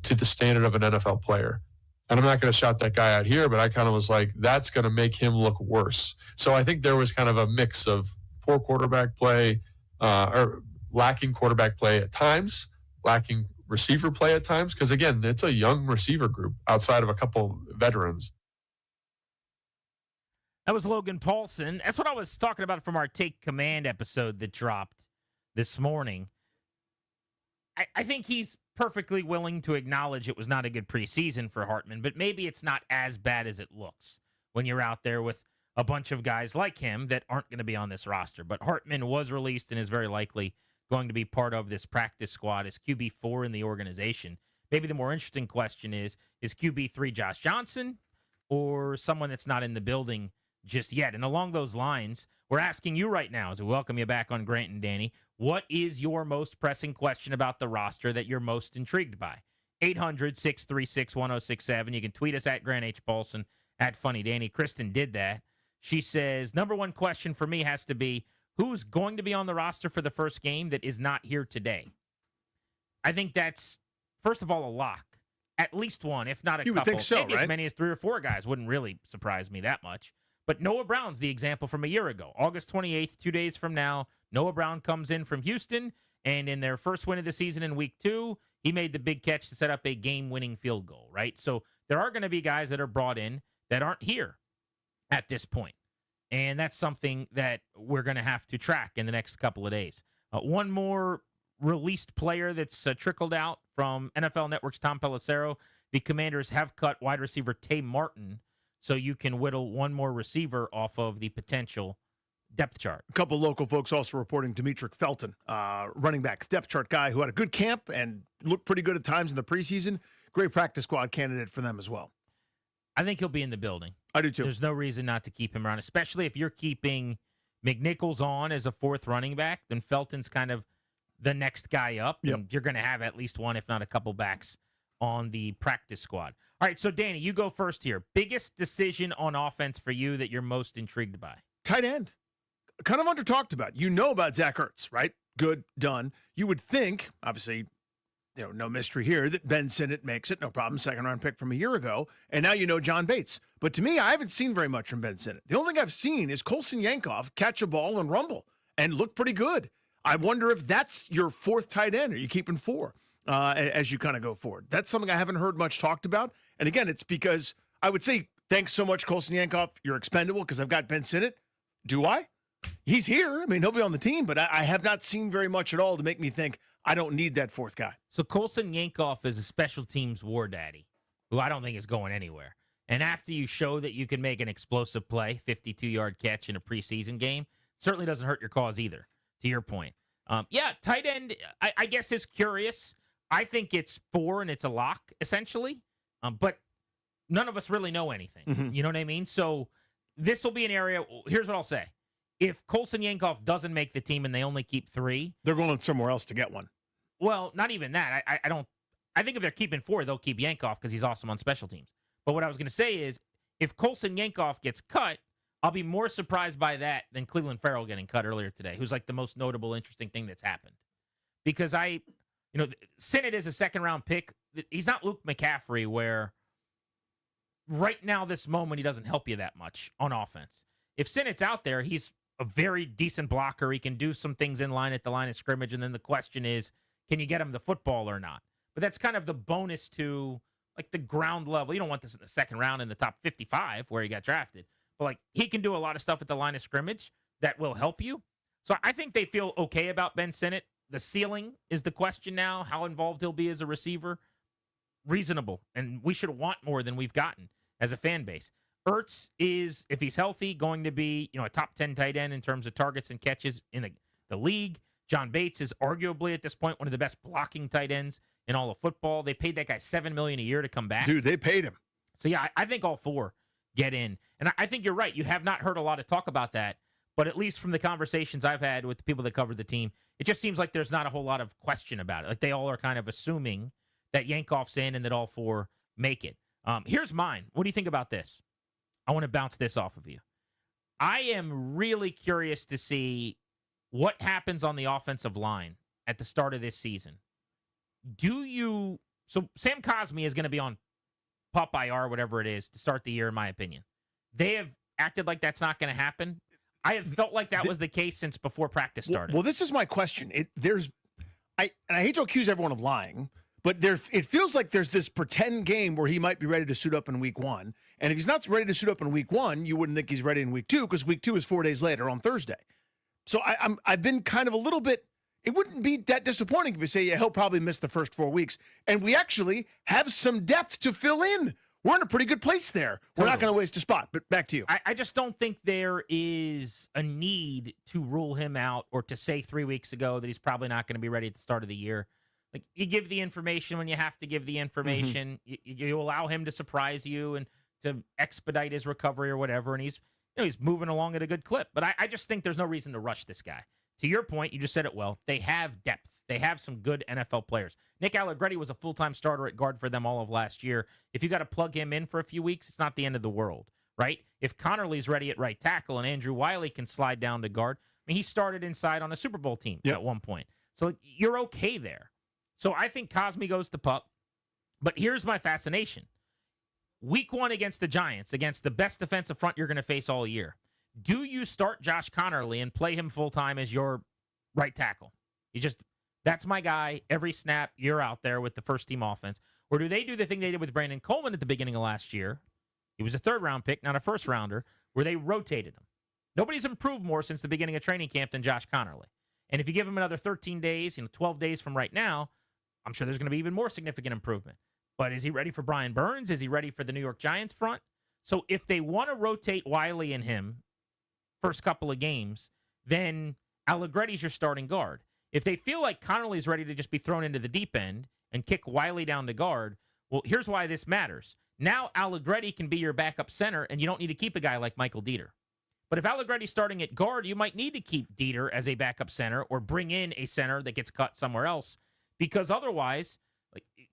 to the standard of an NFL player. And I'm not going to shout that guy out here, but I kind of was like, that's going to make him look worse. So I think there was kind of a mix of poor quarterback play, or lacking quarterback play at times, lacking receiver play at times. Because again, it's a young receiver group outside of a couple veterans. That was Logan Paulson. That's what I was talking about from our Take Command episode that dropped this morning. I think he's perfectly willing to acknowledge it was not a good preseason for Hartman, but maybe it's not as bad as it looks when you're out there with a bunch of guys like him that aren't going to be on this roster. But Hartman was released and is very likely going to be part of this practice squad as QB4 in the organization. Maybe the more interesting question is QB3 Josh Johnson or someone that's not in the building just yet? And along those lines, we're asking you right now as we welcome you back on Grant and Danny, what is your most pressing question about the roster that you're most intrigued by? 800-636-1067. You can tweet us at Grant H. Paulson, at Funny Danny. Kristen did that. She says, number one question for me has to be, who's going to be on the roster for the first game that is not here today? I think that's, first of all, a lock. At least one, if not a couple. You would think so, maybe right? as many as 3 or 4 guys. Wouldn't really surprise me that much. But Noah Brown's the example from a year ago. August 28th, 2 days from now, Noah Brown comes in from Houston, and in their first win of the season in week 2, he made the big catch to set up a game-winning field goal, right? So there are going to be guys that are brought in that aren't here at this point. And that's something that we're going to have to track in the next couple of days. One more released player that's trickled out from NFL Network's Tom Pelissero. The Commanders have cut wide receiver Tay Martin, so you can whittle one more receiver off of the potential depth chart. A couple local folks also reporting Demetric Felton, running back, depth chart guy who had a good camp and looked pretty good at times in the preseason. Great practice squad candidate for them as well. I think he'll be in the building. I do too. There's no reason not to keep him around, especially if you're keeping McNichols on as a 4th running back. Then Felton's kind of the next guy up. Yep. And you're going to have at least one, if not a couple backs on the practice squad. All right, so Danny, you go first here. Biggest decision on offense for you that you're most intrigued by? Tight end. Kind of under talked about. You know about Zach Ertz, right? Good, done. You would think, obviously, no mystery here, that Ben Sinnott makes it, no problem. 2nd-round pick from a year ago. And now you know John Bates. But to me, I haven't seen very much from Ben Sinnott. The only thing I've seen is Colson Yankov catch a ball and rumble and look pretty good. I wonder if that's your 4th tight end. Are you keeping 4 as you kind of go forward? That's something I haven't heard much talked about. And again, it's because I would say, thanks so much, Colson Yankov. You're expendable because I've got Ben Sinnott. Do I? He's here. I mean, he'll be on the team, but I have not seen very much at all to make me think I don't need that 4th guy. So Colson Yankov is a special teams war daddy who I don't think is going anywhere. And after you show that you can make an explosive play, 52-yard catch in a preseason game, certainly doesn't hurt your cause either, to your point. Tight end, I guess, is curious. I think it's 4 and it's a lock, essentially. But none of us really know anything. Mhm. You know what I mean? So this will be an area. Here's what I'll say. If Colson Yankoff doesn't make the team and they only keep 3, They're going somewhere else to get one. well, not even that. I don't. I think if they're keeping 4, they'll keep Yankoff because he's awesome on special teams. But what I was going to say is, if Colson Yankoff gets cut, I'll be more surprised by that than Cleveland Farrell getting cut earlier today, who's like the most notable, interesting thing that's happened. Because Sinnott is a second-round pick. He's not Luke McCaffrey, where right now, this moment, he doesn't help you that much on offense. If Sinnott's out there, he's a very decent blocker. He can do some things in line at the line of scrimmage, and then the question is, can you get him the football or not? But that's kind of the bonus to like the ground level. You don't want this in the second round in the top 55 where he got drafted. But like he can do a lot of stuff at the line of scrimmage that will help you. So I think they feel okay about Ben Sinnott. The ceiling is the question now, how involved he'll be as a receiver. Reasonable. And we should want more than we've gotten as a fan base. Ertz is, if he's healthy, going to be, a top 10 tight end in terms of targets and catches in the league. John Bates is arguably at this point one of the best blocking tight ends in all of football. They paid that guy $7 million a year to come back. Dude, they paid him. So yeah, I think all 4 get in. And I think you're right. You have not heard a lot of talk about that, but at least from the conversations I've had with the people that covered the team, it just seems like there's not a whole lot of question about it. Like they all are kind of assuming that Yankoff's in and that all 4 make it. Here's mine. What do you think about this? I want to bounce this off of you. I am really curious to see what happens on the offensive line at the start of this season. So Sam Cosmi is going to be on PUP IR, whatever it is, to start the year, in my opinion. They have acted like that's not going to happen. I have felt like that was the case since before practice started. Well, this is my question. I hate to accuse everyone of lying, but it feels like there's this pretend game where he might be ready to suit up in week 1. And if he's not ready to suit up in week 1, you wouldn't think he's ready in week 2 because week 2 is 4 days later on Thursday. So I've been kind of a little bit. It wouldn't be that disappointing if you say, yeah, he'll probably miss the first 4 weeks. And we actually have some depth to fill in. We're in a pretty good place there. We're not going to waste a spot. But back to you. I just don't think there is a need to rule him out or to say 3 weeks ago that he's probably not going to be ready at the start of the year. Like you give the information when you have to give the information. Mm-hmm. You allow him to surprise you and to expedite his recovery or whatever. And he's moving along at a good clip. But I just think there's no reason to rush this guy. To your point, you just said it well. They have depth. They have some good NFL players. Nick Allegretti was a full-time starter at guard for them all of last year. If you got to plug him in for a few weeks, it's not the end of the world, right? If Connerly's ready at right tackle and Andrew Wiley can slide down to guard, he started inside on a Super Bowl team at one point. So you're okay there. So I think Cosmi goes to PUP. But here's my fascination. Week 1 against the Giants, against the best defensive front you're going to face all year. Do you start Josh Connerly and play him full-time as your right tackle? That's my guy. Every snap, you're out there with the first-team offense. Or do they do the thing they did with Brandon Coleman at the beginning of last year? He was a third-round pick, not a first-rounder, where they rotated him. Nobody's improved more since the beginning of training camp than Josh Connerly. And if you give him another 13 days, 12 days from right now, I'm sure there's going to be even more significant improvement. But is he ready for Brian Burns? Is he ready for the New York Giants front? So if they want to rotate Wiley and him first couple of games, then Allegretti's your starting guard. If they feel like Connerly's ready to just be thrown into the deep end and kick Wiley down to guard, well, here's why this matters. Now Allegretti can be your backup center, and you don't need to keep a guy like Michael Dieter. But if Allegretti's starting at guard, you might need to keep Dieter as a backup center or bring in a center that gets cut somewhere else, because otherwise,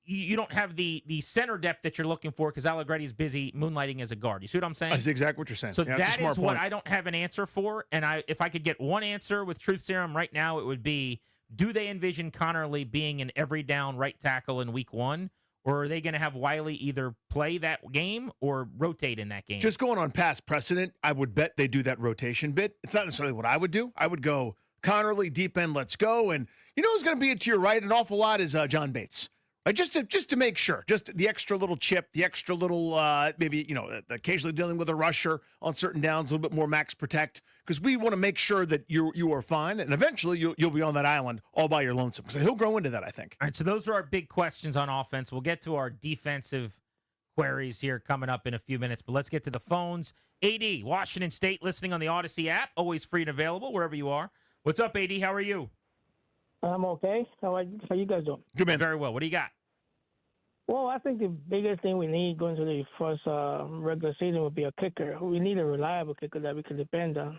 you don't have the center depth that you're looking for because Allegretti's busy moonlighting as a guard. You see what I'm saying? That's exactly what you're saying. So yeah, that is what I don't have an answer for. And if I could get one answer with Truth Serum right now, it would be, do they envision Connerly being an every down right tackle in week 1? Or are they going to have Wiley either play that game or rotate in that game? Just going on past precedent, I would bet they do that rotation bit. It's not necessarily what I would do. I would go Connerly, deep end, let's go. And you know who's going to be to your right an awful lot is John Bates. Right, just to make sure, just the extra little chip, the extra little maybe occasionally dealing with a rusher on certain downs, a little bit more max protect, because we want to make sure that you are fine, and eventually you'll be on that island all by your lonesome. Because he'll grow into that, I think. All right, so those are our big questions on offense. We'll get to our defensive queries here coming up in a few minutes, but let's get to the phones. AD, Washington State, listening on the Odyssey app, always free and available wherever you are. What's up, AD? How are you? I'm okay. How you guys doing? Good, man. Very well. What do you got? Well, I think the biggest thing we need going to the first regular season would be a kicker. We need a reliable kicker that we can depend on.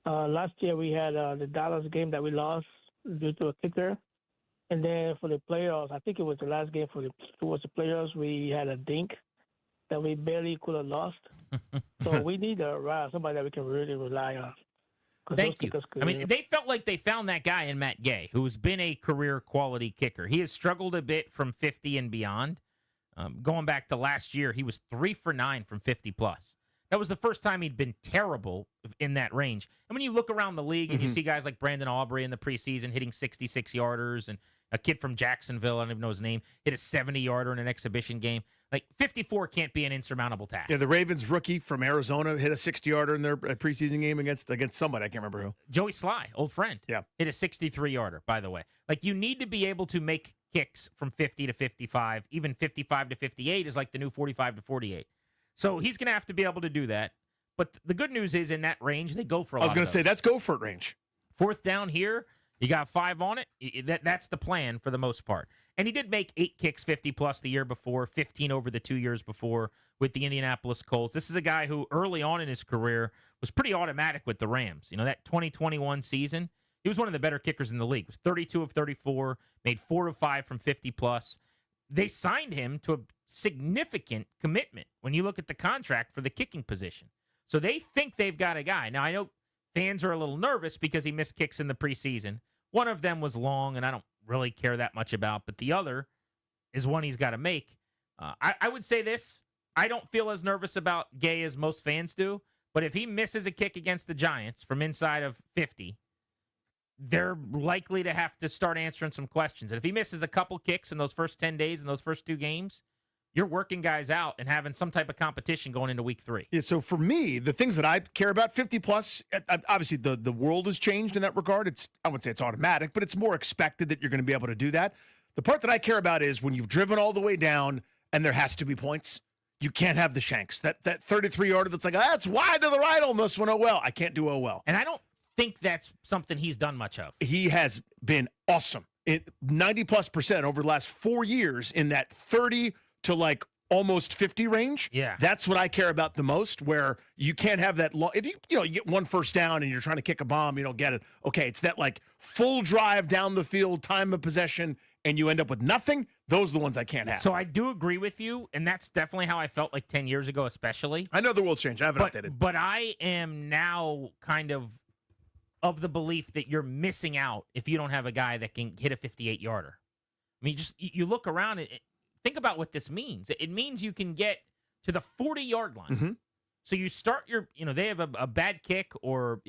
Last year we had the Dallas game that we lost due to a kicker. And then for the playoffs, I think it was the last game towards the playoffs, we had a dink that we barely could have lost. So we need somebody that we can really rely on. Thank you. I mean, they felt like they found that guy in Matt Gay, who's been a career quality kicker. He has struggled a bit from 50 and beyond. Going back to last year, he was 3 for 9 from 50 plus. That was the first time he'd been terrible in that range. And when you look around the league and you see guys like Brandon Aubrey in the preseason hitting 66-yarders, and a kid from Jacksonville, I don't even know his name, hit a 70-yarder in an exhibition game. Like, 54 can't be an insurmountable task. Yeah, the Ravens rookie from Arizona hit a 60-yarder in their preseason game against somebody. I can't remember who. Joey Sly, old friend. Yeah. Hit a 63-yarder, by the way. Like, you need to be able to make kicks from 50 to 55. Even 55 to 58 is like the new 45 to 48. So he's going to have to be able to do that. But the good news is in that range, they go for a lot. I was going to say, that's go for it range. Fourth down here, you got 5 on it. That's the plan for the most part. And he did make 8 kicks 50-plus the year before, 15 over the 2 years before with the Indianapolis Colts. This is a guy who early on in his career was pretty automatic with the Rams. You know, that 2021 season, he was one of the better kickers in the league. He was 32 of 34, made 4 of 5 from 50-plus. They signed him to a significant commitment when you look at the contract for the kicking position. So they think they've got a guy. Now, I know fans are a little nervous because he missed kicks in the preseason. One of them was long, and I don't really care that much about, but the other is one he's got to make. I would say this. I don't feel as nervous about Gay as most fans do, but if he misses a kick against the Giants from inside of 50, they're likely to have to start answering some questions. And if he misses a couple kicks in those first 10 days in those first 2 games, you're working guys out and having some type of competition going into week 3. Yeah, so for me, the things that I care about, 50-plus, obviously the world has changed in that regard. I wouldn't say it's automatic, but it's more expected that you're going to be able to do that. The part that I care about is when you've driven all the way down and there has to be points, you can't have the shanks. That 33-yarder that's like, that's wide to the right on this one. Oh, well. I can't do oh, well. And I don't think that's something he's done much of. He has been awesome. 90+% over the last 4 years in that 30 to like almost 50 range. Yeah. That's what I care about the most, where you can't have that long. If you get one first down and you're trying to kick a bomb, you don't get it. Okay, it's that like full drive down the field, time of possession, and you end up with nothing. Those are the ones I can't have. So I do agree with you, and that's definitely how I felt like 10 years ago, especially. I know the world's changed. I haven't updated. But I am now kind of the belief that you're missing out if you don't have a guy that can hit a 58-yarder. I mean, you look around and think about what this means. It means you can get to the 40-yard line. Mm-hmm. So you start they have a bad kick or,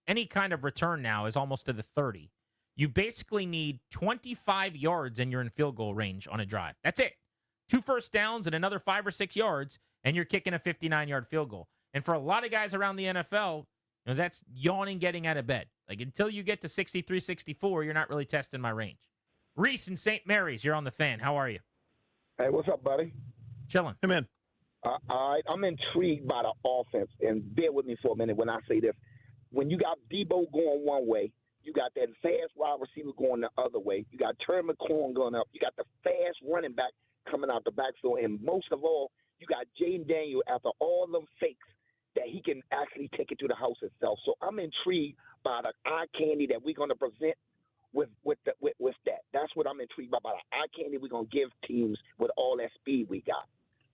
any kind of return now is almost to the 30. You basically need 25 yards and you're in field goal range on a drive. That's it. 2 first downs and another 5 or 6 yards, and you're kicking a 59-yard field goal. And for a lot of guys around the NFL, that's yawning getting out of bed. Like, until you get to 63, 64, you're not really testing my range. Reese in St. Mary's, you're on the Fan. How are you? Hey, what's up, buddy? Chilling. Hey, man. All right, I'm intrigued by the offense, and bear with me for a minute when I say this. When you got Debo going one way, you got that fast wide receiver going the other way. You got Terry McLaurin going up. You got the fast running back coming out the backfield, and most of all, you got Jaden Daniel after all them fakes that he can actually take it to the house itself. So I'm intrigued by the eye candy that we're going to present with that. That's what I'm intrigued by the eye candy we're going to give teams with all that speed we got.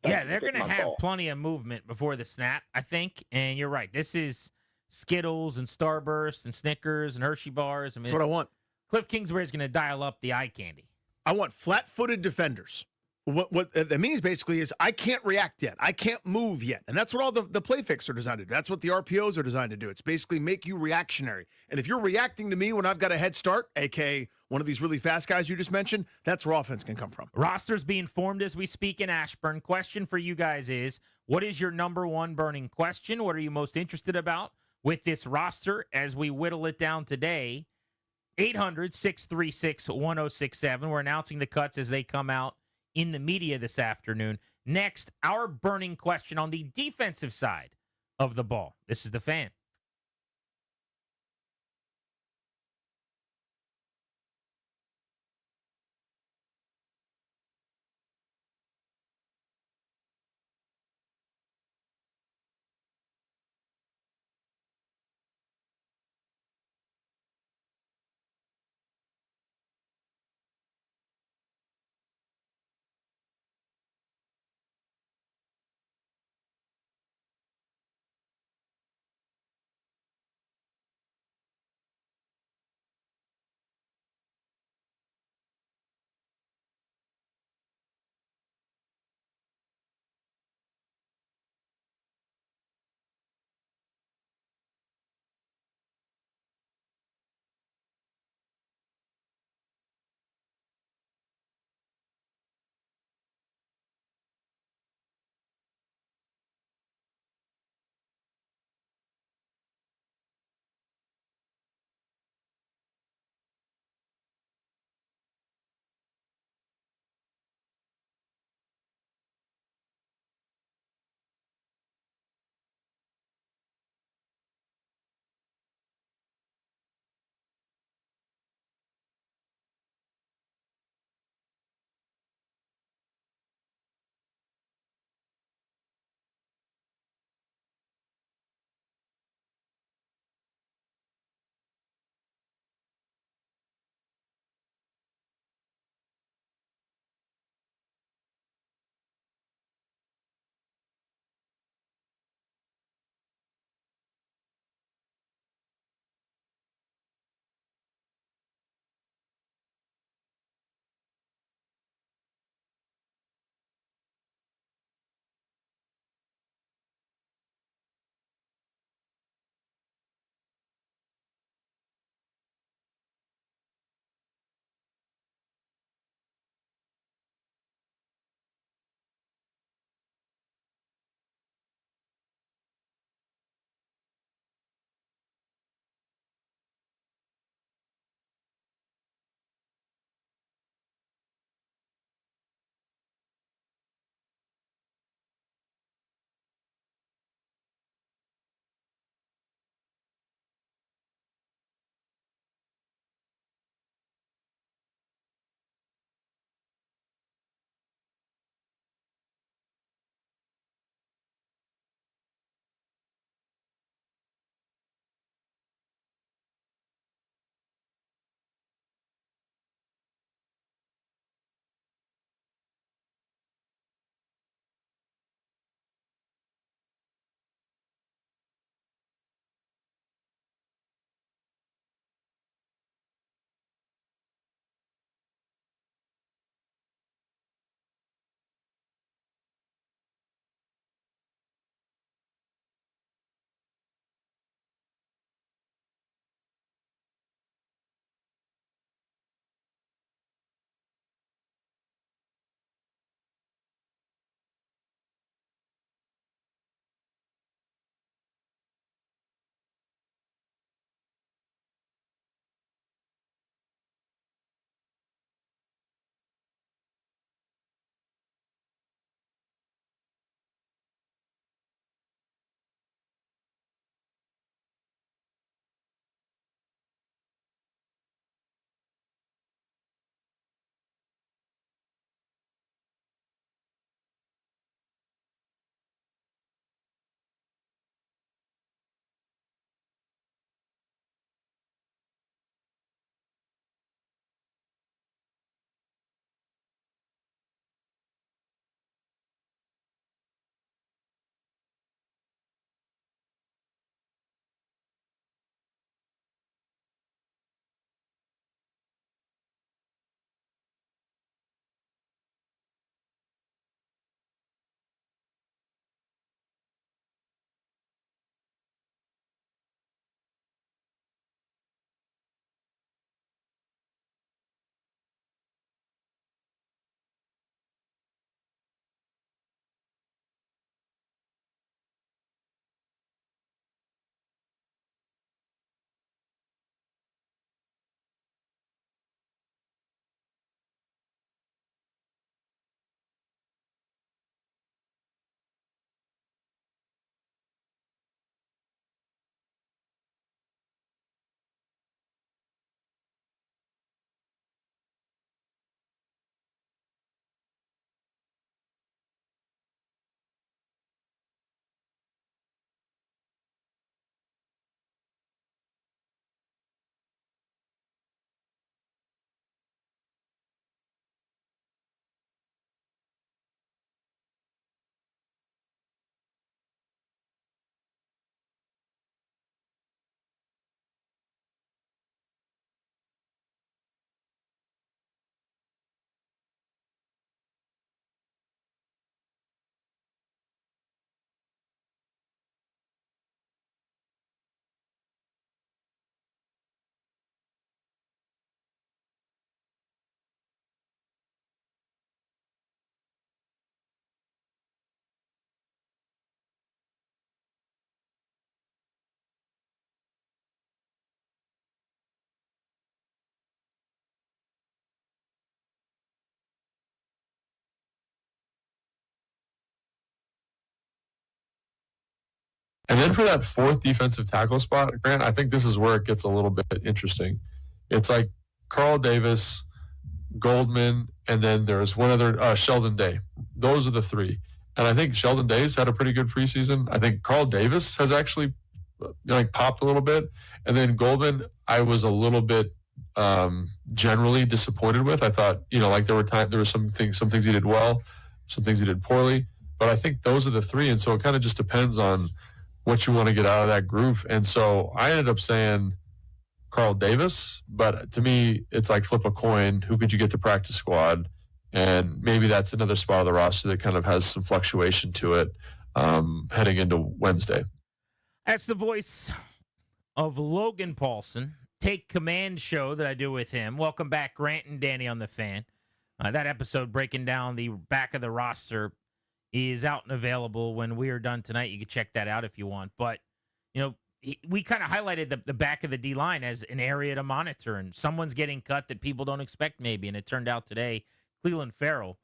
Yeah, they're going to have plenty of movement before the snap, I think. And you're right. This is Skittles and Starburst and Snickers and Hershey bars. That's what I want. Cliff Kingsbury is going to dial up the eye candy. I want flat-footed defenders. What that means basically is I can't react yet. I can't move yet. And that's what all the play fix are designed to do. That's what the RPOs are designed to do. It's basically make you reactionary. And if you're reacting to me when I've got a head start, a.k.a. one of these really fast guys you just mentioned, that's where offense can come from. Roster's being formed as we speak in Ashburn. Question for you guys is, what is your number one burning question? What are you most interested about with this roster as we whittle it down today? 800-636-1067. We're announcing the cuts as they come out in the media this afternoon. Next, our burning question on the defensive side of the ball. This is the Fan. And then for that fourth defensive tackle spot, Grant, I think this is where it gets a little bit interesting. It's like Carl Davis, Goldman, and then there's one other, Sheldon Day. Those are the three. And I think Sheldon Day's had a pretty good preseason. I think Carl Davis has actually popped a little bit. And then Goldman, I was a little bit generally disappointed with. I thought, there were some things he did well, some things he did poorly. But I think those are the three. And so it kind of just depends on what you want to get out of that group. And so I ended up saying Carl Davis, but to me, it's like flip a coin. Who could you get to practice squad? And maybe that's another spot of the roster that kind of has some fluctuation to it heading into Wednesday. That's the voice of Logan Paulson. Take Command show that I do with him. Welcome back, Grant and Danny on the Fan. That episode breaking down the back of the roster is out and available when we are done tonight. You can check that out if you want. But, we kind of highlighted the back of the D-line as an area to monitor, and someone's getting cut that people don't expect maybe. And it turned out today, Cleveland Farrell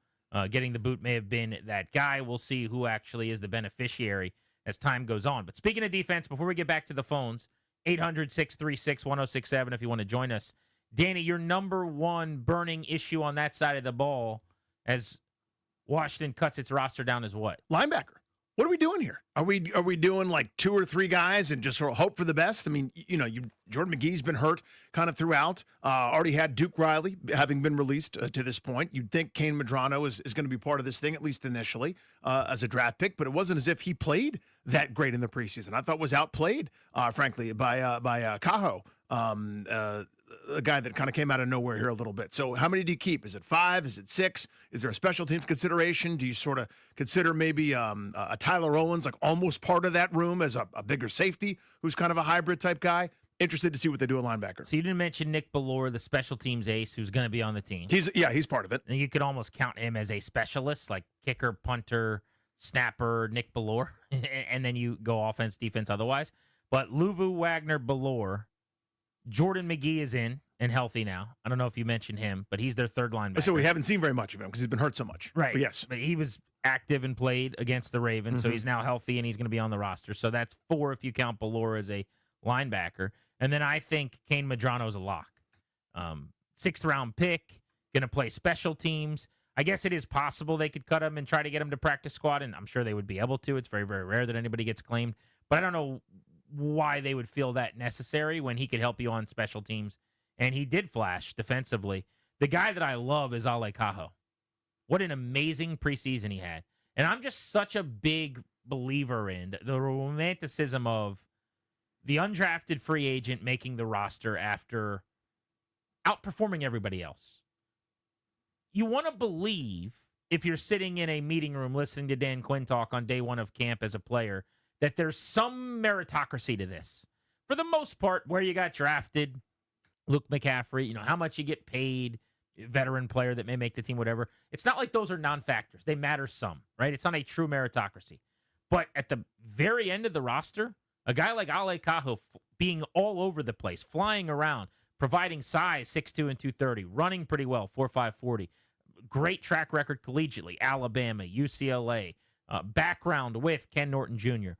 getting the boot may have been that guy. We'll see who actually is the beneficiary as time goes on. But speaking of defense, before we get back to the phones, 800-636-1067 if you want to join us. Danny, your number one burning issue on that side of the ball as Washington cuts its roster down is what? Linebacker. What are we doing here? Are we doing like two or three guys and just sort of hope for the best? I mean, Jordan McGee's been hurt kind of throughout. Already had Duke Riley having been released to this point. You'd think Kane Medrano is going to be part of this thing, at least initially, as a draft pick, but it wasn't as if he played that great in the preseason. I thought was outplayed, frankly, by Cajo, a guy that kind of came out of nowhere here a little bit. So how many do you keep? Is it 5? Is it 6? Is there a special teams consideration? Do you sort of consider maybe a Tyler Owens like almost part of that room as a bigger safety who's kind of a hybrid type guy? Interested to see what they do at linebacker. So you didn't mention Nick Bellore, the special teams ace, who's going to be on the team. He's part of it. And you could almost count him as a specialist, like kicker, punter, snapper, Nick Bellore, and then you go offense, defense otherwise. But Luvu, Wagner, Bellore, Jordan McGee is in and healthy now. I don't know if you mentioned him, but he's their third linebacker. So we haven't seen very much of him because he's been hurt so much. Right. But yes. But he was active and played against the Ravens, so he's now healthy and he's going to be on the roster. So that's 4 if you count Bellore as a linebacker. And then I think Kane Medrano is a lock. 6th-round pick, going to play special teams. I guess it is possible they could cut him and try to get him to practice squad, and I'm sure they would be able to. It's very, very rare that anybody gets claimed. But I don't know why they would feel that necessary when he could help you on special teams. And he did flash defensively. The guy that I love is Ale Cajo. What an amazing preseason he had. And I'm just such a big believer in the romanticism of the undrafted free agent making the roster after outperforming everybody else. You want to believe, if you're sitting in a meeting room listening to Dan Quinn talk on day one of camp as a player, that there's some meritocracy to this. For the most part, where you got drafted, Luke McCaffrey, how much you get paid, veteran player that may make the team, whatever. It's not like those are non-factors. They matter some, right? It's not a true meritocracy. But at the very end of the roster, a guy like Ale Cajo being all over the place, flying around, providing size, 6'2" and 230, running pretty well, 4.5 40. Great track record collegiately, Alabama, UCLA, background with Ken Norton Jr.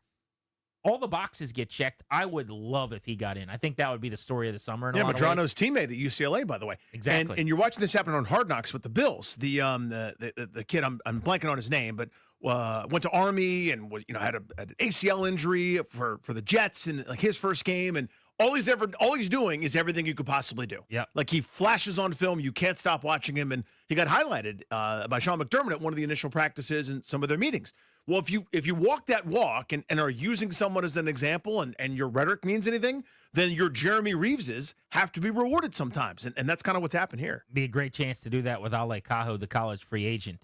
All the boxes get checked. I would love if he got in. I think that would be the story of the summer. Medrano's teammate at UCLA, by the way. Exactly. And you're watching this happen on Hard Knocks with the Bills. The kid, I'm blanking on his name, but went to Army and was had an ACL injury for the Jets in like his first game, and all he's doing is everything you could possibly do. Yeah. Like he flashes on film, you can't stop watching him, and he got highlighted by Sean McDermott at one of the initial practices and some of their meetings. Well, if you walk that walk and are using someone as an example and your rhetoric means anything, then your Jeremy Reeveses have to be rewarded sometimes. And that's kind of what's happened here. Be a great chance to do that with Ale Cajo, the college free agent.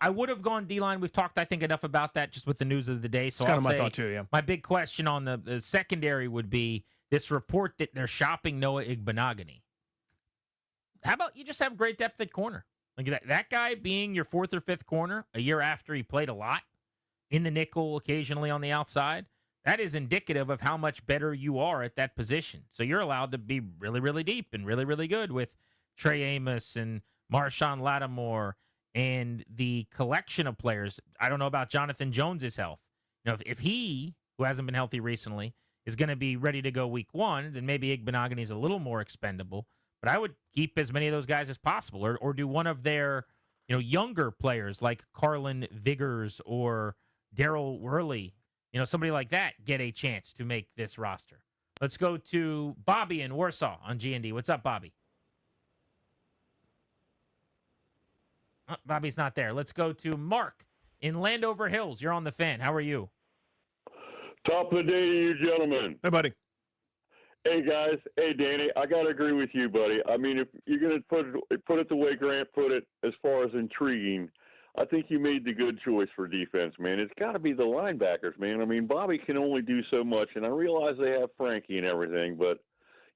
I would have gone D-line. We've talked, I think, enough about that just with the news of the day. So It's kind I'll of my say thought too, yeah. my big question on the secondary would be this report that they're shopping Noah Igbenogany. How about you just have great depth at corner? Like that guy being your 4th or 5th corner a year after he played a lot in the nickel, occasionally on the outside, that is indicative of how much better you are at that position. So you're allowed to be really, really deep and really, really good with Trey Amos and Marshawn Lattimore and the collection of players. I don't know about Jonathan Jones's health. If he who hasn't been healthy recently, is going to be ready to go week 1, then maybe Igbenogany is a little more expendable. But I would keep as many of those guys as possible, or do one of their younger players like Carlin Vigors or Daryl Worley, somebody like that, get a chance to make this roster. Let's go to Bobby in Warsaw on G&D. What's up, Bobby? Oh, Bobby's not there. Let's go to Mark in Landover Hills. You're on the Fan. How are you? Top of the day to you, gentlemen. Hey, buddy. Hey, guys. Hey, Danny. I got to agree with you, buddy. I mean, if you're going to put it the way Grant put it as far as intriguing, I think you made the good choice for defense, man. It's got to be the linebackers, man. I mean, Bobby can only do so much, and I realize they have Frankie and everything, but,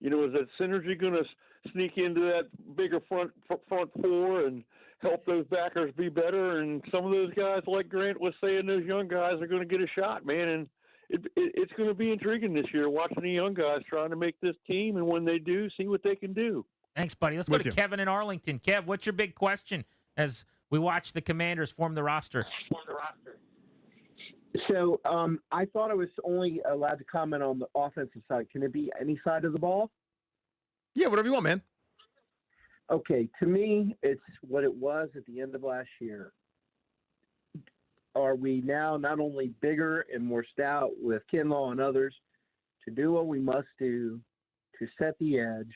is that synergy going to sneak into that bigger front four and help those backers be better? And some of those guys, like Grant was saying, those young guys are going to get a shot, man, and it's going to be intriguing this year watching the young guys trying to make this team, and when they do, see what they can do. Thanks, buddy. Let's go to Kevin in Arlington. Kev, what's your big question as we watch the Commanders form the roster? So I thought I was only allowed to comment on the offensive side. Can it be any side of the ball? Yeah, whatever you want, man. Okay, to me, it's what it was at the end of last year. Are we now not only bigger and more stout with Kinlaw and others to do what we must do to set the edge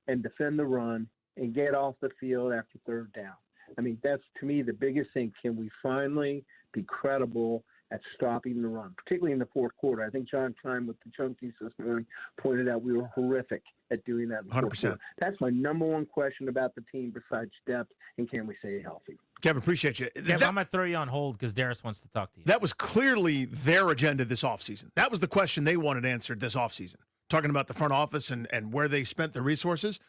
and defend the run and get off the field after third down? I mean, that's, to me, the biggest thing. Can we finally be credible at stopping the run, particularly in the fourth quarter? I think John Klein with the Chunkies this morning pointed out we were horrific at doing that in the 100%. fourth quarter. That's my number one question about the team besides depth, and can we stay healthy? Kevin, appreciate you. Kev, I'm going to throw you on hold because Darius wants to talk to you. That was clearly their agenda this offseason. That was the question they wanted answered this offseason, talking about the front office and where they spent the resources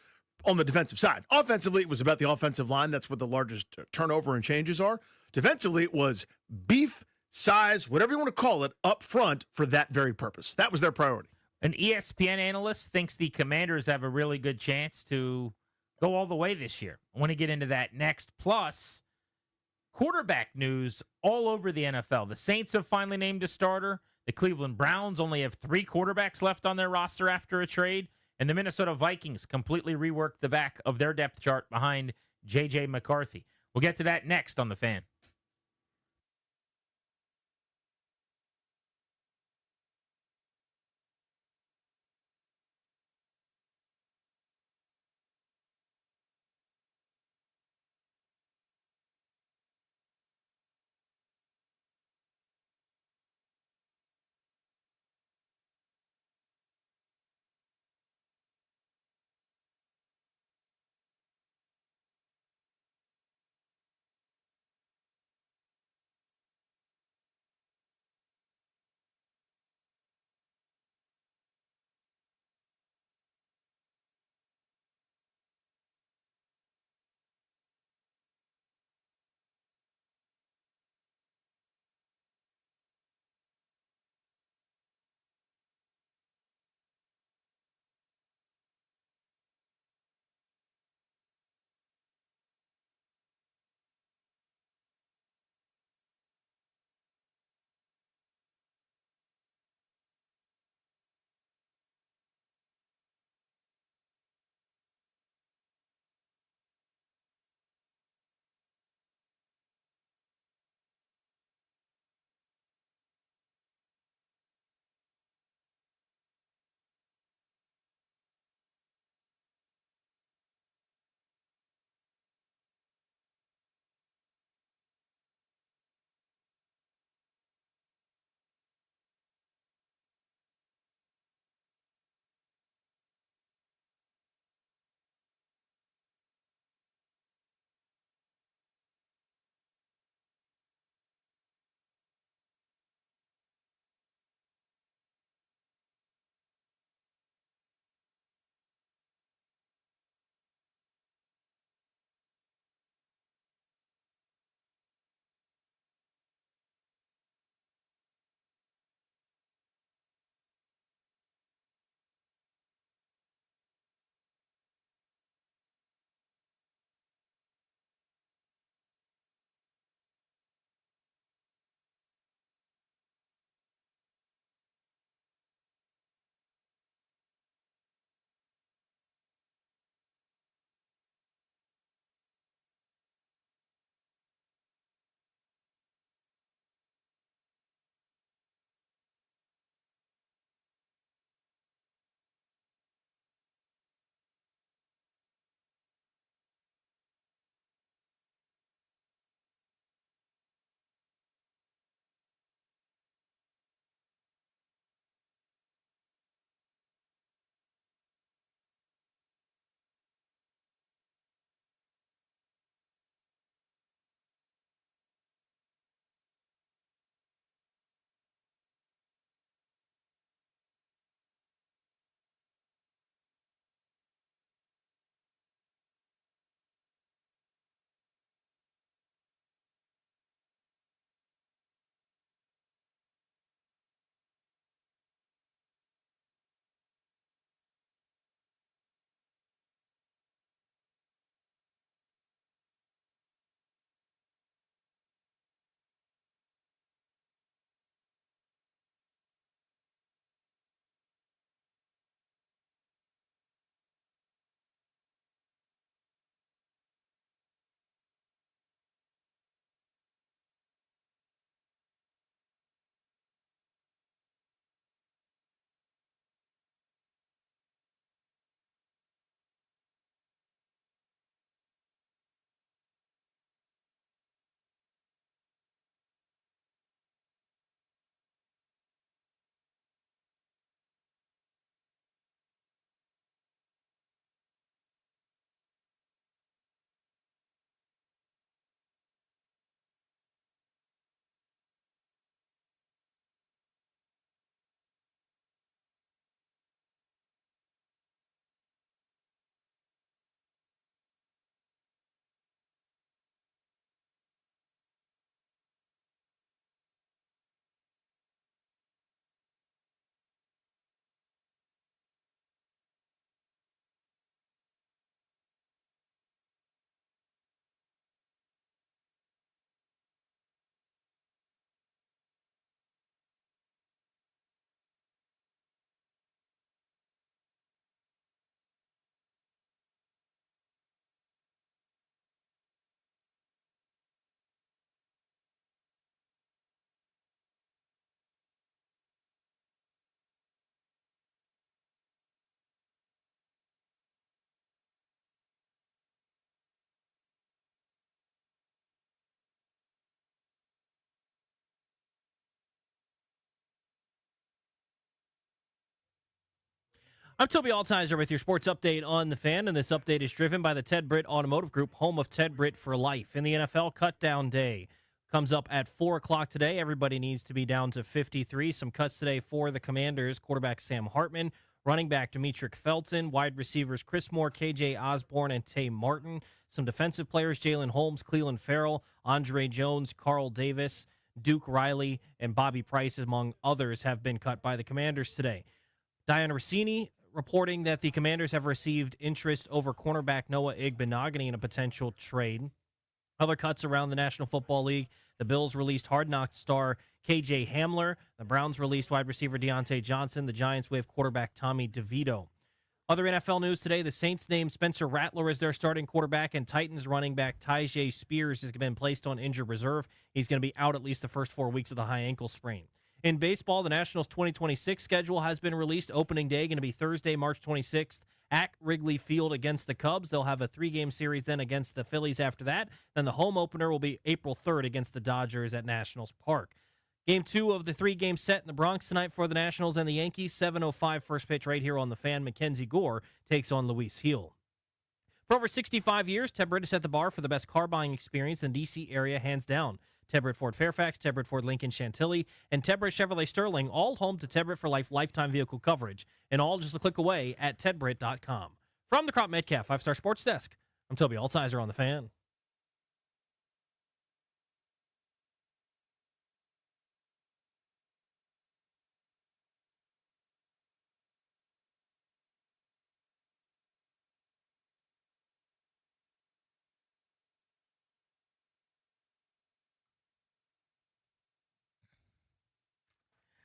on the defensive side. Offensively, it was about the offensive line. That's what the largest turnover and changes are. Defensively, it was beef, size, whatever you want to call it, up front for that very purpose. That was their priority. An ESPN analyst thinks the Commanders have a really good chance to go all the way this year. I want to get into that next. Plus, quarterback news all over the NFL. The Saints have finally named a starter. The Cleveland Browns only have 3 quarterbacks left on their roster after a trade. And the Minnesota Vikings completely reworked the back of their depth chart behind J.J. McCarthy. We'll get to that next on The Fan. I'm Toby Altizer with your sports update on The Fan, and this update is driven by the Ted Britt Automotive Group, home of Ted Britt for life. In the NFL, cut-down day comes up at 4 o'clock today. Everybody needs to be down to 53. Some cuts today for the Commanders. Quarterback Sam Hartman, running back Demetric Felton, wide receivers Chris Moore, KJ Osborne, and Tay Martin. Some defensive players, Jalen Holmes, Cleveland Farrell, Andre Jones, Carl Davis, Duke Riley, and Bobby Price, among others, have been cut by the Commanders today. Diana Rossini reporting that the Commanders have received interest over cornerback Noah Igbenogany in a potential trade. Other cuts around the National Football League. The Bills released Hard Knocks star KJ Hamler. The Browns released wide receiver Deontay Johnson. The Giants waive quarterback Tommy DeVito. Other NFL news today, the Saints named Spencer Rattler as their starting quarterback, and Titans running back Tyjae Spears has been placed on injured reserve. He's going to be out at least the first 4 weeks of the high ankle sprain. In baseball, the Nationals' 2026 schedule has been released. Opening day going to be Thursday, March 26th at Wrigley Field against the Cubs. They'll have a 3-game series then against the Phillies after that. Then the home opener will be April 3rd against the Dodgers at Nationals Park. Game 2 of the 3-game set in the Bronx tonight for the Nationals and the Yankees. 7:05 first pitch right here on The Fan. Mackenzie Gore takes on Luis Hill. For over 65 years, Ted Britt has set the bar for the best car buying experience in the D.C. area, hands down. Ted Britt Ford Fairfax, Ted Britt Ford Lincoln Chantilly, and Ted Britt Chevrolet Sterling, all home to Ted Britt for Life lifetime vehicle coverage, and all just a click away at tedbritt.com. From the Crop Metcalf 5-Star Sports Desk, I'm Toby Altizer on The Fan.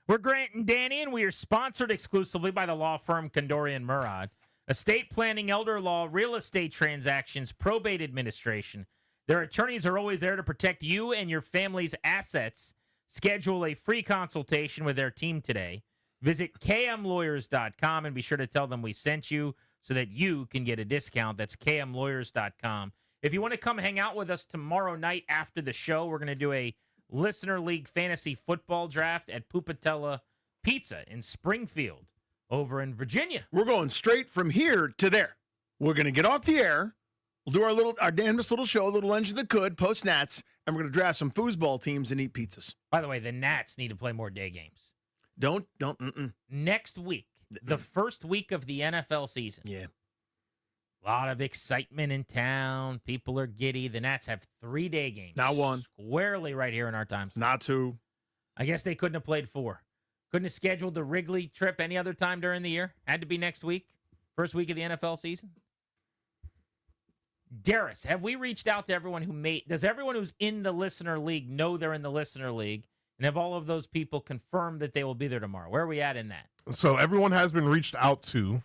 We're Grant and Danny, and we are sponsored exclusively by the law firm Kondorian Murad. Estate planning, elder law, real estate transactions, probate administration. Their attorneys are always there to protect you and your family's assets. Schedule a free consultation with their team today. Visit kmlawyers.com and be sure to tell them we sent you so that you can get a discount. That's kmlawyers.com. If you want to come hang out with us tomorrow night after the show, we're going to do a Listener League Fantasy Football Draft at Pupatella Pizza in Springfield over in Virginia. We're going straight from here to there. We're going to get off the air. We'll do our damnedest little show, a little engine that could, post Nats, and we're going to draft some foosball teams and eat pizzas. By the way, the Nats need to play more day games. Don't. Next week, the first week of the NFL season. Yeah. A lot of excitement in town. People are giddy. The Nats have 3-day games. Not one. Squarely right here in our time slot. Not 2. I guess they couldn't have played 4. Couldn't have scheduled the Wrigley trip any other time during the year. Had to be next week. First week of the NFL season. Darius, have we reached out to everyone does everyone who's in the Listener League know they're in the Listener League? And have all of those people confirmed that they will be there tomorrow? Where are we at in that? So everyone has been reached out to.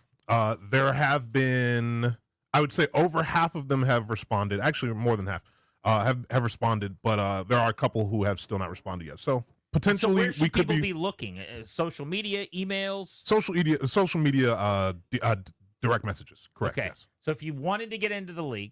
There have been, I would say, over half of them have responded. Actually, more than half have responded, but there are a couple who have still not responded yet. So potentially, where should we could people be looking? Social media, emails, social media, direct messages. Correct. Okay. Yes. So if you wanted to get into the league,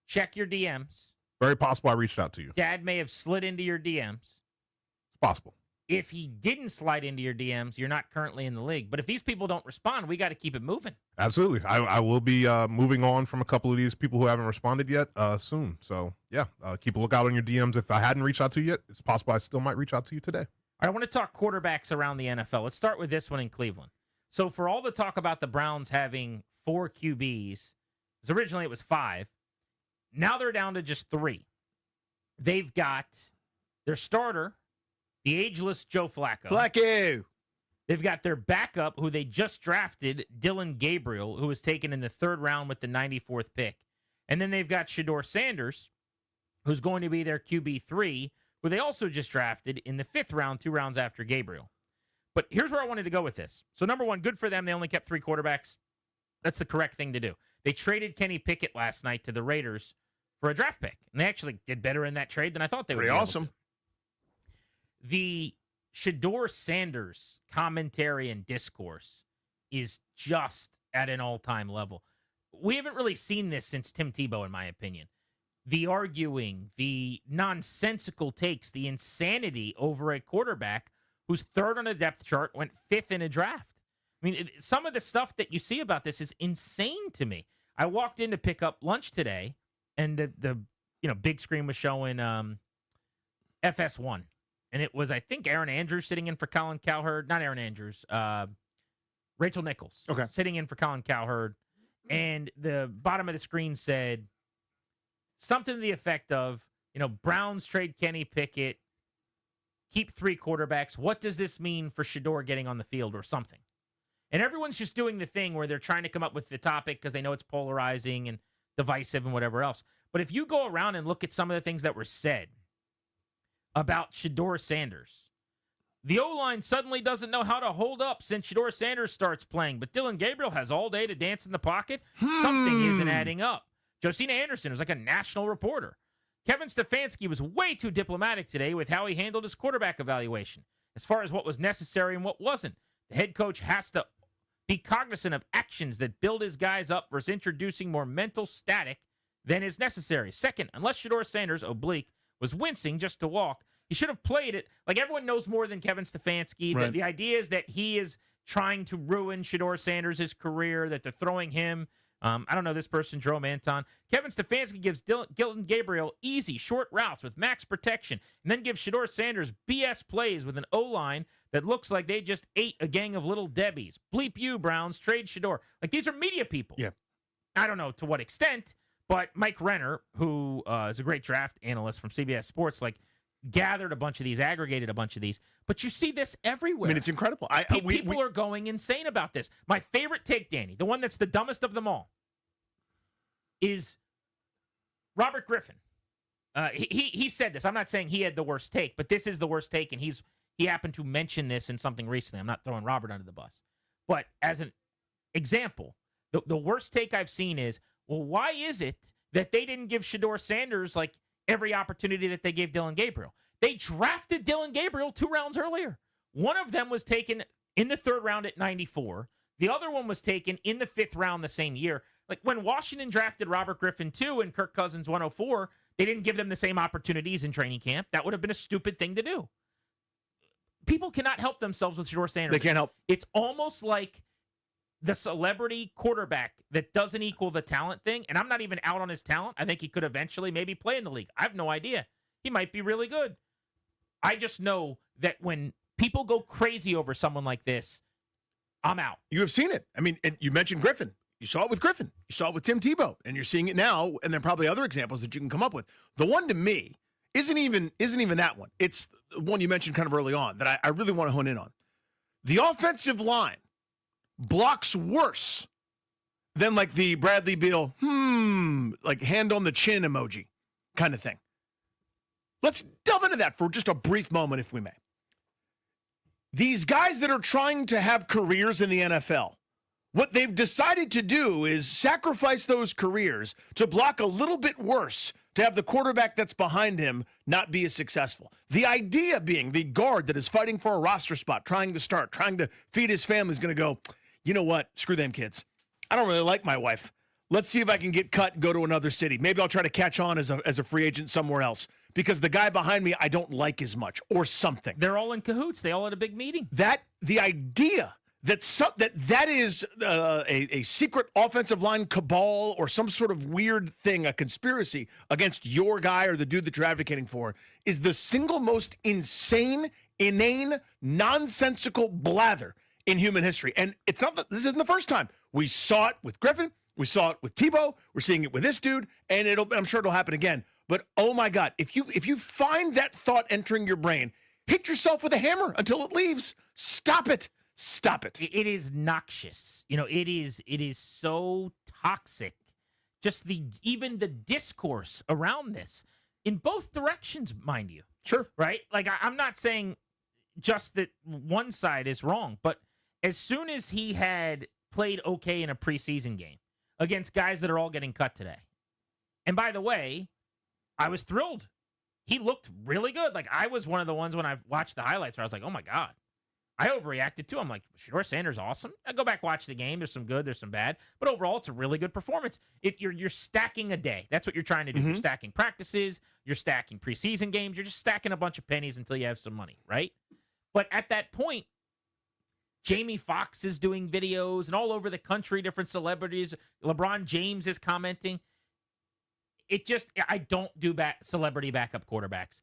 check your DMs. Very possible I reached out to you. Dad may have slid into your DMs. It's possible. If he didn't slide into your DMs, you're not currently in the league. But if these people don't respond, we got to keep it moving. Absolutely. I will be moving on from a couple of these people who haven't responded yet soon. So, yeah, keep a lookout on your DMs. If I hadn't reached out to you yet, it's possible I still might reach out to you today. All right, I want to talk quarterbacks around the NFL. Let's start with this one in Cleveland. So for all the talk about the Browns having 4 QBs, because originally it was 5, now they're down to just 3. They've got their starter, the ageless Joe Flacco. Flacco. They've got their backup, who they just drafted, Dylan Gabriel, who was taken in the 3rd round with the 94th pick. And then they've got Shedeur Sanders, who's going to be their QB3, who they also just drafted in the 5th round, 2 rounds after Gabriel. But here's where I wanted to go with this. So, number one, good for them. They only kept 3 quarterbacks. That's the correct thing to do. They traded Kenny Pickett last night to the Raiders for a draft pick. And they actually did better in that trade than I thought they would. Pretty awesome. The Shedeur Sanders commentary and discourse is just at an all-time level. We haven't really seen this since Tim Tebow, in my opinion. The arguing, the nonsensical takes, the insanity over a quarterback who's 3rd on a depth chart, went 5th in a draft. I mean, some of the stuff that you see about this is insane to me. I walked in to pick up lunch today, and the big screen was showing FS1, and it was, I think, Aaron Andrews sitting in for Colin Cowherd. Not Aaron Andrews. Rachel Nichols sitting in for Colin Cowherd, and the bottom of the screen said something to the effect of, Browns trade Kenny Pickett, keep 3 quarterbacks. What does this mean for Shedeur getting on the field or something? And everyone's just doing the thing where they're trying to come up with the topic because they know it's polarizing and divisive and whatever else. But if you go around and look at some of the things that were said about Shedeur Sanders, the O-line suddenly doesn't know how to hold up since Shedeur Sanders starts playing, but Dylan Gabriel has all day to dance in the pocket. Something isn't adding up. Josina Anderson was like a national reporter. Kevin Stefanski was way too diplomatic today with how he handled his quarterback evaluation. As far as what was necessary and what wasn't, the head coach has to be cognizant of actions that build his guys up versus introducing more mental static than is necessary. Second, unless Shedeur Sanders, oblique, was wincing just to walk, he should have played it. Like, everyone knows more than Kevin Stefanski. Right. The idea is that he is trying to ruin Shedeur Sanders' career, that they're throwing him. I don't know this person, Jerome Anton. Kevin Stefanski gives Dylan Gabriel easy, short routes with max protection, and then gives Shedeur Sanders BS plays with an O-line that looks like they just ate a gang of little Debbies. Bleep you, Browns. Trade Shedeur. Like, these are media people. Yeah. I don't know to what extent, but Mike Renner, who is a great draft analyst from CBS Sports, gathered a bunch of these, aggregated a bunch of these. But you see this everywhere. I mean, it's incredible. People are going insane about this. My favorite take, Danny, the one that's the dumbest of them all, is Robert Griffin. He said this. I'm not saying he had the worst take, but this is the worst take, and he happened to mention this in something recently. I'm not throwing Robert under the bus. But as an example, the worst take I've seen is, well, why is it that they didn't give Shedeur Sanders every opportunity that they gave Dylan Gabriel? They drafted Dylan Gabriel 2 rounds earlier. One of them was taken in the 3rd round at 94. The other one was taken in the 5th round the same year. Like, when Washington drafted Robert Griffin 2 and Kirk Cousins 104, they didn't give them the same opportunities in training camp. That would have been a stupid thing to do. People cannot help themselves with Shedeur Sanders. They can't help. It's almost like the celebrity quarterback that doesn't equal the talent thing. And I'm not even out on his talent. I think he could eventually maybe play in the league. I have no idea. He might be really good. I just know that when people go crazy over someone like this, I'm out. You have seen it. I mean, and you mentioned Griffin. You saw it with Griffin. You saw it with Tim Tebow, and you're seeing it now. And there are probably other examples that you can come up with. The one to me isn't even that one. It's the one you mentioned kind of early on that I really want to hone in on. The offensive line blocks worse than the Bradley Beal, hand on the chin emoji kind of thing. Let's delve into that for just a brief moment, if we may. These guys that are trying to have careers in the NFL, what they've decided to do is sacrifice those careers to block a little bit worse, to have the quarterback that's behind him not be as successful. The idea being the guard that is fighting for a roster spot, trying to start, trying to feed his family is going to go, you know what? Screw them kids. I don't really like my wife. Let's see if I can get cut and go to another city. Maybe I'll try to catch on as a free agent somewhere else because the guy behind me I don't like as much or something. They're all in cahoots. They all had a big meeting. The idea that is a secret offensive line cabal or some sort of weird thing, a conspiracy against your guy or the dude that you're advocating for, is the single most insane, inane, nonsensical blather in human history. And it's not this isn't the first time. We saw it with Griffin. We saw it with Tebow. We're seeing it with this dude, and I'm sure it'll happen again. But oh my God, if you find that thought entering your brain, hit yourself with a hammer until it leaves. Stop it. Stop it. It is noxious. It is so toxic. Just even the discourse around this in both directions, mind you. Sure. Right? I'm not saying just that one side is wrong, but as soon as he had played okay in a preseason game against guys that are all getting cut today. And by the way, I was thrilled. He looked really good. I was one of the ones when I watched the highlights where I was like, oh my God. I overreacted too. I'm like, Shedeur Sanders, awesome. I go back, watch the game. There's some good, there's some bad. But overall, it's a really good performance. You're stacking a day. That's what you're trying to do. You're stacking practices. You're stacking preseason games. You're just stacking a bunch of pennies until you have some money, right? But at that point, Jamie Foxx is doing videos, and all over the country, different celebrities. LeBron James is commenting. I don't do celebrity backup quarterbacks.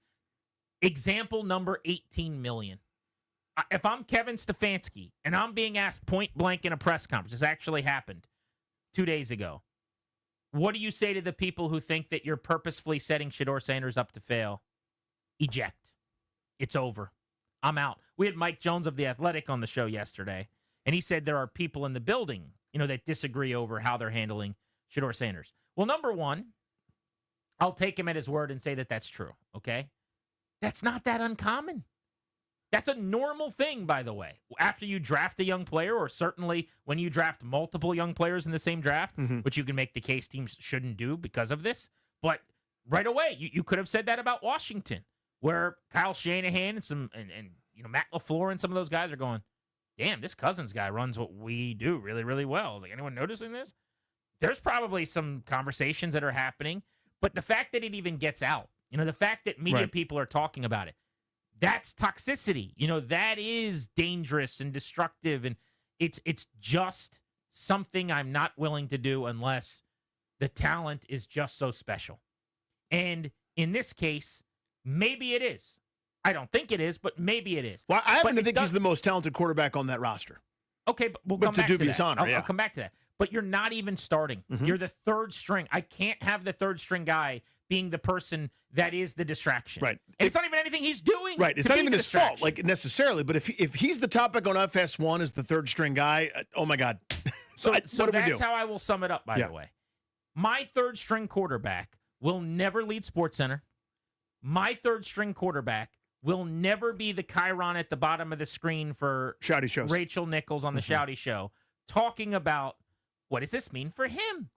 Example number 18 million. If I'm Kevin Stefanski and I'm being asked point blank in a press conference, this actually happened 2 days ago. What do you say to the people who think that you're purposefully setting Shedeur Sanders up to fail? Eject. It's over. I'm out. We had Mike Jones of The Athletic on the show yesterday, and he said there are people in the building, that disagree over how they're handling Shedeur Sanders. Well, number one, I'll take him at his word and say that that's true, okay? That's not that uncommon. That's a normal thing, by the way. After you draft a young player, or certainly when you draft multiple young players in the same draft, which you can make the case teams shouldn't do because of this, but right away, you could have said that about Washington, where Kyle Shanahan and Matt LaFleur and some of those guys are going, damn, this Cousins guy runs what we do really, really well. Is like, anyone noticing this? There's probably some conversations that are happening, but the fact that it even gets out, the fact that media people are talking about it, that's toxicity. That is dangerous and destructive, and it's just something I'm not willing to do unless the talent is just so special. And in this case, maybe it is. I don't think it is, but maybe it is. Well, I happen to think he's the most talented quarterback on that roster. Okay, but we'll come back to that. dubious honor, I'll come back to that. But you're not even starting. You're the third string. I can't have the third string guy being the person that is the distraction. Right. And it's not even anything he's doing. Right. It's not even his fault, necessarily. But if he's the topic on FS1 as the third string guy, oh my God. So what do we that's do? how I will sum it up, by the way. My third string quarterback will never lead SportsCenter. My third string quarterback will never be the Chiron at the bottom of the screen for Shouty shows. Rachel Nichols on the Shouty Show, talking about what does this mean for him?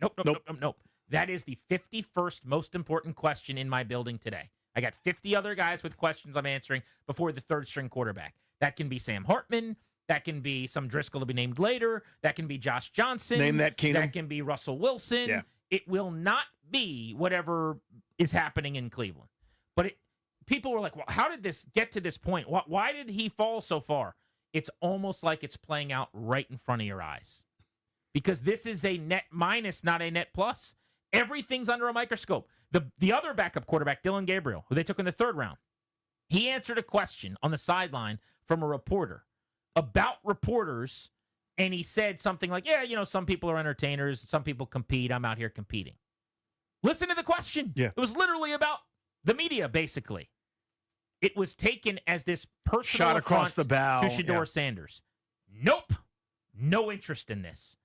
Nope. That is the 51st most important question in my building today. I got 50 other guys with questions I'm answering before the third string quarterback. That can be Sam Hartman. That can be some Driscoll to be named later. That can be Josh Johnson. Name that, Keenum. That can be Russell Wilson. Yeah. It will not be whatever is happening in Cleveland. But people were like, well, how did this get to this point? Why did he fall so far? It's almost like it's playing out right in front of your eyes. Because this is a net minus, not a net plus. Everything's under a microscope. The other backup quarterback, Dylan Gabriel, who they took in the third round, he answered a question on the sideline from a reporter about reporters, and he said something like, yeah, some people are entertainers, some people compete, I'm out here competing. Listen to the question. Yeah. It was literally about the media, basically. It was taken as this personal shot across the bow to Shedeur Sanders. Nope. No interest in this.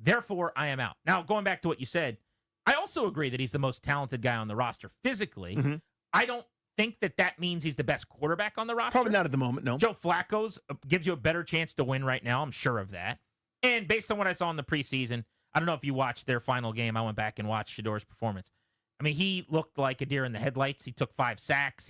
Therefore, I am out. Now, going back to what you said, I also agree that he's the most talented guy on the roster physically. I don't think that means he's the best quarterback on the roster. Probably not at the moment, no. Joe Flacco's gives you a better chance to win right now. I'm sure of that. And based on what I saw in the preseason, I don't know if you watched their final game. I went back and watched Shedeur's performance. I mean, he looked like a deer in the headlights. He took 5 sacks.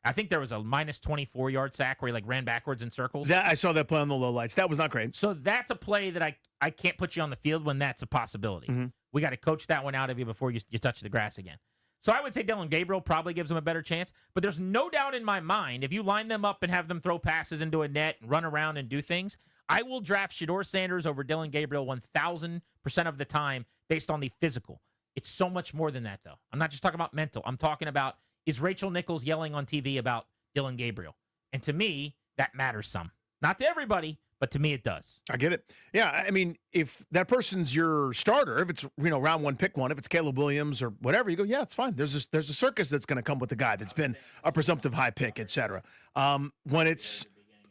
I think there was a minus 24-yard sack where he ran backwards in circles. I saw that play on the low lights. That was not great. So that's a play that I can't put you on the field when that's a possibility. We got to coach that one out of you before you touch the grass again. So I would say Dylan Gabriel probably gives him a better chance. But there's no doubt in my mind, if you line them up and have them throw passes into a net and run around and do things, I will draft Shedeur Sanders over Dylan Gabriel 1,000% of the time based on the physical. It's so much more than that, though. I'm not just talking about mental. I'm talking about, is Rachel Nichols yelling on TV about Dylan Gabriel? And to me, that matters some. Not to everybody, but to me it does. I get it. Yeah, I mean, if that person's your starter, if it's round one, pick one, if it's Caleb Williams or whatever, you go, yeah, it's fine. There's a circus that's going to come with the guy that's been a presumptive high pick, etc. When it's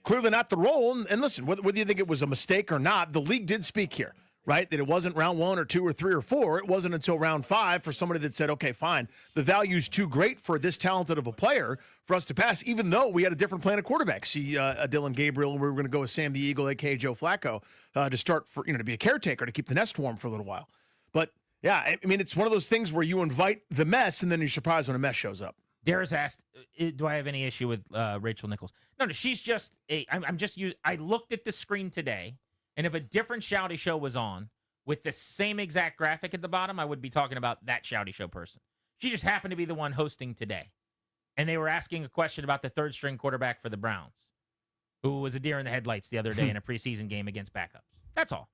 clearly not the role, and listen, whether you think it was a mistake or not, the league did speak here, right? That it wasn't round 1 or 2 or 3 or 4. It wasn't until round 5 for somebody that said, okay, fine, the value's too great for this talented of a player for us to pass, even though we had a different plan of quarterback. See, Dylan Gabriel, we were going to go with Sam the Eagle, a.k.a. Joe Flacco, to start for, to be a caretaker, to keep the nest warm for a little while. But, yeah, I mean, it's one of those things where you invite the mess, and then you're surprised when a mess shows up. Darius asked, do I have any issue with Rachel Nichols? No, she's just I looked at the screen today, and if a different Shouty Show was on with the same exact graphic at the bottom, I would be talking about that Shouty Show person. She just happened to be the one hosting today. And they were asking a question about the third string quarterback for the Browns. who was a deer in the headlights the other day in a preseason game against backups. That's all.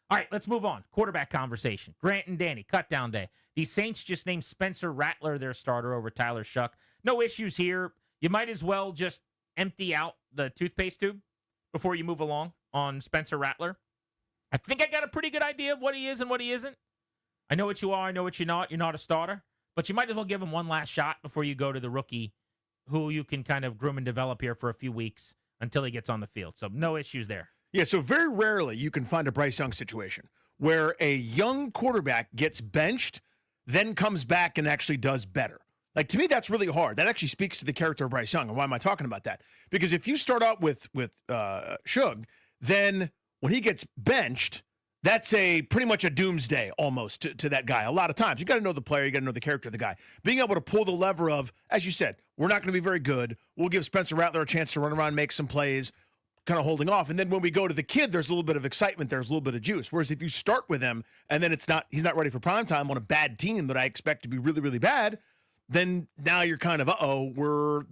All right, let's move on. Quarterback conversation. Grant and Danny, cut down day. The Saints just named Spencer Rattler their starter over Tyler Shuck. No issues here. You might as well just empty out the toothpaste tube before you move along on Spencer Rattler. I think I got a pretty good idea of what he is and what he isn't. I know what you are. I know what you're not. You're not a starter. But you might as well give him one last shot before you go to the rookie who you can kind of groom and develop here for a few weeks until he gets on the field. So no issues there. Yeah, so very rarely you can find a Bryce Young situation where a young quarterback gets benched, then comes back and actually does better. Like, to me, that's really hard. That actually speaks to the character of Bryce Young. And why am I talking about that? Because if you start out with Shug, then when he gets benched, that's pretty much a doomsday almost to that guy. A lot of times, you got to know the player, you got to know the character of the guy. Being able to pull the lever of, as you said, we're not going to be very good. We'll give Spencer Rattler a chance to run around, make some plays, kind of holding off. And then when we go to the kid, there's a little bit of excitement, there's a little bit of juice. Whereas if you start with him and then he's not ready for prime time on a bad team that I expect to be really, really bad, then now you're kind of, we're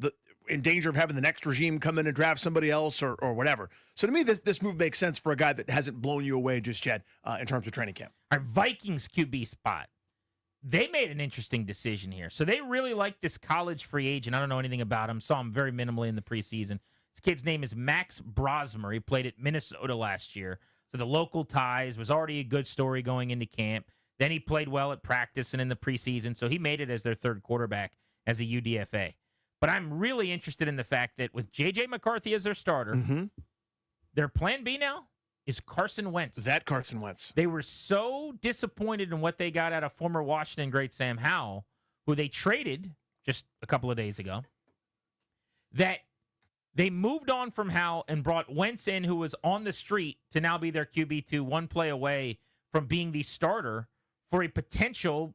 in danger of having the next regime come in and draft somebody else or whatever. So to me, this move makes sense for a guy that hasn't blown you away just yet in terms of training camp. Our Vikings QB spot. They made an interesting decision here. So they really like this college free agent. I don't know anything about him. Saw him very minimally in the preseason. This kid's name is Max Brosmer. He played at Minnesota last year. So the local ties was already a good story going into camp. Then he played well at practice and in the preseason. So he made it as their third quarterback as a UDFA. But I'm really interested in the fact that with J.J. McCarthy as their starter, their plan B now is Carson Wentz. That Carson Wentz. They were so disappointed in what they got out of former Washington great Sam Howell, who they traded just a couple of days ago, that they moved on from Howell and brought Wentz in, who was on the street, to now be their QB2, one play away from being the starter for a potential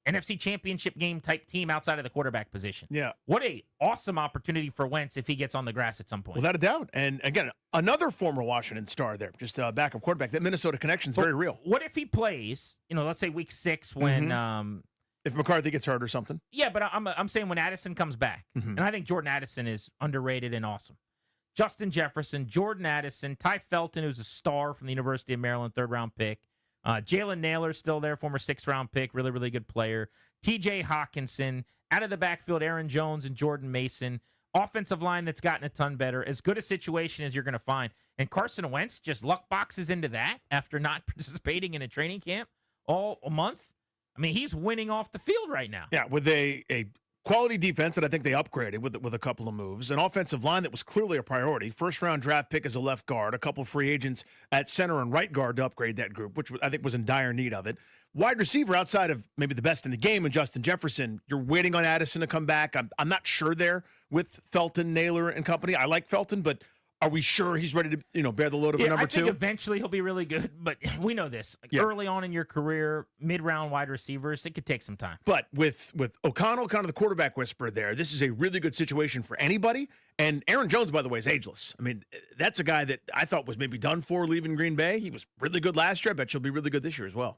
NFC Championship game type team outside of the quarterback position. Yeah. What a awesome opportunity for Wentz if he gets on the grass at some point. Without a doubt. And again, another former Washington star there, just a backup quarterback. That Minnesota connection is very real. What if he plays, let's say week 6 when if McCarthy gets hurt or something. Yeah, but I'm saying when Addison comes back. And I think Jordan Addison is underrated and awesome. Justin Jefferson, Jordan Addison, Ty Felton, who's a star from the University of Maryland, 3rd-round pick. Jalen Naylor's still there, former 6th-round pick, really, really good player. TJ Hawkinson, out of the backfield, Aaron Jones and Jordan Mason. Offensive line that's gotten a ton better. As good a situation as you're going to find. And Carson Wentz just luck boxes into that after not participating in a training camp all a month. I mean, he's winning off the field right now. Yeah, with a quality defense that I think they upgraded with a couple of moves. An offensive line that was clearly a priority. 1st-round draft pick as a left guard. A couple free agents at center and right guard to upgrade that group, which I think was in dire need of it. Wide receiver outside of maybe the best in the game and Justin Jefferson. You're waiting on Addison to come back. I'm not sure there with Felton, Naylor, and company. I like Felton, but are we sure he's ready to bear the load of a number 2? I think eventually he'll be really good, but we know this. Early on in your career, mid-round wide receivers, it could take some time. But with O'Connell, kind of the quarterback whisperer there, this is a really good situation for anybody. And Aaron Jones, by the way, is ageless. I mean, that's a guy that I thought was maybe done for leaving Green Bay. He was really good last year. I bet he'll be really good this year as well.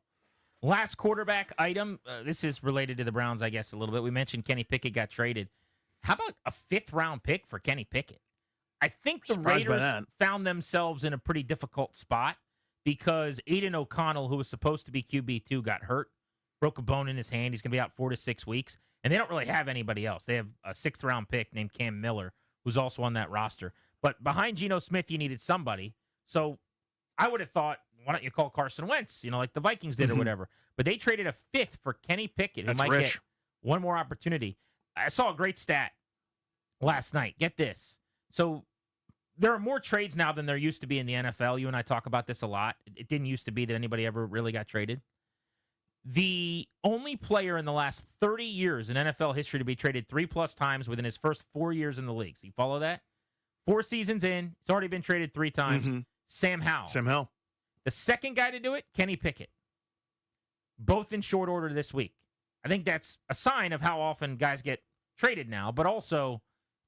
Last quarterback item. This is related to the Browns, I guess, a little bit. We mentioned Kenny Pickett got traded. How about a 5th-round pick for Kenny Pickett? I think the Raiders found themselves in a pretty difficult spot because Aiden O'Connell, who was supposed to be QB2, got hurt, broke a bone in his hand. He's going to be out 4 to 6 weeks, and they don't really have anybody else. They have a 6th-round pick named Cam Miller, who's also on that roster. But behind Geno Smith, you needed somebody. So I would have thought, why don't you call Carson Wentz, like the Vikings did or whatever. But they traded a 5th for Kenny Pickett, who might get one more opportunity. I saw a great stat last night. Get this. So there are more trades now than there used to be in the NFL. You and I talk about this a lot. It didn't used to be that anybody ever really got traded. The only player in the last 30 years in NFL history to be traded 3+ times within his first 4 years in the league. So you follow that? 4 seasons in, he's already been traded 3 times. Sam Howell. Sam Howell. The second guy to do it, Kenny Pickett. Both in short order this week. I think that's a sign of how often guys get traded now, but also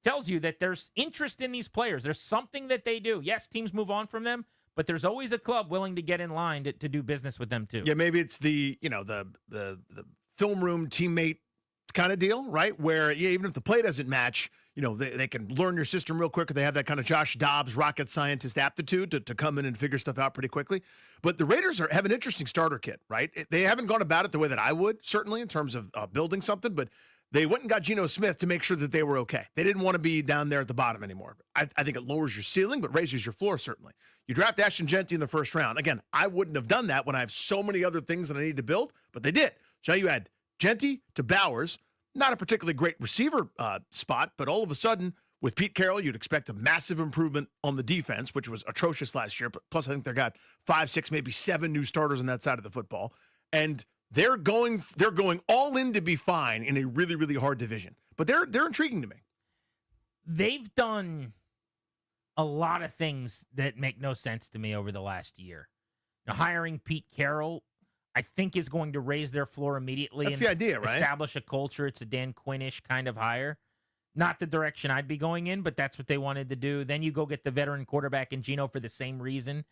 tells you that there's interest in these players. There's something that they do. Yes, teams move on from them, but there's always a club willing to get in line to do business with them too. Yeah, maybe it's the film room teammate kind of deal, right? Where even if the play doesn't match, they can learn your system real quick, or they have that kind of Josh Dobbs rocket scientist aptitude to come in and figure stuff out pretty quickly. But the Raiders have an interesting starter kit, right? They haven't gone about it the way that I would, certainly, in terms of building something, but they went and got Geno Smith to make sure that they were okay. They didn't want to be down there at the bottom anymore. I think it lowers your ceiling, but raises your floor, certainly. You draft Ashton Jeanty in the first round. Again, I wouldn't have done that when I have so many other things that I need to build, but they did. So you add Jeanty to Bowers, not a particularly great receiver spot, but all of a sudden, with Pete Carroll, you'd expect a massive improvement on the defense, which was atrocious last year. But plus, I think they got 5, 6, maybe 7 new starters on that side of the football. And they're going all in to be fine in a really, really hard division. But they're intriguing to me. They've done a lot of things that make no sense to me over the last year. Now, hiring Pete Carroll, I think, is going to raise their floor immediately. That's and the idea, right? Establish a culture. It's a Dan Quinn-ish kind of hire. Not the direction I'd be going in, but that's what they wanted to do. Then you go get the veteran quarterback in Geno for the same reason.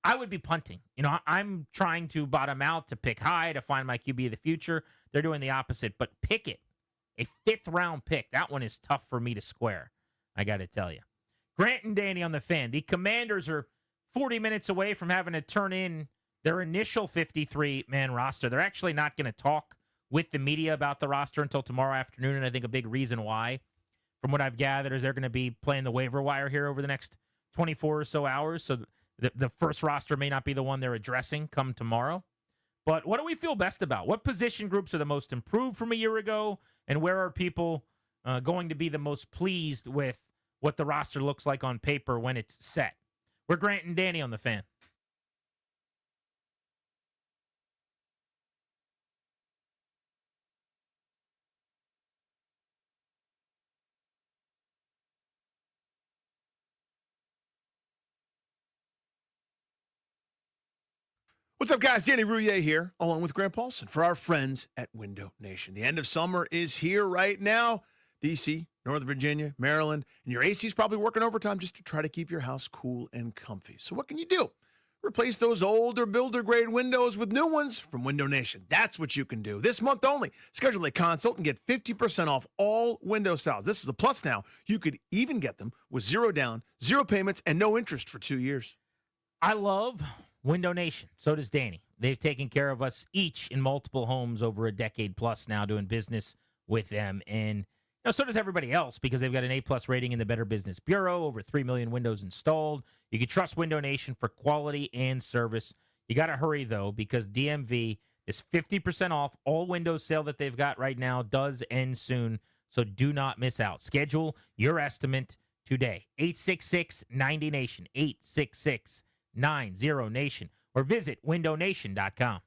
I would be punting. I'm trying to bottom out, to pick high, to find my QB of the future. They're doing the opposite. But Pickett, a 5th-round pick, that one is tough for me to square, I got to tell you. Grant and Danny on the Fan. The Commanders are 40 minutes away from having to turn in their initial 53-man roster. They're actually not going to talk with the media about the roster until tomorrow afternoon, and I think a big reason why, from what I've gathered, is they're going to be playing the waiver wire here over the next 24 or so hours. So the first roster may not be the one they're addressing come tomorrow. But what do we feel best about? What position groups are the most improved from a year ago? And where are people going to be the most pleased with what the roster looks like on paper when it's set? We're Grant and Danny on the Fan. What's up, guys? Danny Rouillet here, along with Grant Paulson, for our friends at Window Nation. The end of summer is here right now. D.C., Northern Virginia, Maryland, and your AC is probably working overtime just to try to keep your house cool and comfy. So what can you do? Replace those older builder-grade windows with new ones from Window Nation. That's what you can do. This month only, schedule a consult and get 50% off all window styles. This is a plus now. You could even get them with 0 down, 0 payments, and no interest for 2 years. I love Window Nation. So does Danny. They've taken care of us each in multiple homes over a decade plus now, doing business with them. And so does everybody else, because they've got an A+ rating in the Better Business Bureau, over 3 million windows installed. You can trust Window Nation for quality and service. You got to hurry, though, because DMV is 50% off. All Windows sale that they've got right now does end soon, so do not miss out. Schedule your estimate today. 866-90-NATION, 866-90-NATION, or visit windownation.com.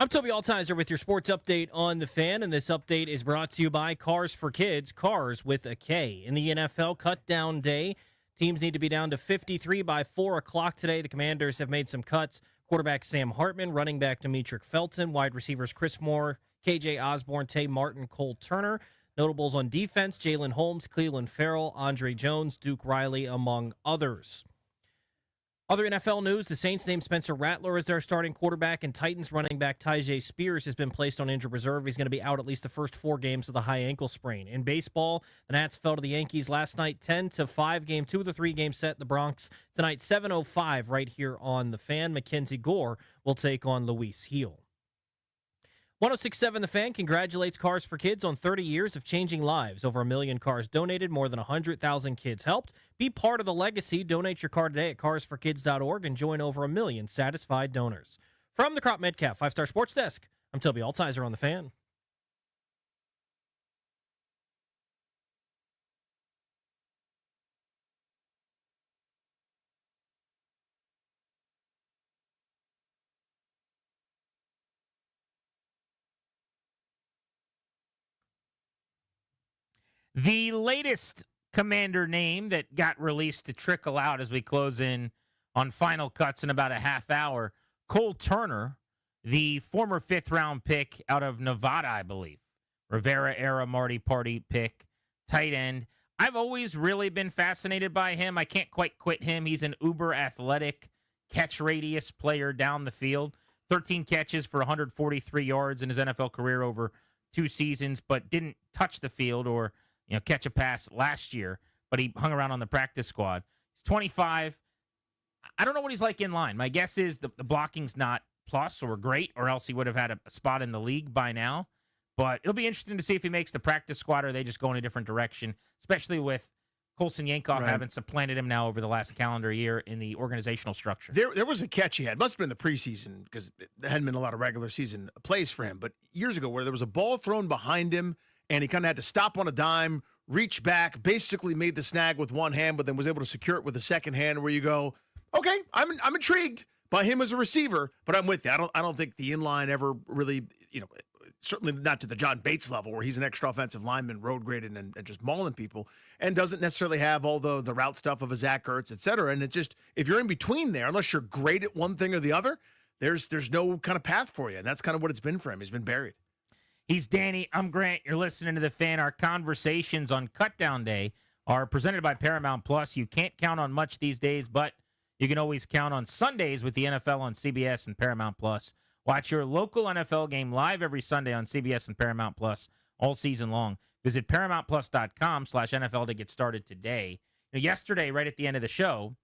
I'm Toby Altizer with your sports update on The Fan, and this update is brought to you by Cars for Kids, cars with a K. In the NFL cut-down day, teams need to be down to 53 by 4 o'clock today. The Commanders have made some cuts. Quarterback Sam Hartman, running back Demetric Felton, wide receivers Chris Moore, KJ Osborne, Tay Martin, Cole Turner. Notables on defense, Jalen Holmes, Cleveland Farrell, Andre Jones, Duke Riley, among others. Other NFL news, the Saints named Spencer Rattler as their starting quarterback, and Titans running back Tyjae Spears has been placed on injured reserve. He's going to be out at least the first 4 games with a high ankle sprain. In baseball, the Nats fell to the Yankees last night, 10-5, game 2 of the 3-game set. The Bronx tonight, 7:05, right here on The Fan. Mackenzie Gore will take on Luis Heel. 106.7 The Fan congratulates Cars for Kids on 30 years of changing lives. Over 1 million cars donated, more than 100,000 kids helped. Be part of the legacy. Donate your car today at carsforkids.org and join over 1 million satisfied donors. From the Crop Metcalf 5-Star Sports Desk, I'm Toby Altizer on The Fan. The latest Commander name that got released to trickle out as we close in on final cuts in about a half hour, Cole Turner, the former 5th-round pick out of Nevada, I believe. Rivera-era Marty Party pick, tight end. I've always really been fascinated by him. I can't quite quit him. He's an uber-athletic catch radius player down the field. 13 catches for 143 yards in his NFL career over 2 seasons, but didn't touch the field or catch a pass last year, but he hung around on the practice squad. He's 25. I don't know what he's like in line. My guess is the blocking's not plus or great, or else he would have had a spot in the league by now. But it'll be interesting to see if he makes the practice squad or they just go in a different direction, especially with Colson Yankoff having supplanted him now over the last calendar year in the organizational structure. There was a catch he had. Must have been in the preseason because there hadn't been a lot of regular season plays for him. But years ago where there was a ball thrown behind him, and he kind of had to stop on a dime, reach back, basically made the snag with one hand, but then was able to secure it with the second hand. Where you go, okay, I'm intrigued by him as a receiver, but I'm with you. I don't think the inline ever really, certainly not to the John Bates level where he's an extra offensive lineman, road graded and just mauling people, and doesn't necessarily have all the route stuff of a Zach Ertz, et cetera. And it's just, if you're in between there, unless you're great at one thing or the other, there's no kind of path for you. And that's kind of what it's been for him. He's been buried. He's Danny. I'm Grant. You're listening to The Fan. Our conversations on Cutdown Day are presented by Paramount Plus. You can't count on much these days, but you can always count on Sundays with the NFL on CBS and Paramount Plus. Watch your local NFL game live every Sunday on CBS and Paramount Plus all season long. Visit ParamountPlus.com/NFL to get started today. Yesterday, right at the end of the show,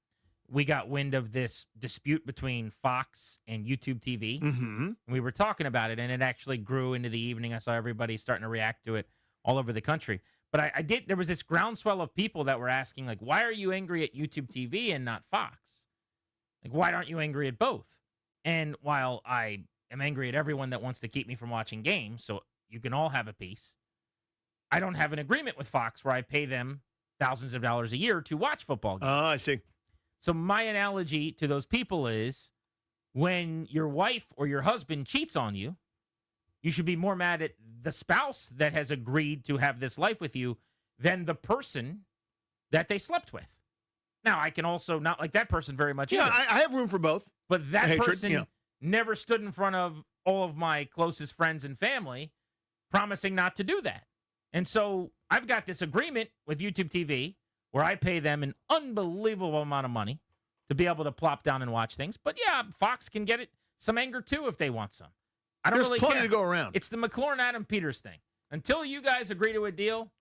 we got wind of this dispute between Fox and YouTube TV. Mm-hmm. We were talking about it, and it actually grew into the evening. I saw everybody starting to react to it all over the country. But there was this groundswell of people that were asking, like, why are you angry at YouTube TV and not Fox? Like, why aren't you angry at both? And while I am angry at everyone that wants to keep me from watching games, so you can all have a piece, I don't have an agreement with Fox where I pay them thousands of dollars a year to watch football games. Oh, I see. So my analogy to those people is when your wife or your husband cheats on you, you should be more mad at the spouse that has agreed to have this life with you than the person that they slept with. Now, I can also not like that person very much either. I have room for both. But that Hatred, person never stood in front of all of my closest friends and family promising not to do that. And so I've got this agreement with YouTube TV where I pay them an unbelievable amount of money to be able to plop down and watch things. But yeah, Fox can get some anger too if they want some. I don't There's really plenty care. to go around. It's the McLaurin Adam Peters thing. Until you guys agree to a deal,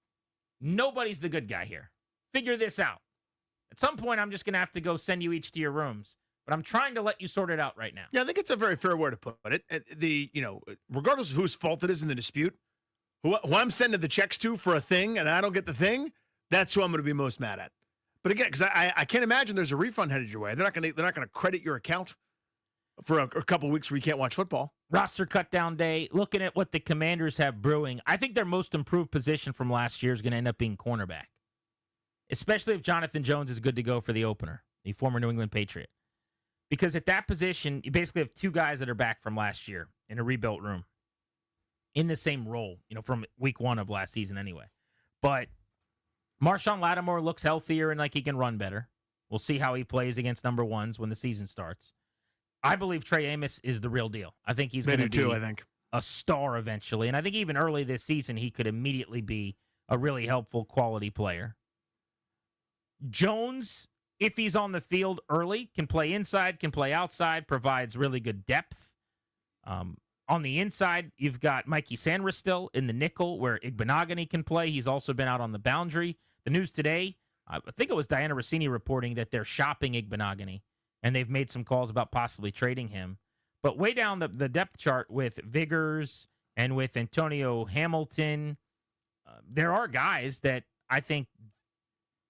nobody's the good guy here. Figure this out. At some point, I'm just going to have to go send you each to your rooms. But I'm trying to let you sort it out right now. Yeah, I think it's a very fair way to put it. Regardless of whose fault it is in the dispute, who I'm sending the checks to for a thing and I don't get the thing, that's who I'm going to be most mad at. But again, because I can't imagine there's a refund headed your way. They're not going to credit your account for a couple of weeks where you can't watch football. Roster cutdown day. Looking at what the Commanders have brewing, I think their most improved position from last year is going to end up being cornerback, especially if Jonathan Jones is good to go for the opener, the former New England Patriot. Because at that position, you basically have two guys that are back from last year in a rebuilt room in the same role, from week 1 of last season anyway. But Marshawn Lattimore looks healthier and like he can run better. We'll see how he plays against number ones when the season starts. I believe Trey Amos is the real deal. I think he's going to be a star eventually. And I think even early this season, he could immediately be a really helpful quality player. Jones, if he's on the field early, can play inside, can play outside, provides really good depth. On the inside, you've got Mikey Sanders still in the nickel where Igbenogany can play. He's also been out on the boundary. The news today, I think it was Diana Rossini reporting that they're shopping Igbenogany, and they've made some calls about possibly trading him. But way down the depth chart with Viggers and with Antonio Hamilton, there are guys that I think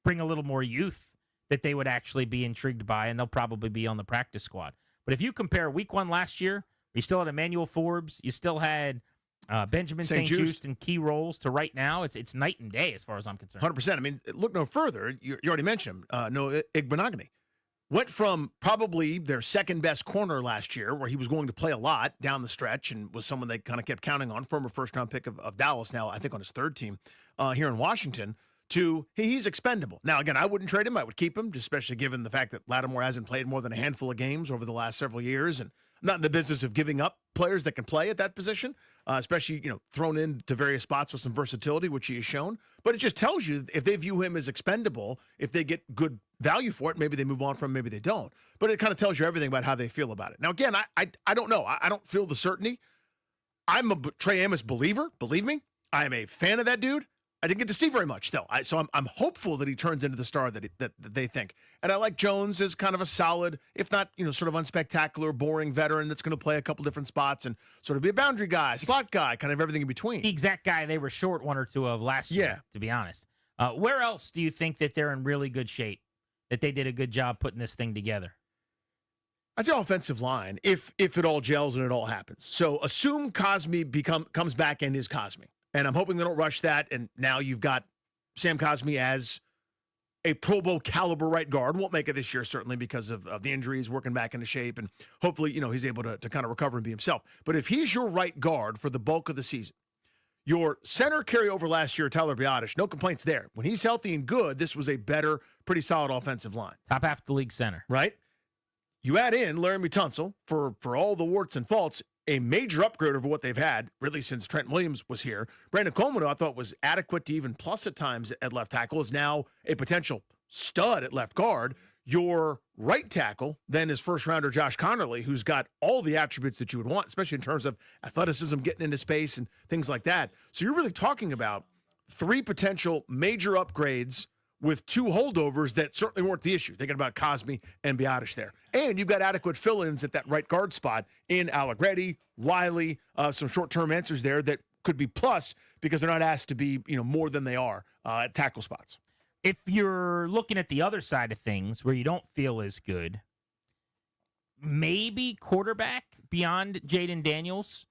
bring a little more youth that they would actually be intrigued by, and they'll probably be on the practice squad. But if you compare week 1 last year, you still had Emmanuel Forbes, you still had Benjamin St. Just in key roles, to right now, it's night and day as far as I'm concerned. 100%. I mean, look no further. You already mentioned him. Noah Igbenogany went from probably their second best corner last year, where he was going to play a lot down the stretch and was someone they kind of kept counting on, former first-round pick of Dallas, now I think on his third team here in Washington, to he's expendable. Now, again, I wouldn't trade him. I would keep him, just especially given the fact that Lattimore hasn't played more than a handful of games over the last several years, and I'm not in the business of giving up players that can play at that position, especially, thrown into various spots with some versatility, which he has shown. But it just tells you if they view him as expendable, if they get good value for it, maybe they move on from him, maybe they don't. But it kind of tells you everything about how they feel about it. Now, again, I don't know. I don't feel the certainty. I'm a Trey Amos believer. Believe me, I am a fan of that dude. I didn't get to see very much, though. So I'm hopeful that he turns into the star that they think. And I like Jones as kind of a solid, if not, sort of unspectacular, boring veteran that's going to play a couple different spots and sort of be a boundary guy, slot guy, kind of everything in between. The exact guy they were short one or two of last year, to be honest. Where else do you think that they're in really good shape, that they did a good job putting this thing together? I'd say offensive line, if it all gels and it all happens. So assume Cosmi comes back and is Cosmi. And I'm hoping they don't rush that. And now you've got Sam Cosmi as a Pro Bowl caliber right guard. Won't make it this year, certainly, because of the injuries, working back into shape. And hopefully, he's able to kind of recover and be himself. But if he's your right guard for the bulk of the season, your center carryover last year, Tyler Biadasz, no complaints there. When he's healthy and good, this was a better, pretty solid offensive line. Top half of the league center. Right? You add in Laramie Tunsil for all the warts and faults, a major upgrade over what they've had, really, since Trent Williams was here. Brandon Coleman, who I thought was adequate to even plus at times at left tackle, is now a potential stud at left guard. Your right tackle then is first-rounder Josh Connerly, who's got all the attributes that you would want, especially in terms of athleticism, getting into space, and things like that. So you're really talking about 3 potential major upgrades with 2 holdovers that certainly weren't the issue, thinking about Cosmi and Biadasz there. And you've got adequate fill-ins at that right guard spot in Allegretti, Wiley, some short-term answers there that could be plus because they're not asked to be, more than they are at tackle spots. If you're looking at the other side of things where you don't feel as good, maybe quarterback beyond Jaden Daniels,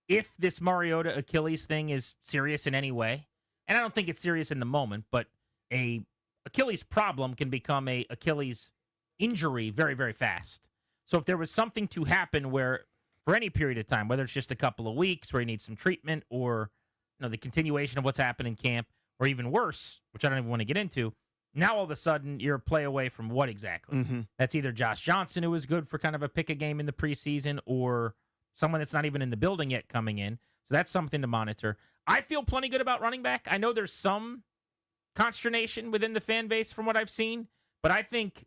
if this Mariota Achilles thing is serious in any way. And I don't think it's serious in the moment, but a Achilles problem can become a Achilles injury very, very fast. So if there was something to happen where, for any period of time, whether it's just a couple of weeks where he needs some treatment or the continuation of what's happened in camp, or even worse, which I don't even want to get into, now all of a sudden you're a play away from what exactly? Mm-hmm. That's either Josh Johnson, who was good for kind of a pick a game in the preseason, or someone that's not even in the building yet coming in. So that's something to monitor. I feel plenty good about running back. I know there's some consternation within the fan base from what I've seen, but I think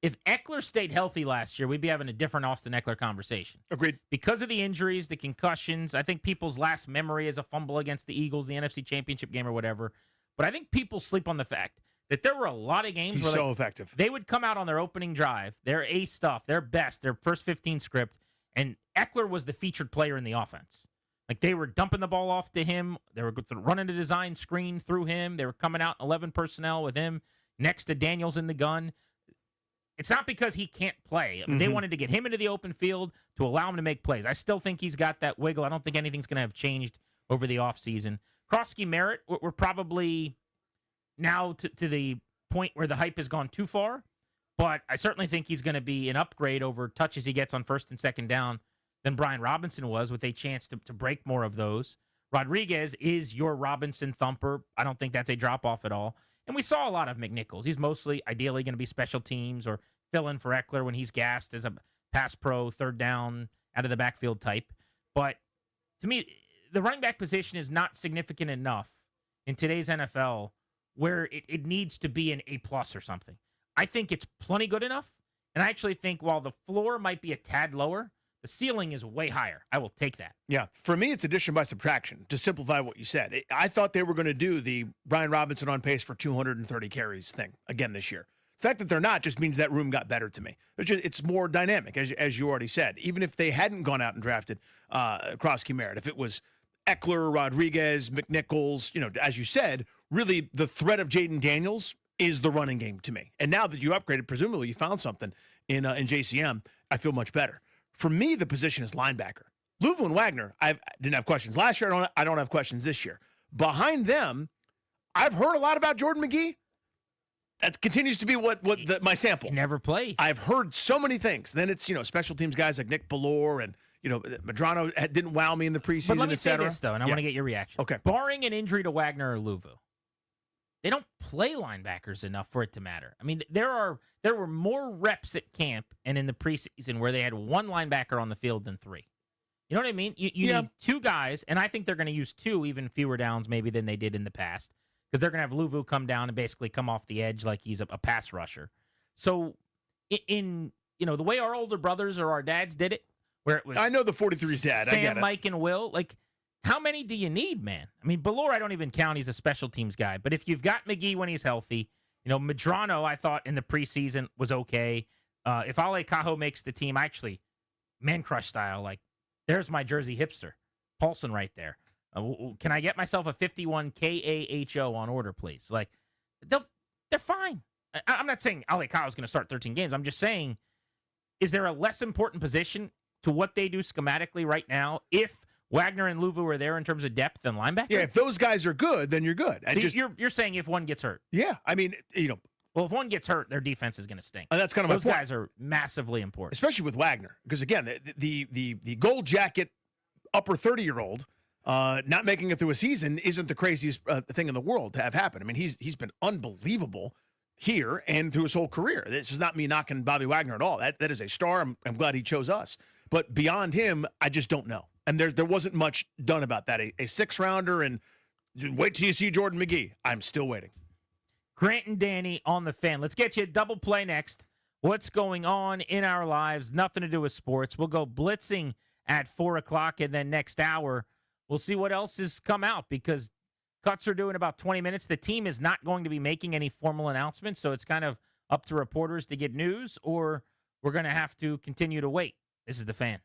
if Eckler stayed healthy last year, we'd be having a different Austin Eckler conversation. Agreed. Because of the injuries, the concussions, I think people's last memory is a fumble against the Eagles, the NFC Championship game or whatever. But I think people sleep on the fact that there were a lot of games He's where so effective. They would come out on their opening drive, their A stuff, their best, their first 15 script, and Eckler was the featured player in the offense. Like, they were dumping the ball off to him. They were running a design screen through him. They were coming out 11 personnel with him next to Daniels in the gun. It's not because he can't play. I mean, They wanted to get him into the open field to allow him to make plays. I still think he's got that wiggle. I don't think anything's going to have changed over the offseason. Krosky Merritt, we're probably now to the point where the hype has gone too far. but I certainly think he's going to be an upgrade over touches he gets on first and second down than Brian Robinson was, with a chance to break more of those. Rodriguez is your Robinson thumper. I don't think that's a drop-off at all. And we saw a lot of McNichols. He's mostly, ideally, going to be special teams or fill in for Eckler when he's gassed as a pass pro, third down, out of the backfield type. But to me, the running back position is not significant enough in today's NFL where it needs to be an A+ or something. I think it's plenty good enough. And I actually think while the floor might be a tad lower, the ceiling is way higher. I will take that. Yeah, for me, it's addition by subtraction. To simplify what you said, I thought they were going to do the Brian Robinson on pace for 230 carries thing again this year. The fact that they're not just means that room got better to me. It's more dynamic, as you already said. Even if they hadn't gone out and drafted Krosky Merritt, if it was Eckler, Rodriguez, McNichols, as you said, really the threat of Jaden Daniels is the running game to me. And now that you upgraded, presumably you found something in JCM, I feel much better. For me, the position is linebacker. Louvu and Wagner, I didn't have questions last year. I don't have questions this year. Behind them, I've heard a lot about Jordan McGee. That continues to be my sample. He never played. I've heard so many things. Then it's special teams guys like Nick Bellore and Medrano didn't wow me in the preseason. But let me et say cetera. this though, and I want to get your reaction. Okay. Barring an injury to Wagner or Louvu, they don't play linebackers enough for it to matter. I mean, there were more reps at camp and in the preseason where they had one linebacker on the field than three. You know what I mean? You need two guys, and I think they're going to use two, even fewer downs maybe than they did in the past, because they're going to have Louvu come down and basically come off the edge like he's a pass rusher. So in the way our older brothers or our dads did it, where it was I know the 43's dad. Sam, I get it. Mike, and Will, like, how many do you need, man? I mean, Bellore, I don't even count. He's a special teams guy. But if you've got McGee when he's healthy, Medrano, I thought in the preseason was okay. If Ale Cajo makes the team, actually, man crush style, like, there's my Jersey hipster. Paulson right there. Can I get myself a 51 KAHO on order, please? Like, they're fine. I'm not saying Ale Cajo's going to start 13 games. I'm just saying, is there a less important position to what they do schematically right now if Wagner and Louvu are there in terms of depth and linebacker? Yeah, if those guys are good, then you're good. So you're saying if one gets hurt? Yeah, I mean, well, if one gets hurt, their defense is going to stink. And that's kind of my those point. guys are massively important, especially with Wagner, because again, the gold jacket upper 30-year-old not making it through a season isn't the craziest thing in the world to have happen. I mean, he's been unbelievable here and through his whole career. This is not me knocking Bobby Wagner at all. That is a star. I'm glad he chose us. But beyond him, I just don't know. And there wasn't much done about that. A 6-rounder, and wait till you see Jordan McGee. I'm still waiting. Grant and Danny on the Fan. Let's get you a double play next. What's going on in our lives? Nothing to do with sports. We'll go blitzing at 4 o'clock, and then next hour, we'll see what else has come out, because cuts are due in about 20 minutes. The team is not going to be making any formal announcements, so it's kind of up to reporters to get news, or we're going to have to continue to wait. This is the Fan.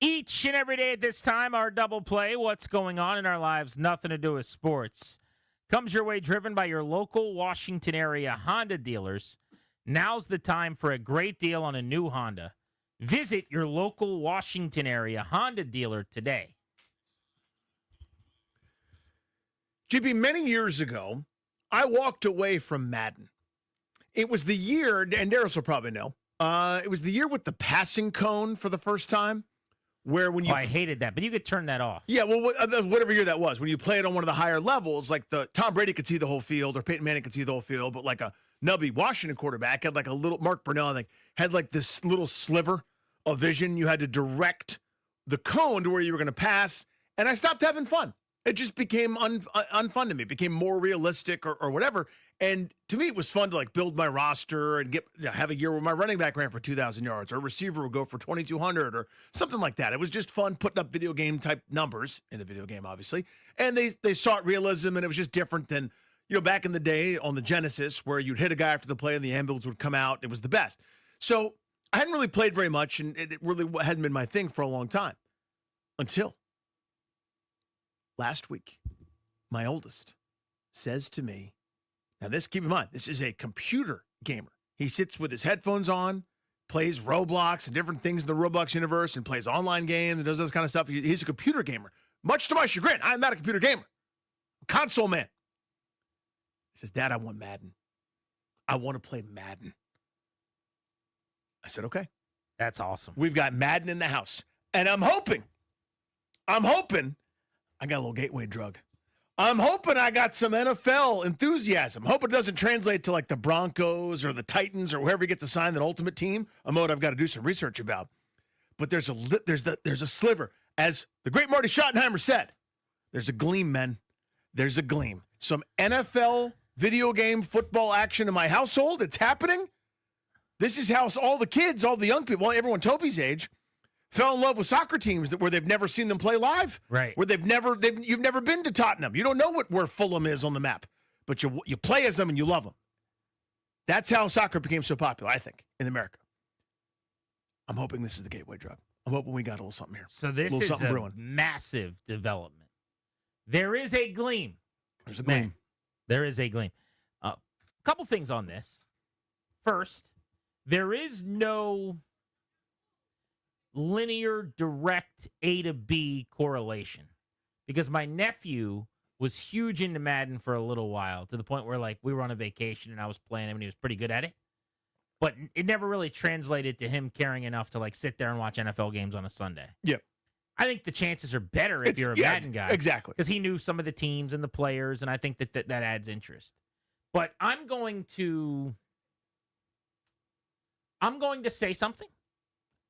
Each and every day at this time, our double play, what's going on in our lives, nothing to do with sports, comes your way driven by your local Washington area Honda dealers. Now's the time for a great deal on a new Honda. Visit your local Washington area Honda dealer today. GB, many years ago, I walked away from Madden. It was the year, and Darius will probably know, it was the year with the passing cone for the first time. Where when you, I hated that, but you could turn that off. Yeah, well, whatever year that was, when you play it on one of the higher levels, like the Tom Brady could see the whole field, or Peyton Manning could see the whole field, but like a nubby Washington quarterback had like a little, Mark Brunell, I think, had like this little sliver of vision. You had to direct the cone to where you were going to pass, and I stopped having fun. It just became unfun to me. It became more realistic or whatever. And to me, it was fun to like build my roster and have a year where my running back ran for 2,000 yards or a receiver would go for 2,200 or something like that. It was just fun putting up video game type numbers in the video game, obviously. And they sought realism, and it was just different than, back in the day on the Genesis where you'd hit a guy after the play and the ambulance would come out. It was the best. So I hadn't really played very much, and it really hadn't been my thing for a long time until last week. My oldest says to me, now this, keep in mind, this is a computer gamer. He sits with his headphones on, plays Roblox and different things in the Roblox universe and plays online games and does those kind of stuff. He's a computer gamer. Much to my chagrin, I'm not a computer gamer. I'm a console man. He says, Dad, I want Madden. I want to play Madden. I said, okay. That's awesome. We've got Madden in the house. And I'm hoping I got a little gateway drug. I'm hoping I got some NFL enthusiasm. Hope it doesn't translate to like the Broncos or the Titans or whoever gets assigned an ultimate team. A mode I've got to do some research about. But there's a sliver. As the great Marty Schottenheimer said, there's a gleam, men. There's a gleam. Some NFL video game football action in my household. It's happening. This is how all the kids, all the young people, well, everyone Toby's age, fell in love with soccer teams where they've never seen them play live. Right. Where you've never been to Tottenham. You don't know where Fulham is on the map, but you play as them and you love them. That's how soccer became so popular, I think, in America. I'm hoping this is the gateway drug. I'm hoping we got a little something here. So this is a massive development. There is a gleam. There's a gleam. Man, there is a gleam. A couple things on this. First, there is no linear, direct A to B correlation, because my nephew was huge into Madden for a little while, to the point where like we were on a vacation and I was playing him and he was pretty good at it, but it never really translated to him caring enough to like sit there and watch NFL games on a Sunday. Yep. I think the chances are better if you're a Madden guy. Exactly. Because he knew some of the teams and the players, and I think that adds interest. But I'm going to say something.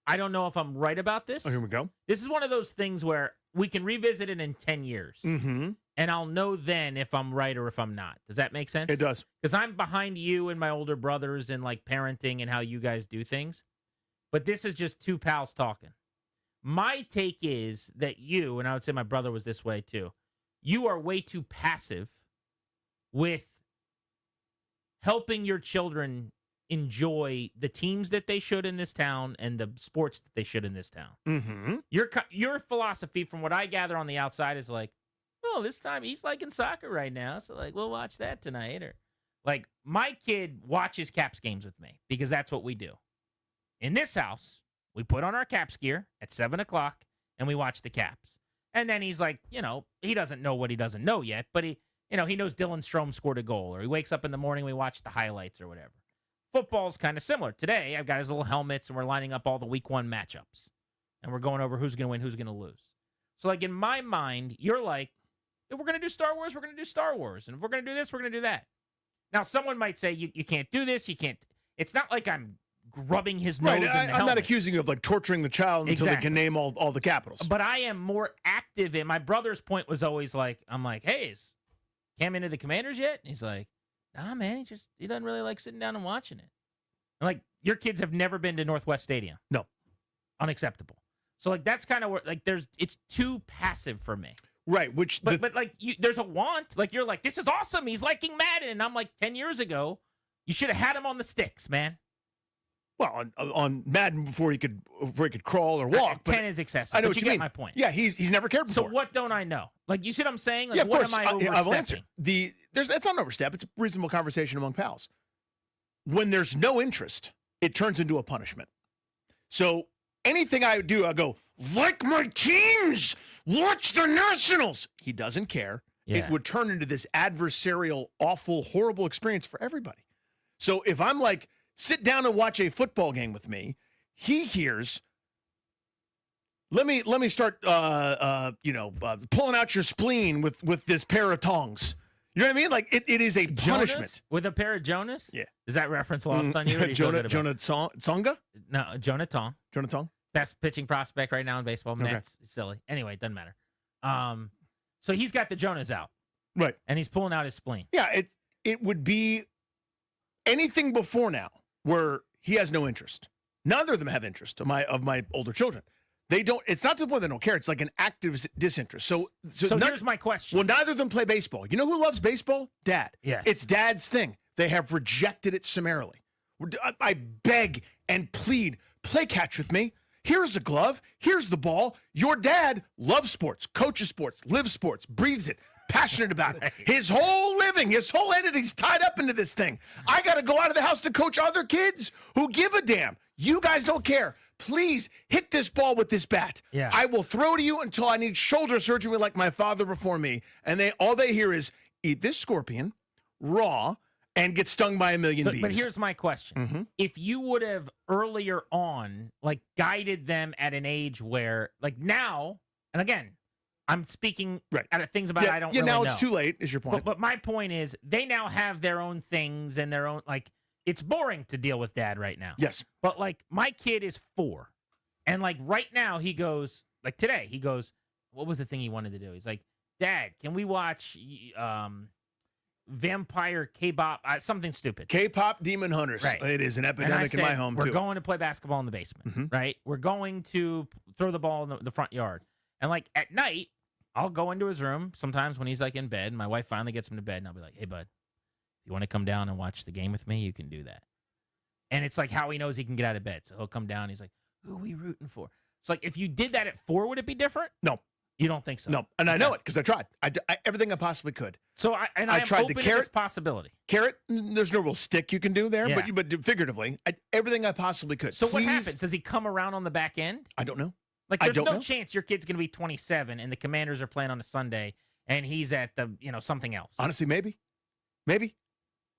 I don't know if I'm right about this. Oh, here we go. This is one of those things where we can revisit it in 10 years. Mm-hmm. And I'll know then if I'm right or if I'm not. Does that make sense? It does. Because I'm behind you and my older brothers in like parenting and how you guys do things. But this is just two pals talking. My take is that you, and I would say my brother was this way too, you are way too passive with helping your children enjoy the teams that they should in this town and the sports that they should in this town. Mm-hmm. Your philosophy, from what I gather on the outside, is like, oh, this time he's liking soccer right now, so like we'll watch that tonight. Or like my kid watches Caps games with me because that's what we do. In this house, we put on our Caps gear at 7:00 and we watch the Caps. And then he's like, he doesn't know what he doesn't know yet, but he knows Dylan Strome scored a goal, or he wakes up in the morning, we watch the highlights or whatever. Football's kind of similar. Today, I've got his little helmets, and we're lining up all the week 1 matchups. And we're going over who's going to win, who's going to lose. So, like, in my mind, you're like, if we're going to do Star Wars, we're going to do Star Wars. And if we're going to do this, we're going to do that. Now, someone might say, you can't do this, you can't. It's not like I'm grubbing his nose in the I'm helmet. not accusing you of, like, torturing the child until they can name all the capitals. But I am more active in. My brother's point was always like, I'm like, hey, is Cam into the Commanders yet? And he's like, nah, man, he doesn't really like sitting down and watching it. And like, your kids have never been to Northwest Stadium. No. Unacceptable. So like, that's kind of where, like, it's too passive for me. Right. But like, there's a want. Like, you're like, this is awesome. He's liking Madden. And I'm like, 10 years ago, you should have had him on the sticks, man. Well, on Madden before he could crawl or walk. 10 is excessive. I know but what you you get mean. my point. Yeah, he's never cared So before. what don't I know? Like, you see what I'm saying? Like, Yeah, of what course. am I I will answer. overstepping? That's not an overstep. It's a reasonable conversation among pals. When there's no interest, it turns into a punishment. So anything I do, I go, like my teams, watch the Nationals. He doesn't care. Yeah. It would turn into this adversarial, awful, horrible experience for everybody. So if I'm like, sit down and watch a football game with me, he hears, let me start pulling out your spleen with this pair of tongs. You know what I mean? Like it is a punishment. Jonas? With a pair of Jonas? Yeah. Is that reference lost on you? Or do you feel good about it? Tsonga? No, Jonah Tong. Jonah Tong? Best pitching prospect right now in baseball. Okay. Mets. Silly. Anyway, it doesn't matter. So he's got the Jonas out. Right. And he's pulling out his spleen. Yeah, it would be anything before now where he has no interest. Neither of them have interest of my older children. They don't. It's not to the point they don't care. It's like an active disinterest. So here's my question. Well, neither of them play baseball. You know who loves baseball? Dad. Yes. It's Dad's thing. They have rejected it summarily. I beg and plead, play catch with me. Here's a glove. Here's the ball. Your dad loves sports, coaches sports, lives sports, breathes it, passionate about it. His whole living, his whole entity's tied up into this thing. I got to go out of the house to coach other kids who give a damn. You guys don't care. Please hit this ball with this bat. Yeah. I will throw to you until I need shoulder surgery like my father before me. And all they hear is eat this scorpion raw and get stung by a million bees. But here's my question. Mhm. If you would have earlier on, like, guided them at an age where, like, now, and again, I'm speaking out of things about I don't really now know. it's too late, is your point. But my point is, they now have their own things and their own, like, it's boring to deal with Dad right now. Yes. But, like, my kid is 4. And, like, right now he goes, like, today, he goes, what was the thing he wanted to do? He's like, Dad, can we watch Vampire K-pop, something stupid. K-pop Demon Hunters. Right. It is an And I epidemic in my said, home, we're too. going to play basketball in the basement, right? We're going to throw the ball in the front yard. And, like, at night, I'll go into his room sometimes when he's, like, in bed. And my wife finally gets him to bed, and I'll be like, hey, bud, if you want to come down and watch the game with me, you can do that. And it's like how he knows he can get out of bed. So he'll come down, and he's like, who are we rooting for? So, like, if you did that at 4, would it be different? No. You don't think so? No, and I know it because I tried. I everything I possibly could. So I'm tried open the to carrot this possibility. Carrot. There's no real stick you can do there, Yeah. but figuratively, everything I possibly could. So what Please- happens? Does he come around on the back end? I don't know. Like, I there's don't no know. chance your kid's going to be 27 and the Commanders are playing on a Sunday and he's at the, something else. Honestly, maybe. I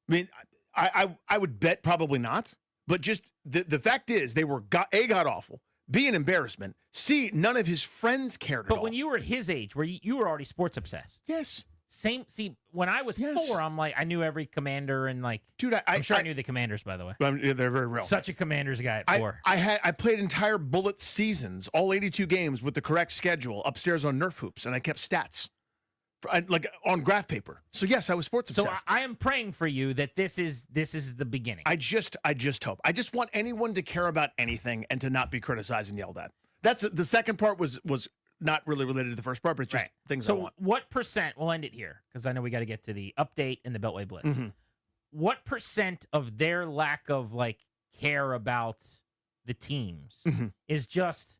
mean, I would bet probably not. But just the fact is, they were god awful. B, an embarrassment. C, none of his friends cared at all. But when you were his age, where you were already sports obsessed. Yes. See, when I was 4, I'm like, I knew every Commander and, like, Dude, I'm sure I knew the Commanders, by the way. They're very real. Such a Commanders guy at 4. I played entire bullet seasons, all 82 games with the correct schedule upstairs on Nerf hoops, and I kept stats, like on graph paper. So yes, I was sports So obsessed. I am praying for you that this is the beginning. I just hope. I just want anyone to care about anything and to not be criticized and yelled at. That's the second part was not really related to the first part, but it's just things I So want. what percent, we'll end it here because I know we got to get to the update and the Beltway Blitz. Mhm. What percent of their lack of, like, care about the teams is just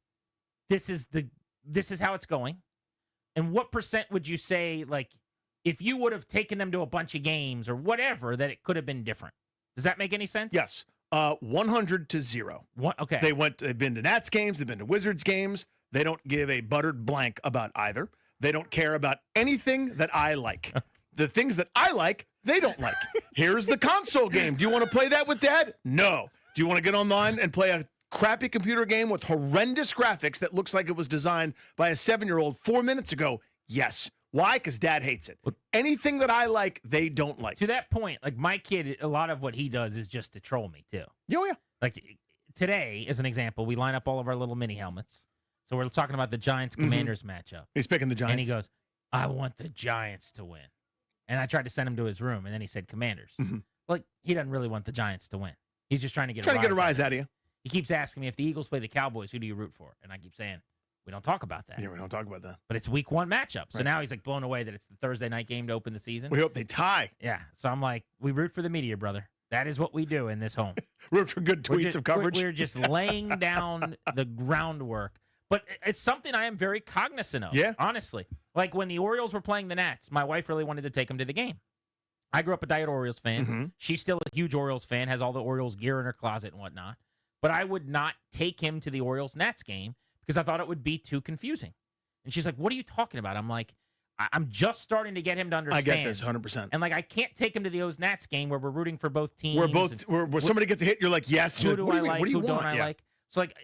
this is how it's going? And what percent would you say, like, if you would have taken them to a bunch of games or whatever, that it could have been different? Does that make any sense? Yes. 100 to 0. Okay. They've been to Nats games. They've been to Wizards games. They don't give a buttered blank about either. They don't care about anything that I like. The things that I like, they don't like. Here's the console game. Do you want to play that with Dad? No. Do you want to get online and play a crappy computer game with horrendous graphics that looks like it was designed by a 7-year-old 4 minutes ago? Yes. Why? Because Dad hates it. Anything that I like, they don't like. To that point, like, my kid, a lot of what he does is just to troll me, too. Oh, yeah. Like, today, as an example, we line up all of our little mini helmets. So we're talking about the Giants-Commanders matchup. He's picking the Giants. And he goes, I want the Giants to win. And I tried to send him to his room, and then he said Commanders. Like, he doesn't really want the Giants to win. He's just trying to get a rise out of you. He keeps asking me, if the Eagles play the Cowboys, who do you root for? And I keep saying, we don't talk about that. Yeah, we don't talk about that. But it's week 1 matchup. So Right. now he's, like, blown away that it's the Thursday night game to open the season. We hope they tie. Yeah. So I'm like, we root for the Meteor, brother. That is what we do in this home. Root for good tweets of coverage. We're just laying down the groundwork. But it's something I am very cognizant of. Yeah. Honestly. Like when the Orioles were playing the Nats, my wife really wanted to take them to the game. I grew up a diehard Orioles fan. Mm-hmm. She's still a huge Orioles fan, has all the Orioles gear in her closet and whatnot. But I would not take him to the Orioles-Nats game because I thought it would be too confusing. And she's like, what are you talking about? I'm like, I'm just starting to get him to understand. I get this 100%. And like, I can't take him to the O's-Nats game where we're rooting for both teams. Where somebody gets a hit, you're like, yes. Who You're do like, I like? What do you Who want? don't I Yeah. like? So like,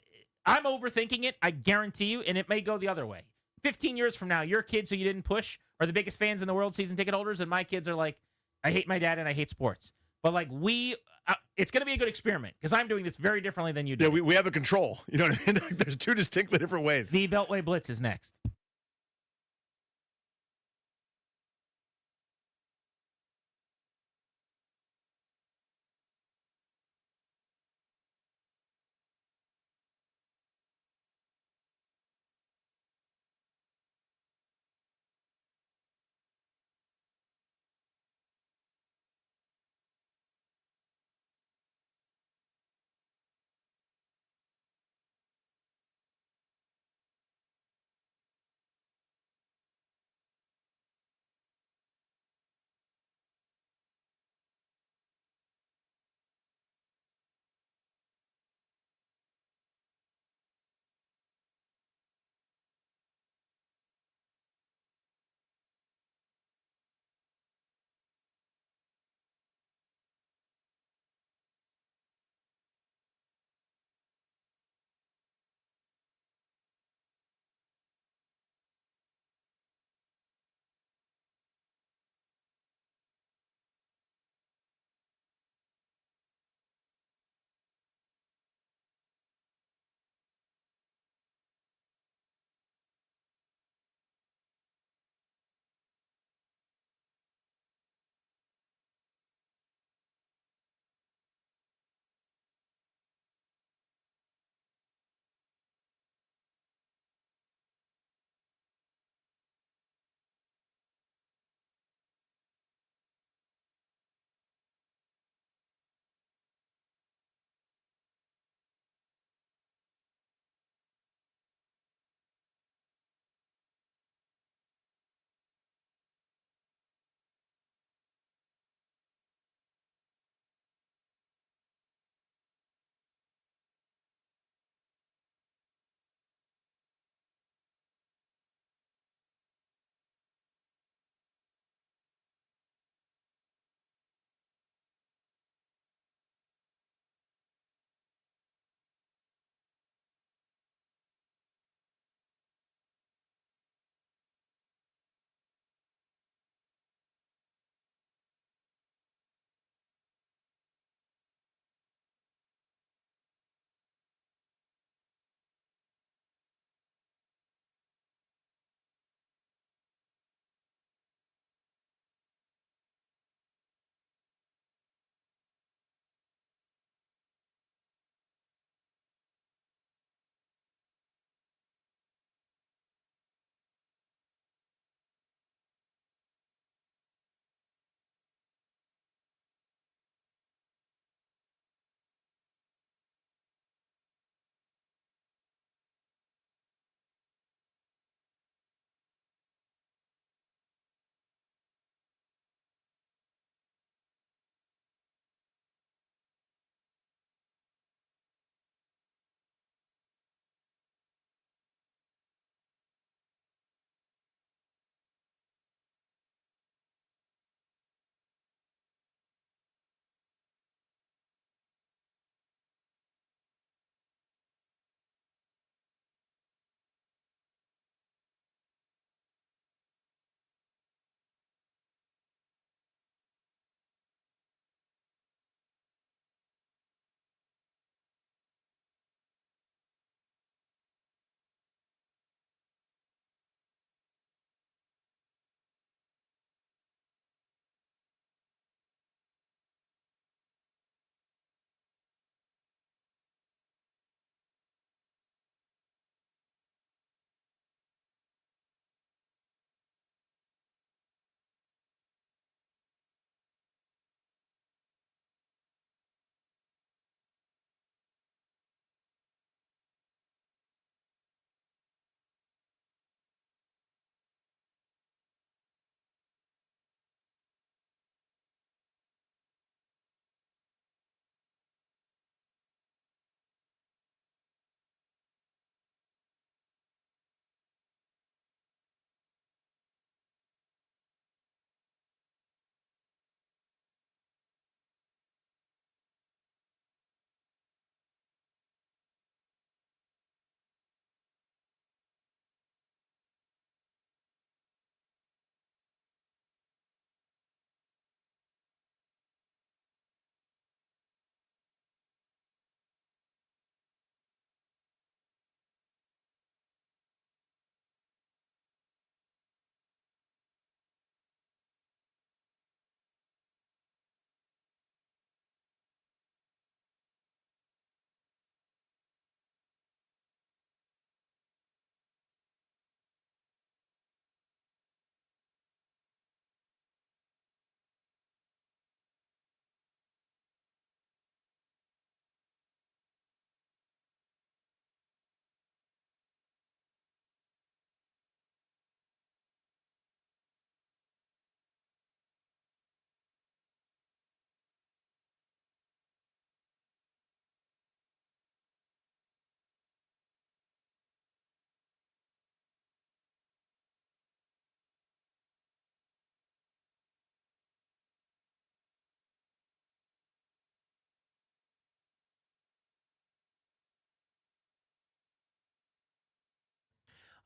I'm overthinking it. I guarantee you, and it may go the other way. 15 years from now, your kids who you didn't push are the biggest fans in the world, season ticket holders, and my kids are like, I hate my dad and I hate sports. But like it's going to be a good experiment because I'm doing this very differently than you do. Yeah, we have a control. You know what I mean? There's two distinctly different ways. The Beltway Blitz is next.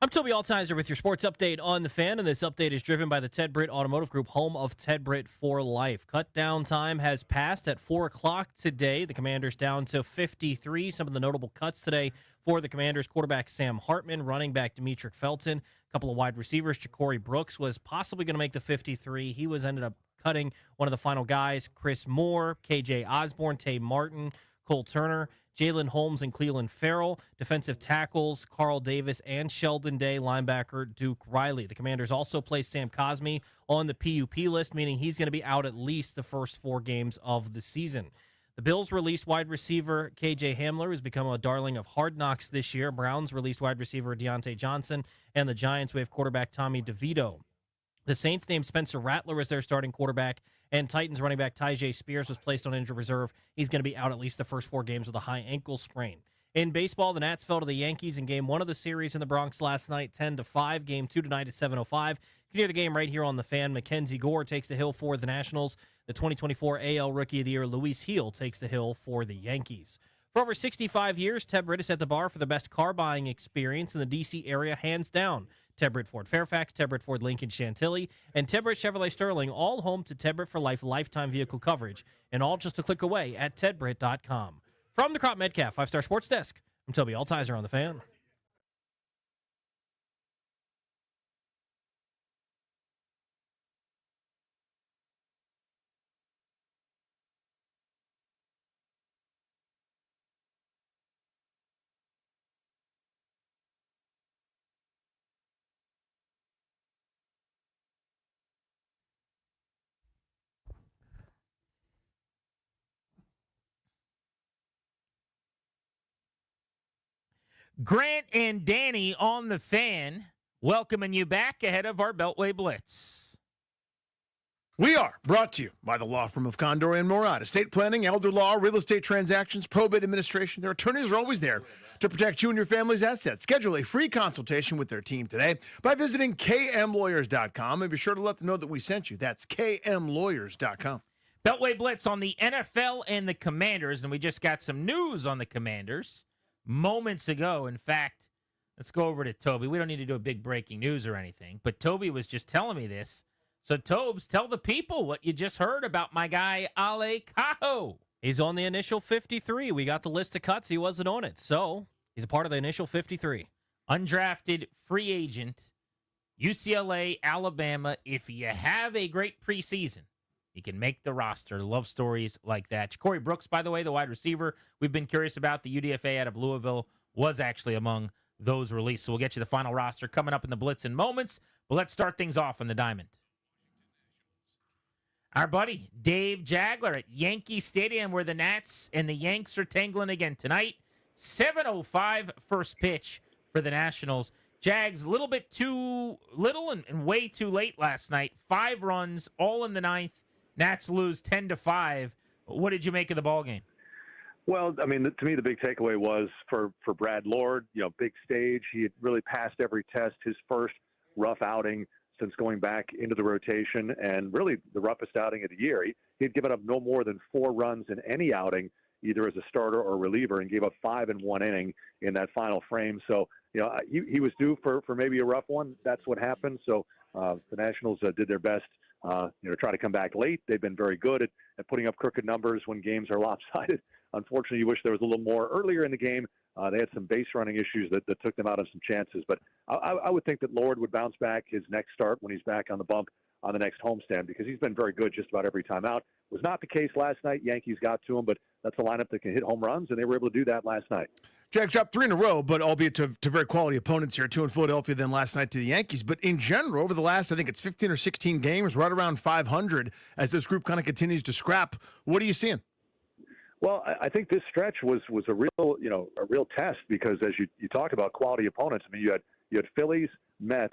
I'm Toby Altizer with your sports update on The Fan, and this update is driven by the Ted Britt Automotive Group, home of Ted Britt for life. Cut down time has passed at 4 o'clock today. The Commanders down to 53. Some of the notable cuts today for the Commanders: quarterback Sam Hartman, running back Demetric Felton, a couple of wide receivers. Ja'Cory Brooks was possibly going to make the 53. He ended up cutting one of the final guys: Chris Moore, KJ Osborne, Tay Martin, Cole Turner, Jalen Holmes, and Cleveland Farrell. Defensive tackles Carl Davis and Sheldon Day. Linebacker Duke Riley. The Commanders also placed Sam Cosmi on the PUP list, meaning he's going to be out at least the first 4 games of the season. The Bills released wide receiver KJ Hamler, who's become a darling of Hard Knocks this year. Browns released wide receiver Deontay Johnson, and the Giants wave quarterback Tommy DeVito. The Saints named Spencer Rattler as their starting quarterback, and Titans running back Tyjae Spears was placed on injured reserve. He's going to be out at least the first 4 games with a high ankle sprain. In baseball, the Nats fell to the Yankees in Game 1 of the series in the Bronx last night, 10-5. Game 2 tonight at 7:05. You can hear the game right here on The Fan. Mackenzie Gore takes the hill for the Nationals. The 2024 AL Rookie of the Year, Luis Heel, takes the hill for the Yankees. For over 65 years, Ted Britt is at the bar for the best car buying experience in the D.C. area, hands down. Ted Britt Ford Fairfax, Ted Britt Ford Lincoln Chantilly, and Ted Britt Chevrolet Sterling, all home to Ted Britt for Life lifetime vehicle coverage, and all just a click away at tedbritt.com. From the Crop Metcalf 5-Star Sports Desk, I'm Toby Altizer on The Fan. Grant and Danny on The Fan, welcoming you back ahead of our Beltway Blitz. We are brought to you by the law firm of Condor and Morat. Estate planning, elder law, real estate transactions, probate administration. Their attorneys are always there to protect you and your family's assets. Schedule a free consultation with their team today by visiting kmlawyers.com, and be sure to let them know that we sent you. That's kmlawyers.com. Beltway Blitz on the NFL and the Commanders, and we just got some news on the Commanders moments ago. In fact, let's go over to Toby. We don't need to do a big breaking news or anything, but Toby was just telling me this. So, Tobes, tell the people what you just heard about my guy, Ale Cajo. He's on the initial 53. We got the list of cuts. He wasn't on it, so he's a part of the initial 53. Undrafted free agent, UCLA, Alabama. If you have a great preseason, you can make the roster. Love stories like that. Ja'Cory Brooks, by the way, the wide receiver we've been curious about, the UDFA out of Louisville, was actually among those released. So we'll get you the final roster coming up in the Blitz in moments. But let's start things off in the Diamond. Our buddy Dave Jagler at Yankee Stadium, where the Nats and the Yanks are tangling again tonight. 7:05 first pitch for the Nationals. Jags a little bit too little and way too late last night. 5 runs, all in the 9th. Nats lose 10-5. What did you make of the ball game? Well, I mean, to me, the big takeaway was for Brad Lord, big stage. He had really passed every test, his first rough outing since going back into the rotation, and really the roughest outing of the year. He had given up no more than 4 runs in any outing, either as a starter or reliever, and gave up 5 in 1 inning in that final frame. So, he was due for maybe a rough one. That's what happened. So the Nationals did their best. Try to come back late. They've been very good at putting up crooked numbers when games are lopsided. Unfortunately, you wish there was a little more earlier in the game. They had some base running issues that took them out of some chances. But I would think that Lord would bounce back his next start when he's back on the bump on the next homestand, because he's been very good just about every time out. Was not the case last night. Yankees got to him, but that's a lineup that can hit home runs, and they were able to do that last night. Jags dropped 3 in a row, but albeit to very quality opponents here, 2 in Philadelphia, then last night to the Yankees. But in general, over the last, I think it's 15 or 16 games, right around 500, as this group kind of continues to scrap. What are you seeing? Well, I think this stretch was a real test, because as you talk about quality opponents, I mean, you had Phillies, Mets,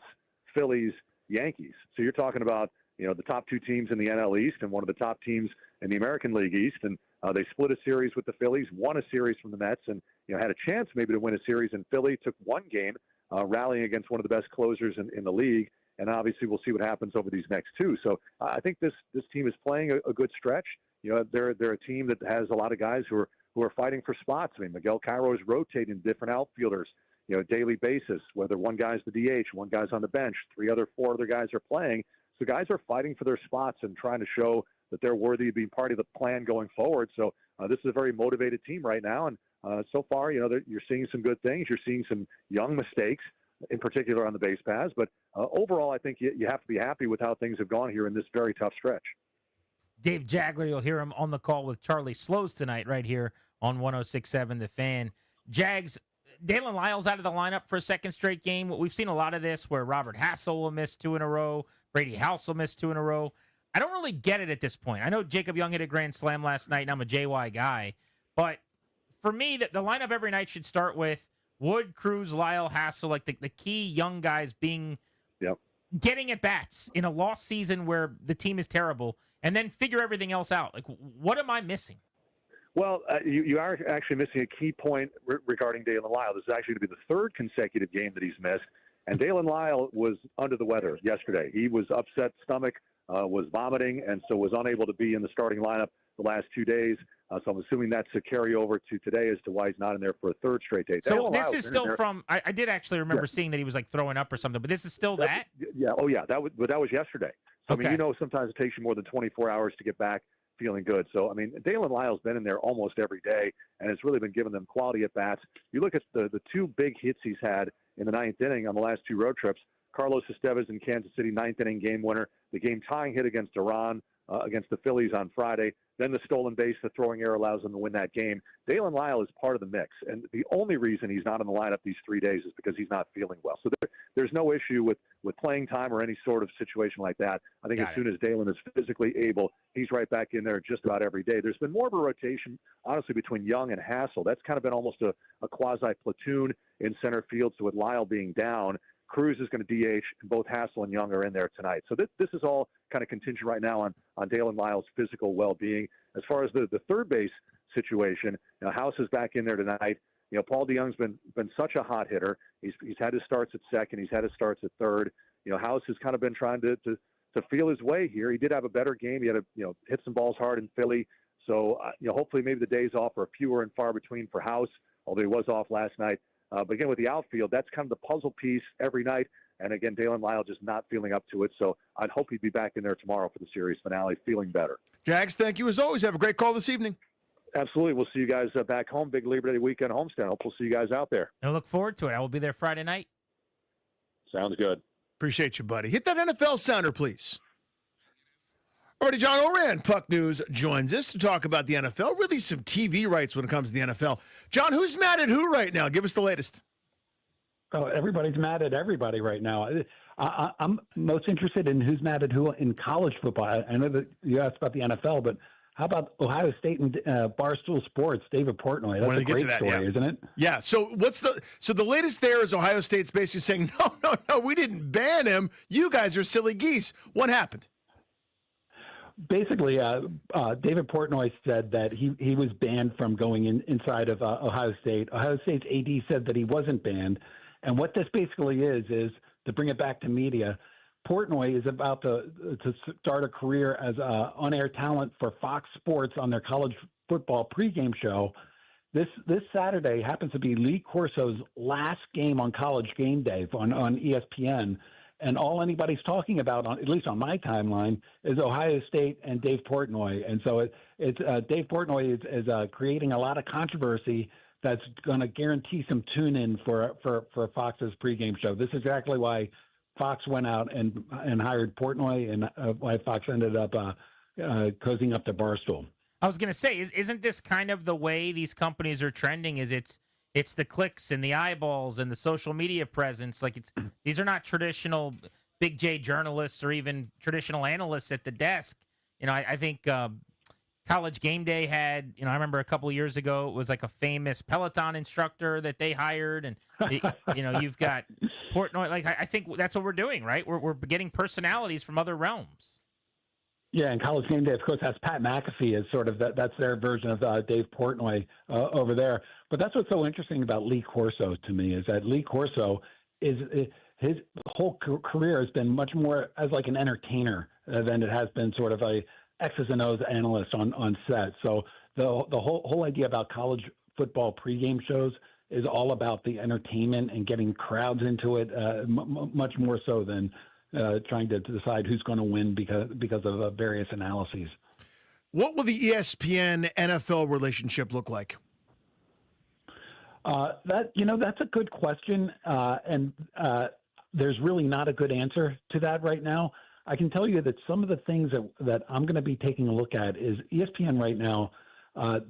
Phillies, Yankees. So you're talking about, the top 2 teams in the NL East and one of the top teams in the American League East. And they split a series with the Phillies, won a series from the Mets, and had a chance maybe to win a series in Philly. Took 1 game, rallying against one of the best closers in the league. And obviously, we'll see what happens over these next 2. So I think this team is playing a good stretch. They're a team that has a lot of guys who are fighting for spots. I mean, Miguel Cairo is rotating different outfielders. daily basis, whether one guy's the DH, one guy's on the bench, four other guys are playing. So guys are fighting for their spots and trying to show that they're worthy of being part of the plan going forward. So this is a very motivated team right now. And so far, you're seeing some good things. You're seeing some young mistakes, in particular on the base paths. But overall, I think you have to be happy with how things have gone here in this very tough stretch. Dave Jagler, you'll hear him on the call with Charlie Slows tonight right here on 106.7 The Fan. Jags, Dalen Lyles out of the lineup for a second straight game. We've seen a lot of this where Robert Hassel will miss 2 in a row. Brady House will miss 2 in a row. I don't really get it at this point. I know Jacob Young hit a grand slam last night, and I'm a JY guy. But for me, the lineup every night should start with Wood, Cruz, Lyle, Hassel, like the key young guys getting at bats in a lost season where the team is terrible, and then figure everything else out. Like, what am I missing? Well, you are actually missing a key point regarding Dalen Lyle. This is actually going to be the 3rd consecutive game that he's missed. And Dalen Lyle was under the weather yesterday. He was upset stomach, was vomiting, and so was unable to be in the starting lineup the last 2 days. So I'm assuming that's a carryover to today as to why he's not in there for a 3rd straight day. So Dalen this Lyle's is been still in there. from – I did actually remember seeing that he was, like, throwing up or something, but this is still that? Yeah. Oh, yeah. That was yesterday. So, Okay. I mean, sometimes it takes you more than 24 hours to get back feeling good. So, I mean, Dalen Lyle's been in there almost every day, and it's really been giving them quality at-bats. You look at the 2 big hits he's had in the 9th inning on the last 2 road trips. Carlos Estevez in Kansas City, 9th inning game winner. The game-tying hit against Iran, against the Phillies on Friday. Then the stolen base, the throwing error allows them to win that game. Dalen Lyle is part of the mix, and the only reason he's not in the lineup these 3 days is because he's not feeling well. So there's no issue with playing time or any sort of situation like that. I think as soon as Dalen is physically able, he's right back in there just about every day. There's been more of a rotation, honestly, between Young and Hassel. That's kind of been almost a quasi-platoon in center field. So with Lyle being down, Cruz is going to DH, and both Hassel and Young are in there tonight. So this is all kind of contingent right now on Dalen Lyle's physical well-being. As far as the third base situation, House is back in there tonight. Paul DeYoung's been such a hot hitter. He's had his starts at second. He's had his starts at third. House has kind of been trying to feel his way here. He did have a better game. He had to hit some balls hard in Philly. So hopefully maybe the days off are fewer and far between for House, although he was off last night. But again, with the outfield, that's kind of the puzzle piece every night. And again, Dalen Lyle just not feeling up to it. So I'd hope he'd be back in there tomorrow for the series finale, feeling better. Jags, thank you as always. Have a great call this evening. Absolutely. We'll see you guys back home. Big Labor Day weekend homestand. Hope we'll see you guys out there. I look forward to it. I will be there Friday night. Sounds good. Appreciate you, buddy. Hit that NFL sounder, please. Alrighty, John Oran, Puck News, joins us to talk about the NFL. Really some TV rights when it comes to the NFL. John, who's mad at who right now? Give us the latest. Oh, everybody's mad at everybody right now. I'm most interested in who's mad at who in college football. I know that you asked about the NFL, but how about Ohio State and Barstool Sports? David Portnoy. That's a great story, isn't it? Yeah. So the latest there is Ohio State's basically saying, no, we didn't ban him. You guys are silly geese. What happened? Basically, David Portnoy said that he was banned from going inside of Ohio State. Ohio State's AD said that he wasn't banned. And what this basically is to bring it back to media, Portnoy is about to start a career as on-air talent for Fox Sports on their college football pregame show. This Saturday happens to be Lee Corso's last game on College Game Day on ESPN. And all anybody's talking about, at least on my timeline, is Ohio State and Dave Portnoy. And so it's Dave Portnoy is creating a lot of controversy that's going to guarantee some tune-in for Fox's pregame show. This is exactly why Fox went out and hired Portnoy, and why Fox ended up cozying up to Barstool. I was going to say, isn't this kind of the way these companies are trending? Is it's the clicks and the eyeballs and the social media presence. Like these are not traditional Big J journalists or even traditional analysts at the desk. I think College Game Day had, I remember a couple of years ago, it was like a famous Peloton instructor that they hired. And, you've got Portnoy. Like, I think that's what we're doing, right? We're getting personalities from other realms. Yeah, and College Game Day, of course, has Pat McAfee as sort of that's their version of Dave Portnoy over there. But that's what's so interesting about Lee Corso to me is that Lee Corso his whole career has been much more as like an entertainer than it has been sort of a X's and O's analyst on set. So the whole idea about college football pregame shows is all about the entertainment and getting crowds into it, much more so than trying to decide who's going to win because of various analyses. What will the ESPN NFL relationship look like? That's a good question, and there's really not a good answer to that right now. I can tell you that some of the things that I'm going to be taking a look at is ESPN right now.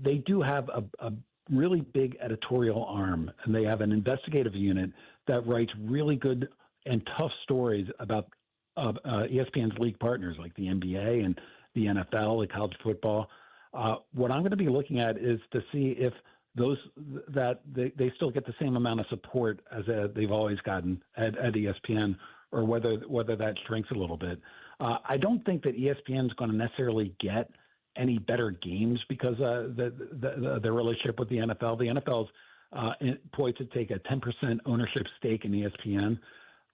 They do have a really big editorial arm, and they have an investigative unit that writes really good and tough stories about ESPN's league partners like the NBA and the NFL, like college football. What I'm going to be looking at is to see if they still get the same amount of support as they've always gotten at ESPN, or whether that shrinks a little bit. I don't think that ESPN is going to necessarily get any better games because the relationship with the NFL. The NFL's poised to take a 10% ownership stake in ESPN,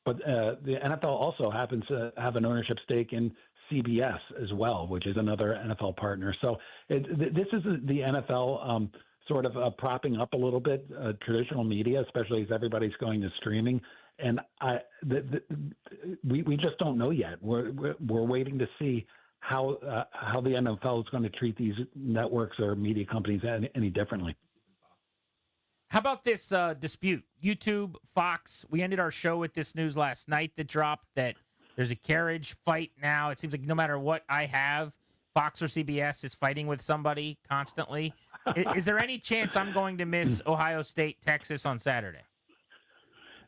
but the NFL also happens to have an ownership stake in CBS as well, which is another NFL partner. So this is the NFL sort of propping up a little bit traditional media, especially as everybody's going to streaming. And we just don't know yet. We're waiting to see how the NFL is going to treat these networks or media companies any differently. How about this dispute? YouTube, Fox. We ended our show with this news last night that dropped that there's a carriage fight now. It seems like no matter what I have, Fox or CBS is fighting with somebody constantly. Is there any chance I'm going to miss Ohio State, Texas on Saturday?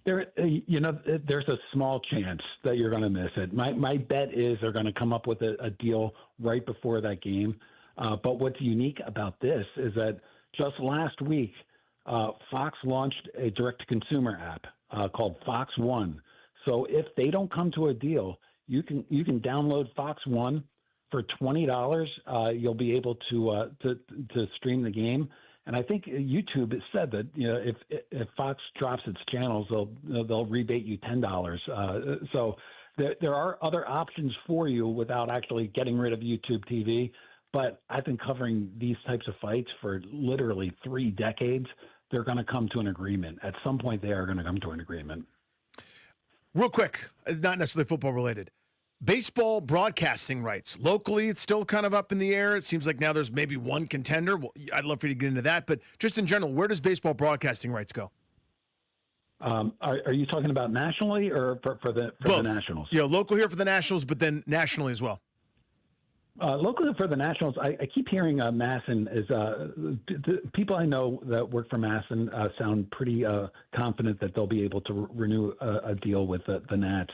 There's a small chance that you're going to miss it. My bet is they're going to come up with a deal right before that game. But what's unique about this is that just last week, Fox launched a direct-to-consumer app called Fox One. So if they don't come to a deal, you can download Fox One for $20. You'll be able to stream the game. And I think YouTube has said that if Fox drops its channels, they'll rebate you $10. So there are other options for you without actually getting rid of YouTube TV. But I've been covering these types of fights for literally 3 decades. They're going to come to an agreement. At some point, they are going to come to an agreement. Real quick, not necessarily football related. Baseball broadcasting rights. Locally, it's still kind of up in the air. It seems like now there's maybe one contender. Well, I'd love for you to get into that. But just in general, where does baseball broadcasting rights go? Are you talking about nationally or for the Nationals? Yeah, local here for the Nationals, but then nationally as well. Locally for the Nationals, I keep hearing Masson is the people I know that work for Masson sound pretty confident that they'll be able to renew a deal with the Nats,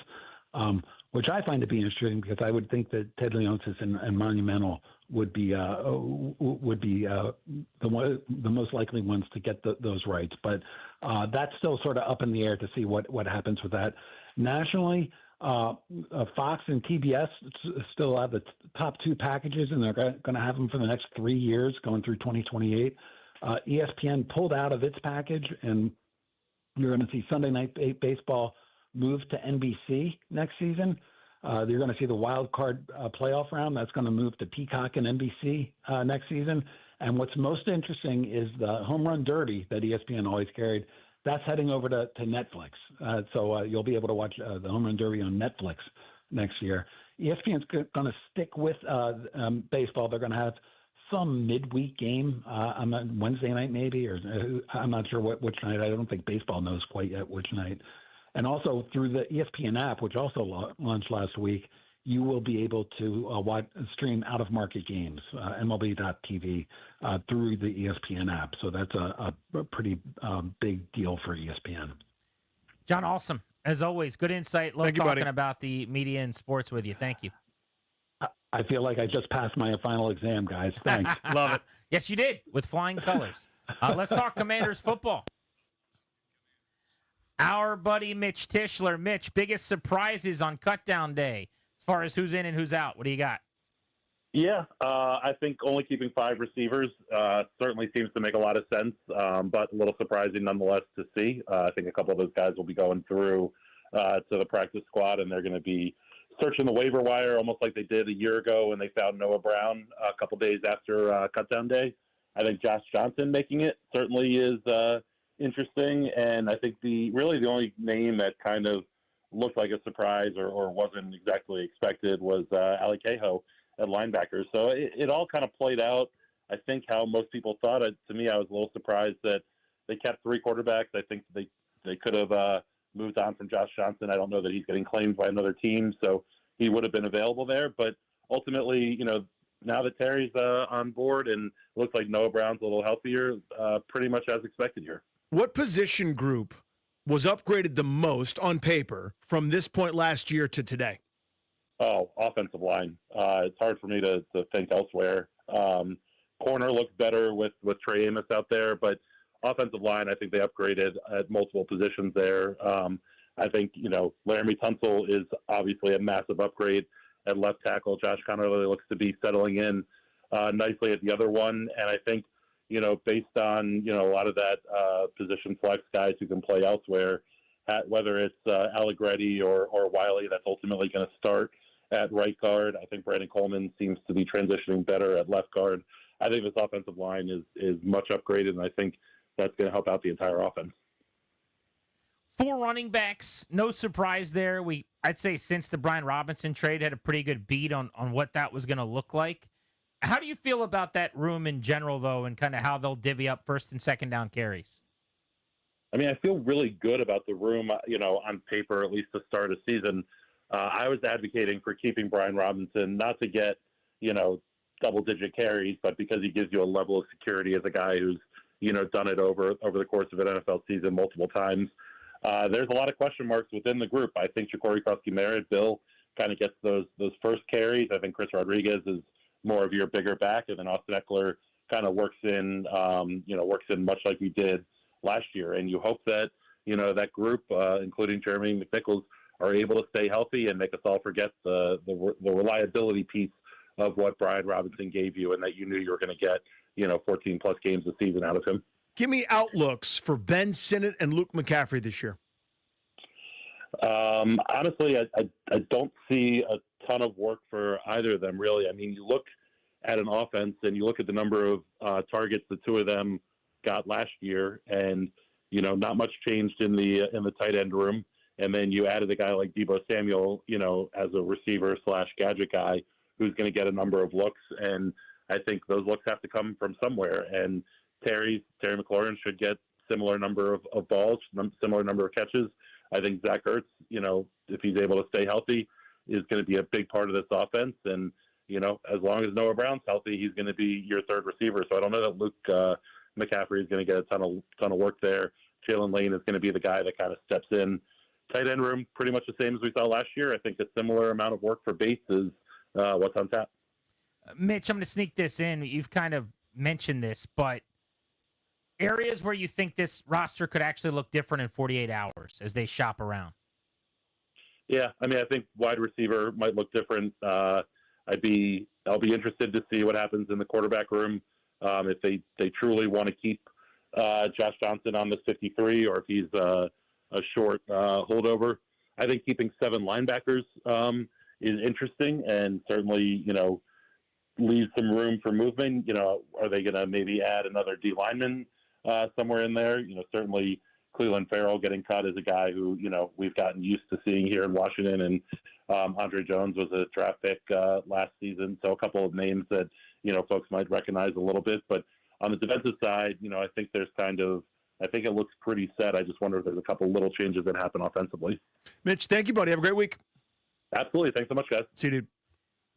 which I find to be interesting because I would think that Ted Leonsis and Monumental would be the most likely ones to get those rights, but that's still sort of up in the air to see what happens with that. Nationally, Fox and TBS still have the top 2 packages, and they're going to have them for the next 3 years, going through 2028. ESPN pulled out of its package, and you're going to see Sunday Night Baseball move to NBC next season. You're going to see the wild card playoff round. That's going to move to Peacock and NBC next season. And what's most interesting is the Home Run Derby that ESPN always carried. That's heading over to Netflix. So you'll be able to watch the Home Run Derby on Netflix next year. ESPN's going to stick with baseball. They're going to have some midweek game on Wednesday night maybe, or I'm not sure which night. I don't think baseball knows quite yet which night. And also through the ESPN app, which also launched last week, you will be able to stream out-of-market games, MLB.TV, through the ESPN app. So that's a pretty big deal for ESPN. John, awesome. As always, good insight. Love talking about the media and sports with you. Thank you. I feel like I just passed my final exam, guys. Thanks. Love it. Yes, you did, with flying colors. Let's talk Commanders football. Our buddy Mitch Tischler. Mitch, biggest surprises on cutdown day as far as who's in and who's out. What do you got? Yeah, I think only keeping 5 receivers certainly seems to make a lot of sense, but a little surprising nonetheless to see. I think a couple of those guys will be going through to the practice squad, and they're going to be searching the waiver wire almost like they did a year ago when they found Noah Brown a couple days after cutdown day. I think Josh Johnson making it certainly is interesting, and I think the only name that kind of looked like a surprise or wasn't exactly expected was Ali Cahoe at linebacker. So it all kind of played out, I think, how most people thought. To me, I was a little surprised that they kept three quarterbacks. I think they could have moved on from Josh Johnson. I don't know that he's getting claimed by another team, so he would have been available there. But ultimately, now that Terry's on board and it looks like Noah Brown's a little healthier, pretty much as expected here. What position group was upgraded the most on paper from this point last year to today? Oh, offensive line. It's hard for me to think elsewhere. Corner looks better with Trey Amos out there, but offensive line, I think they upgraded at multiple positions there. I think, Laramie Tunsil is obviously a massive upgrade at left tackle. Josh Connerly looks to be settling in nicely at the other one. And I think, based on, a lot of that position flex guys who can play elsewhere, whether it's Allegretti or Wiley, that's ultimately going to start at right guard. I think Brandon Coleman seems to be transitioning better at left guard. I think this offensive line is much upgraded, and I think that's going to help out the entire offense. 4 running backs, no surprise there. I'd say since the Brian Robinson trade had a pretty good beat on what that was going to look like. How do you feel about that room in general, though, and kind of how they'll divvy up first and second down carries? I mean, I feel really good about the room, on paper, at least to start a season. I was advocating for keeping Brian Robinson, not to get, double-digit carries, but because he gives you a level of security as a guy who's, done it over the course of an NFL season multiple times. There's a lot of question marks within the group. I think Jacory Krusky-Merritt, Bill, kind of gets those first carries. I think Chris Rodriguez is more of your bigger back, and then Austin Eckler kind of works in much like he did last year. And you hope that, that group, including Jeremy McNichols, are able to stay healthy and make us all forget the reliability piece of what Brian Robinson gave you, and that you knew you were going to get, 14-plus games a season out of him. Give me outlooks for Ben Sinnott and Luke McCaffrey this year. Honestly, I don't see a ton of work for either of them, really. I mean, you look at an offense and you look at the number of targets the two of them got last year, and not much changed in the tight end room. And then you added a guy like Deebo Samuel, as a receiver / gadget guy who's going to get a number of looks, and I think those looks have to come from somewhere. And Terry McLaurin should get similar number of balls, similar number of catches. I think Zach Ertz, if he's able to stay healthy, is going to be a big part of this offense. And, as long as Noah Brown's healthy, he's going to be your third receiver. So I don't know that Luke McCaffrey is going to get a ton of work there. Jalen Lane is going to be the guy that kind of steps in. Tight end room, pretty much the same as we saw last year. I think a similar amount of work for Bates is what's on tap. Mitch, I'm going to sneak this in. You've kind of mentioned this, but areas where you think this roster could actually look different in 48 hours as they shop around? Yeah, I mean, I think wide receiver might look different. I'll be interested to see what happens in the quarterback room, if they truly want to keep Josh Johnson on this 53, or if he's a short holdover. I think keeping 7 linebackers is interesting, and certainly, leaves some room for movement. Are they going to maybe add another D lineman somewhere in there? Certainly Cleveland Farrell getting cut is a guy who, we've gotten used to seeing here in Washington, and Andre Jones was a draft pick last season. So a couple of names that, folks might recognize a little bit. But on the defensive side, I think I think it looks pretty set. I just wonder if there's a couple little changes that happen offensively. Mitch, thank you, buddy. Have a great week. Absolutely. Thanks so much, guys. See you, dude.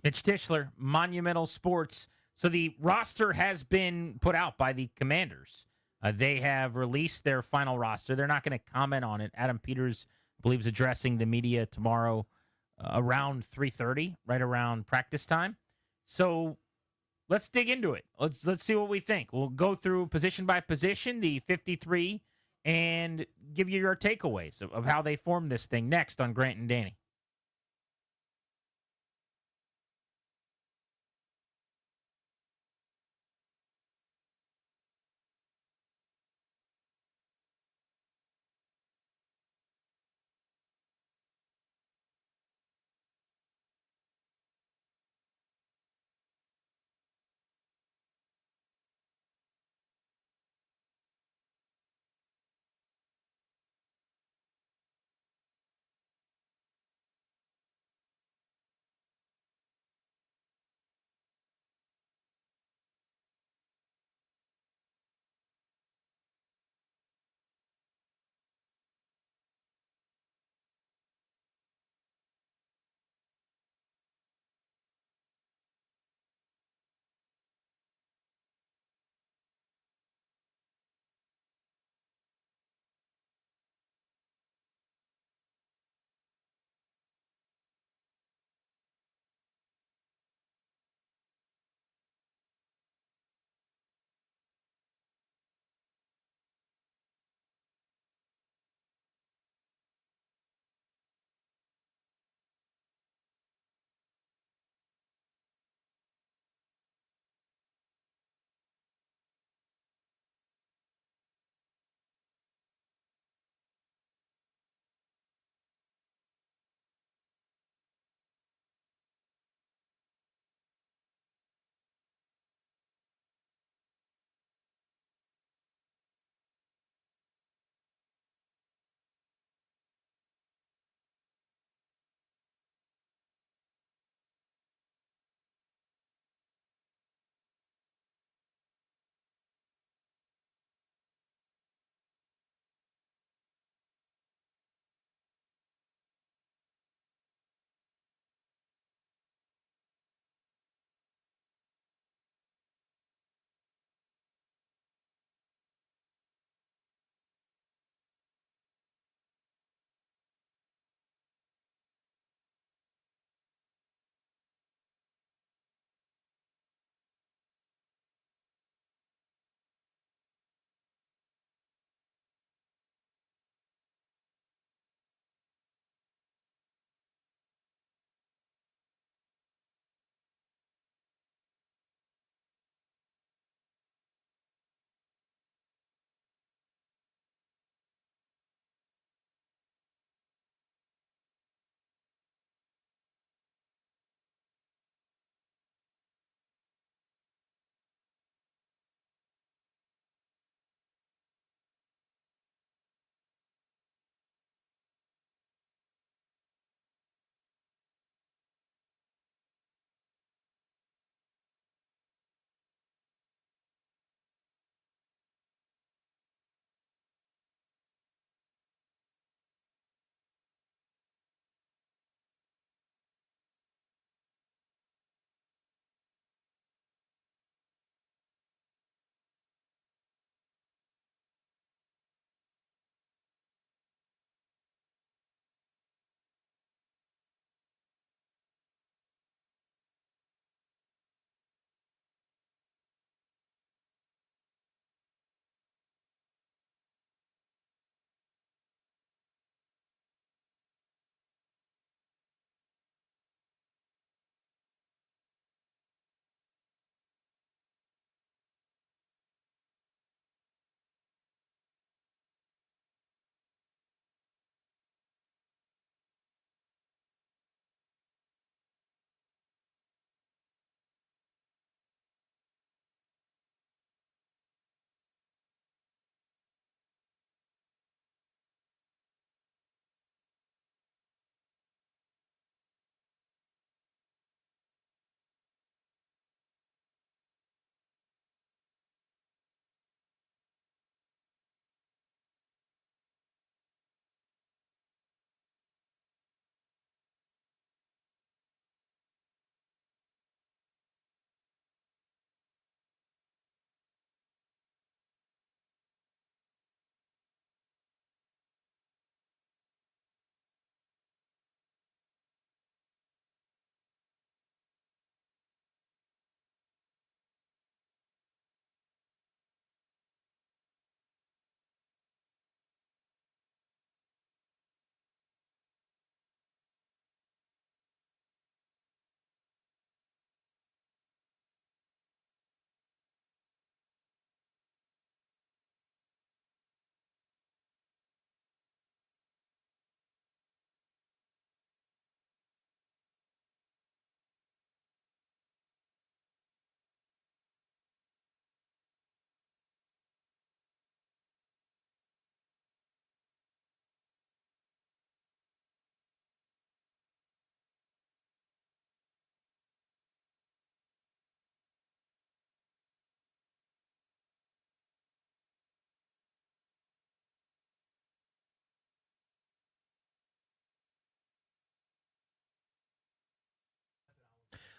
Mitch Tischler, Monumental Sports. So the roster has been put out by the Commanders. They have released their final roster. They're not going to comment on it. Adam Peters believes addressing the media tomorrow around 3:30, right around practice time. So let's dig into it. Let's see what we think. We'll go through position by position, the 53, and give you your takeaways of how they formed this thing next on Grant and Danny.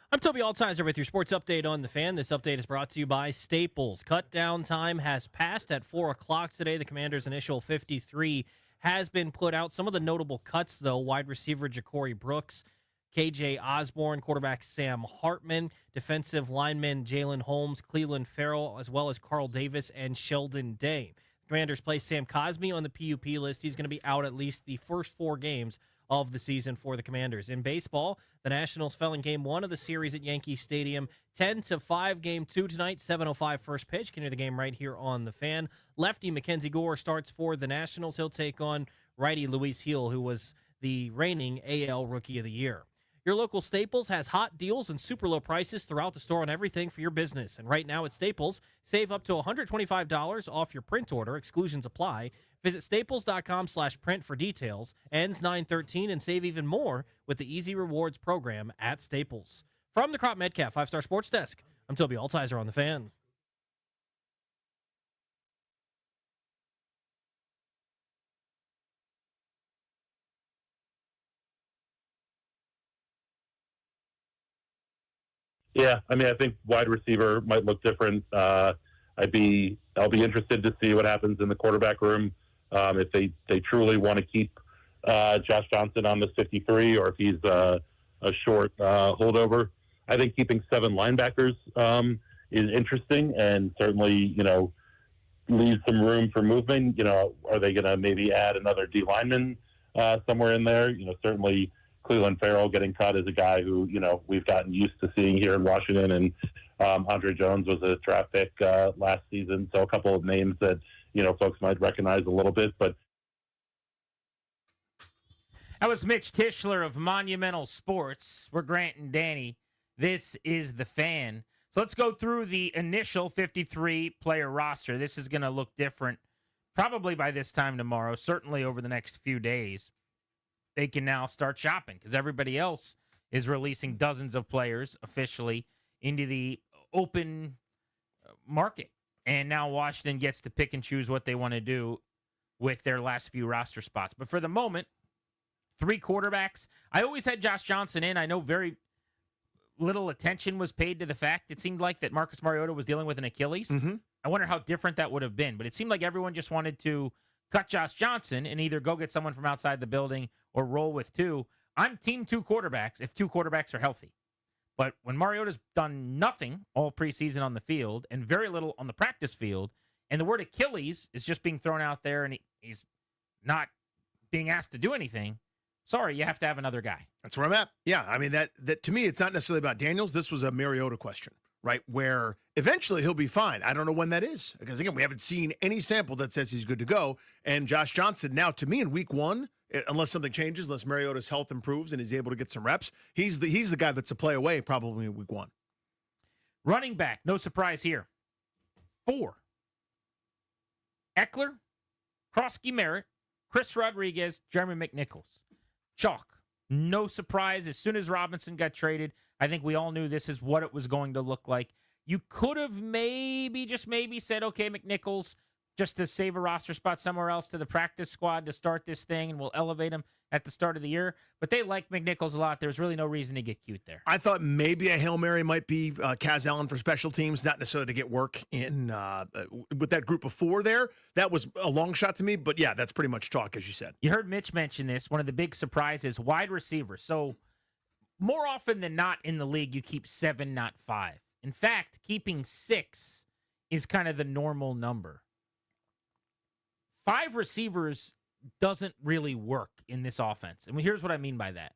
I'm Toby Altizer with your sports update on the Fan. This update is brought to you by Staples. Cut down time has passed at 4 o'clock today. The Commanders' initial 53 has been put out. Some of the notable cuts, though: wide receiver Ja'Cory Brooks, KJ Osborne, quarterback Sam Hartman, defensive linemen Jalen Holmes, Cleveland Farrell, as well as Carl Davis and Sheldon Day. The Commanders place Sam Cosmi on the PUP list. He's going to be out at least the first 4 games of the season for the Commanders. In baseball, the Nationals fell in Game 1 of the series at Yankee Stadium, 10-5. Game 2 tonight, 7:05 first pitch. Can hear the game right here on the Fan. Lefty Mackenzie Gore starts for the Nationals. He'll take on righty Luis Gil, who was the reigning AL Rookie of the Year. Your local Staples has hot deals and super low prices throughout the store on everything for your business. And right now at Staples, save up to $125 off your print order. Exclusions apply. Visit staples.com/print for details. Ends 9/13 and save even more with the Easy Rewards program at Staples. From the Crop Metcalf 5-Star Sports Desk, I'm Toby Altizer on the Fan. Yeah, I mean, I think wide receiver might look different. I'll be interested to see what happens in the quarterback room if they truly want to keep Josh Johnson on this 53, or if he's a short holdover. I think keeping 7 linebackers is interesting, and certainly leaves some room for movement. Are they going to maybe add another D lineman somewhere in there? Certainly. Cleveland Farrell getting cut is a guy who, we've gotten used to seeing here in Washington, and Andre Jones was a draft pick last season. So a couple of names that, folks might recognize a little bit. But that was Mitch Tischler of Monumental Sports. We're Grant and Danny. This is the Fan. So let's go through the initial 53-player roster. This is going to look different probably by this time tomorrow, certainly over the next few days. They can now start shopping because everybody else is releasing dozens of players officially into the open market. And now Washington gets to pick and choose what they want to do with their last few roster spots. But for the moment, 3 quarterbacks. I always had Josh Johnson in. I know very little attention was paid to the fact it seemed like that Marcus Mariota was dealing with an Achilles. Mm-hmm. I wonder how different that would have been. But it seemed like everyone just wanted to cut Josh Johnson and either go get someone from outside the building or roll with 2. I'm team 2 quarterbacks if 2 quarterbacks are healthy. But when Mariota's done nothing all preseason on the field and very little on the practice field, and the word Achilles is just being thrown out there and he's not being asked to do anything, sorry, you have to have another guy. That's where I'm at. Yeah, I mean, that to me, it's not necessarily about Daniels. This was a Mariota question, right? Where eventually he'll be fine. I don't know when that is because, again, we haven't seen any sample that says he's good to go. And Josh Johnson, now, to me, in week 1, unless something changes, unless Mariota's health improves and he's able to get some reps, he's the guy that's a play away probably in week 1. Running back, no surprise here. 4. Eckler, Krosky Merritt, Chris Rodriguez, Jeremy McNichols. Chalk. No surprise. As soon as Robinson got traded, I think we all knew this is what it was going to look like. You could have maybe said, okay, McNichols, just to save a roster spot somewhere else to the practice squad to start this thing, and we'll elevate him at the start of the year. But they like McNichols a lot. There's really no reason to get cute there. I thought maybe a Hail Mary might be Kaz Allen for special teams, not necessarily to get work in with that group of 4 there. That was a long shot to me, but yeah, that's pretty much chalk, as you said. You heard Mitch mention this. One of the big surprises, wide receivers. So more often than not in the league, you keep 7, not 5. In fact, keeping 6 is kind of the normal number. 5 receivers doesn't really work in this offense. And here's what I mean by that.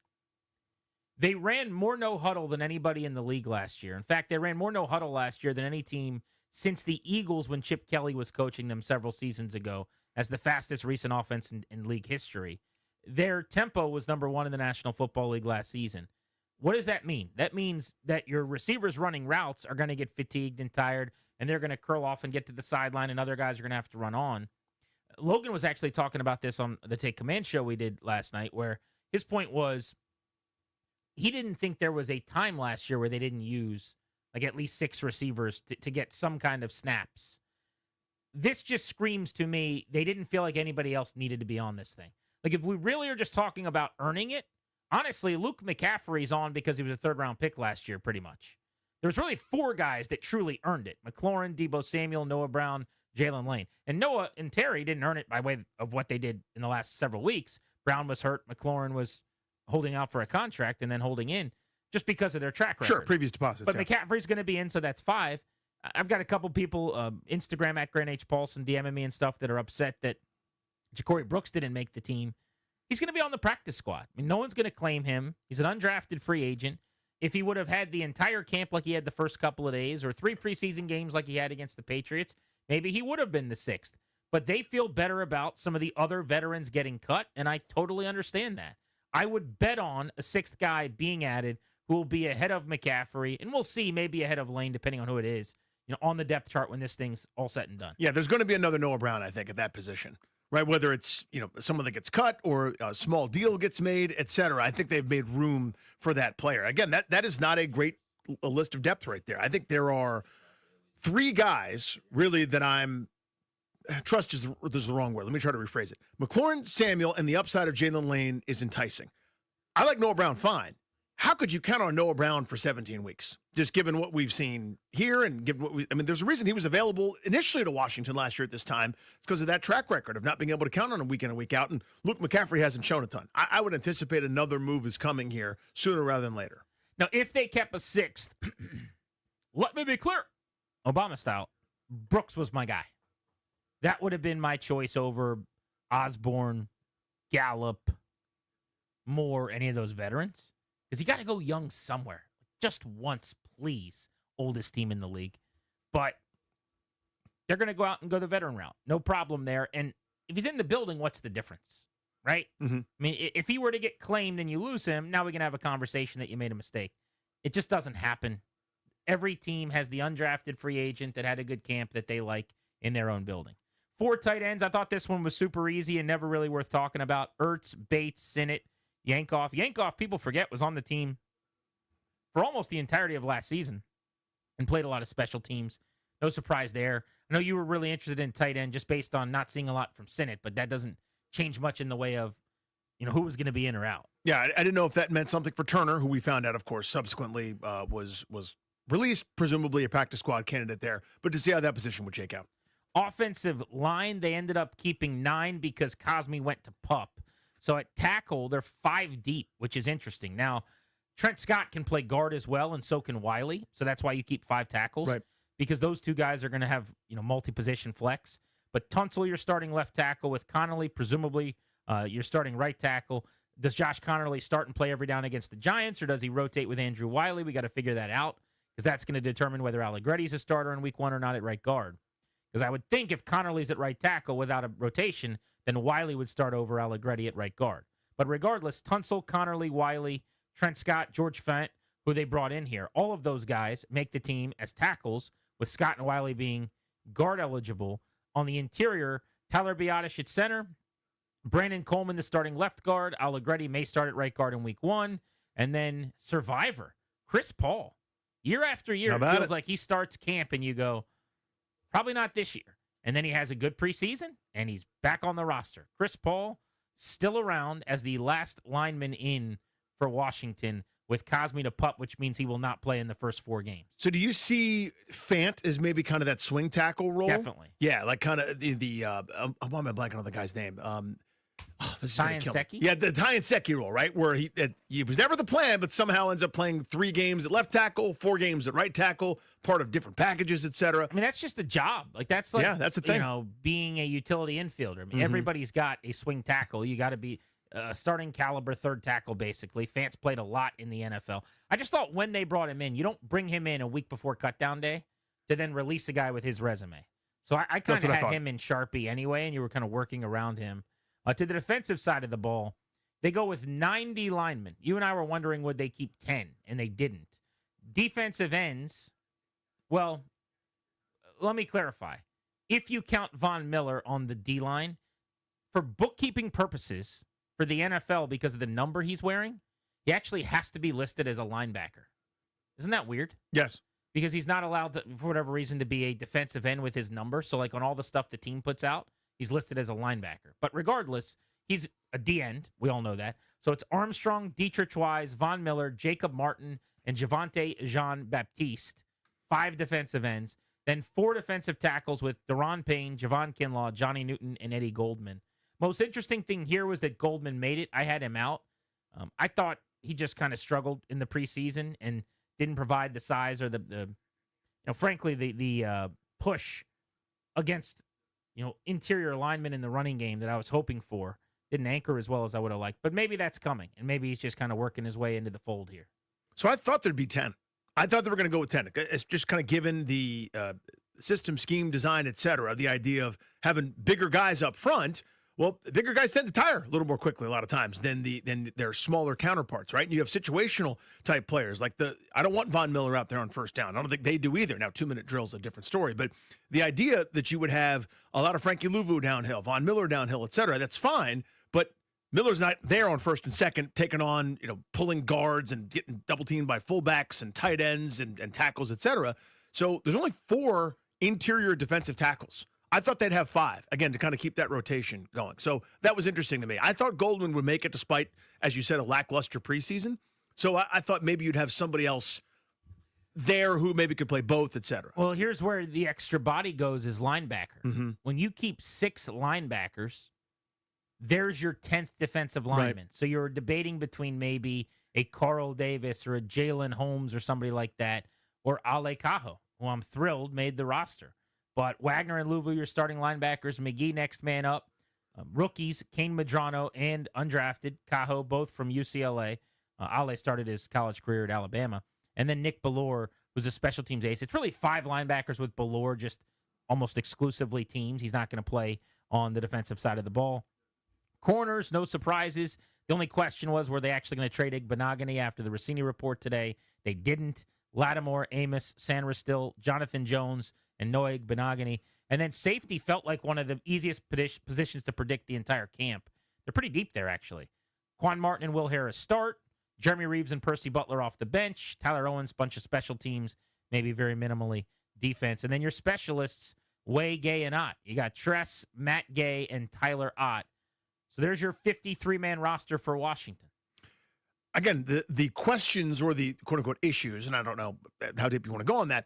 They ran more no huddle than anybody in the league last year. In fact, they ran more no huddle last year than any team since the Eagles when Chip Kelly was coaching them several seasons ago as the fastest recent offense in league history. Their tempo was number 1 in the National Football League last season. What does that mean? That means that your receivers running routes are going to get fatigued and tired, and they're going to curl off and get to the sideline, and other guys are going to have to run on. Logan was actually talking about this on the Take Command show we did last night, where his point was he didn't think there was a time last year where they didn't use like at least 6 receivers to get some kind of snaps. This just screams to me they didn't feel like anybody else needed to be on this thing. Like if we really are just talking about earning it, honestly, Luke McCaffrey's on because he was a third-round pick last year, pretty much. There's really 4 guys that truly earned it. McLaurin, Deebo Samuel, Noah Brown, Jalen Lane. And Noah and Terry didn't earn it by way of what they did in the last several weeks. Brown was hurt. McLaurin was holding out for a contract and then holding in just because of their track record. Sure, previous deposits. But yeah. McCaffrey's going to be in, so that's 5. I've got a couple people, Instagram at Grant H. Paulson, DMing me and stuff, that are upset that Ja'Cory Brooks didn't make the team. He's going to be on the practice squad. I mean, no one's going to claim him. He's an undrafted free agent. If he would have had the entire camp like he had the first couple of days, or 3 preseason games like he had against the Patriots, maybe he would have been the 6th. But they feel better about some of the other veterans getting cut, and I totally understand that. I would bet on a 6th guy being added who will be ahead of McCaffrey, and we'll see, maybe ahead of Lane, depending on who it is, on the depth chart when this thing's all said and done. Yeah, there's going to be another Noah Brown, I think, at that position, right? Whether it's, someone that gets cut or a small deal gets made, et cetera. I think they've made room for that player. Again, that is not a great list of depth right there. I think there are 3 guys, really, that trust is the wrong word. Let me try to rephrase it. McLaurin, Samuel, and the upside of Jalen Lane is enticing. I like Noah Brown fine. How could you count on Noah Brown for 17 weeks? Just given what we've seen here and given there's a reason he was available initially to Washington last year at this time. It's because of that track record of not being able to count on him week in and week out. And Luke McCaffrey hasn't shown a ton. I would anticipate another move is coming here sooner rather than later. Now, if they kept a 6th, let me be clear, Obama style, Brooks was my guy. That would have been my choice over Osborne, Gallup, Moore, any of those veterans. Because you got to go young somewhere. Just once, please. Oldest team in the league. But they're going to go out and go the veteran route. No problem there. And if he's in the building, what's the difference? Right? Mm-hmm. I mean, if he were to get claimed and you lose him, now we can have a conversation that you made a mistake. It just doesn't happen. Every team has the undrafted free agent that had a good camp that they like in their own building. 4 tight ends. I thought this one was super easy and never really worth talking about. Ertz, Bates, Sinnott, Yankoff. Yankoff, people forget, was on the team for almost the entirety of last season and played a lot of special teams. No surprise there. I know you were really interested in tight end just based on not seeing a lot from Sinnott, but that doesn't change much in the way of, who was going to be in or out. Yeah, I didn't know if that meant something for Turner, who we found out, of course, subsequently was released, presumably a practice squad candidate there, but to see how that position would shake out. Offensive line, they ended up keeping 9 because Cosme went to PUP. So at tackle, they're 5 deep, which is interesting. Now, Trent Scott can play guard as well, and so can Wiley. So that's why you keep 5 tackles, right? Because those 2 guys are going to have multi-position flex. But Tunsil, you're starting left tackle with Connolly, presumably you're starting right tackle. Does Josh Connolly start and play every down against the Giants, or does he rotate with Andrew Wiley? We got to figure that out because that's going to determine whether Allegretti's a starter in week 1 or not at right guard. Because I would think if Connolly's at right tackle without a rotation, then Wiley would start over Allegretti at right guard. But regardless, Tunsil, Connerly, Wiley, Trent Scott, George Fent, who they brought in here, all of those guys make the team as tackles, with Scott and Wiley being guard eligible. On the interior, Tyler Biadasz at center, Brandon Coleman, the starting left guard. Allegretti may start at right guard in week 1. And then survivor, Chris Paul. Year after year, it feels like he starts camp and you go, probably not this year. And then he has a good preseason, and he's back on the roster. Chris Paul still around as the last lineman in for Washington with Cosme to PUP, which means he will not play in the first 4 games. So do you see Fant as maybe kind of that swing tackle role? Definitely. Yeah, like kind of the I'm blanking on the guy's name. This is gonna kill me. Tyron Secchi? Yeah, the Tyron Secchi role, right? Where he was never the plan, but somehow ends up playing 3 games at left tackle, 4 games at right tackle, part of different packages, etc. I mean, that's just a job. Like that's like that's the thing. Being a utility infielder. I mean, everybody's got a swing tackle. You got to be starting caliber third tackle, basically. Fant's played a lot in the NFL. I just thought when they brought him in, you don't bring him in a week before cutdown day to then release a guy with his resume. So I kind of had him in Sharpie anyway, and you were kind of working around him. To the defensive side of the ball, they go with 90 linemen. You and I were wondering, would they keep 10? And they didn't. Defensive ends, well, let me clarify. If you count Von Miller on the D-line, for bookkeeping purposes, for the NFL, because of the number he's wearing, he actually has to be listed as a linebacker. Isn't that weird? Yes. Because he's not allowed to, for whatever reason, to be a defensive end with his number. So, like on all the stuff the team puts out, he's listed as a linebacker. But regardless, He's a D end. We all know that. So it's Armstrong, Dietrich Wise, Von Miller, Jacob Martin, and Javante Jean-Baptiste. 5 defensive ends. Then 4 defensive tackles with Deron Payne, Javon Kinlaw, Johnny Newton, and Eddie Goldman. Most interesting thing here was that Goldman made it. I had him out. I thought he just kind of struggled in the preseason and didn't provide the size or frankly, the push against, interior linemen in the running game that I was hoping for. Didn't anchor as well as I would have liked. But maybe that's coming, and maybe he's just kind of working his way into the fold here. So I thought there'd be 10. I thought they were going to go with 10. It's just kind of given the system, scheme, design, et cetera, the idea of having bigger guys up front. Well, the bigger guys tend to tire a little more quickly a lot of times than their smaller counterparts, right? And you have situational type players like I don't want Von Miller out there on first down. I don't think they do either. Now, 2-minute drill's a different story, but the idea that you would have a lot of Frankie Louvu downhill, Von Miller downhill, et cetera, that's fine. But Miller's not there on first and second, taking on, pulling guards and getting double teamed by fullbacks and tight ends and tackles, et cetera. So there's only 4 interior defensive tackles. I thought they'd have 5, again, to kind of keep that rotation going. So that was interesting to me. I thought Goldman would make it despite, as you said, a lackluster preseason. So I thought maybe you'd have somebody else there who maybe could play both, et cetera. Well, here's where the extra body goes is linebacker. Mm-hmm. When you keep 6 linebackers, there's your 10th defensive lineman. Right. So you're debating between maybe a Carl Davis or a Jalen Holmes or somebody like that, or Ale Cajo, who I'm thrilled made the roster. But Wagner and Louvu, your starting linebackers. McGee, next man up. Rookies, Kane Medrano and undrafted Cajo, both from UCLA. Ale started his college career at Alabama. And then Nick Bellore, who's a special teams ace. It's really 5 linebackers with Bellore, just almost exclusively teams. He's not going to play on the defensive side of the ball. Corners, no surprises. The only question was, were they actually going to trade Igbenogany after the Rossini report today? They didn't. Lattimore, Amos, Sanra-Still, Jonathan Jones, and Noah Igbenogany. And then safety felt like one of the easiest positions to predict the entire camp. They're pretty deep there, actually. Quan Martin and Will Harris start. Jeremy Reeves and Percy Butler off the bench. Tyler Owens, bunch of special teams, maybe very minimally defense. And then your specialists, Way, Gay, and Ott. You got Tress, Matt Gay, and Tyler Ott. So there's your 53-man roster for Washington. Again, the questions or the quote-unquote issues, and I don't know how deep you want to go on that,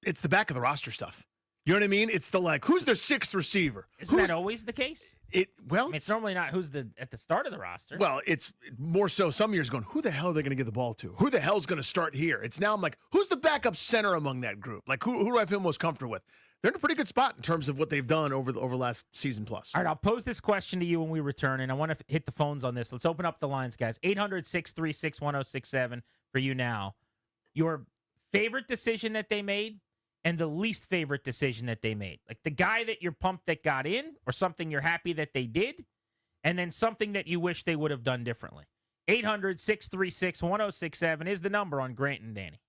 it's the back of the roster stuff. You know what I mean? It's the who's their 6th receiver? Isn't that always the case? It's normally not who's at the start of the roster. Well, it's more so some years going, who the hell are they going to give the ball to? Who the hell's going to start here? It's now I'm like, who's the backup center among that group? Like, who do I feel most comfortable with? They're in a pretty good spot in terms of what they've done over last season plus. All right, I'll pose this question to you when we return, and I want to hit the phones on this. Let's open up the lines, guys. 800-636-1067 for you now. Your favorite decision that they made and the least favorite decision that they made. Like the guy that you're pumped that got in, or something you're happy that they did, and then something that you wish they would have done differently. 800-636-1067 is the number on Grant and Danny.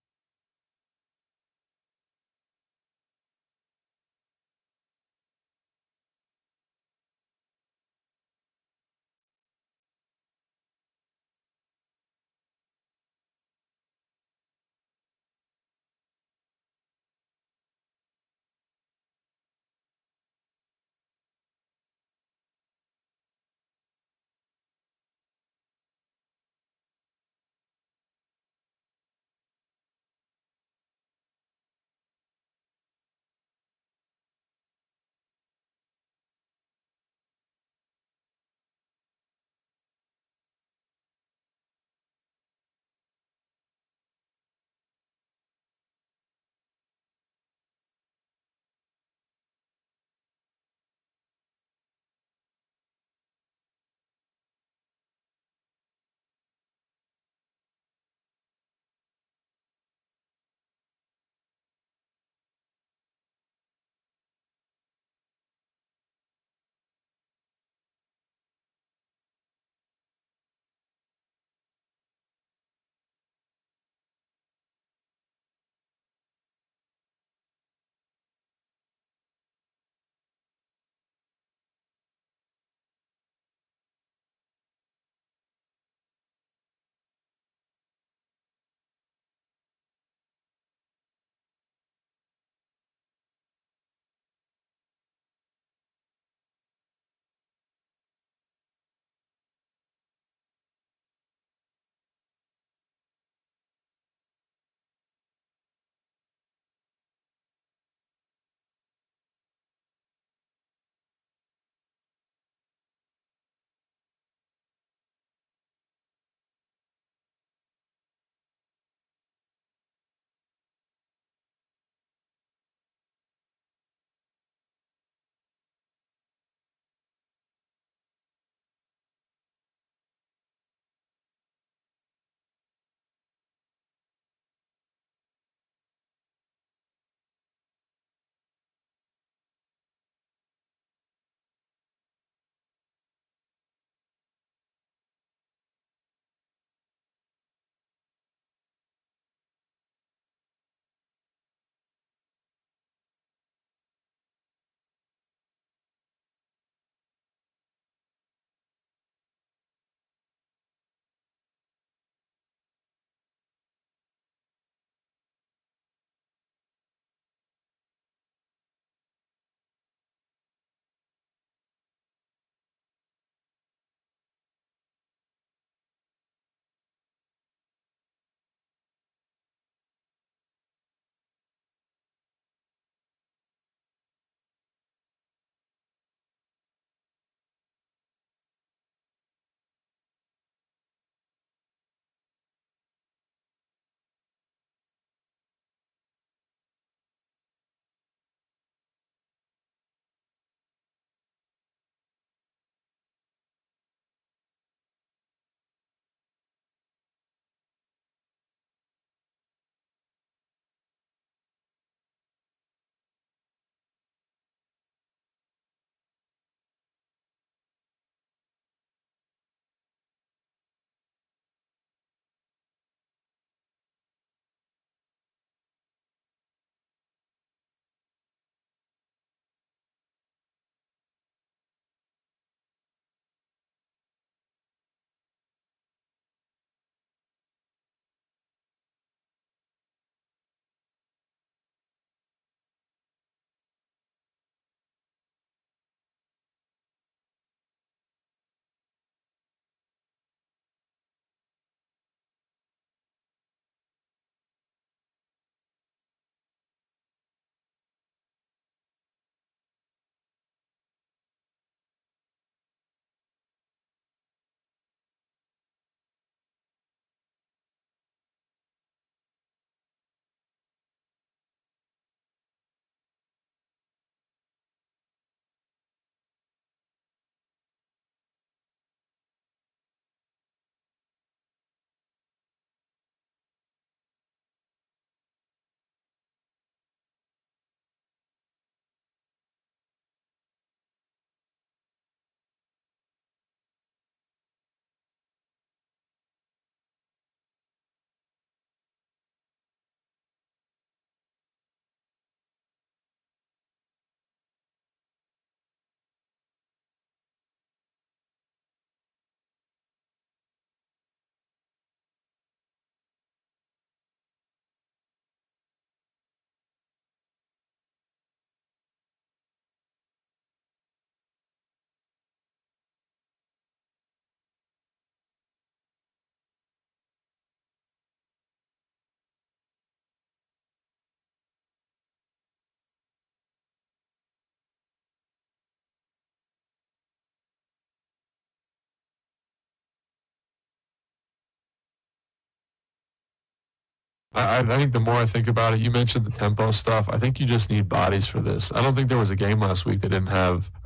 I think the more I think about it, you mentioned the tempo stuff. I think you just need bodies for this. I don't think there was a game last week or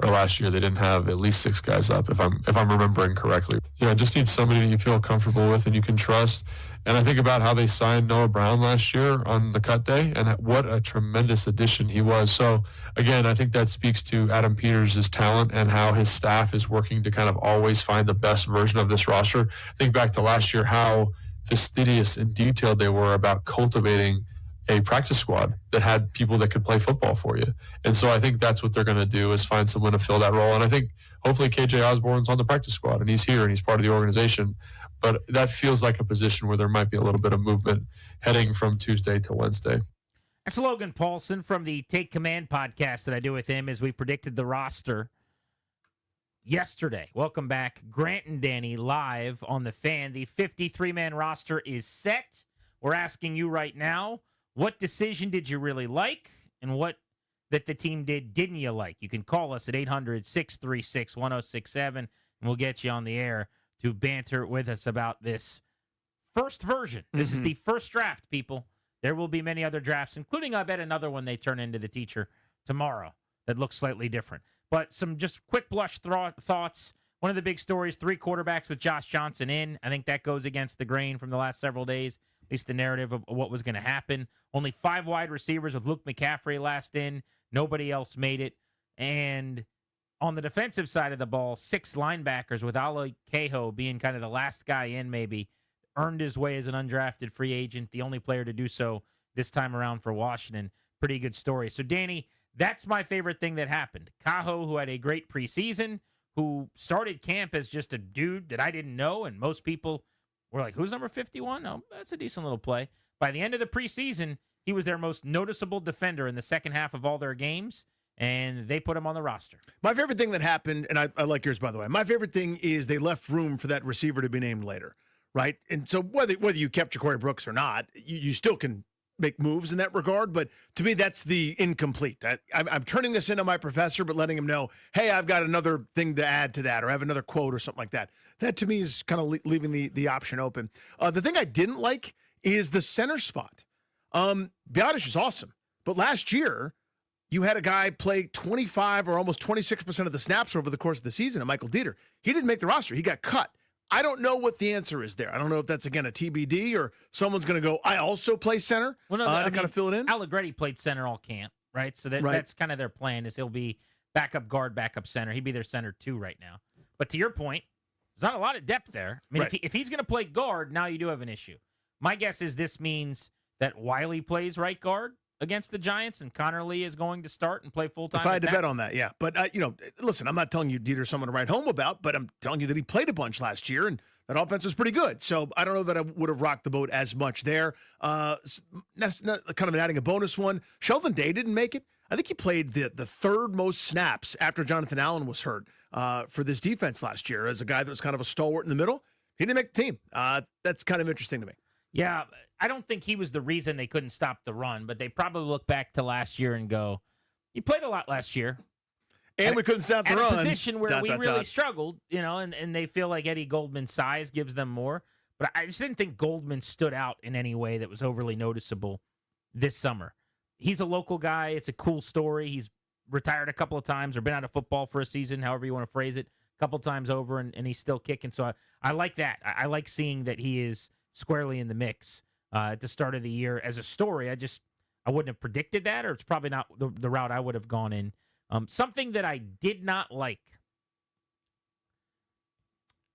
last year they didn't have at least 6 guys up, if I'm remembering correctly. Yeah, just need somebody that you feel comfortable with and you can trust. And I think about how they signed Noah Brown last year on the cut day, and what a tremendous addition he was. So again, I think that speaks to Adam Peters' talent and how his staff is working to kind of always find the best version of this roster. Think back to last year, how fastidious and detailed they were about cultivating a practice squad that had people that could play football for you. And so I think that's what they're going to do, is find someone to fill that role. And I think hopefully KJ Osborne's on the practice squad and he's here and he's part of the organization. But that feels like a position where there might be a little bit of movement heading from Tuesday to Wednesday. That's Logan Paulson from the Take Command podcast that I do with him as we predicted the roster yesterday. Welcome back, Grant and Danny, live on The Fan. The 53-man roster is set. We're asking you right now, what decision did you really like, and what that the team didn't you like? You can call us at 800-636-1067, and we'll get you on the air to banter with us about this first version. This is the first draft, people. There will be many other drafts, including, I bet, another one they turn into the teacher tomorrow that looks slightly different. But some just quick blush thoughts. One of the big stories, 3 quarterbacks with Josh Johnson in. I think that goes against the grain from the last several days, at least the narrative of what was going to happen. Only 5 wide receivers with Luke McCaffrey last in. Nobody else made it. And on the defensive side of the ball, 6 linebackers with Ali Cahoe being kind of the last guy in maybe. Earned his way as an undrafted free agent, the only player to do so this time around for Washington. Pretty good story. So, Danny, that's my favorite thing that happened. Cahoe, who had a great preseason, who started camp as just a dude that I didn't know, and most people were like, who's number 51? Oh, that's a decent little play. By the end of the preseason, he was their most noticeable defender in the second half of all their games, and they put him on the roster. My favorite thing that happened, and I like yours, by the way, my favorite thing is they left room for that receiver to be named later, right? And so whether you kept Ja'Cory Brooks or not, you still can make moves in that regard. But to me, that's the incomplete. I'm turning this into my professor, but letting him know, hey, I've got another thing to add to that, or I have another quote or something like that. That to me is kind of leaving the option open. The thing I didn't like is the center spot. Biotish is awesome, but last year you had a guy play 25 or almost 26% of the snaps over the course of the season, and Michael Dieter. He didn't make the roster. He got cut. I don't know what the answer is there. I don't know if that's, again, a TBD or someone's going to go, I also play center to kind of fill it in. Allegretti played center all camp, right? So that's kind of their plan, is he'll be backup guard, backup center. He'd be their center 2 right now. But to your point, there's not a lot of depth there. I mean, if he's going to play guard, now you do have an issue. My guess is this means that Wiley plays right guard against the Giants, and Connor Lee is going to start and play full-time. If I had to bet on that, yeah. But, listen, I'm not telling you Dieter's someone to write home about, but I'm telling you that he played a bunch last year, and that offense was pretty good. So I don't know that I would have rocked the boat as much there. That's not kind of adding a bonus one. Sheldon Day didn't make it. I think he played the 3rd most snaps after Jonathan Allen was hurt for this defense last year as a guy that was kind of a stalwart in the middle. He didn't make the team. That's kind of interesting to me. Yeah, I don't think he was the reason they couldn't stop the run, but they probably look back to last year and go, he played a lot last year. And we couldn't stop the run. At a position where we really struggled, and they feel like Eddie Goldman's size gives them more. But I just didn't think Goldman stood out in any way that was overly noticeable this summer. He's a local guy. It's a cool story. He's retired a couple of times or been out of football for a season, however you want to phrase it, a couple times over, and he's still kicking. So I like that. I like seeing that he is squarely in the mix at the start of the year as a story. I wouldn't have predicted that, or it's probably not the route I would have gone in. Something that I did not like,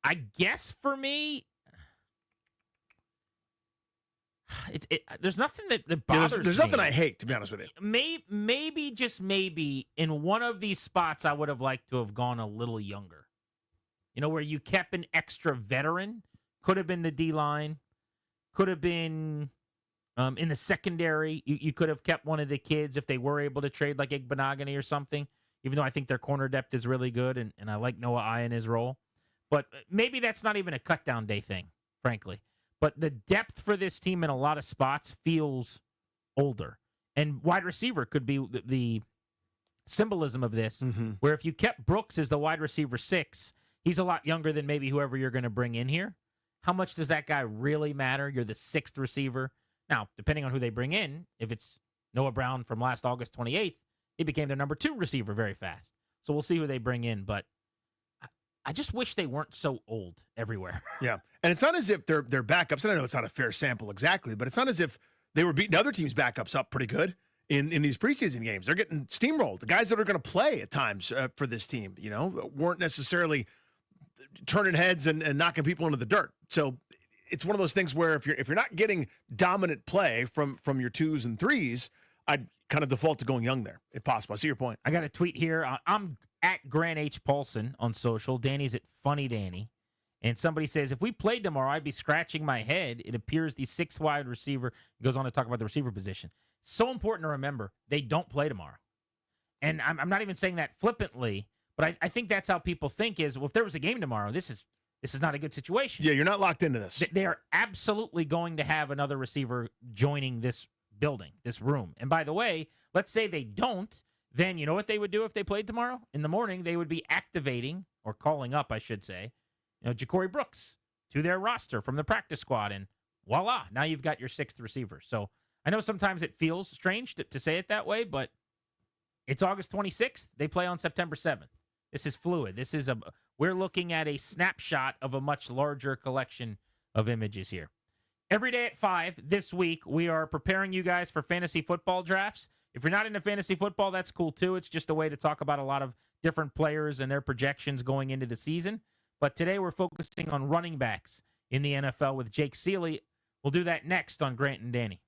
I guess for me, there's nothing that bothers me. There's nothing I hate, to be honest with you. Maybe, just maybe, in one of these spots, I would have liked to have gone a little younger. Where you kept an extra veteran. Could have been the D-line. Could have been in the secondary. You could have kept one of the kids if they were able to trade, like Igbenogany or something, even though I think their corner depth is really good, and I like Noah I in his role. But maybe that's not even a cut-down day thing, frankly. But the depth for this team in a lot of spots feels older. And wide receiver could be the symbolism of this, where if you kept Brooks as the wide receiver 6, he's a lot younger than maybe whoever you're going to bring in here. How much does that guy really matter? You're the 6th receiver. Now, depending on who they bring in, if it's Noah Brown from last August 28th, he became their number 2 receiver very fast. So we'll see who they bring in, but I just wish they weren't so old everywhere. Yeah. And it's not as if they're backups. And I know it's not a fair sample exactly, but it's not as if they were beating other teams' backups up pretty good in these preseason games. They're getting steamrolled. The guys that are going to play at times for this team, weren't necessarily turning heads and knocking people into the dirt. So it's one of those things where if you're not getting dominant play from your 2s and 3s, I'd kind of default to going young there if possible. I see your point. I got a tweet here. I'm at Grant H. Paulson on social. Danny's at Funny Danny. And somebody says, if we played tomorrow, I'd be scratching my head. It appears the 6 wide receiver goes on to talk about the receiver position. So important to remember, they don't play tomorrow. And I'm not even saying that flippantly, but I think that's how people think is, well, if there was a game tomorrow, this is not a good situation. Yeah, you're not locked into this. They are absolutely going to have another receiver joining this building, this room. And by the way, let's say they don't, then you know what they would do if they played tomorrow? In the morning, they would be activating, or calling up, I should say, Ja'Cory Brooks to their roster from the practice squad, and voila, now you've got your 6th receiver. So I know sometimes it feels strange to say it that way, but it's August 26th. They play on September 7th. This is fluid. We're looking at a snapshot of a much larger collection of images here. Every day at 5 this week, we are preparing you guys for fantasy football drafts. If you're not into fantasy football, that's cool too. It's just a way to talk about a lot of different players and their projections going into the season. But today we're focusing on running backs in the NFL with Jake Seeley. We'll do that next on Grant and Danny.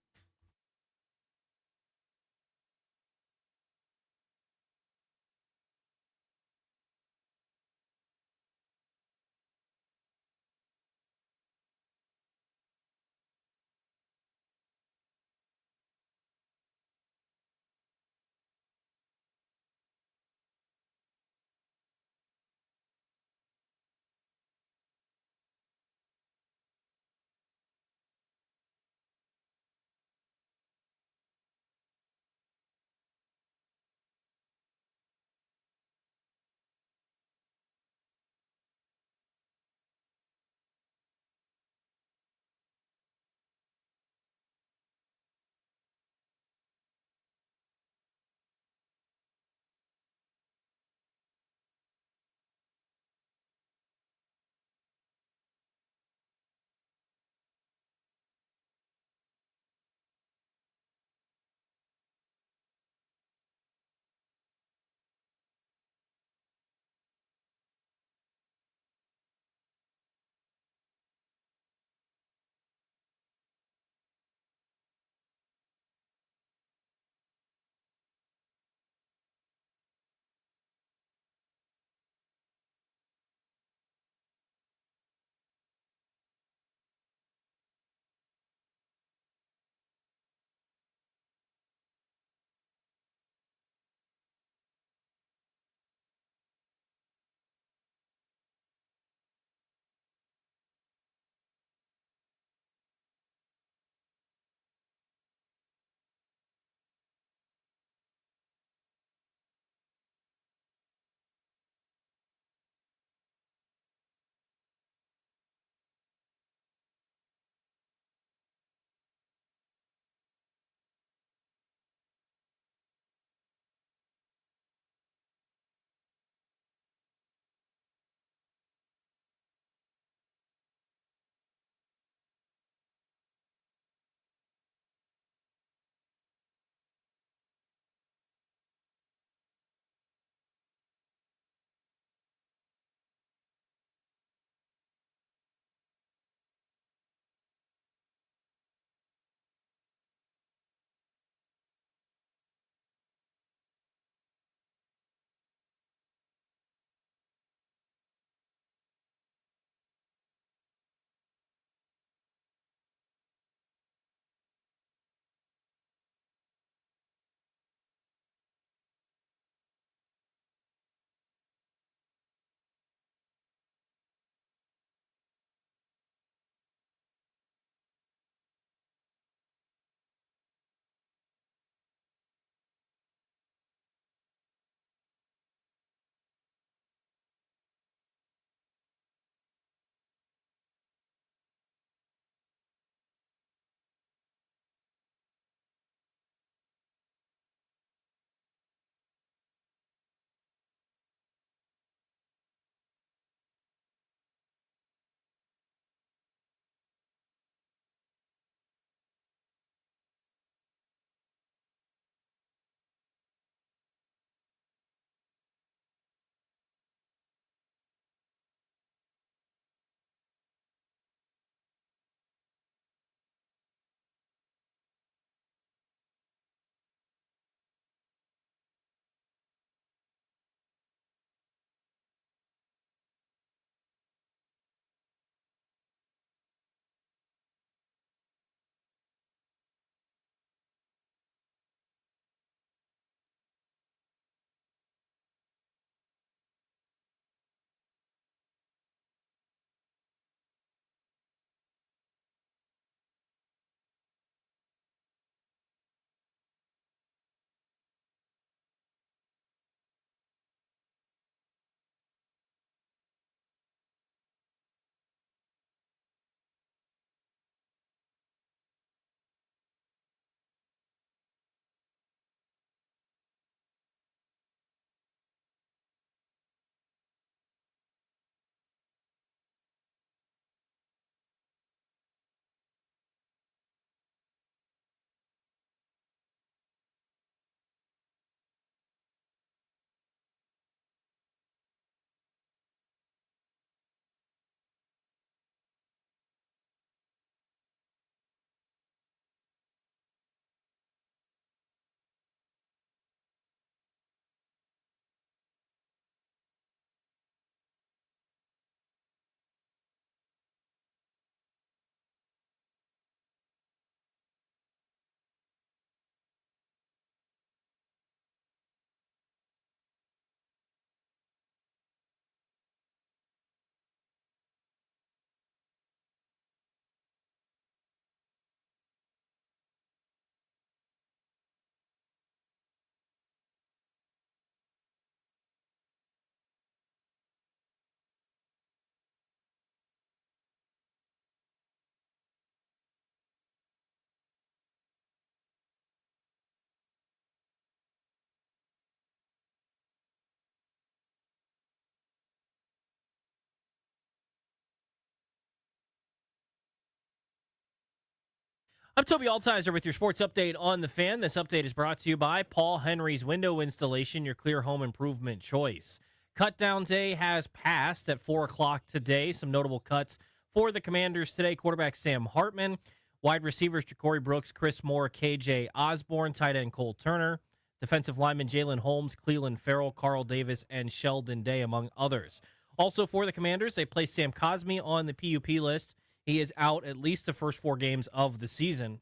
I'm Toby Altizer with your sports update on The Fan. This update is brought to you by Paul Henry's Window Installation, your clear home improvement choice. Cut down day has passed at 4 o'clock today. Some notable cuts for the Commanders today. Quarterback Sam Hartman, wide receivers Ja'Cory Brooks, Chris Moore, KJ Osborne, tight end Cole Turner, defensive lineman Jalen Holmes, Cleveland Farrell, Carl Davis, and Sheldon Day, among others. Also for the Commanders, they placed Sam Cosmi on the PUP list. He is out at least the first 4 games of the season.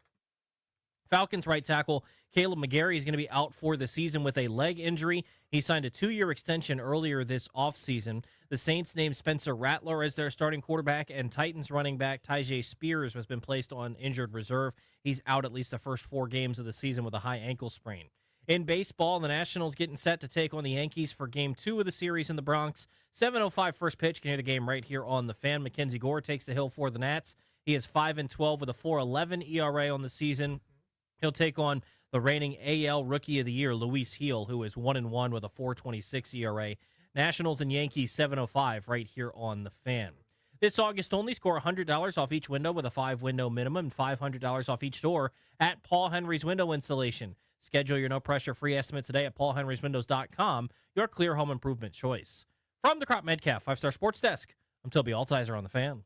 Falcons right tackle Caleb McGarry is going to be out for the season with a leg injury. He signed a 2-year extension earlier this offseason. The Saints named Spencer Rattler as their starting quarterback, and Titans running back Tyjae Spears has been placed on injured reserve. He's out at least the first 4 games of the season with a high ankle sprain. In baseball, the Nationals getting set to take on the Yankees for Game 2 of the series in the Bronx. 7:05 first pitch. Can hear the game right here on The Fan. Mackenzie Gore takes the hill for the Nats. He is 5-12 with a 4.11 ERA on the season. He'll take on the reigning AL Rookie of the Year, Luis Gil, who is 1-1 with a 4.26 ERA. Nationals and Yankees 7:05 right here on The Fan. This August only, score $100 off each window with a 5-window minimum and $500 off each door at Paul Henry's Window Installation. Schedule your no-pressure free estimate today at paulhenryswindows.com, your clear home improvement choice. From the Crop Metcalf 5-Star Sports Desk, I'm Toby Altizer on The Fan.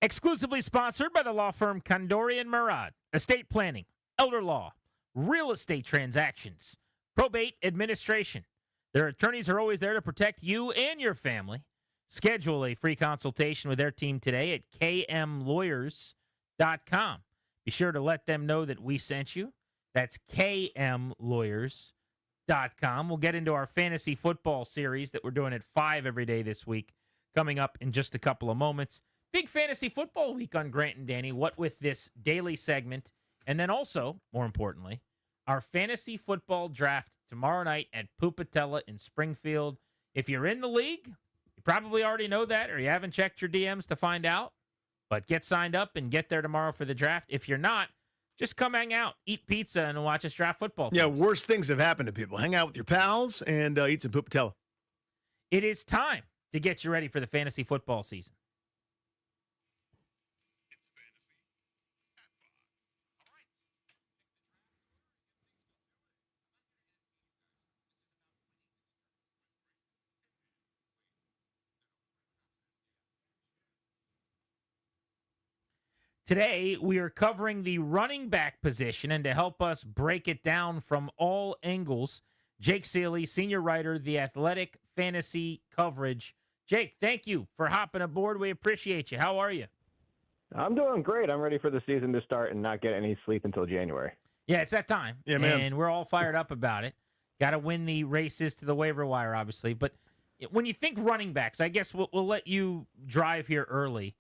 Exclusively sponsored by the law firm Kandori and Murad. Estate planning, elder law, real estate transactions, probate administration. Their attorneys are always there to protect you and your family. Schedule a free consultation with their team today at kmlawyers.com. Be sure to let them know that we sent you. That's kmlawyers.com. We'll get into our fantasy football series that we're doing at 5 every day this week, coming up in just a couple of moments. Big fantasy football week on Grant and Danny, what with this daily segment. And then also, more importantly, our fantasy football draft tomorrow night at Pupatella in Springfield. If you're in the league, you probably already know that, or you haven't checked your DMs to find out. But get signed up and get there tomorrow for the draft. If you're not, just come hang out, eat pizza, and watch us draft football teams. Yeah, worse things have happened to people. Hang out with your pals and eat some Pupatella. It is time to get you ready for the fantasy football season. Today, we are covering the running back position, and to help us break it down from all angles, Jake Seeley, senior writer, The Athletic Fantasy Coverage. Jake, thank you for hopping aboard. We appreciate you. How are you? I'm doing great. I'm ready for the season to start and not get any sleep until January. Yeah, it's that time. Yeah, man. And we're all fired up about it. Got to win the races to the waiver wire, obviously. But when you think running backs, I guess we'll let you drive here early.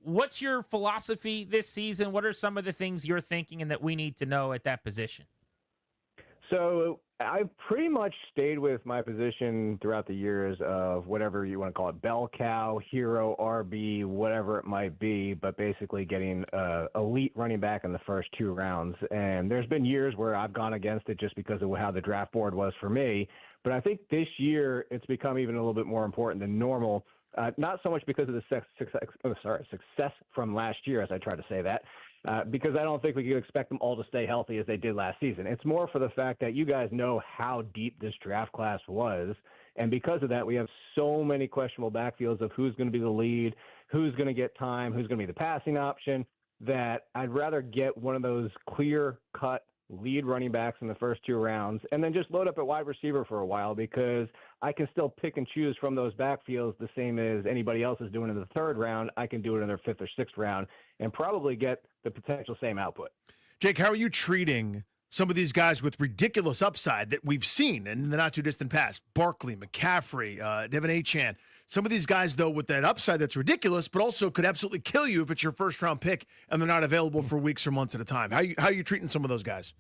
What's your philosophy this season? What are some of the things you're thinking and that we need to know at that position? So I've pretty much stayed with my position throughout the years of whatever you want to call it, bell cow, hero, RB, whatever it might be, but basically getting elite running back in the first 2 rounds. And there's been years where I've gone against it just because of how the draft board was for me. But I think this year it's become even a little bit more important than normal. Not so much because of the success from last year, as I try to say that, because I don't think we could expect them all to stay healthy as they did last season. It's more for the fact that you guys know how deep this draft class was, and because of that, we have so many questionable backfields of who's going to be the lead, who's going to get time, who's going to be the passing option, that I'd rather get one of those clear-cut lead running backs in the first 2 rounds, and then just load up at wide receiver for a while, because I can still pick and choose from those backfields the same as anybody else is doing in the 3rd round. I can do it in their 5th or 6th round and probably get the potential same output. Jake, how are you treating some of these guys with ridiculous upside that we've seen in the not-too-distant past? Barkley, McCaffrey, Devin Achane. Some of these guys, though, with that upside that's ridiculous, but also could absolutely kill you if it's your first-round pick and they're not available for weeks or months at a time. How are you treating some of those guys?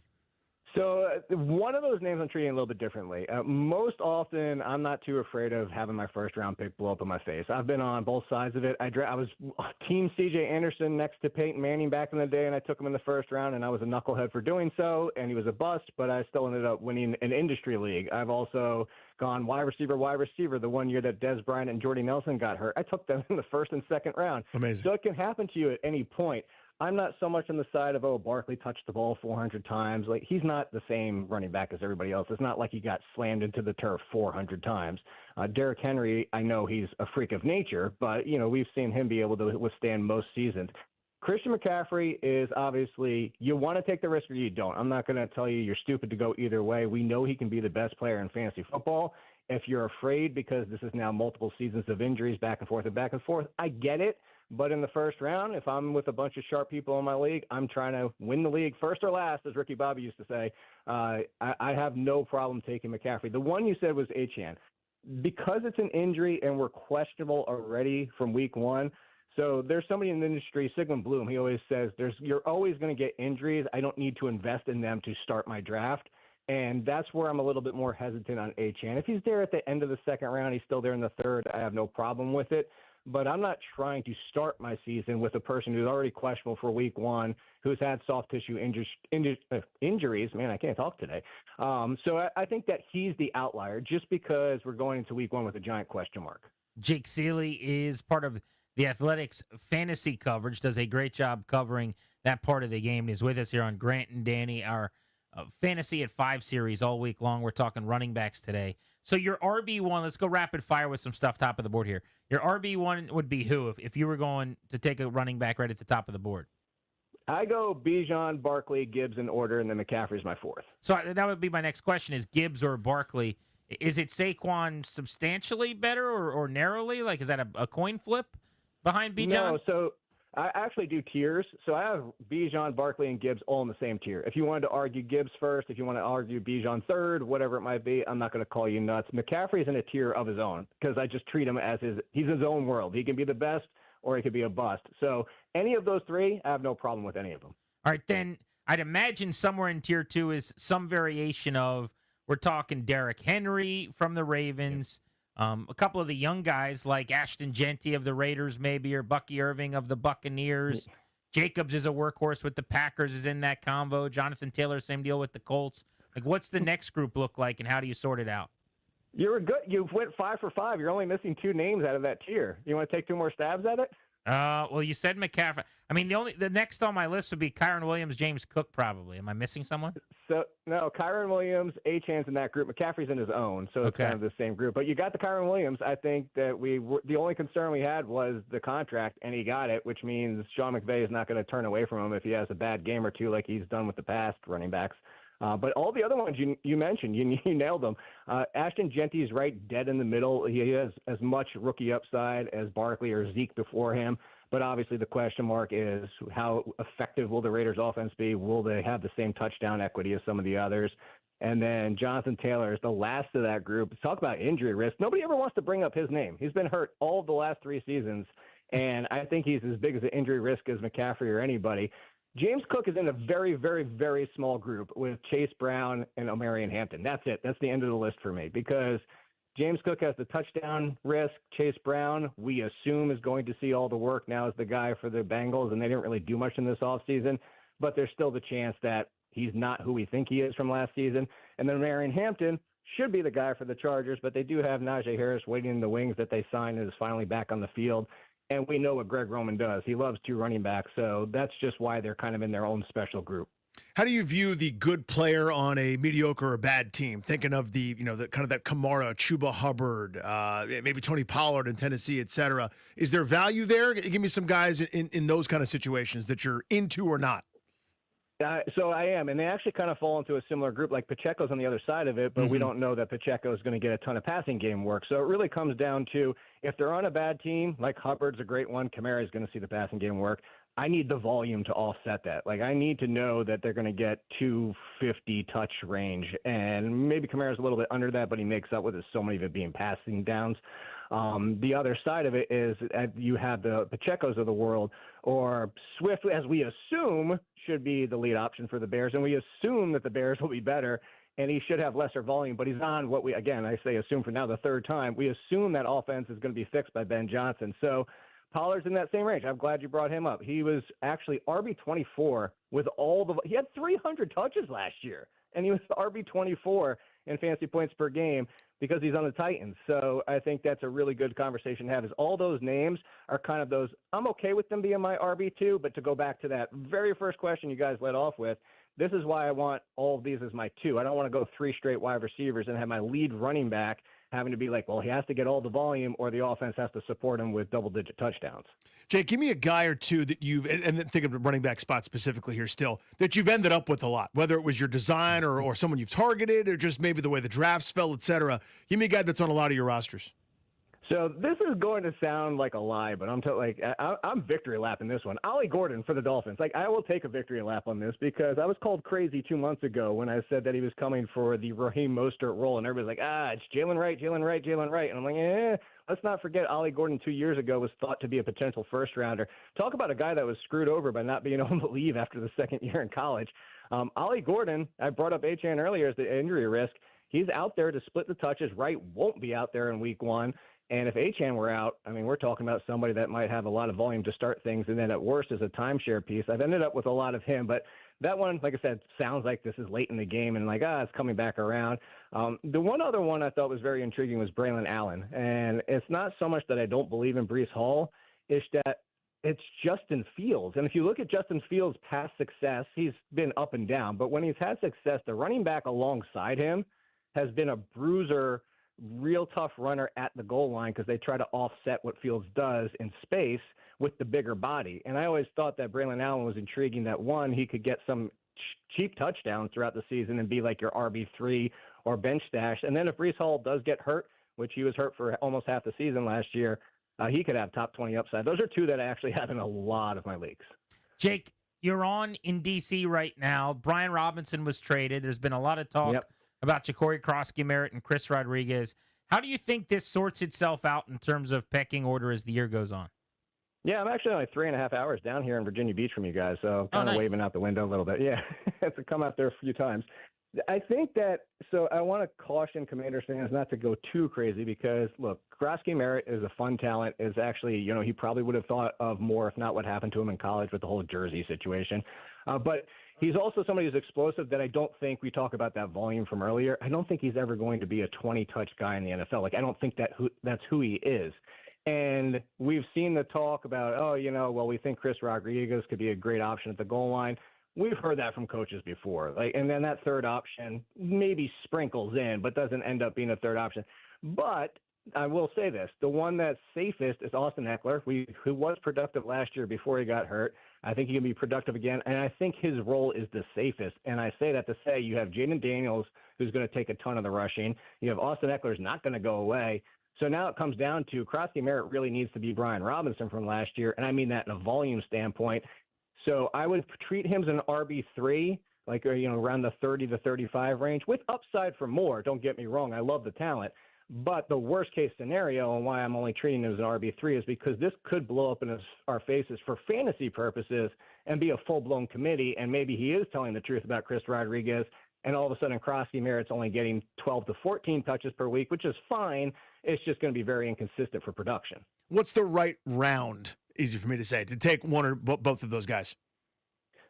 So one of those names I'm treating a little bit differently. Most often, I'm not too afraid of having my first round pick blow up in my face. I've been on both sides of it. I was Team C.J. Anderson next to Peyton Manning back in the day, and I took him in the first round, and I was a knucklehead for doing so, and he was a bust, but I still ended up winning an industry league. I've also gone wide receiver the one year that Dez Bryant and Jordy Nelson got hurt. I took them in the first and second round. Amazing. So it can happen to you at any point. I'm not so much on the side of, Barkley touched the ball 400 times. Like, he's not the same running back as everybody else. It's not like he got slammed into the turf 400 times. Derrick Henry, I know he's a freak of nature, but, we've seen him be able to withstand most seasons. Christian McCaffrey is obviously, you want to take the risk or you don't. I'm not going to tell you you're stupid to go either way. We know he can be the best player in fantasy football. If you're afraid because this is now multiple seasons of injuries back and forth, I get it. But in the first round, if I'm with a bunch of sharp people in my league, I'm trying to win the league first or last, as Ricky Bobby used to say. I have no problem taking McCaffrey. The one you said was Achane. Because it's an injury and we're questionable already from week one, so there's somebody in the industry, Sigmund Bloom, he always says, you're always going to get injuries. I don't need to invest in them to start my draft. And that's where I'm a little bit more hesitant on Achane. If he's there at the end of the second round, he's still there in the third, I have no problem with it. But I'm not trying to start my season with a person who's already questionable for week one, who's had soft tissue injuries. Man, I can't talk today. So I think that he's the outlier just because we're going into week one with a giant question mark. Jake Seeley is part of the Athletics fantasy coverage, does a great job covering that part of the game. He's with us here on Grant and Danny, our Fantasy at 5 series all week long. We're talking running backs today. So your RB1, let's go rapid fire with some stuff top of the board here. Your RB1 would be who if you were going to take a running back right at the top of the board? I go Bijan, Barkley, Gibbs in order, and then McCaffrey's my fourth. So that would be my next question is Gibbs or Barkley. Is it Saquon substantially better or narrowly? Like, is that a coin flip behind Bijan? No, so I actually do tiers. So I have Bijan, Barkley, and Gibbs all in the same tier. If you wanted to argue Gibbs first, if you want to argue Bijan third, whatever it might be, I'm not going to call you nuts. McCaffrey's in a tier of his own because I just treat him as he's his own world. He can be the best or he could be a bust. So any of those three, I have no problem with any of them. All right, then I'd imagine somewhere in tier 2 is some variation of, we're talking Derrick Henry from the Ravens, a couple of the young guys like Ashton Genty of the Raiders maybe, or Bucky Irving of the Buccaneers. Jacobs is a workhorse with the Packers, is in that convo. Jonathan Taylor, same deal with the Colts. Like, what's the next group look like, and how do you sort it out? You went 5 for 5. You're only missing 2 names out of that tier. You want to take 2 more stabs at it? Well, you said McCaffrey. I mean, the next on my list would be Kyron Williams, James Cook, probably. Am I missing someone? So no, Kyron Williams, Achane's in that group. McCaffrey's in his own, so it's kind of the same group. But you got the Kyron Williams. I think that the only concern we had was the contract, and he got it, which means Sean McVay is not going to turn away from him if he has a bad game or two, like he's done with the past running backs. But all the other ones you mentioned, you nailed them. Ashton Genty's right dead in the middle. He has as much rookie upside as Barkley or Zeke before him. But obviously the question mark is how effective will the Raiders offense be? Will they have the same touchdown equity as some of the others? And then Jonathan Taylor is the last of that group. Talk about injury risk. Nobody ever wants to bring up his name. He's been hurt all of the last 3 seasons. And I think he's as big as an injury risk as McCaffrey or anybody. James Cook is in a very, very, very small group with Chase Brown and Omarion Hampton. That's it. That's the end of the list for me because James Cook has the touchdown risk. Chase Brown, we assume, is going to see all the work now as the guy for the Bengals, and they didn't really do much in this offseason, but there's still the chance that he's not who we think he is from last season. And then Omarion Hampton should be the guy for the Chargers, but they do have Najee Harris waiting in the wings that they signed and is finally back on the field. And we know what Greg Roman does. He loves 2 running backs, so that's just why they're kind of in their own special group. How do you view the good player on a mediocre or bad team? Thinking of the kind of that Kamara, Chuba Hubbard, maybe Tony Pollard in Tennessee, et cetera. Is there value there? Give me some guys in those kind of situations that you're into or not. So I am, and they actually kind of fall into a similar group. Like Pacheco's on the other side of it, but we don't know that Pacheco is going to get a ton of passing game work. So it really comes down to if they're on a bad team, like Hubbard's a great one, Kamara is going to see the passing game work. I need the volume to offset that. Like I need to know that they're going to get 250 touch range, and maybe Kamara's a little bit under that, but he makes up with it so many of it being passing downs. The other side of it is you have the Pachecos of the world, or Swift, as we assume, should be the lead option for the Bears, and we assume that the Bears will be better, and he should have lesser volume, but he's on what I say assume for now the third time. We assume that offense is going to be fixed by Ben Johnson. So Pollard's in that same range. I'm glad you brought him up. He was actually RB24 with he had 300 touches last year, and he was RB24 in fantasy points per game because he's on the Titans. So I think that's a really good conversation to have, is all those names are kind of those, I'm okay with them being my RB2, but to go back to that very first question you guys led off with, this is why I want all of these as my 2. I don't want to go 3 straight wide receivers and have my lead running back having to be like, well, he has to get all the volume or the offense has to support him with double-digit touchdowns. Jake, give me a guy or two that you've, and then think of the running back spot specifically here still, that you've ended up with a lot, whether it was your design or someone you've targeted or just maybe the way the drafts fell, et cetera. Give me a guy that's on a lot of your rosters. So this is going to sound like a lie, but I'm victory lapping this one. Ollie Gordon for the Dolphins. I will take a victory lap on this because I was called crazy 2 months ago when I said that he was coming for the Raheem Mostert role, and everybody's like, it's Jalen Wright. And I'm like, let's not forget Ollie Gordon 2 years ago was thought to be a potential first-rounder. Talk about a guy that was screwed over by not being able to leave after the second year in college. Ollie Gordon, I brought up Achane earlier as the injury risk. He's out there to split the touches. Wright won't be out there in week 1. And if Achane were out, we're talking about somebody that might have a lot of volume to start things, and then at worst is a timeshare piece. I've ended up with a lot of him, but that one, like I said, sounds like this is late in the game and it's coming back around. The one other one I thought was very intriguing was Braylon Allen. And it's not so much that I don't believe in Breece Hall, it's that it's Justin Fields. And if you look at Justin Fields' past success, he's been up and down. But when he's had success, the running back alongside him has been a bruiser, real tough runner at the goal line because they try to offset what Fields does in space with the bigger body. And I always thought that Braylon Allen was intriguing, that one, he could get some cheap touchdowns throughout the season and be like your RB3 or bench stash. And then if Breece Hall does get hurt, which he was hurt for almost half the season last year, he could have top 20 upside. Those are 2 that I actually have in a lot of my leagues. Jake, you're on in D.C. right now. Brian Robinson was traded. There's been a lot of talk about Ja'Cory Krosky-Merritt and Chris Rodriguez. How do you think this sorts itself out in terms of pecking order as the year goes on? Yeah, I'm actually only 3.5 hours down here in Virginia Beach from you guys, so kind of waving out the window a little bit. Yeah, to come out there a few times. I think that, so I want to caution Commanders fans not to go too crazy because, look, Krosky-Merritt is a fun talent. Is actually, he probably would have thought of more if not what happened to him in college with the whole Jersey situation. But he's also somebody who's explosive that I don't think, we talk about that volume from earlier, I don't think he's ever going to be a 20-touch guy in the NFL. I don't think that's who he is. And we've seen the talk about, we think Chris Rodriguez could be a great option at the goal line. We've heard that from coaches before. And then that third option maybe sprinkles in, but doesn't end up being a third option. But I will say this, the one that's safest is Austin Eckler, who was productive last year before he got hurt. I think he can be productive again, and I think his role is the safest. And I say that to say you have Jaden Daniels, who's going to take a ton of the rushing. You have Austin Eckler's not going to go away. So now it comes down to Krosky-Merritt really needs to be Brian Robinson from last year, and I mean that in a volume standpoint. So I would treat him as an RB3, around the 30 to 35 range, with upside for more. Don't get me wrong, I love the talent. But the worst case scenario and why I'm only treating him as an RB3 is because this could blow up in our faces for fantasy purposes and be a full-blown committee, and maybe he is telling the truth about Chris Rodriguez, and all of a sudden Krosky-Merritt's only getting 12 to 14 touches per week, which is fine. It's just going to be very inconsistent for production. What's the right round, easy for me to say, to take one or both of those guys?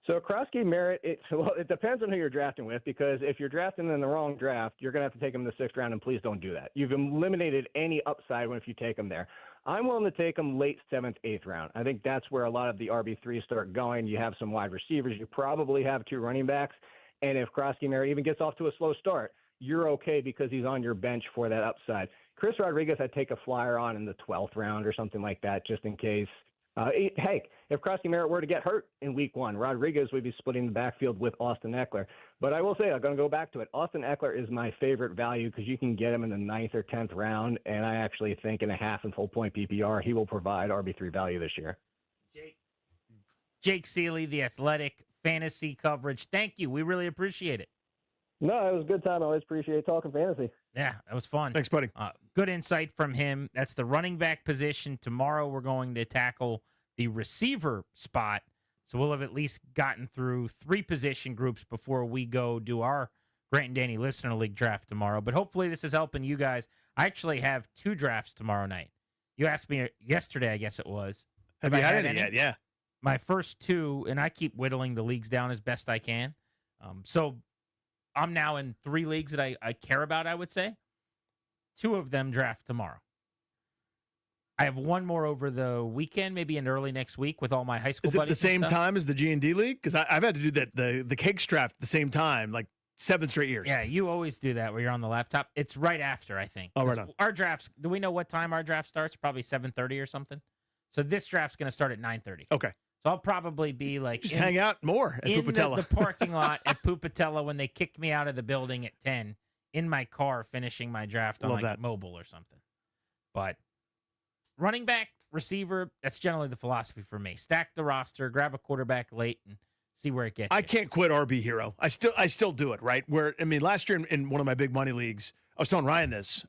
So Krosky-Merritt, it depends on who you're drafting with, because if you're drafting in the wrong draft, you're going to have to take him in the 6th round, and please don't do that. You've eliminated any upside if you take him there. I'm willing to take him late 7th, 8th round. I think that's where a lot of the RB3s start going. You have some wide receivers. You probably have 2 running backs. And if Krosky-Merritt even gets off to a slow start, you're okay because he's on your bench for that upside. Chris Rodriguez, I'd take a flyer on in the 12th round or something like that, just in case. Hey, if Krosky-Merritt were to get hurt in week 1, Rodriguez would be splitting the backfield with Austin Eckler. But I will say, I'm going to go back to it. Austin Eckler is my favorite value because you can get him in the 9th or 10th round, and I actually think in a half and full point PPR, he will provide RB3 value this year. Jake Seeley, The Athletic, fantasy coverage. Thank you. We really appreciate it. No, it was a good time. I always appreciate talking fantasy. Yeah, that was fun. Thanks, buddy. Good insight from him. That's the running back position. Tomorrow we're going to tackle the receiver spot. So we'll have at least gotten through 3 position groups before we go do our Grant and Danny Listener League draft tomorrow. But hopefully this is helping you guys. I actually have 2 drafts tomorrow night. You asked me yesterday, I guess it was. Have you had any yet? Yeah. My first 2, and I keep whittling the leagues down as best I can. So I'm now in 3 leagues that I care about, I would say. 2 of them draft tomorrow. I have 1 more over the weekend, maybe in early next week with all my high school Is it buddies. the same and stuff. time as the G&D League? Because I've had to do that the Cakes draft at the same time, like 7 straight years. Yeah, you always do that where you're on the laptop. It's right after, I think. Oh, right on. Our drafts, do we know what time our draft starts? Probably 7:30 or something. So this draft's going to start at 9:30. Okay. So I'll probably be like Just hang out more at in Pupatella. the parking lot at Pupatella when they kicked me out of the building at 10 in my car finishing my draft on Love like that. mobile or something. But running back, receiver, that's generally the philosophy for me. Stack the roster, grab a quarterback late, and see where it gets I you. can't quit RB Hero. I still do it, right? Where I mean, last year in one of my big money leagues, I was telling Ryan this,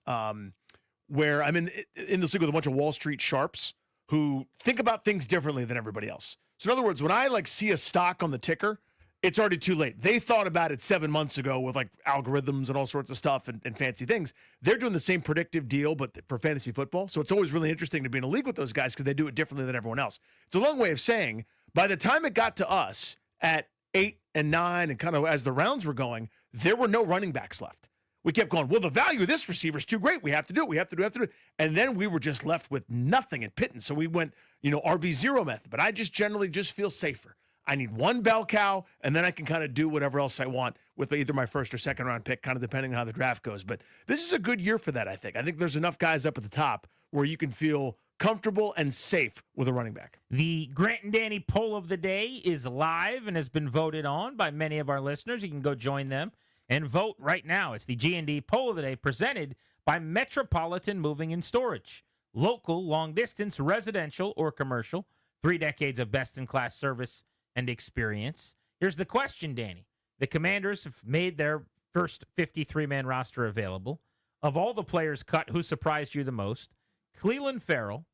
where I'm in this league with a bunch of Wall Street sharps who think about things differently than everybody else. So in other words, when I like see a stock on the ticker, it's already too late. They thought about it 7 months ago with like algorithms and all sorts of stuff and fancy things. They're doing the same predictive deal, but for fantasy football. So it's always really interesting to be in a league with those guys because they do it differently than everyone else. It's a long way of saying by the time it got to us at 8 and 9 and kind of as the rounds were going, there were no running backs left. We kept going, well, the value of this receiver is too great. We have to do it. We have to do it. And then we were just left with nothing at Pittance. So we went, RB0 method. But I just generally just feel safer. I need 1 bell cow, and then I can kind of do whatever else I want with either my first or second round pick, kind of depending on how the draft goes. But this is a good year for that, I think. I think there's enough guys up at the top where you can feel comfortable and safe with a running back. The Grant and Danny poll of the day is live and has been voted on by many of our listeners. You can go join them and vote right now. It's the G&D poll of the day presented by Metropolitan Moving and Storage. Local, long-distance, residential, or commercial. 3 decades of best-in-class service and experience. Here's the question, Danny. The Commanders have made their first 53-man roster available. Of all the players cut, who surprised you the most? Cleveland Farrell,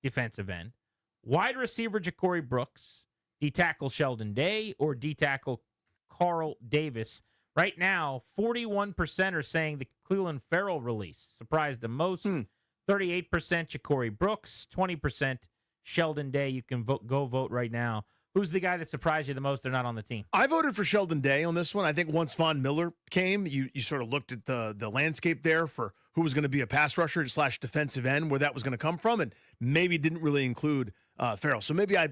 defensive end. Wide receiver Ja'Cory Brooks. D-tackle Sheldon Day or D-tackle Carl Davis. Right now, 41% are saying the Cleveland Farrell release surprised the most. 38% Ja'Cory Brooks, 20% Sheldon Day. You can go vote right now. Who's the guy that surprised you the most? They're not on the team. I voted for Sheldon Day on this one. I think once Von Miller came, you sort of looked at the landscape there for who was going to be a pass rusher / defensive end, where that was going to come from, and maybe didn't really include Farrell. So maybe I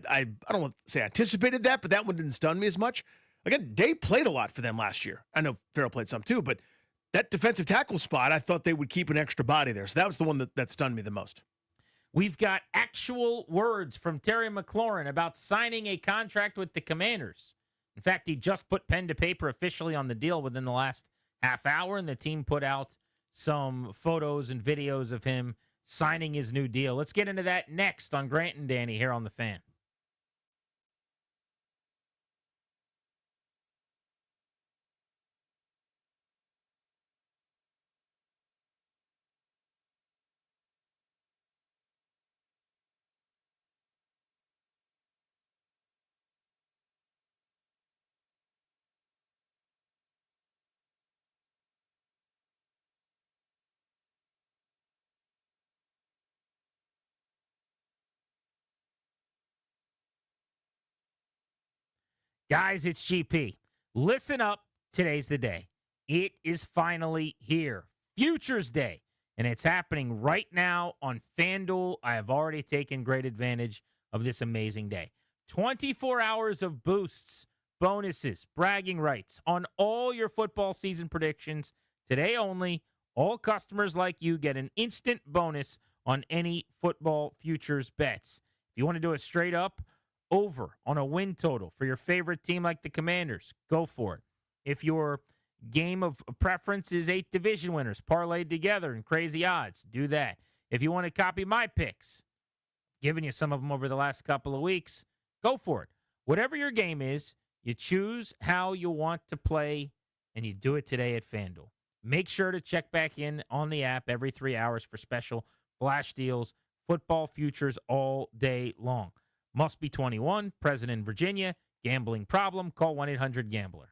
don't want to say anticipated that, but that one didn't stun me as much. Again, Day played a lot for them last year. I know Farrell played some too, but that defensive tackle spot, I thought they would keep an extra body there. So that was the one that stunned me the most. We've got actual words from Terry McLaurin about signing a contract with the Commanders. In fact, he just put pen to paper officially on the deal within the last half hour, and the team put out some photos and videos of him signing his new deal. Let's get into that next on Grant and Danny here on The Fan. Guys, it's GP. Listen up. Today's the day. It is finally here. Futures Day. And it's happening right now on FanDuel. I have already taken great advantage of this amazing day. 24 hours of boosts, bonuses, bragging rights on all your football season predictions. Today only, all customers like you get an instant bonus on any football futures bets. If you want to do it straight up, over on a win total for your favorite team like the Commanders, go for it. If your game of preference is 8 division winners parlayed together in crazy odds, do that. If you want to copy my picks, giving you some of them over the last couple of weeks, go for it. Whatever your game is, you choose how you want to play, and you do it today at FanDuel. Make sure to check back in on the app every 3 hours for special flash deals, football futures all day long. Must be 21, present in Virginia. Gambling problem? Call 1-800-GAMBLER.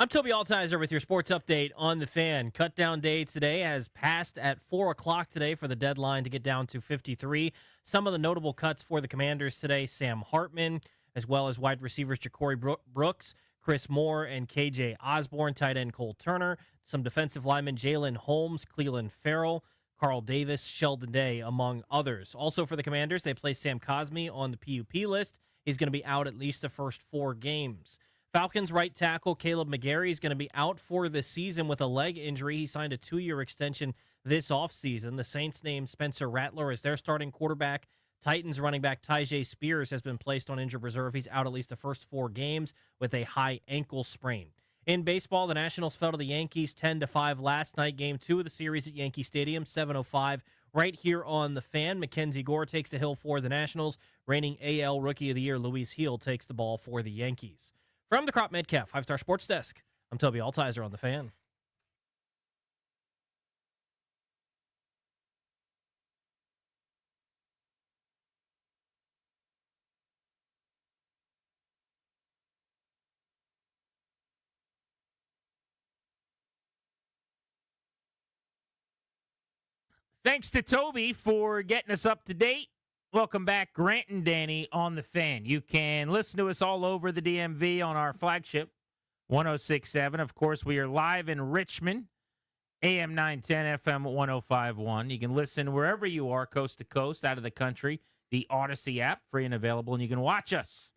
I'm Toby Altizer with your sports update on the Fan. Cut down day today has passed at 4 o'clock today for the deadline to get down to 53. Some of the notable cuts for the Commanders today: Sam Hartman, as well as wide receivers Ja'Cory Brooks, Chris Moore, and KJ Osborne, tight end Cole Turner, some defensive linemen Jalen Holmes, Cleveland Farrell, Carl Davis, Sheldon Day, among others. Also for the Commanders, they placed Sam Cosmi on the PUP list. He's going to be out at least the first 4 games. Falcons right tackle Caleb McGarry is going to be out for the season with a leg injury. He signed a 2-year extension this offseason. The Saints named Spencer Rattler as their starting quarterback. Titans running back Tyjae Spears has been placed on injured reserve. He's out at least the first 4 games with a high ankle sprain. In baseball, the Nationals fell to the Yankees 10-5 last night. Game 2 of the series at Yankee Stadium, 7:05 right here on The Fan. Mackenzie Gore takes the hill for the Nationals. Reigning AL Rookie of the Year Luis Gil takes the ball for the Yankees. From the Crop Metcalf 5-Star Sports Desk, I'm Toby Altizer on The Fan. Thanks to Toby for getting us up to date. Welcome back, Grant and Danny on The Fan. You can listen to us all over the DMV on our flagship, 106.7. Of course, we are live in Richmond, AM 910, FM 105.1. You can listen wherever you are, coast to coast, out of the country. The Odyssey app, free and available. And you can watch us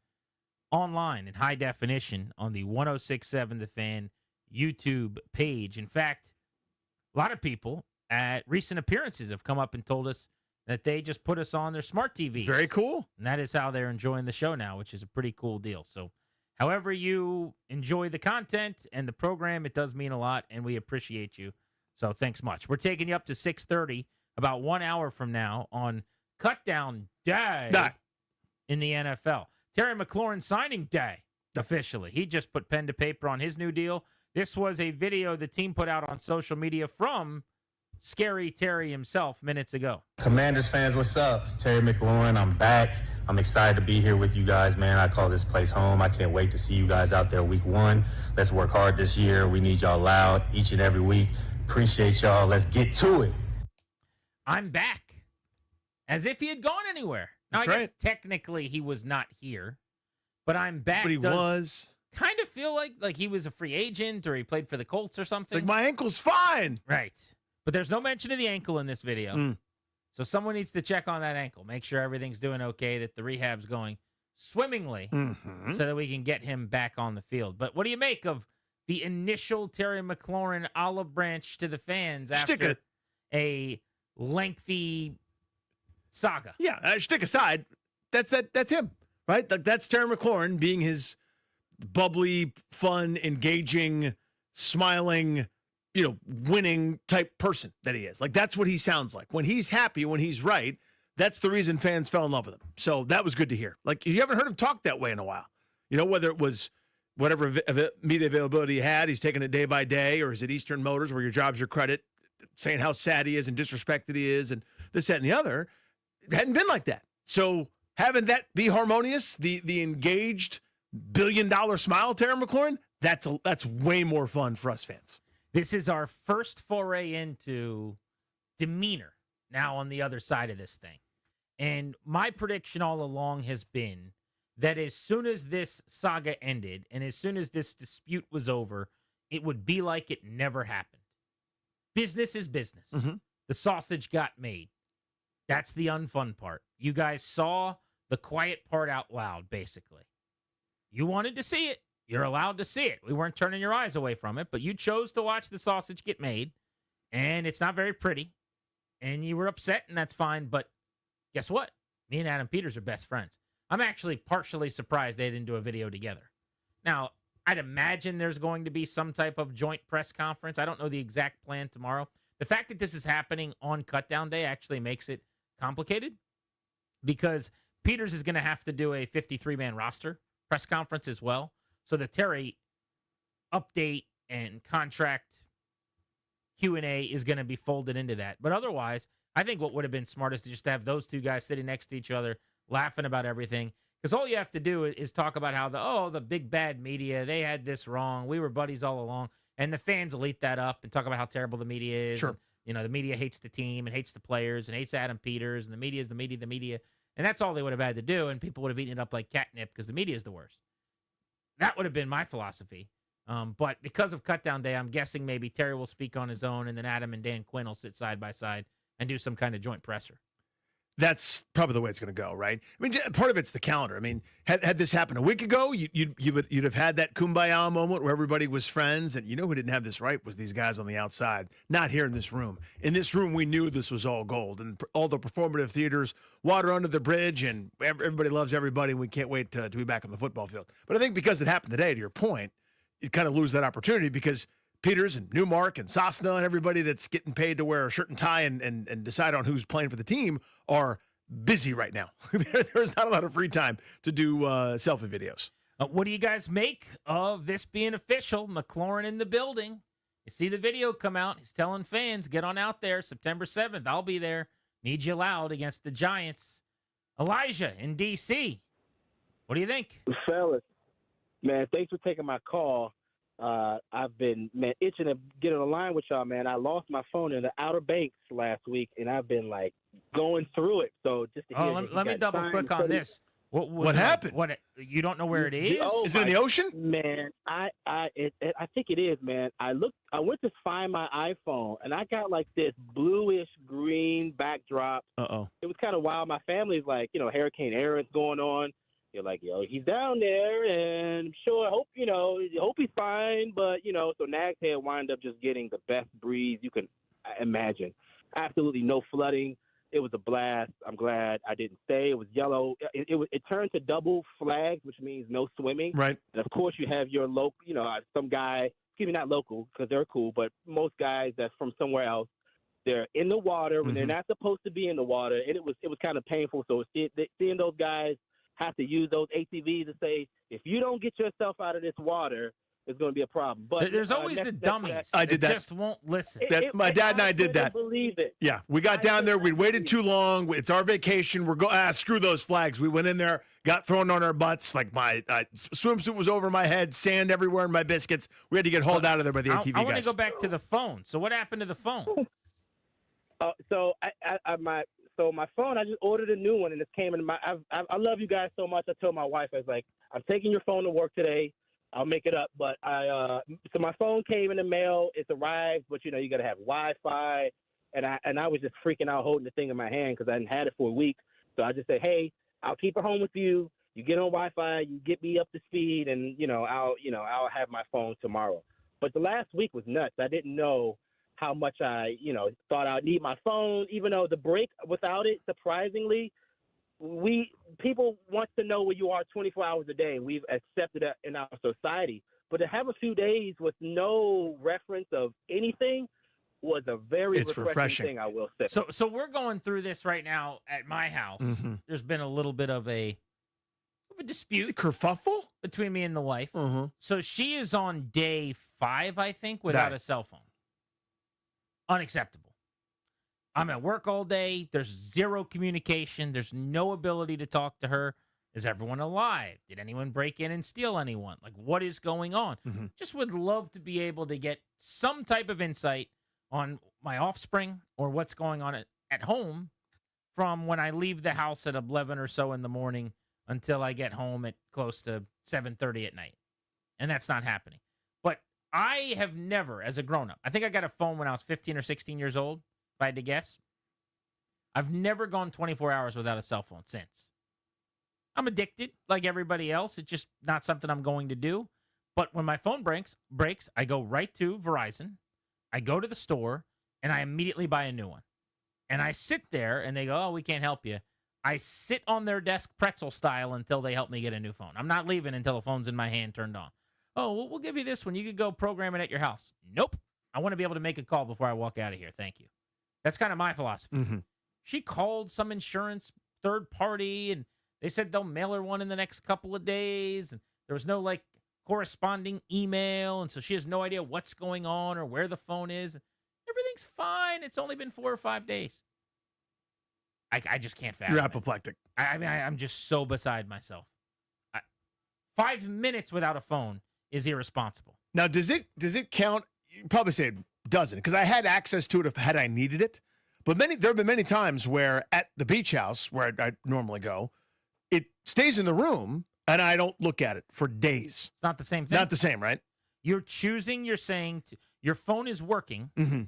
online in high definition on the 106.7 The Fan YouTube page. In fact, a lot of people at recent appearances have come up and told us that they just put us on their smart TVs. Very cool. And that is how they're enjoying the show now, which is a pretty cool deal. So however you enjoy the content and the program, it does mean a lot, and we appreciate you. So thanks much. We're taking you up to 6:30, about 1 hour from now, on Cutdown Day in the NFL. Terry McLaurin signing day, officially. He just put pen to paper on his new deal. This was a video the team put out on social media from Scary Terry himself minutes ago. Commanders fans, what's up? It's Terry McLaurin. I'm back. I'm excited to be here with you guys, man. I call this place home. I can't wait to see you guys out there week 1. Let's work hard this year. We need y'all loud each and every week. Appreciate y'all. Let's get to it. I'm back. As if he had gone anywhere. Now, That's I guess right. technically he was not here, but I'm back. But he does was. kind of feel like he was a free agent or he played for the Colts or something. Like, my ankle's fine. Right. But there's no mention of the ankle in this video. So someone needs to check on that ankle, make sure everything's doing okay, that the rehab's going swimmingly so that we can get him back on the field. But what do you make of the initial Terry McLaurin olive branch to the fans after a lengthy saga? Yeah, stick aside. That's him, right? Like, that's Terry McLaurin being his bubbly, fun, engaging, smiling, winning type person that he is. Like, that's what he sounds like. When he's happy, when he's right, that's the reason fans fell in love with him. So that was good to hear. Like, you haven't heard him talk that way in a while. Whether it was whatever media availability he had, he's taking it day by day, or is it Eastern Motors where your job's your credit, saying how sad he is and disrespected he is and this, that, and the other. It hadn't been like that. So having that be harmonious, the engaged billion-dollar smile, Terry McLaurin, that's way more fun for us fans. This is our first foray into demeanor now on the other side of this thing. And my prediction all along has been that as soon as this saga ended and as soon as this dispute was over, it would be like it never happened. Business is business. The sausage got made. That's the unfun part. You guys saw the quiet part out loud, basically. You wanted to see it. You're allowed to see it. We weren't turning your eyes away from it, but you chose to watch the sausage get made, and it's not very pretty, and you were upset, and that's fine, but guess what? Me and Adam Peters are best friends. I'm actually partially surprised they didn't do a video together. Now, I'd imagine there's going to be some type of joint press conference. I don't know the exact plan tomorrow. The fact that this is happening on Cutdown Day actually makes it complicated because Peters is going to have to do a 53-man roster press conference as well. So the Terry update and contract Q&A is going to be folded into that. But otherwise, I think what would have been smart is to just have those two guys sitting next to each other, laughing about everything. Because all you have to do is talk about how the big bad media, they had this wrong. We were buddies all along. And the fans will eat that up and talk about how terrible the media is. Sure. And, the media hates the team and hates the players and hates Adam Peters. And the media is the media. And that's all they would have had to do. And people would have eaten it up like catnip because the media is the worst. That would have been my philosophy. But because of Cutdown Day, I'm guessing maybe Terry will speak on his own, and then Adam and Dan Quinn will sit side by side and do some kind of joint presser. That's probably the way it's going to go, right? I mean, part of it's the calendar. I mean, had this happened a week ago, you'd have had that kumbaya moment where everybody was friends, and who didn't have this right was these guys on the outside, not here in this room. In this room, we knew this was all gold, and all the performative theaters, water under the bridge, and everybody loves everybody, and we can't wait to be back on the football field. But I think because it happened today, to your point, you kind of lose that opportunity because Peters and Newmark and Sosna and everybody that's getting paid to wear a shirt and tie and decide on who's playing for the team are busy right now. There's not a lot of free time to do selfie videos. What do you guys make of this being official? McLaurin in the building. You see the video come out. He's telling fans, get on out there September 7th. I'll be there. Need you loud against the Giants. Elijah in D.C. What do you think? Fellas, man, thanks for taking my call. I've been, itching to get on the line with y'all, man. I lost my phone in the Outer Banks last week, and I've been, going through it. So just to hear let me double-click on this. What happened? What you don't know where it is? Is it in the ocean? Man, I think it is, man. I went to find my iPhone, and I got, this bluish-green backdrop. Uh-oh. It was kind of wild. My family's Hurricane Aaron's going on. You're like, yo, he's down there, and I'm sure, hope he's fine. But, so Nag's Head wind up just getting the best breeze you can imagine. Absolutely no flooding. It was a blast. I'm glad I didn't stay. It was yellow. It turned to double flags, which means no swimming. Right. And, of course, you have your local, some guy, excuse me, not local because they're cool, but most guys that's from somewhere else, they're in the water when they're not supposed to be in the water. And it was kind of painful. So seeing those guys have to use those ATVs to say, if you don't get yourself out of this water, it's going to be a problem. But there's always the dummies. I did that. Just won't listen. My dad and I did that. Believe it. Yeah, we got down there. We waited too long. It's our vacation. Screw those flags. We went in there, got thrown on our butts. My swimsuit was over my head, sand everywhere in my biscuits. We had to get hauled out of there by the ATV guys. I want to go back to the phone. So what happened to the phone? So my phone, I just ordered a new one, and it came in I love you guys so much. I told my wife, I was like, I'm taking your phone to work today. I'll make it up. But so my phone came in the mail. It's arrived, but you got to have Wi-Fi. And I was just freaking out holding the thing in my hand because I hadn't had it for a week. So I just said, hey, I'll keep it home with you. You get on Wi-Fi, you get me up to speed, and I'll have my phone tomorrow. But the last week was nuts. I didn't know how much I, thought I'd need my phone, even though the break without it, surprisingly, people want to know where you are 24 hours a day. We've accepted that in our society. But to have a few days with no reference of anything was a very refreshing thing, I will say. So we're going through this right now at my house. Mm-hmm. There's been a little bit of a dispute. Kerfuffle? Between me and the wife. Mm-hmm. So she is on day 5, I think, without a cell phone. Unacceptable. I'm at work all day. There's zero communication. There's no ability to talk to her. Is everyone alive? Did anyone break in and steal anyone? What is going on? Mm-hmm. Just would love to be able to get some type of insight on my offspring or what's going on at home from when I leave the house at 11 or so in the morning until I get home at close to 7:30 at night. And that's not happening. But I have never, as a grown-up, I think I got a phone when I was 15 or 16 years old, if I had to guess. I've never gone 24 hours without a cell phone since. I'm addicted like everybody else. It's just not something I'm going to do. But when my phone breaks, I go right to Verizon. I go to the store, and I immediately buy a new one. And I sit there, and they go, oh, we can't help you. I sit on their desk pretzel style until they help me get a new phone. I'm not leaving until the phone's in my hand turned on. Oh, well, we'll give you this one. You could go program it at your house. Nope. I want to be able to make a call before I walk out of here. Thank you. That's kind of my philosophy. Mm-hmm. She called some insurance third party, and they said they'll mail her one in the next couple of days. And there was no, corresponding email, and so she has no idea what's going on or where the phone is. Everything's fine. It's only been 4 or 5 days. I just can't fathom You're it. apoplectic. I'm just so beside myself. 5 minutes without a phone is irresponsible. Now, does it count? You probably say it doesn't, because I had access to it had I needed it. But there have been many times where at the beach house where I normally go, it stays in the room and I don't look at it for days. It's not the same thing. Not the same, right? You're saying your phone is working. Mm-hmm.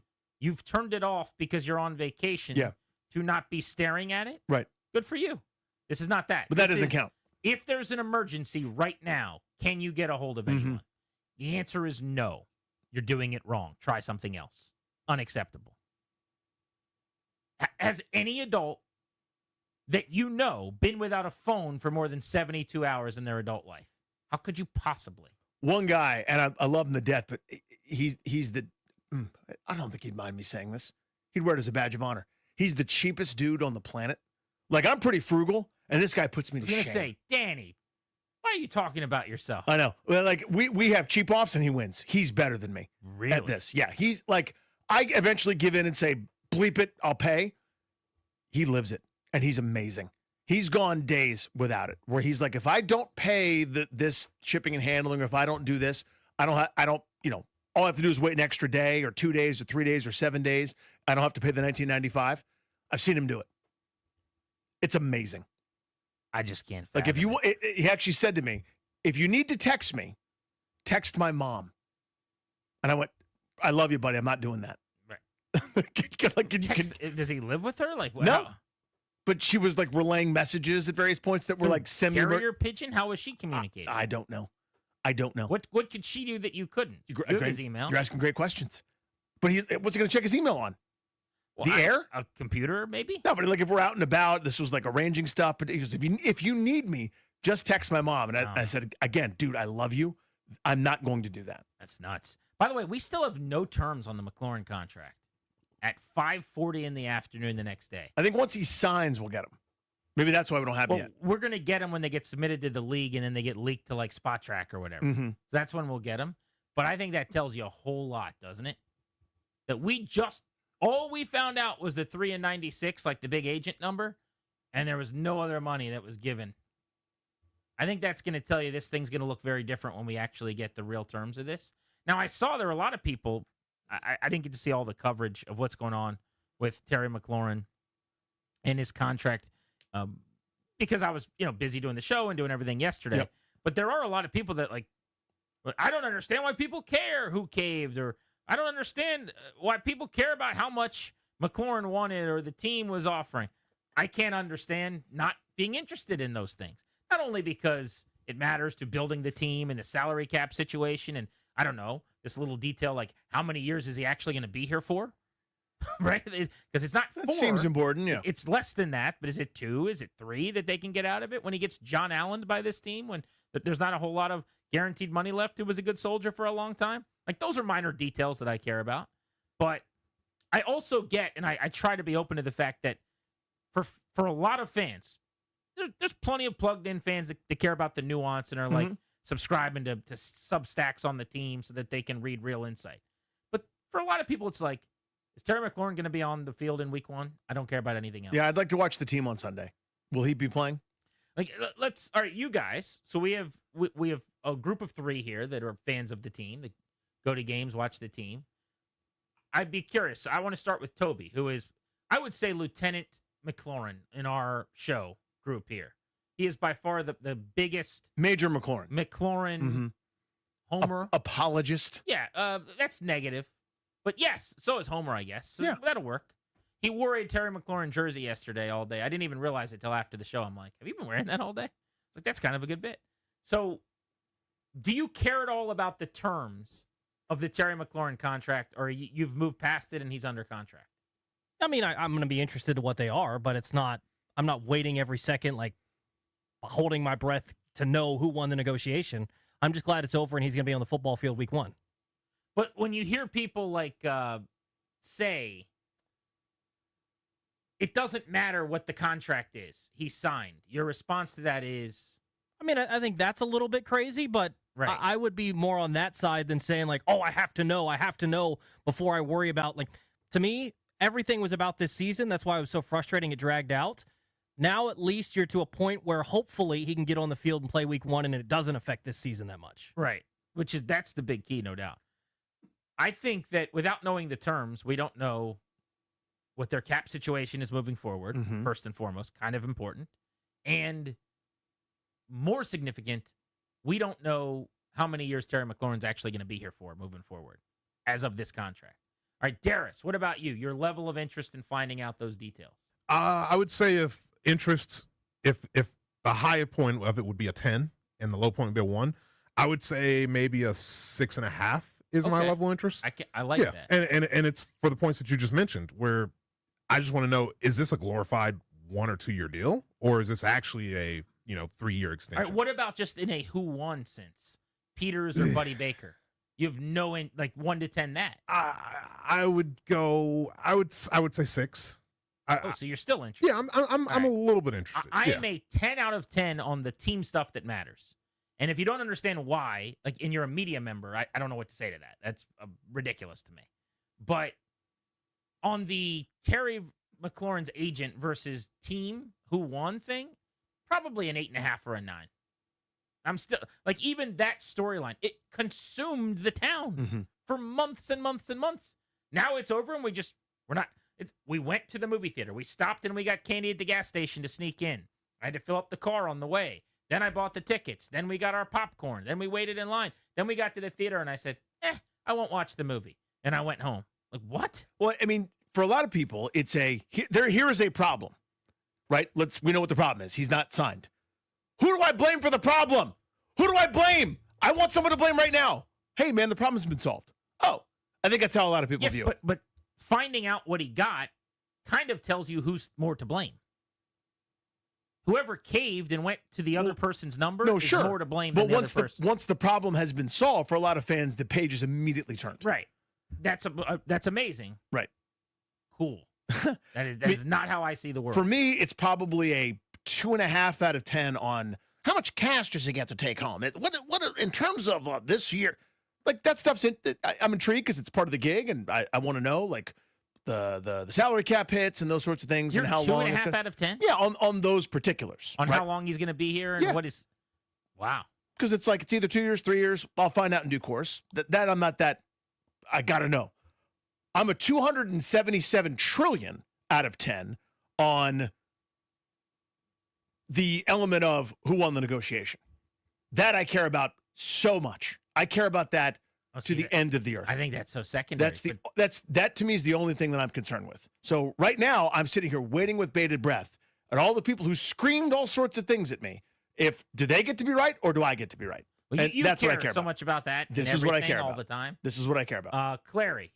You've turned it off because you're on vacation to not be staring at it. Right. Good for you. This is not that. But that This doesn't is, count. If there's an emergency right now, can you get a hold of anyone? The answer is no. You're doing it wrong. Try something else. Unacceptable. Has any adult that you know been without a phone for more than 72 hours in their adult life? How could you possibly? One guy, and I love him to death, but he's the. I don't think he'd mind me saying this. He'd wear it as a badge of honor. He's the cheapest dude on the planet. Like, I'm pretty frugal, and this guy puts me to I was shame. going to say, Danny, why are you talking about yourself? I know. Well, like, we have cheap offs, and he wins. He's better than me at this. Yeah, he's like, I eventually give in and say, bleep it, I'll pay. He lives it, and he's amazing. He's gone days without it, where he's like, if I don't pay this shipping and handling, or if I don't do this, I don't, you know, all I have to do is wait an extra day or 2 days or 3 days or 7 days. I don't have to pay the $19.95. I've seen him do it. It's amazing. I just can't. Like, if you, he actually said to me, if you need to text me, text my mom. And I went, I love you, buddy. I'm not doing that. Right. Does he live with her? Like, no. But she was like relaying messages at various points that were like semi. Carrier pigeon? How was she communicating? I don't know. I don't know. What could she do that you couldn't? You have his email. You're asking great questions. But what's he going to check his email on? Well, the air? A computer, maybe? No, but like if we're out and about, this was like arranging stuff. But he goes, if you need me, just text my mom. And I said, again, dude, I love you. I'm not going to do that. That's nuts. By the way, we still have no terms on the McLaurin contract at 5:40 in the afternoon the next day. I think once he signs, we'll get him. Maybe that's why we don't have him yet. We're going to get them when they get submitted to the league and then they get leaked to like Spot Track or whatever. Mm-hmm. So that's when we'll get them. But I think that tells you a whole lot, doesn't it? That all we found out was the 3 and 96, like the big agent number, and there was no other money that was given. I think that's going to tell you this thing's going to look very different when we actually get the real terms of this. Now, I saw there were a lot of people. I didn't get to see all the coverage of what's going on with Terry McLaurin and his contract because I was, busy doing the show and doing everything yesterday. Yep. But there are a lot of people that I don't understand why people care who caved, or I don't understand why people care about how much McLaurin wanted or the team was offering. I can't understand not being interested in those things. Not only because it matters to building the team and the salary cap situation, and I don't know, this little detail like how many years is he actually going to be here for? Right? Because it's not 4. That seems important, yeah. It's less than that, but is it 2? Is it 3 that they can get out of it when he gets John Allen by this team, when there's not a whole lot of guaranteed money left, who was a good soldier for a long time? Like, those are minor details that I care about. But I also get, and I try to be open to the fact that for a lot of fans, there's plenty of plugged-in fans that care about the nuance and are like subscribing to Substacks on the team so that they can read real insight. But for a lot of people, it's like, is Terry McLaurin going to be on the field in week 1? I don't care about anything else. Yeah, I'd like to watch the team on Sunday. Will he be playing? Like, all right, you guys. So we have a group of 3 here that are fans of the team, that go to games, watch the team. I'd be curious. I want to start with Toby, who is, I would say, Lieutenant McLaurin in our show group here. He is by far the biggest Major McLaurin. Homer. Apologist. Yeah, that's negative. But yes, so is Homer, I guess. So that'll work. He wore a Terry McLaurin jersey yesterday all day. I didn't even realize it till after the show. I'm like, have you been wearing that all day? It's like, that's kind of a good bit. So do you care at all about the terms of the Terry McLaurin contract, or you've moved past it and he's under contract? I mean, I'm going to be interested in what they are, but I'm not waiting every second, like holding my breath to know who won the negotiation. I'm just glad it's over and he's going to be on the football field week 1. But when you hear people like say, it doesn't matter what the contract is, he signed, your response to that is? I mean, I think that's a little bit crazy, but right. I would be more on that side than saying like, oh, I have to know before I worry about, like, to me, everything was about this season. That's why it was so frustrating it dragged out. Now at least you're to a point where hopefully he can get on the field and play week 1 and it doesn't affect this season that much. Right, that's the big key, no doubt. I think that without knowing the terms, we don't know what their cap situation is moving forward, first and foremost, kind of important. And more significant, we don't know how many years Terry McLaurin's actually going to be here for moving forward as of this contract. right, Darius, what about you? Your level of interest in finding out those details? I would say if the high point of it would be a 10 and the low point would be a 1, I would say maybe a 6.5 is my Okay. level of interest. I like yeah, that. and it's for the points that you just mentioned, where I just want to know, is this a glorified 1 or 2 year deal, or is this actually a 3-year All extension? right, what about just in a who won sense? Peters or Buddy Baker? You have no 1 to 10 that. I would say 6. So you're still interested? Yeah, I'm a little bit interested. I yeah. am a 10 out of 10 on the team stuff that matters. And if you don't understand why, and you're a media member, I don't know what to say to that. That's ridiculous to me. But on the Terry McLaurin's agent versus team who won thing, probably an 8.5 or a 9. I'm still even that storyline, it consumed the town for months and months and months. Now it's over and we went to the movie theater. We stopped and we got candy at the gas station to sneak in. I had to fill up the car on the way. Then I bought the tickets. Then we got our popcorn. Then we waited in line. Then we got to the theater and I said, I won't watch the movie. And I went home. Like, what? Well, I mean, for a lot of people, it's here is a problem, right? We know what the problem is. He's not signed. Who do I blame for the problem? Who do I blame? I want someone to blame right now. Hey, man, the problem's been solved. Oh, I think that's how a lot of people view it. But finding out what he got kind of tells you who's more to blame. Whoever caved and went to the other person's number is more to blame than the other person. Once the problem has been solved, for a lot of fans, the page is immediately turned. Right. That's amazing. Right. Cool. That is not how I see the world. For me, it's probably a 2.5 out of 10 on how much cash does he get to take home. What in terms of this year, that stuff's I'm intrigued because it's part of the gig, and I want to know the salary cap hits and those sorts of things. You're and how long 2.5 out of 10. Yeah, on those particulars. On right? how long he's going to be here and what is. Wow. Because it's either 2 years, 3 years. I'll find out in due course. That I'm not that. I gotta know. I'm a 277 trillion out of 10 on the element of who won the negotiation. That I care about so much. I care about that to the end of the earth. I think that's so secondary. That to me is the only thing that I'm concerned with. So right now I'm sitting here waiting with bated breath at all the people who screamed all sorts of things at me. Do they get to be right or do I get to be right? Well, and you that's care what I care so about. much about that. This and is what I everything care all about the time. This is what I care about. Clary.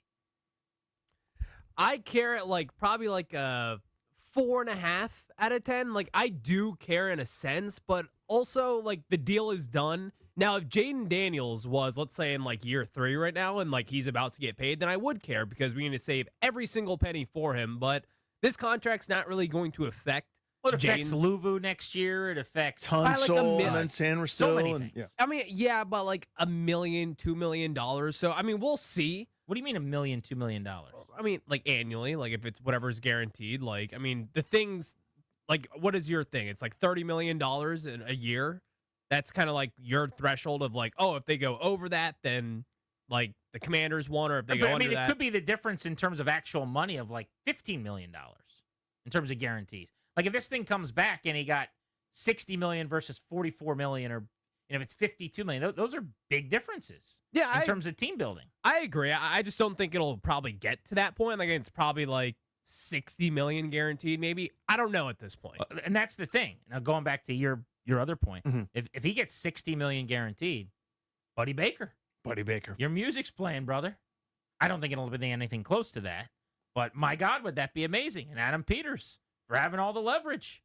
I care at probably a 4.5 out of 10. I do care in a sense, but also the deal is done. Now, if Jaden Daniels was, let's say, in year 3 right now, and he's about to get paid, then I would care because we need to save every single penny for him. But this contract's not really going to affect. Well, it affects Louvu next year. It affects Tunsil and then San Risto. So many things. Yeah. I mean, yeah, but $1 million, $2 million. So I mean, we'll see. What do you mean $1 million, $2 million? I mean, annually, if it's whatever's guaranteed. I mean, the things, what is your thing? It's $30 million in a year. That's kind of your threshold of if they go over that, then the Commanders won, or if they go under that. It could be the difference in terms of actual money of $15 million in terms of guarantees. If this thing comes back and he got $60 million versus $44 million, or if it's $52 million, those are big differences. Yeah, in terms of team building. I agree. I just don't think it'll probably get to that point. It's probably $60 million guaranteed, maybe. I don't know at this point. And that's the thing. Now going back to your other point, if he gets $60 million guaranteed, Buddy Baker, your music's playing, brother. I don't think it'll be anything close to that, but my God, would that be amazing? And Adam Peters for having all the leverage.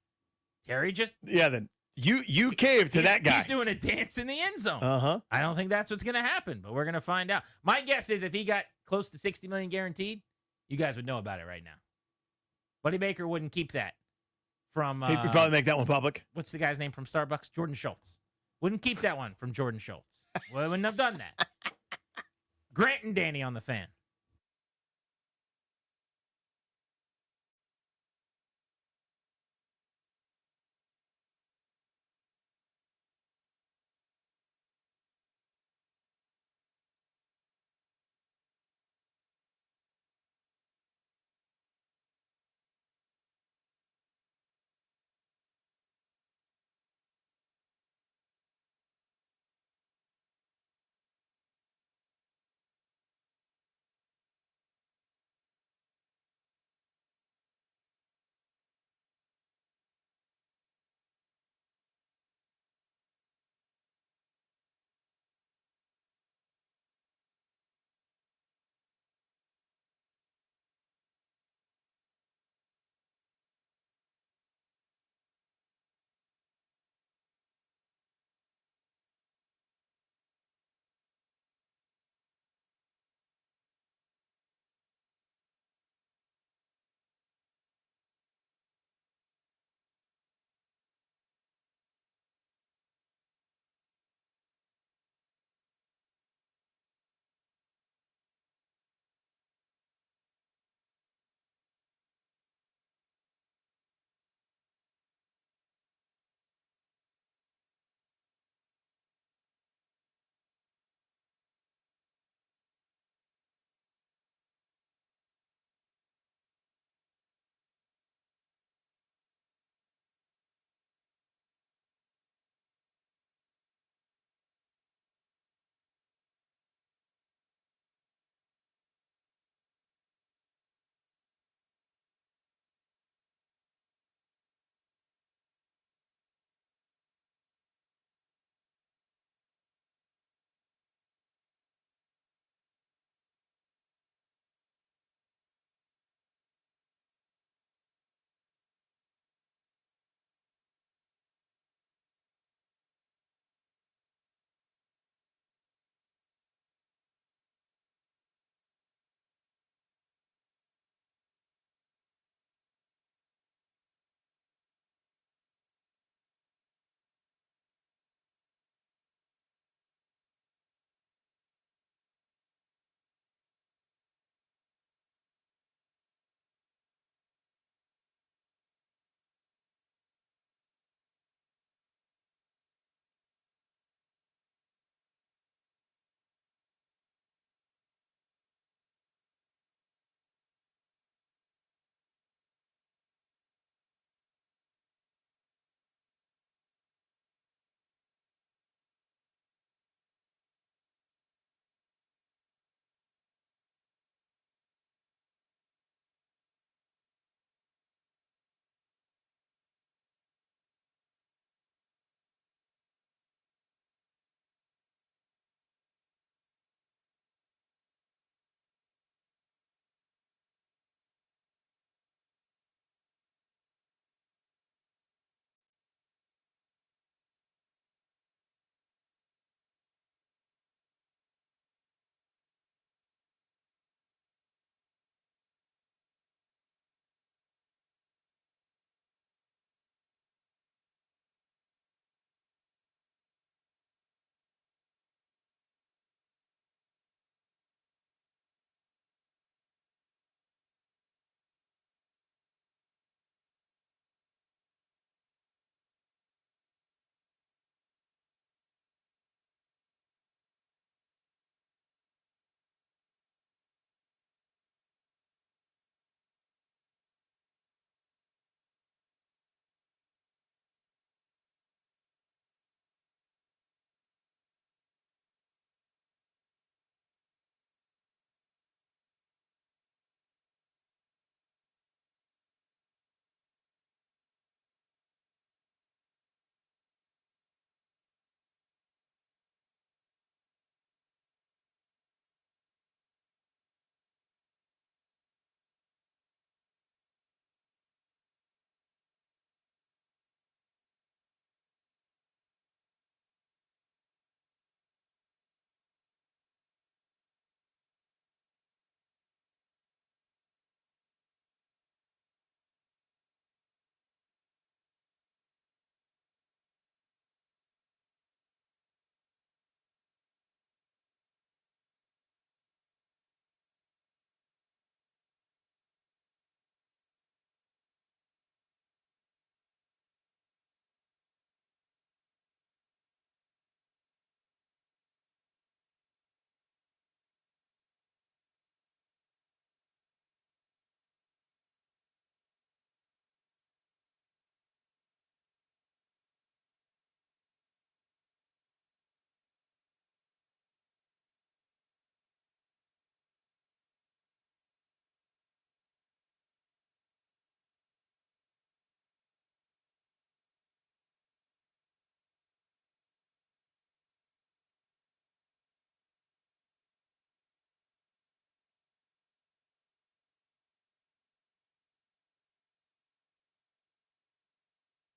Terry just then you caved to that guy. He's doing a dance in the end zone. Uh-huh. I don't think that's what's going to happen, but we're going to find out. My guess is if he got close to $60 million guaranteed, you guys would know about it right now. Buddy Baker wouldn't keep that from. He'd probably make that one public. What's the guy's name from Starbucks? Jordan Schultz. Wouldn't keep that one from Jordan Schultz. Wouldn't have done that. Grant and Danny on the Fan.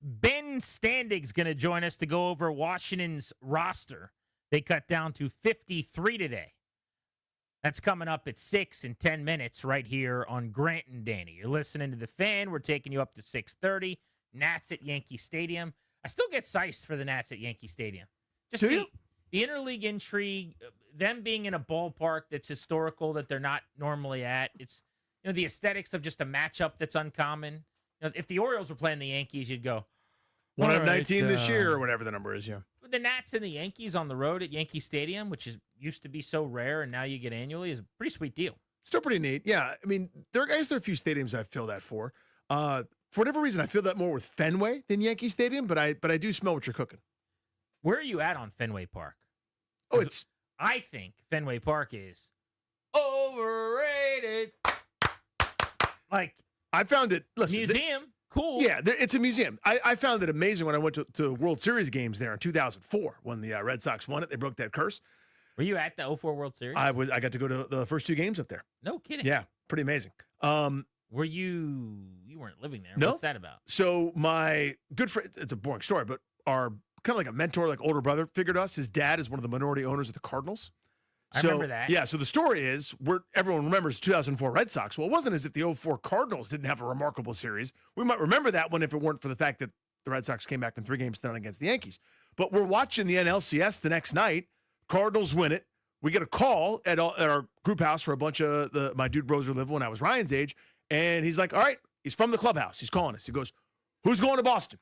Ben Standig's going to join us to go over Washington's roster. They cut down to 53 today. That's coming up at 6 in 10 minutes right here on Grant and Danny. You're listening to The Fan. We're taking you up to 6:30. Nats at Yankee Stadium. I still get sized for the Nats at Yankee Stadium. Just the interleague intrigue, them being in a ballpark that's historical that they're not normally at. It's the aesthetics of just a matchup that's uncommon. If the Orioles were playing the Yankees, you'd go 1 of all right, 19 this year, or whatever the number is. Yeah. The Nats and the Yankees on the road at Yankee Stadium, which used to be so rare, and now you get annually, is a pretty sweet deal. Still pretty neat. Yeah. I mean, there are a few stadiums I feel that for. For whatever reason, I feel that more with Fenway than Yankee Stadium, but I do smell what you're cooking. Where are you at on Fenway Park? Oh, I think Fenway Park is overrated. Like, I found it. Listen, museum, cool. Yeah, it's a museum. I found it amazing when I went to World Series games there in 2004 when the Red Sox won it. They broke that curse. Were you at the 04 World Series? I got to go to the first 2 games up there. No kidding. Yeah, pretty amazing. Were you weren't living there? No. What's that about? So my good friend, it's a boring story, but our kind of like a mentor, like older brother, figured us. His dad is one of the minority owners of the Cardinals. I remember that. Yeah, so the story is, everyone remembers 2004 Red Sox. Well, it wasn't as if the 04 Cardinals didn't have a remarkable series. We might remember that one if it weren't for the fact that the Red Sox came back in 3 games down against the Yankees. But we're watching the NLCS the next night. Cardinals win it. We get a call at our group house where a bunch of my dude bros were living when I was Ryan's age. And he's like, all right, he's from the clubhouse. He's calling us. He goes, who's going to Boston?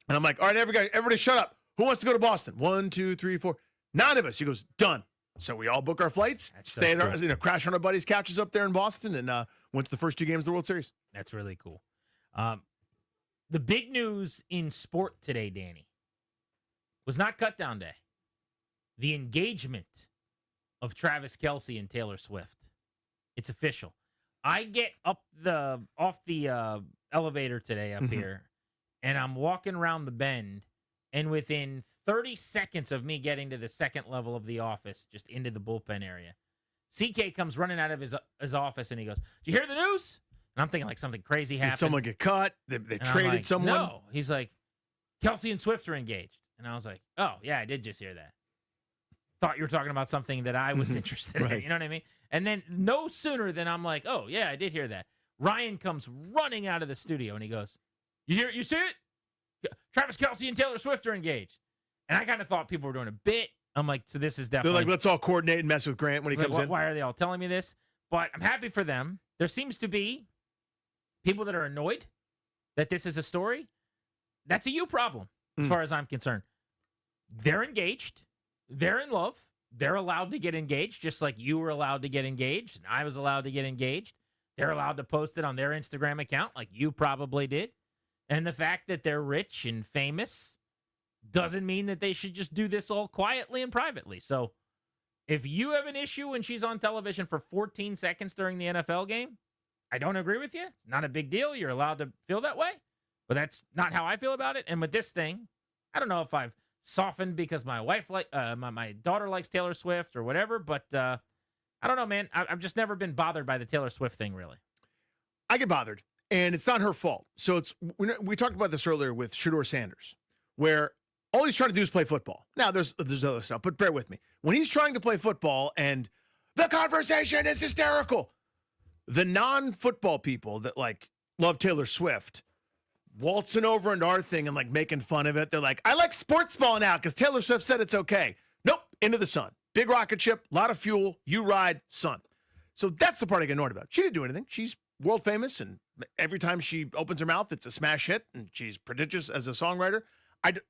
And I'm like, all right, everybody shut up. Who wants to go to Boston? 1, 2, 3, 4. 9 of us. He goes, done. So we all book our flights, stay crash on our buddies' couches up there in Boston, and went to the first 2 games of the World Series. That's really cool. The big news in sport today, Danny, was not cut down day. The engagement of Travis Kelce and Taylor Swift. It's official. I get off the elevator today up here, and I'm walking around the bend, and within 30 seconds of me getting to the second level of the office, just into the bullpen area, CK comes running out of his office, and he goes, "Did you hear the news?" And I'm thinking like something crazy happened. Did someone get cut? They And I'm traded like, someone? No. He's like, Kelce and Swift are engaged. And I was like, oh, yeah, I did just hear that. Thought you were talking about something that I was interested in. You know what I mean? And then no sooner than I'm like, oh, yeah, I did hear that. Ryan comes running out of the studio, and he goes, you see it? Travis Kelce and Taylor Swift are engaged. And I kind of thought people were doing a bit. I'm like, so this is definitely. They're like, let's all coordinate and mess with Grant when he comes in. Why are they all telling me this? But I'm happy for them. There seems to be people that are annoyed that this is a story. That's a you problem, as far as I'm concerned. They're engaged. They're in love. They're allowed to get engaged, just like you were allowed to get engaged, and I was allowed to get engaged. They're allowed to post it on their Instagram account, like you probably did. And the fact that they're rich and famous doesn't mean that they should just do this all quietly and privately. So if you have an issue when she's on television for 14 seconds during the NFL game, I don't agree with you. It's not a big deal. You're allowed to feel that way. But that's not how I feel about it. And with this thing, I don't know if I've softened because my wife my daughter likes Taylor Swift or whatever, but I don't know, man. I've just never been bothered by the Taylor Swift thing, really. I get bothered, and it's not her fault. So we talked about this earlier with Shedeur Sanders, where all he's trying to do is play football. Now, there's other stuff, but bear with me. When he's trying to play football and the conversation is hysterical, the non-football people that, like, love Taylor Swift waltzing over into our thing and, like, making fun of it. They're like, I like sports ball now because Taylor Swift said it's okay. Nope, into the sun. Big rocket ship, a lot of fuel, you ride, sun. So that's the part I get annoyed about. She didn't do anything. She's world famous, and every time she opens her mouth, it's a smash hit, and she's prodigious as a songwriter.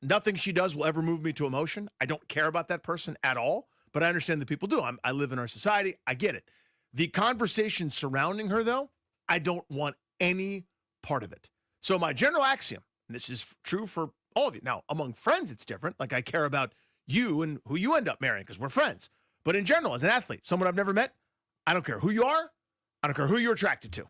Nothing she does will ever move me to emotion. I don't care about that person at all, but I understand that people do. I live in our society. I get it. The conversation surrounding her, though, I don't want any part of it. So my general axiom, and this is true for all of you. Now, among friends, it's different. Like, I care about you and who you end up marrying because we're friends. But in general, as an athlete, someone I've never met, I don't care who you are. I don't care who you're attracted to.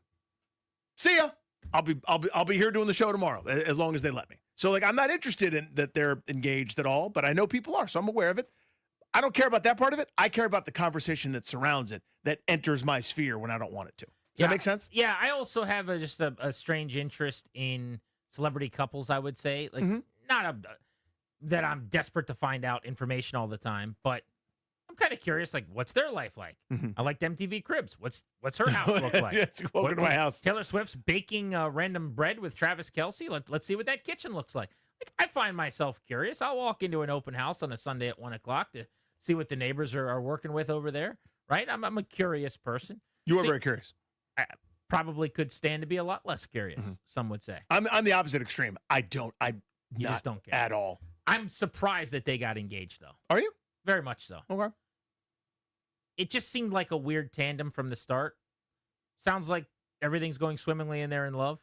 See ya. I'll be here doing the show tomorrow as long as they let me. So, like, I'm not interested in that they're engaged at all, but I know people are, so I'm aware of it. I don't care about that part of it. I care about the conversation that surrounds it, that enters my sphere when I don't want it to. Does that make sense? Yeah, I also have just a strange interest in celebrity couples, I would say. Like, not that I'm desperate to find out information all the time, but I'm kind of curious, like, what's their life like? I liked MTV Cribs. What's her house look like? Yes, welcome to my house. Taylor Swift's baking random bread with Travis Kelce. Let's see what that kitchen looks like. Like, I find myself curious. I'll walk into an open house on a Sunday at 1 o'clock to see what the neighbors are working with over there. Right? I'm a curious person. You are very curious. I probably could stand to be a lot less curious. Some would say. I'm the opposite extreme. I'm You just don't care at all. I'm surprised that they got engaged, though. Are you? Very much so. Okay. It just seemed like a weird tandem from the start. Sounds like everything's going swimmingly and they're in love.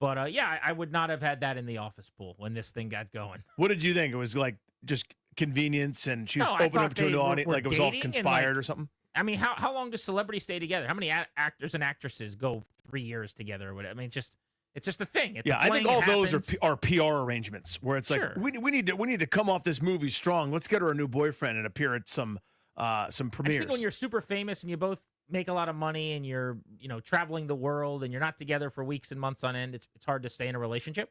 But yeah, I would not have had that in the office pool when this thing got going. What did you think? It was like just convenience and she was I opening up thought to an they audience, were like it was all dating and, conspired like, or something? I mean, how long do celebrities stay together? How many actors and actresses go 3 years together or whatever? I mean, it's just a thing. It's Yeah, a I fling, think all it those happens. are PR arrangements where it's like Sure. we need to come off this movie strong. Let's get her a new boyfriend and appear at some I just premieres. think when you're super famous and you both make a lot of money and you're, traveling the world and you're not together for weeks and months on end, it's hard to stay in a relationship.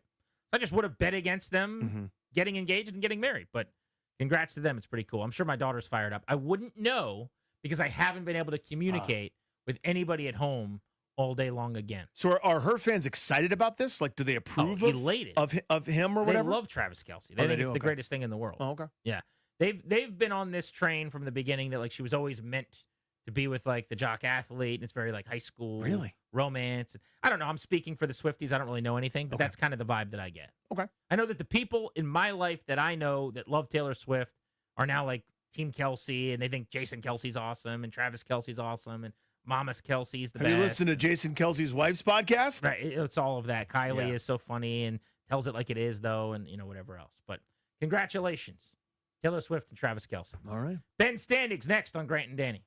I just would have bet against them getting engaged and getting married. But congrats to them. It's pretty cool. I'm sure my daughter's fired up. I wouldn't know because I haven't been able to communicate with anybody at home all day long again. So are her fans excited about this? Like, do they approve elated. of him or whatever? They love Travis Kelce. They Oh, they think do? it's the Okay. greatest thing in the world. Oh, okay. Yeah. They've been on this train from the beginning that like she was always meant to be with like the jock athlete and it's very like high school romance. I don't know. I'm speaking for the Swifties. I don't really know anything, but that's kind of the vibe that I get. Okay. I know that the people in my life that I know that love Taylor Swift are now like Team Kelce and they think Jason Kelsey's awesome and Travis Kelce's awesome and Mama's Kelsey's the Have best. you listened to Jason Kelsey's wife's podcast? Right. It's all of that. Kylie Yeah. is so funny and tells it like it is, though, and whatever else. But congratulations, Taylor Swift and Travis Kelce. All right. Ben Standings next on Grant and Danny.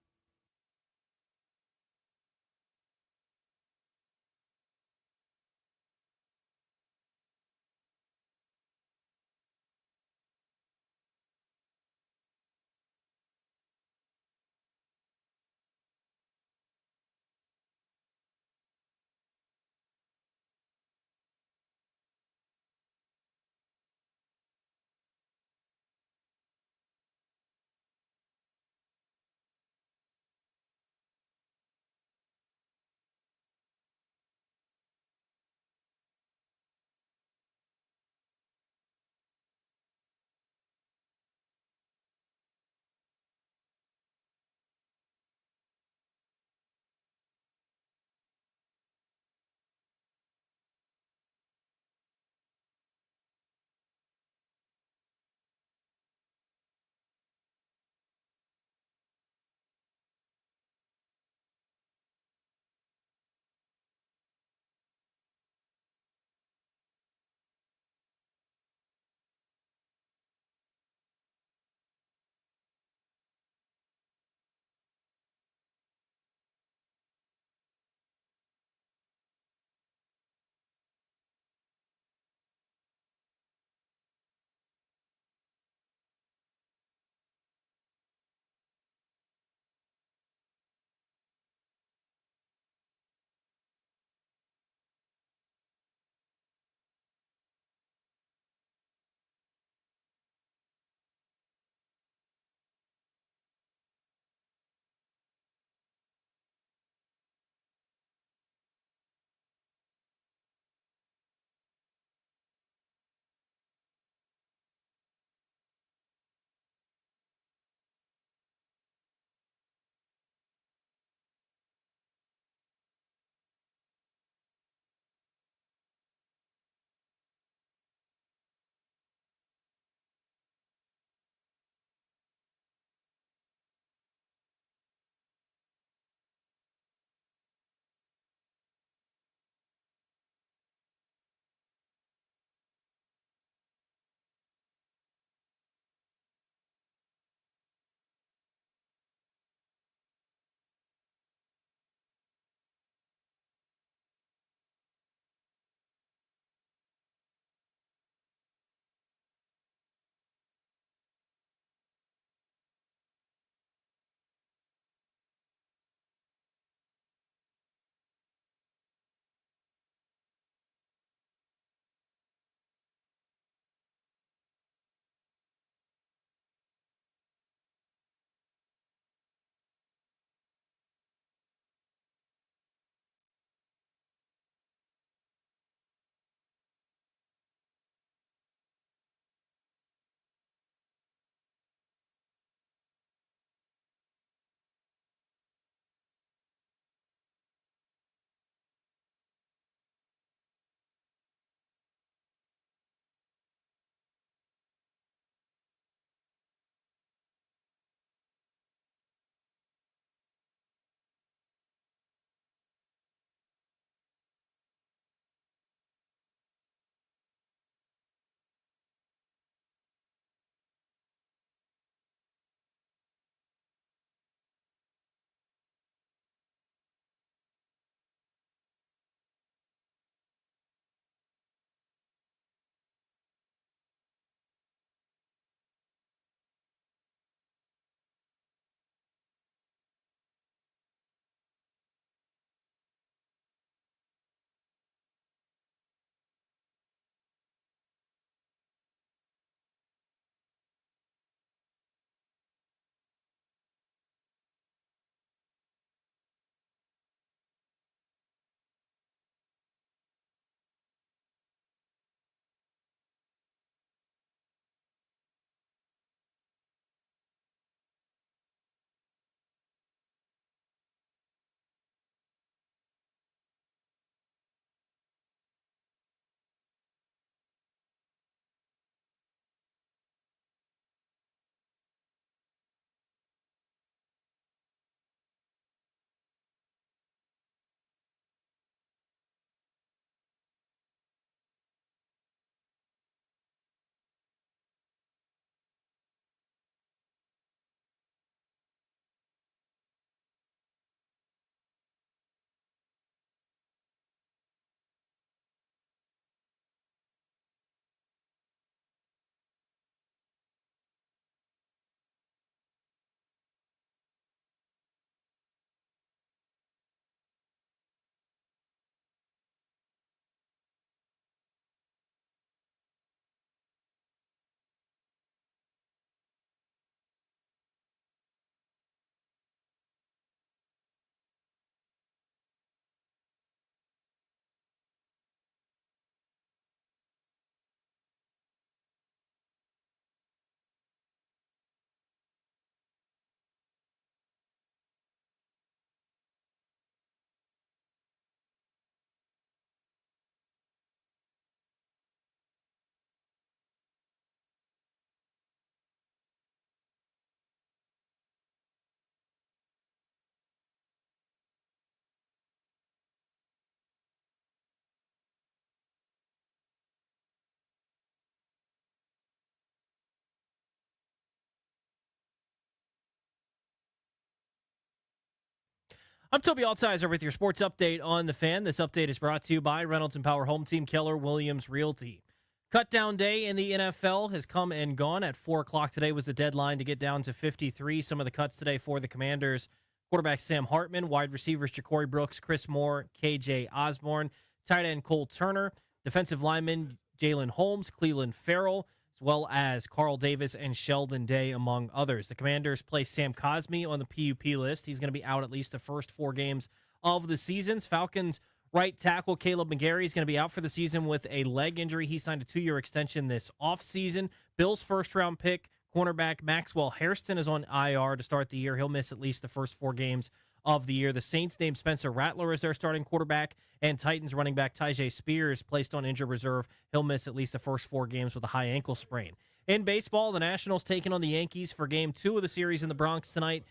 I'm Toby Altizer with your sports update on The Fan. This update is brought to you by Reynolds and Power Home Team, Keller Williams Realty. Cutdown day in the NFL has come and gone. At 4 o'clock today was the deadline to get down to 53. Some of the cuts today for the Commanders: quarterback Sam Hartman, wide receivers Ja'Cory Brooks, Chris Moore, KJ Osborne, tight end Cole Turner, defensive lineman Jalen Holmes, Cleveland Farrell, as well as Carl Davis and Sheldon Day, among others. The Commanders place Sam Cosmi on the PUP list. He's going to be out at least the first 4 games of the season. Falcons right tackle Caleb McGarry is going to be out for the season with a leg injury. He signed a 2-year extension this offseason. Bills' first-round pick, cornerback Maxwell Hairston, is on IR to start the year. He'll miss at least the first 4 games of the year. The Saints named Spencer Rattler as their starting quarterback, and Titans running back Tyjae Spears placed on injured reserve. He'll miss at least the first 4 games with a high ankle sprain. In baseball, the Nationals taking on the Yankees for Game 2 of the series in the Bronx tonight.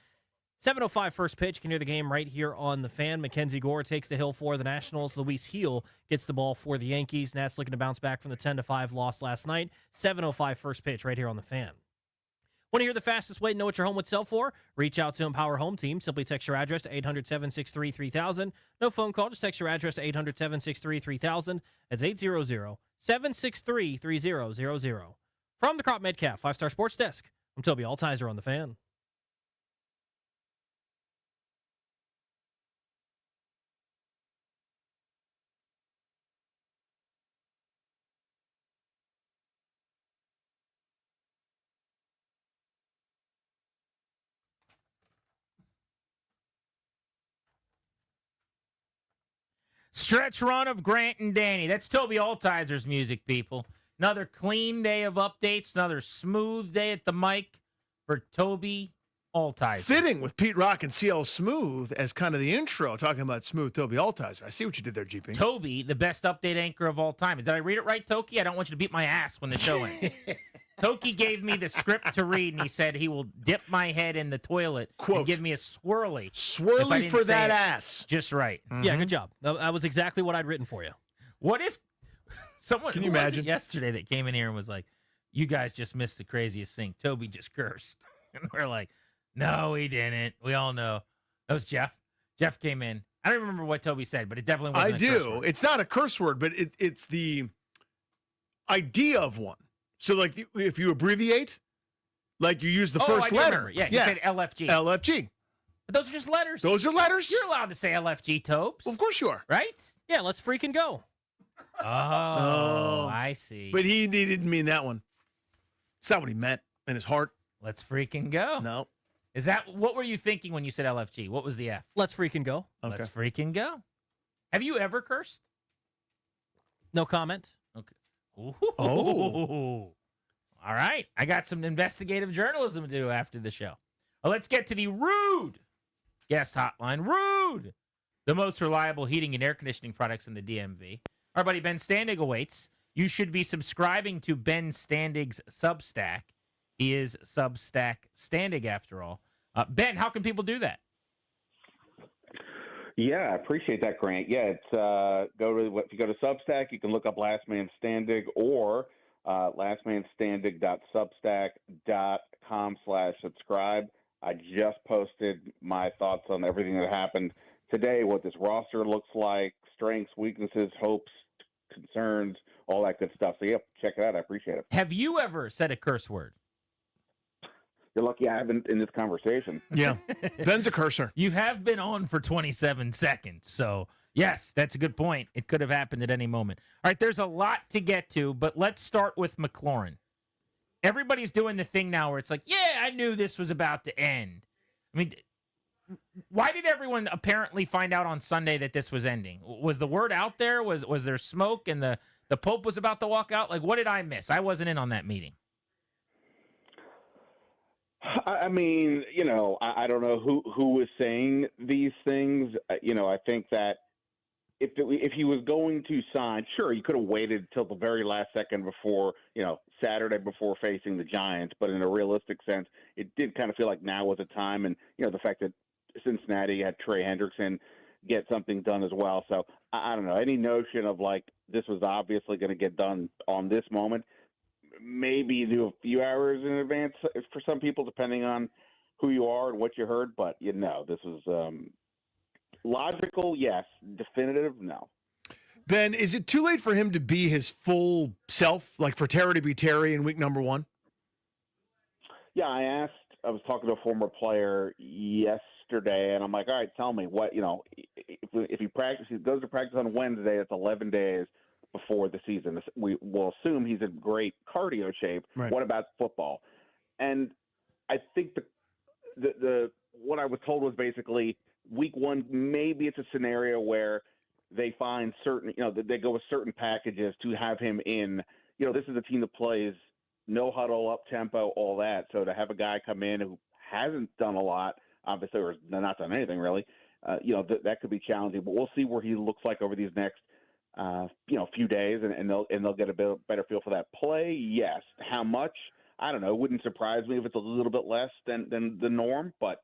7:05 first pitch. Can hear the game right here on The Fan. Mackenzie Gore takes the hill for the Nationals. Luis Heel gets the ball for the Yankees. Nats looking to bounce back from the 10-5 loss last night. 7:05 first pitch right here on The Fan. Want to hear the fastest way to know what your home would sell for? Reach out to Empower Home Team. Simply text your address to 800-763-3000. No phone call. Just text your address to 800-763-3000. That's 800-763-3000. From the Crop Metcalf 5-Star Sports Desk, I'm Toby Altizer on The Fan. Stretch run of Grant and Danny. That's Toby Altizer's music, people. Another clean day of updates, another smooth day at the mic for Toby Altizer. Fitting with Pete Rock and CL Smooth as kind of the intro, talking about smooth Toby Altizer. I see what you did there, GP. Toby, the best update anchor of all time. Did I read it right, Toki? I don't want you to beat my ass when the show ends. Toki gave me the script to read, and he said he will dip my head in the toilet and give me a swirly. Swirly for that ass. Just right. Yeah, good job. That was exactly what I'd written for you. What if someone, can you who was it imagine yesterday that came in here and was like, you guys just missed the craziest thing. Toby just cursed. And we're like, no, he didn't. We all know. That was Jeff. Jeff came in. I don't remember what Toby said, but it definitely wasn't I a curse do. word. It's not a curse word, but it's the idea of one. So, like, if you abbreviate, like you use the first I letter. remember. Yeah, you said LFG. LFG. But those are just letters. Those are letters. You're allowed to say LFG, Topes. Well, of course you are. Right? Yeah, let's freaking go. Oh, I see. But he didn't mean that one. It's not what he meant in his heart. Let's freaking go. No. Is that what were you thinking when you said LFG? What was the F? Let's freaking go. Okay. Let's freaking go. Have you ever cursed? No comment. Okay. Oh. All right. I got some investigative journalism to do after the show. Well, let's get to the Rude guest hotline. Rude, the most reliable heating and air conditioning products in the DMV. Our buddy Ben Standig awaits. You should be subscribing to Ben Standig's Substack. He is Substack Standig, after all. Ben, how can people do that? Yeah, I appreciate that, Grant. Yeah, it's if you go to Substack, you can look up Last Man Standig or lastmanstandig.substack.com/subscribe. I just posted my thoughts on everything that happened today, what this roster looks like, strengths, weaknesses, hopes, concerns, all that good stuff. So, yep, check it out. I appreciate it. Have you ever said a curse word? You're lucky I haven't in this conversation. Yeah. Ben's a cursor. You have been on for 27 seconds. So, yes, that's a good point. It could have happened at any moment. All right, there's a lot to get to, but let's start with McLaurin. Everybody's doing the thing now where it's like, yeah, I knew this was about to end. I mean, why did everyone apparently find out on Sunday that this was ending? Was the word out there? Was there smoke and the Pope was about to walk out? Like, what did I miss? I wasn't in on that meeting. I mean, I don't know who was saying these things. I think that if he was going to sign, sure, he could have waited till the very last second before, Saturday before facing the Giants. But in a realistic sense, it did kind of feel like now was the time. And, the fact that Cincinnati had Trey Hendrickson get something done as well. So I don't know. Any notion of like this was obviously going to get done on this moment, maybe do a few hours in advance for some people, depending on who you are and what you heard. But, this was Logical, yes. Definitive, no. Ben, is it too late for him to be his full self, like for Terry to be Terry in week number 1? Yeah, I was talking to a former player yesterday, and I'm like, all right, tell me what, if he goes to practice on Wednesday, it's 11 days before the season. We will assume he's in great cardio shape. Right. What about football? And I think the what I was told was basically week 1, maybe it's a scenario where they find certain, that they go with certain packages to have him in. This is a team that plays no huddle, up tempo, all that. So to have a guy come in who hasn't done a lot, obviously, or not done anything really, that could be challenging. But we'll see where he looks like over these next, few days, and they'll get a better feel for that play. Yes, how much? I don't know. It wouldn't surprise me if it's a little bit less than the norm. But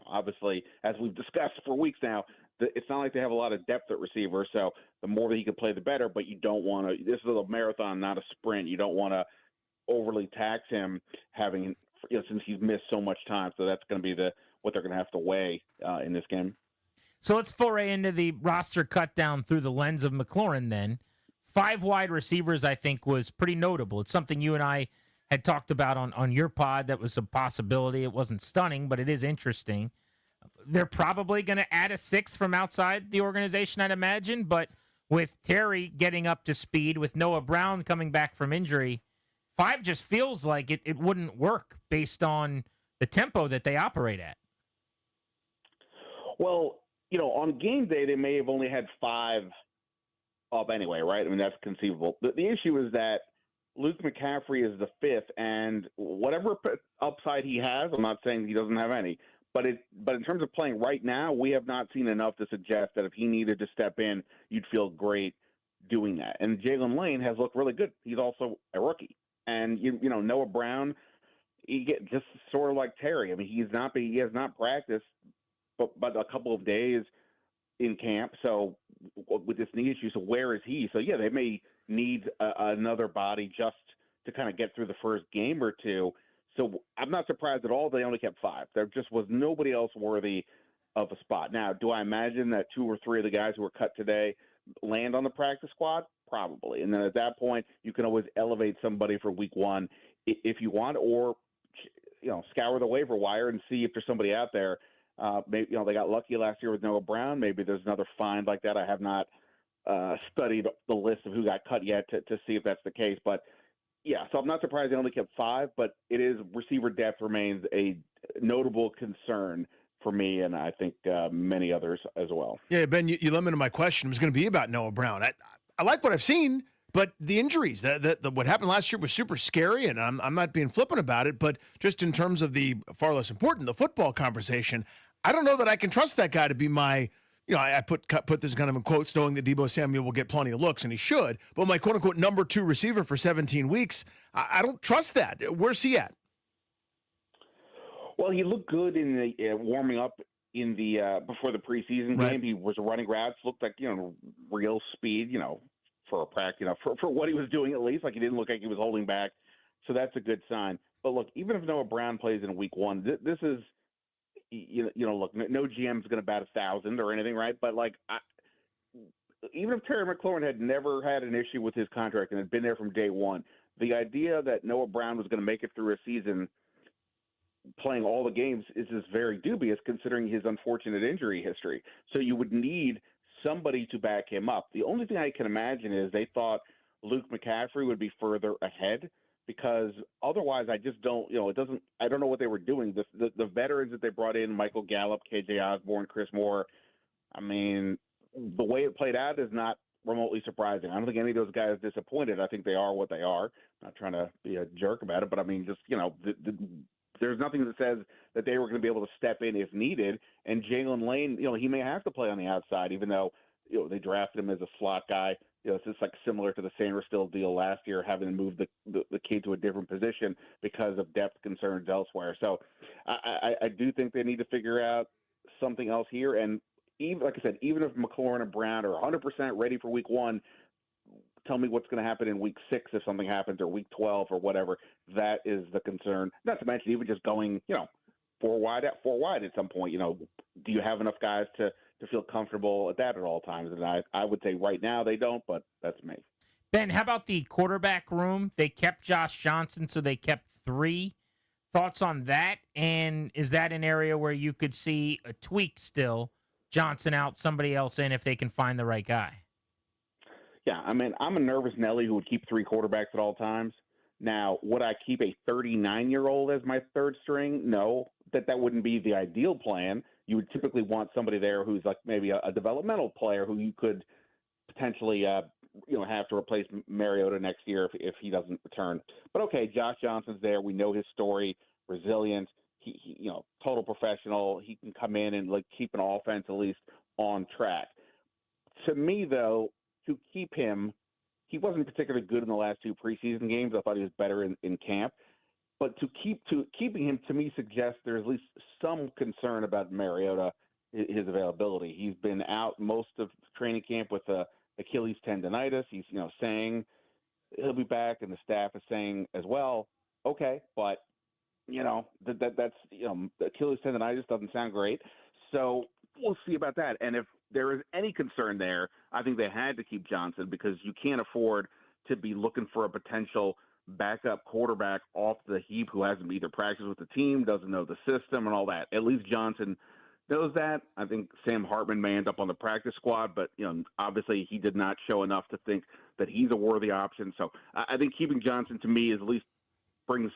obviously, as we've discussed for weeks now, it's not like they have a lot of depth at receiver. So the more that he can play, the better. But you don't want to. This is a marathon, not a sprint. You don't want to overly tax him, having since he's missed so much time. So that's going to be what they're going to have to weigh in this game. So let's foray into the roster cut down through the lens of McLaurin then. 5 wide receivers, I think, was pretty notable. It's something you and I had talked about on your pod. That was a possibility. It wasn't stunning, but it is interesting. They're probably going to add a 6th from outside the organization, I'd imagine. But with Terry getting up to speed, with Noah Brown coming back from injury, 5 just feels like it wouldn't work based on the tempo that they operate at. Well, on game day, they may have only had 5 up anyway, right? I mean, that's conceivable. The issue is that Luke McCaffrey is the 5th, and whatever upside he has, I'm not saying he doesn't have any, but in terms of playing right now, we have not seen enough to suggest that if he needed to step in, you'd feel great doing that. And Jalen Lane has looked really good. He's also a rookie. And, Noah Brown, he get just sort of like Terry. I mean, he has not practiced but a couple of days in camp. So with this knee issue, so where is he? So, yeah, they may need another body just to kind of get through the first game or two. So I'm not surprised at all they only kept 5. There just was nobody else worthy of a spot. Now, do I imagine that 2 or 3 of the guys who were cut today land on the practice squad? Probably. And then at that point, you can always elevate somebody for week 1 if you want, or, scour the waiver wire and see if there's somebody out there. Maybe, they got lucky last year with Noah Brown. Maybe there's another find like that. I have not studied the list of who got cut yet to see if that's the case. But, yeah, so I'm not surprised they only kept 5, but it is receiver depth remains a notable concern for me, and I think many others as well. Yeah, Ben, you limited my question. It was going to be about Noah Brown. I like what I've seen, but the injuries, what happened last year was super scary, and I'm not being flippant about it, but just in terms of the far less important, the football conversation, I don't know that I can trust that guy to be my, I put this kind of in quotes, knowing that Deebo Samuel will get plenty of looks, and he should, but my quote-unquote number 2 receiver for 17 weeks, I don't trust that. Where's he at? Well, he looked good in the warming up in the before the preseason game. He was running routes, looked like real speed, for a practice, for what he was doing at least. Like he didn't look like he was holding back, so that's a good sign. But look, even if Noah Brown plays in week 1, this is look, no GM's going to bat 1,000 or anything, right? But like, even if Terry McLaurin had never had an issue with his contract and had been there from day 1, the idea that Noah Brown was going to make it through a season playing all the games is just very dubious considering his unfortunate injury history. So you would need somebody to back him up. The only thing I can imagine is they thought Luke McCaffrey would be further ahead, because otherwise I just don't, I don't know what they were doing. The veterans that they brought in, Michael Gallup, KJ Osborne, Chris Moore, I mean, the way it played out is not remotely surprising. I don't think any of those guys disappointed. I think they are what they are. I'm not trying to be a jerk about it, but I mean, just, there's nothing that says that they were going to be able to step in if needed. And Jalen Lane, he may have to play on the outside, even though, they drafted him as a slot guy. It's just like similar to the Sanderstill deal last year, having to move the kid to a different position because of depth concerns elsewhere. So I do think they need to figure out something else here. And even, like I said, even if McLaurin and Brown are 100% ready for week 1, tell me what's going to happen in week 6 if something happens, or week 12 or whatever. That is the concern. Not to mention even just going, 4 wide at some point. Do you have enough guys to to feel comfortable at that at all times. And I would say right now they don't, but that's me. Ben, how about the quarterback room? They kept Josh Johnson, so they kept 3. Thoughts on that? And is that an area where you could see a tweak still? Johnson out, somebody else in if they can find the right guy. Yeah, I mean, I'm a nervous Nelly who would keep 3 quarterbacks at all times. Now, would I keep a 39-year-old as my third string? No, that wouldn't be the ideal plan. You would typically want somebody there who's like maybe a developmental player who you could potentially have to replace Mariota next year if he doesn't return. But okay, Josh Johnson's there. We know his story, resilient. He total professional. He can come in and like keep an offense at least on track. To me, though, to keep him, he wasn't particularly good in the last 2 preseason games. I thought he was better in camp. But keeping him, to me, suggests there's at least some concern about Mariota, his availability. He's been out most of training camp with Achilles tendonitis. He's saying he'll be back, and the staff is saying as well, okay, but that's Achilles tendonitis doesn't sound great. So we'll see about that. And if there is any concern there, I think they had to keep Johnson because you can't afford to be looking for a potential backup quarterback off the heap who hasn't either practiced with the team, doesn't know the system and all that. At least Johnson knows that. I think Sam Hartman may end up on the practice squad, but obviously he did not show enough to think that he's a worthy option. So I think keeping Johnson to me is at least brings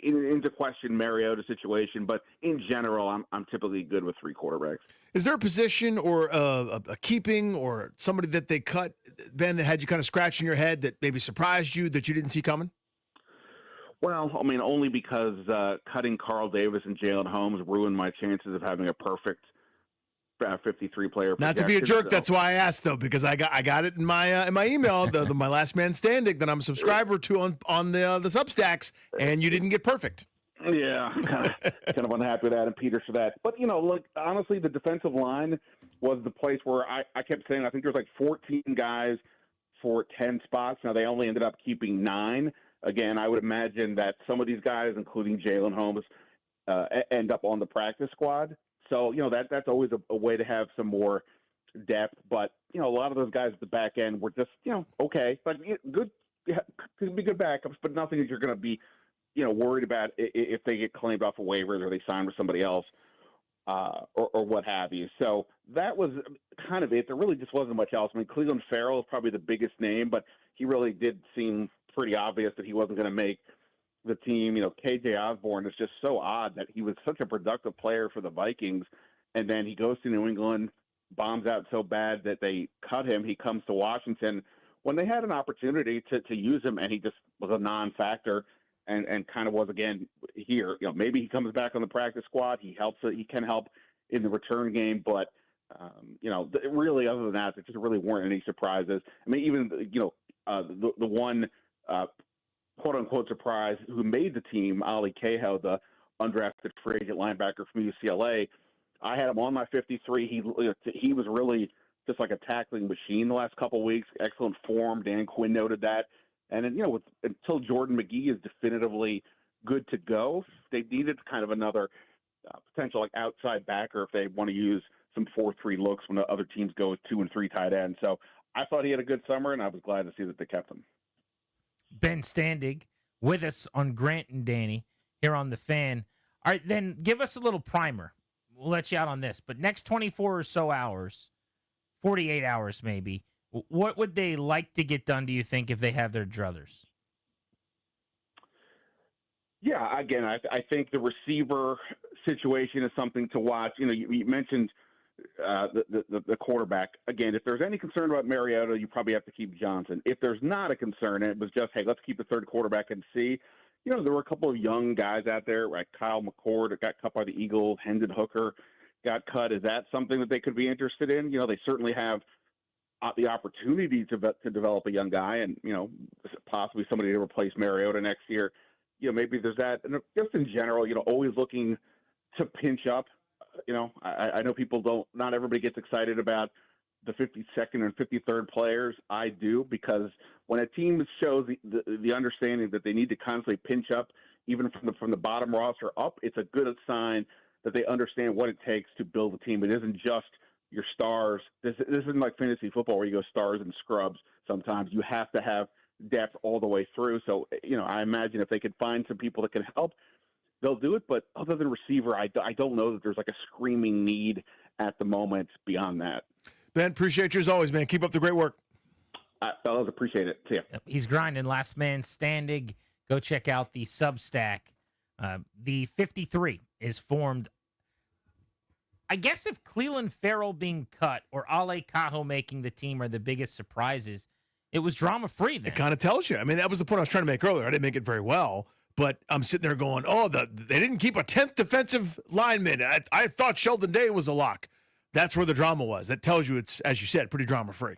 into question Mariota's situation, but in general, I'm typically good with 3 quarterbacks. Is there a position or a keeping or somebody that they cut, Ben, that had you kind of scratching your head that maybe surprised you that you didn't see coming? Well, I mean, only because cutting Carl Davis and Jalen Holmes ruined my chances of having a perfect 53-player. Not to be a jerk, that's why I asked though, because I got it in my email, my last man standing that I'm a subscriber to on the Substacks, and you didn't get perfect. Yeah, kind of unhappy with Adam Peters for that. But look, honestly, the defensive line was the place where I kept saying I think there's like 14 guys for 10 spots. Now they only ended up keeping 9. Again, I would imagine that some of these guys, including Jalen Holmes, end up on the practice squad. So, that's always a way to have some more depth. But, a lot of those guys at the back end were just, okay. But good, could be good backups, but nothing that you're going to be, worried about if they get claimed off of waivers or they sign with somebody else or what have you. So that was kind of it. There really just wasn't much else. I mean, Cleveland Farrell is probably the biggest name, but he really did seem pretty obvious that he wasn't going to make the team. KJ Osborne is just so odd that he was such a productive player for the Vikings, and then he goes to New England, bombs out so bad that they cut him. He comes to Washington when they had an opportunity to use him, and he just was a non-factor and kind of was again here. Maybe he comes back on the practice squad. He can help in the return game, but really other than that, there just really weren't any surprises. I mean, even the one quote-unquote surprise who made the team, Ali Cahill, the undrafted free agent linebacker from UCLA, I had him on my 53. He was really just like a tackling machine the last couple of weeks. Excellent form. Dan Quinn noted that. And then, until Jordan McGee is definitively good to go, they needed kind of another potential like outside backer if they want to use some 4-3 looks when the other teams go with 2 and 3 tight ends. So I thought he had a good summer, and I was glad to see that they kept him. Ben Standig with us on Grant and Danny here on The Fan. All right, then give us a little primer. We'll let you out on this. But next 24 or so hours, 48 hours maybe, what would they like to get done, do you think, if they have their druthers? Yeah, again, I think the receiver situation is something to watch. You mentioned the quarterback. Again, if there's any concern about Mariota, you probably have to keep Johnson. If there's not a concern, and it was just, hey, let's keep the third quarterback and see. There were a couple of young guys out there, like Kyle McCord got cut by the Eagles, Hendon Hooker got cut. Is that something that they could be interested in? They certainly have the opportunity to develop a young guy and, possibly somebody to replace Mariota next year. Maybe there's that. And just in general, always looking to pinch up. I know not everybody gets excited about the 52nd and 53rd players. I do, because when a team shows the understanding that they need to constantly pinch up, even from the bottom roster up, it's a good sign that they understand what it takes to build a team. It isn't just your stars. This isn't like fantasy football where you go stars and scrubs. Sometimes you have to have depth all the way through. So, I imagine if they could find some people that can help, they'll do it. But other than receiver, I don't know that there's like a screaming need at the moment beyond that. Ben, appreciate you as always, man. Keep up the great work. Fellas, appreciate it. See ya. He's grinding. Last man standing. Go check out the Substack. The 53 is formed. I guess if Cleveland Farrell being cut or Ale Cajo making the team are the biggest surprises, it was drama-free then. It kind of tells you. I mean, that was the point I was trying to make earlier. I didn't make it very well, but I'm sitting there going, they didn't keep a 10th defensive lineman. I thought Sheldon Day was a lock. That's where the drama was. That tells you it's, as you said, pretty drama-free.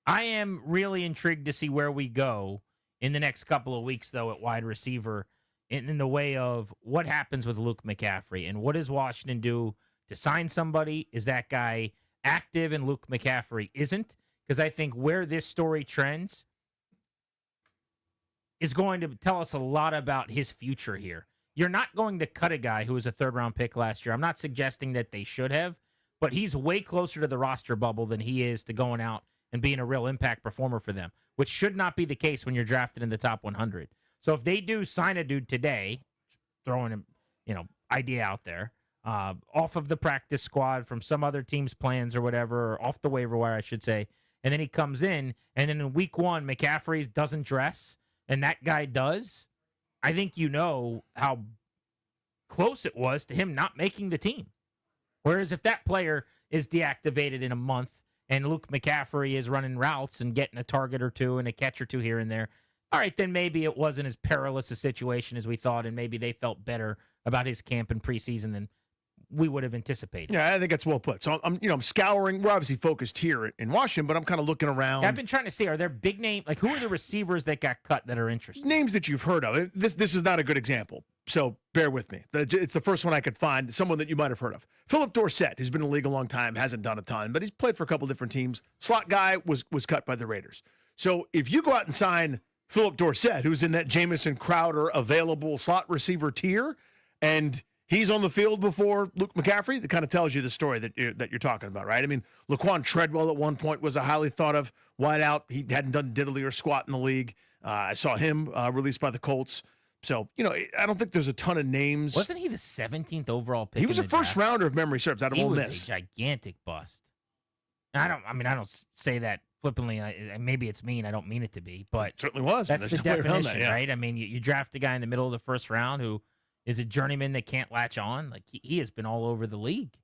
I am really intrigued to see where we go in the next couple of weeks, though, at wide receiver in the way of what happens with Luke McCaffrey and what does Washington do to sign somebody? Is that guy active and Luke McCaffrey isn't? Because I think where this story trends is going to tell us a lot about his future here. You're not going to cut a guy who was a third-round pick last year. I'm not suggesting that they should have, but he's way closer to the roster bubble than he is to going out and being a real impact performer for them, which should not be the case when you're drafted in the top 100. So if they do sign a dude today, throwing him, idea out there, off of the practice squad from some other team's plans or whatever, or off the waiver wire, I should say, and then he comes in, and then in week one, McCaffrey doesn't dress, and that guy does, I think how close it was to him not making the team. Whereas if that player is deactivated in a month, and Luke McCaffrey is running routes and getting a target or two and a catch or two here and there, all right, then maybe it wasn't as perilous a situation as we thought, and maybe they felt better about his camp in preseason than we would have anticipated. Yeah, I think that's well put. So I'm scouring. We're obviously focused here in Washington, but I'm kind of looking around. I've been trying to see, are there big names? Like, who are the receivers that got cut that are interesting? Names that you've heard of. This is not a good example, so bear with me. It's the first one I could find, someone that you might have heard of. Philip Dorsett, who's been in the league a long time, hasn't done a ton, but he's played for a couple different teams. Slot guy was cut by the Raiders. So if you go out and sign Philip Dorsett, who's in that Jamison Crowder available slot receiver tier, and he's on the field before Luke McCaffrey, that kind of tells you the story that you're talking about, right? I mean, Laquan Treadwell at one point was a highly thought of wideout. He hadn't done diddly or squat in the league. I saw him released by the Colts. So, I don't think there's a ton of names. Wasn't he the 17th overall pick? He was a first rounder, if memory serves, out of Ole Miss. He was a gigantic bust. And I don't say that flippantly. Maybe it's mean. I don't mean it to be, but it certainly was. That's the definition, yeah. right? I mean, you draft a guy in the middle of the first round who is a journeyman that can't latch on. Like he has been all over the league.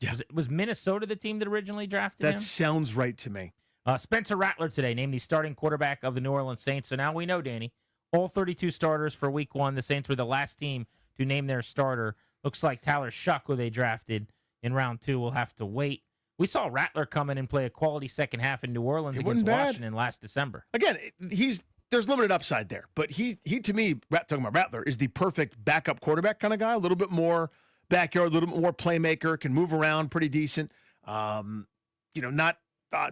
Yeah. Was Minnesota the team that originally drafted him? That sounds right to me. Spencer Rattler today named the starting quarterback of the New Orleans Saints. So now we know, Danny, all 32 starters for week one. The Saints were the last team to name their starter. Looks like Tyler Shuck, who they drafted in round 2, will have to wait. We saw Rattler come in and play a quality second half in New Orleans against Washington last December. Again, there's limited upside there, but he to me, talking about Rattler, is the perfect backup quarterback kind of guy. A little bit more backyard, a little bit more playmaker, can move around pretty decent. Not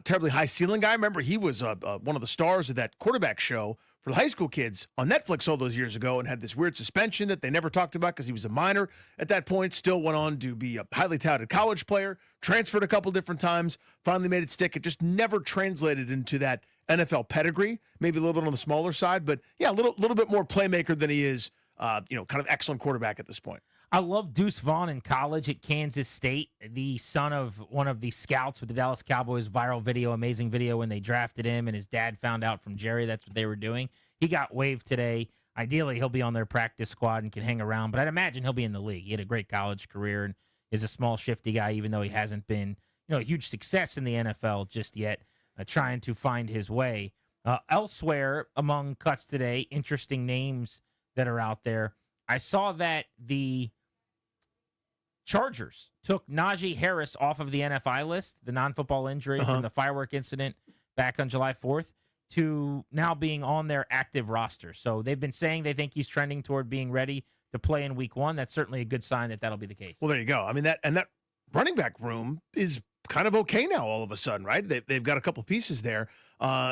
terribly high ceiling guy. Remember, he was one of the stars of that quarterback show for the high school kids on Netflix all those years ago, and had this weird suspension that they never talked about because he was a minor at that point. Still went on to be a highly touted college player, transferred a couple different times, finally made it stick. It just never translated into that NFL pedigree, maybe a little bit on the smaller side, but yeah, a little bit more playmaker than he is, kind of excellent quarterback at this point. I love Deuce Vaughn in college at Kansas State, the son of one of the scouts with the Dallas Cowboys. Viral video, amazing video when they drafted him and his dad found out from Jerry that's what they were doing. He got waived today. Ideally, he'll be on their practice squad and can hang around, but I'd imagine he'll be in the league. He had a great college career and is a small, shifty guy, even though he hasn't been, a huge success in the NFL just yet, trying to find his way. Elsewhere, among cuts today, interesting names that are out there. I saw that the Chargers took Najee Harris off of the NFI list, the non-football injury from the firework incident back on July 4th, to now being on their active roster. So they've been saying they think he's trending toward being ready to play in week 1. That's certainly a good sign that that'll be the case. Well, there you go. I mean, that running back room is kind of okay now all of a sudden, right? They've got a couple pieces there,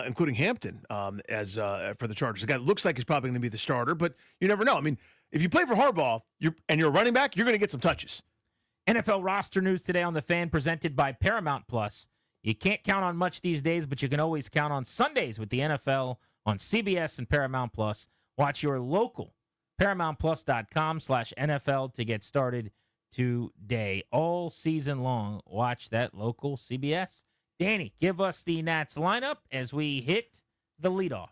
including Hampton as for the Chargers. The guy that looks like he's probably going to be the starter, but you never know. I mean, if you play for Harbaugh and you're a running back, you're going to get some touches. NFL roster news today on The Fan, presented by Paramount Plus. You can't count on much these days, but you can always count on Sundays with the NFL on CBS and Paramount Plus. Watch your local ParamountPlus.com/NFL to get started today. All season long, watch that local CBS. Danny, give us the Nats lineup as we hit the leadoff.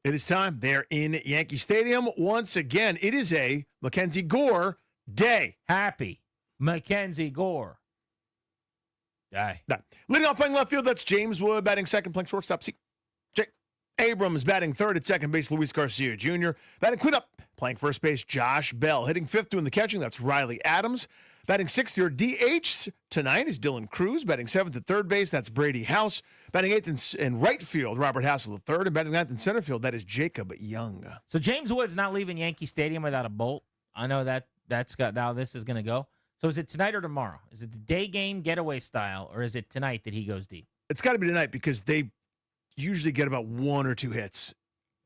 It is time. They're in Yankee Stadium once again. It is a Mackenzie Gore day. Happy Mackenzie Gore day. Leading off playing left field, that's James Wood. Batting second, playing shortstop, Jake Abrams. Batting third at second base, Luis Garcia Jr. Batting cleanup, playing first base, Josh Bell. Hitting fifth, doing the catching, that's Riley Adams. Batting sixth, your DH tonight is Dylan Cruz. Batting seventh at third base, that's Brady House. Batting eighth in right field, Robert Hassel III. And batting ninth in center field, that is Jacob Young. So James Wood's not leaving Yankee Stadium without a bolt. I know that's got how this is going to go. So is it tonight or tomorrow? Is it the day game getaway style, or is it tonight that he goes deep? It's got to be tonight because they usually get about 1 or 2 hits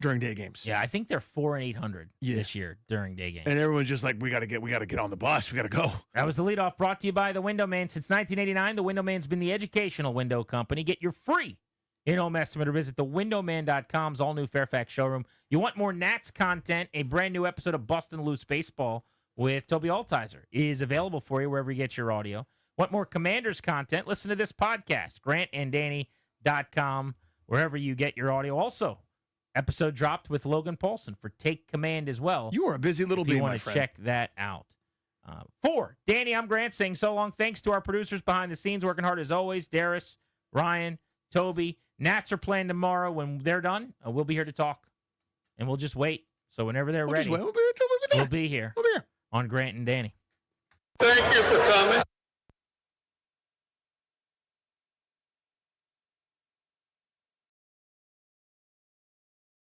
during day games. Yeah, I think they're 4 and 800 this year during day games. And everyone's just like, we got to get on the bus. We got to go. That was the leadoff, brought to you by the Window Man. Since 1989, the Window Man's been the educational window company. Get your free in-home estimate or visit thewindowman.com's all-new Fairfax showroom. You want more Nats content? A brand new episode of Bustin' Loose Baseball with Toby Altizer is available for you wherever you get your audio. Want more Commanders content? Listen to this podcast, grantanddanny.com, wherever you get your audio. Also, episode dropped with Logan Paulson for Take Command as well. You are a busy little bee, my want to friend. check that out. For Danny, I'm Grant saying so long. Thanks to our producers behind the scenes, working hard as always. Darius, Ryan, Toby. Nats are playing tomorrow. When they're done, we'll be here to talk. And we'll just wait. So whenever they're ready, We'll be we'll be here on Grant and Danny. Thank you for coming.